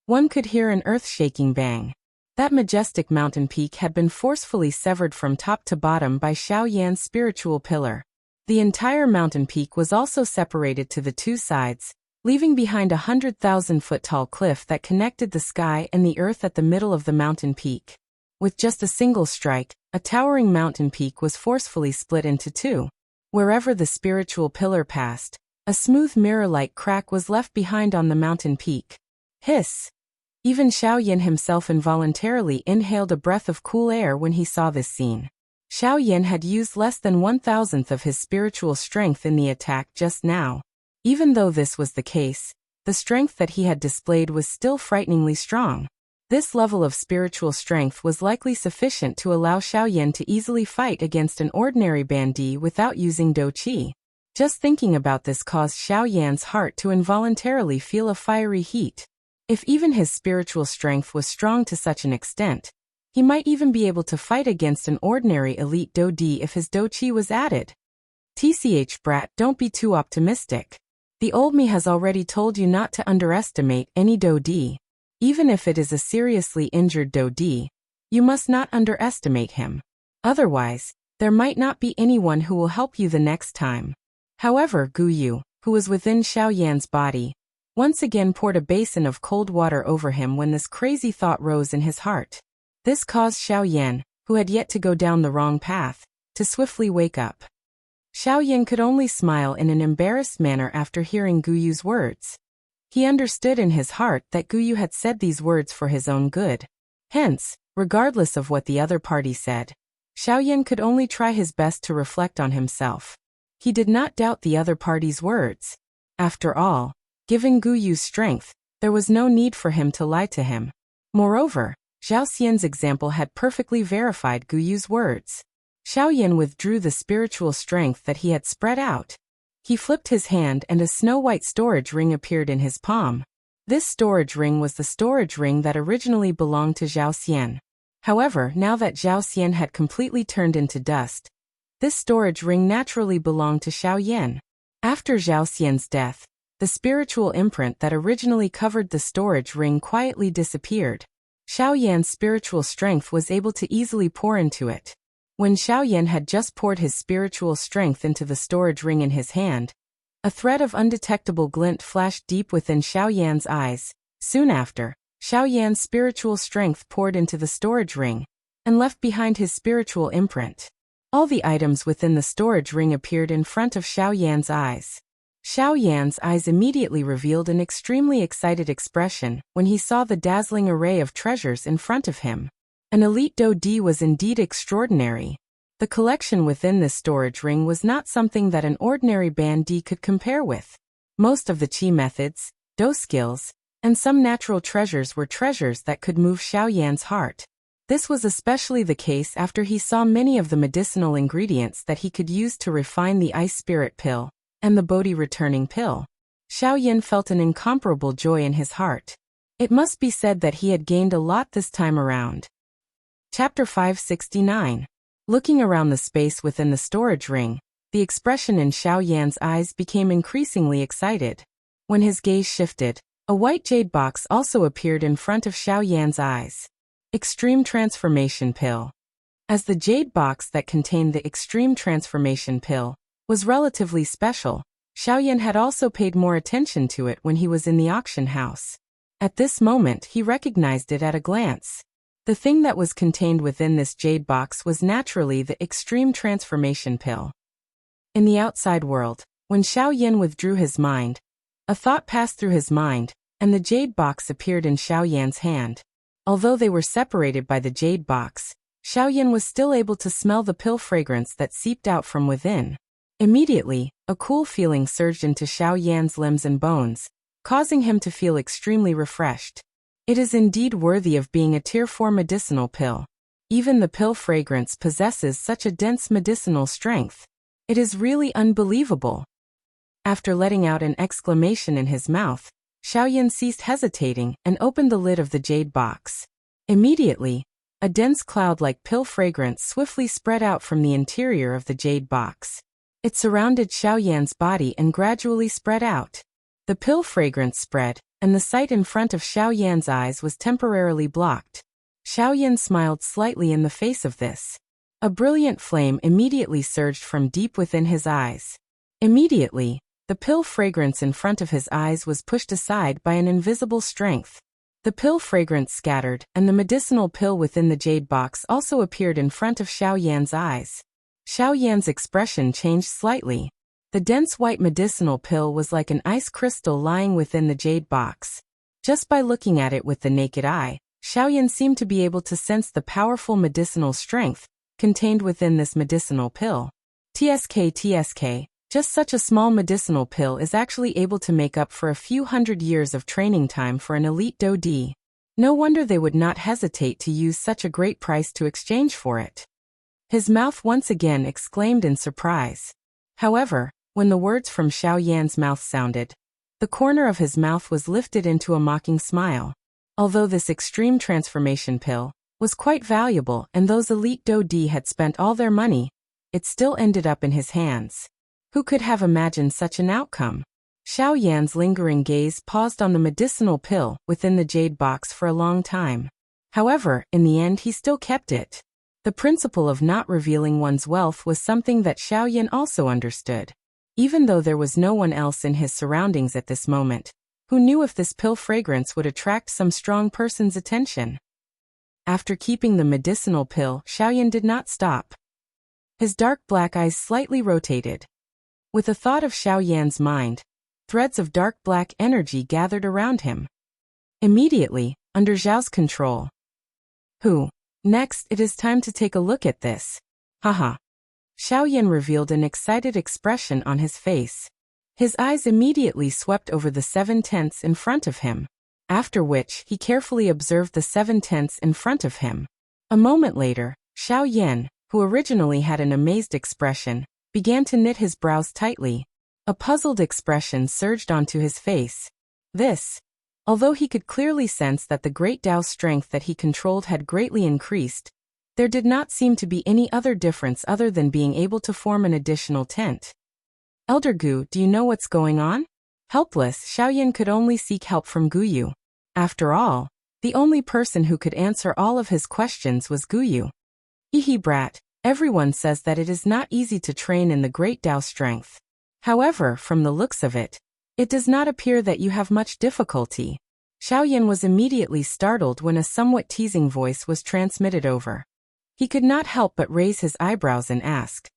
A: one could hear an earth-shaking bang. That majestic mountain peak had been forcefully severed from top to bottom by Xiaoyan's spiritual pillar. The entire mountain peak was also separated to the two sides, leaving behind a 100,000-foot-tall cliff that connected the sky and the earth at the middle of the mountain peak. With just a single strike, a towering mountain peak was forcefully split into two. Wherever the spiritual pillar passed, a smooth mirror-like crack was left behind on the mountain peak. Hiss! Even Xiao Yan himself involuntarily inhaled a breath of cool air when he saw this scene. Xiao Yan had used less than 1,000th of his spiritual strength in the attack just now. Even though this was the case, the strength that he had displayed was still frighteningly strong. This level of spiritual strength was likely sufficient to allow Xiao Yan to easily fight against an ordinary bandit without using Do Qi. Just thinking about this caused Xiao Yan's heart to involuntarily feel a fiery heat. If even his spiritual strength was strong to such an extent, he might even be able to fight against an ordinary elite Do Di if his Do Qi was added. TCH brat, don't be too optimistic. The old me has already told you not to underestimate any Do Di. Even if it is a seriously injured Do Di, you must not underestimate him. Otherwise, there might not be anyone who will help you the next time. However, Gu Yu, who was within Xiao Yan's body, once again poured a basin of cold water over him when this crazy thought rose in his heart. This caused Xiao Yan, who had yet to go down the wrong path, to swiftly wake up. Xiao Yan could only smile in an embarrassed manner after hearing Gu Yu's words. He understood in his heart that Gu Yu had said these words for his own good. Hence, regardless of what the other party said, Xiao Yan could only try his best to reflect on himself. He did not doubt the other party's words. After all, given Gu Yu's strength, there was no need for him to lie to him. Moreover, Zhao Xian's example had perfectly verified Gu Yu's words. Xiao Yan withdrew the spiritual strength that he had spread out. He flipped his hand and a snow-white storage ring appeared in his palm. This storage ring was the storage ring that originally belonged to Zhao Xian. However, now that Zhao Xian had completely turned into dust, this storage ring naturally belonged to Xiao Yan. After Zhao Xian's death, the spiritual imprint that originally covered the storage ring quietly disappeared. Xiao Yan's spiritual strength was able to easily pour into it. When Xiao Yan had just poured his spiritual strength into the storage ring in his hand, a thread of undetectable glint flashed deep within Xiao Yan's eyes. Soon after, Xiao Yan's spiritual strength poured into the storage ring, and left behind his spiritual imprint. All the items within the storage ring appeared in front of Xiao Yan's eyes. Xiao Yan's eyes immediately revealed an extremely excited expression when he saw the dazzling array of treasures in front of him. An elite Do Di was indeed extraordinary. The collection within this storage ring was not something that an ordinary bandit could compare with. Most of the Qi methods, Do skills, and some natural treasures were treasures that could move Xiao Yan's heart. This was especially the case after he saw many of the medicinal ingredients that he could use to refine the ice spirit pill and the Bodhi returning pill. Xiao Yan felt an incomparable joy in his heart. It must be said that he had gained a lot this time around. Chapter 569. Looking around the space within the storage ring, the expression in Xiao Yan's eyes became increasingly excited. When his gaze shifted, a white jade box also appeared in front of Xiao Yan's eyes. Extreme Transformation Pill. As the jade box that contained the Extreme Transformation Pill was relatively special, Xiao Yan had also paid more attention to it when he was in the auction house. At this moment he recognized it at a glance. The thing that was contained within this jade box was naturally the Extreme Transformation Pill. In the outside world, when Xiao Yan withdrew his mind, a thought passed through his mind, and the jade box appeared in Xiao Yan's hand. Although they were separated by the jade box, Xiao Yan was still able to smell the pill fragrance that seeped out from within. Immediately, a cool feeling surged into Xiao Yan's limbs and bones, causing him to feel extremely refreshed. It is indeed worthy of being a Tier 4 medicinal pill. Even the pill fragrance possesses such a dense medicinal strength. It is really unbelievable. After letting out an exclamation in his mouth, Xiao Yan ceased hesitating and opened the lid of the jade box. Immediately, a dense cloud-like pill fragrance swiftly spread out from the interior of the jade box. It surrounded Xiao Yan's body and gradually spread out. The pill fragrance spread, and the sight in front of Xiao Yan's eyes was temporarily blocked. Xiao Yan smiled slightly in the face of this. A brilliant flame immediately surged from deep within his eyes. Immediately, the pill fragrance in front of his eyes was pushed aside by an invisible strength. The pill fragrance scattered, and the medicinal pill within the jade box also appeared in front of Xiao Yan's eyes. Xiao Yan's expression changed slightly. The dense white medicinal pill was like an ice crystal lying within the jade box. Just by looking at it with the naked eye, Xiaoyan seemed to be able to sense the powerful medicinal strength contained within this medicinal pill. TSK, just such a small medicinal pill is actually able to make up for a few hundred years of training time for an elite Dodi. No wonder they would not hesitate to use such a great price to exchange for it. His mouth once again exclaimed in surprise. However, when the words from Xiaoyan's mouth sounded, the corner of his mouth was lifted into a mocking smile. Although this extreme transformation pill was quite valuable and those elite Dodi had spent all their money, it still ended up in his hands. Who could have imagined such an outcome? Xiaoyan's lingering gaze paused on the medicinal pill within the jade box for a long time. However, in the end he still kept it. The principle of not revealing one's wealth was something that Xiaoyan also understood. Even though there was no one else in his surroundings at this moment who knew if this pill fragrance would attract some strong person's attention. After keeping the medicinal pill, Xiaoyan did not stop. His dark black eyes slightly rotated. With a thought of Xiaoyan's mind, threads of dark black energy gathered around him. Immediately, under Zhao's control. Next, it is time to take a look at this. Haha. Xiaoyan revealed an excited expression on his face. His eyes immediately swept over the 7 tents in front of him, after which he carefully observed the 7 tents in front of him. A moment later, Xiaoyan, who originally had an amazed expression, began to knit his brows tightly. A puzzled expression surged onto his face. Although he could clearly sense that the great Tao strength that he controlled had greatly increased, there did not seem to be any other difference other than being able to form an additional tent. Elder Gu, do you know what's going on? Helpless, Xiaoyan could only seek help from Guyu. After all, the only person who could answer all of his questions was Guyu. Hehe brat, everyone says that it is not easy to train in the great Tao strength. However, from the looks of it, it does not appear that you have much difficulty. Xiaoyan was immediately startled when a somewhat teasing voice was transmitted over. He could not help but raise his eyebrows and ask.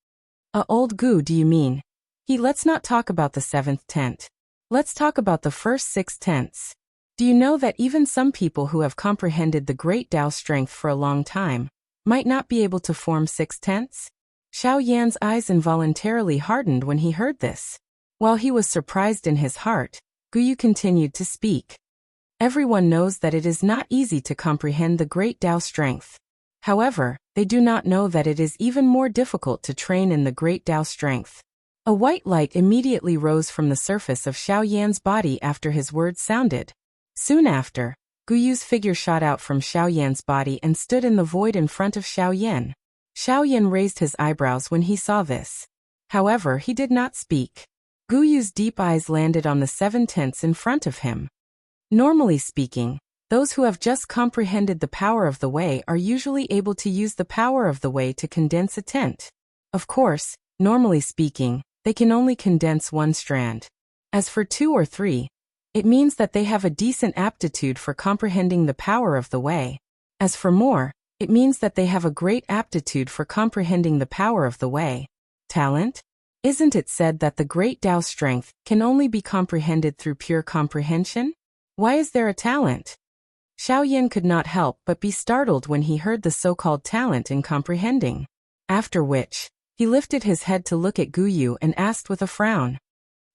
A: Old Gu, do you mean? Let's not talk about the 7th tent. Let's talk about the first 6 tents. Do you know that even some people who have comprehended the great Tao strength for a long time might not be able to form 6 tents? Xiaoyan's eyes involuntarily hardened when he heard this. While he was surprised in his heart, Guyu continued to speak. Everyone knows that it is not easy to comprehend the great Tao strength. However, they do not know that it is even more difficult to train in the great Tao strength. A white light immediately rose from the surface of Xiaoyan's body after his words sounded. Soon after, Guyu's figure shot out from Xiaoyan's body and stood in the void in front of Xiaoyan. Xiaoyan raised his eyebrows when he saw this. However, he did not speak. Guyu's deep eyes landed on the 7 tents in front of him. Normally speaking, those who have just comprehended the power of the way are usually able to use the power of the way to condense a tent. Of course, normally speaking, they can only condense 1 strand. As for 2 or 3, it means that they have a decent aptitude for comprehending the power of the way. As for more, it means that they have a great aptitude for comprehending the power of the way. Talent? Isn't it said that the great Tao strength can only be comprehended through pure comprehension? Why is there a talent? Xiaoyan could not help but be startled when he heard the so-called talent in comprehending. After which, he lifted his head to look at Guyu and asked with a frown.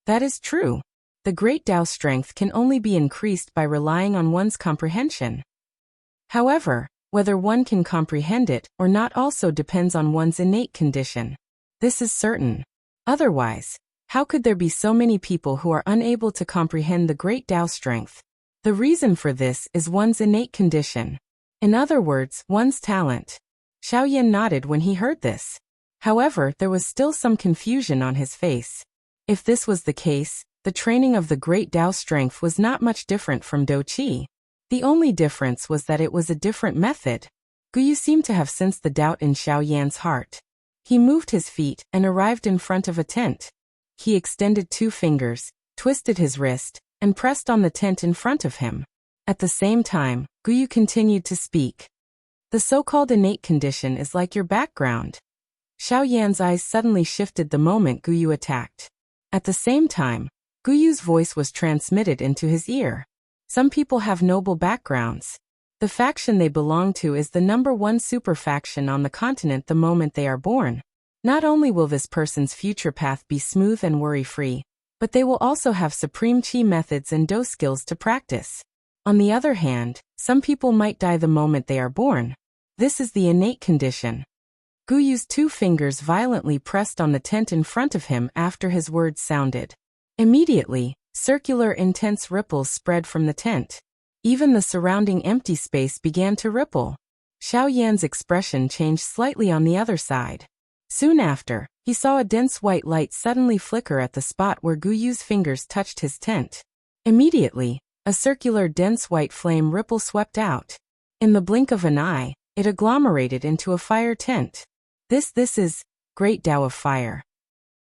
A: That is true. The great Tao strength can only be increased by relying on one's comprehension. However, whether one can comprehend it or not also depends on one's innate condition. This is certain. Otherwise, how could there be so many people who are unable to comprehend the great Tao strength? The reason for this is one's innate condition. In other words, one's talent. Xiaoyan nodded when he heard this. However, there was still some confusion on his face. If this was the case, the training of the great Tao strength was not much different from Do Qi. The only difference was that it was a different method. Guyu seemed to have sensed the doubt in Xiaoyan's heart. He moved his feet and arrived in front of a tent. He extended 2 fingers, twisted his wrist, and pressed on the tent in front of him. At the same time, Guyu continued to speak. The so-called innate condition is like your background. Xiaoyan's eyes suddenly shifted the moment Guyu attacked. At the same time, Guyu's voice was transmitted into his ear. Some people have noble backgrounds. The faction they belong to is the #1 super faction on the continent the moment they are born. Not only will this person's future path be smooth and worry-free, but they will also have supreme chi methods and do skills to practice. On the other hand, some people might die the moment they are born. This is the innate condition. Guyu's 2 fingers violently pressed on the tent in front of him after his words sounded. Immediately, circular intense ripples spread from the tent. Even the surrounding empty space began to ripple. Xiao Yan's expression changed slightly on the other side. Soon after, he saw a dense white light suddenly flicker at the spot where Guyu's fingers touched his tent. Immediately, a circular dense white flame ripple swept out. In the blink of an eye, it agglomerated into a fire tent. This is Great Tao of Fire.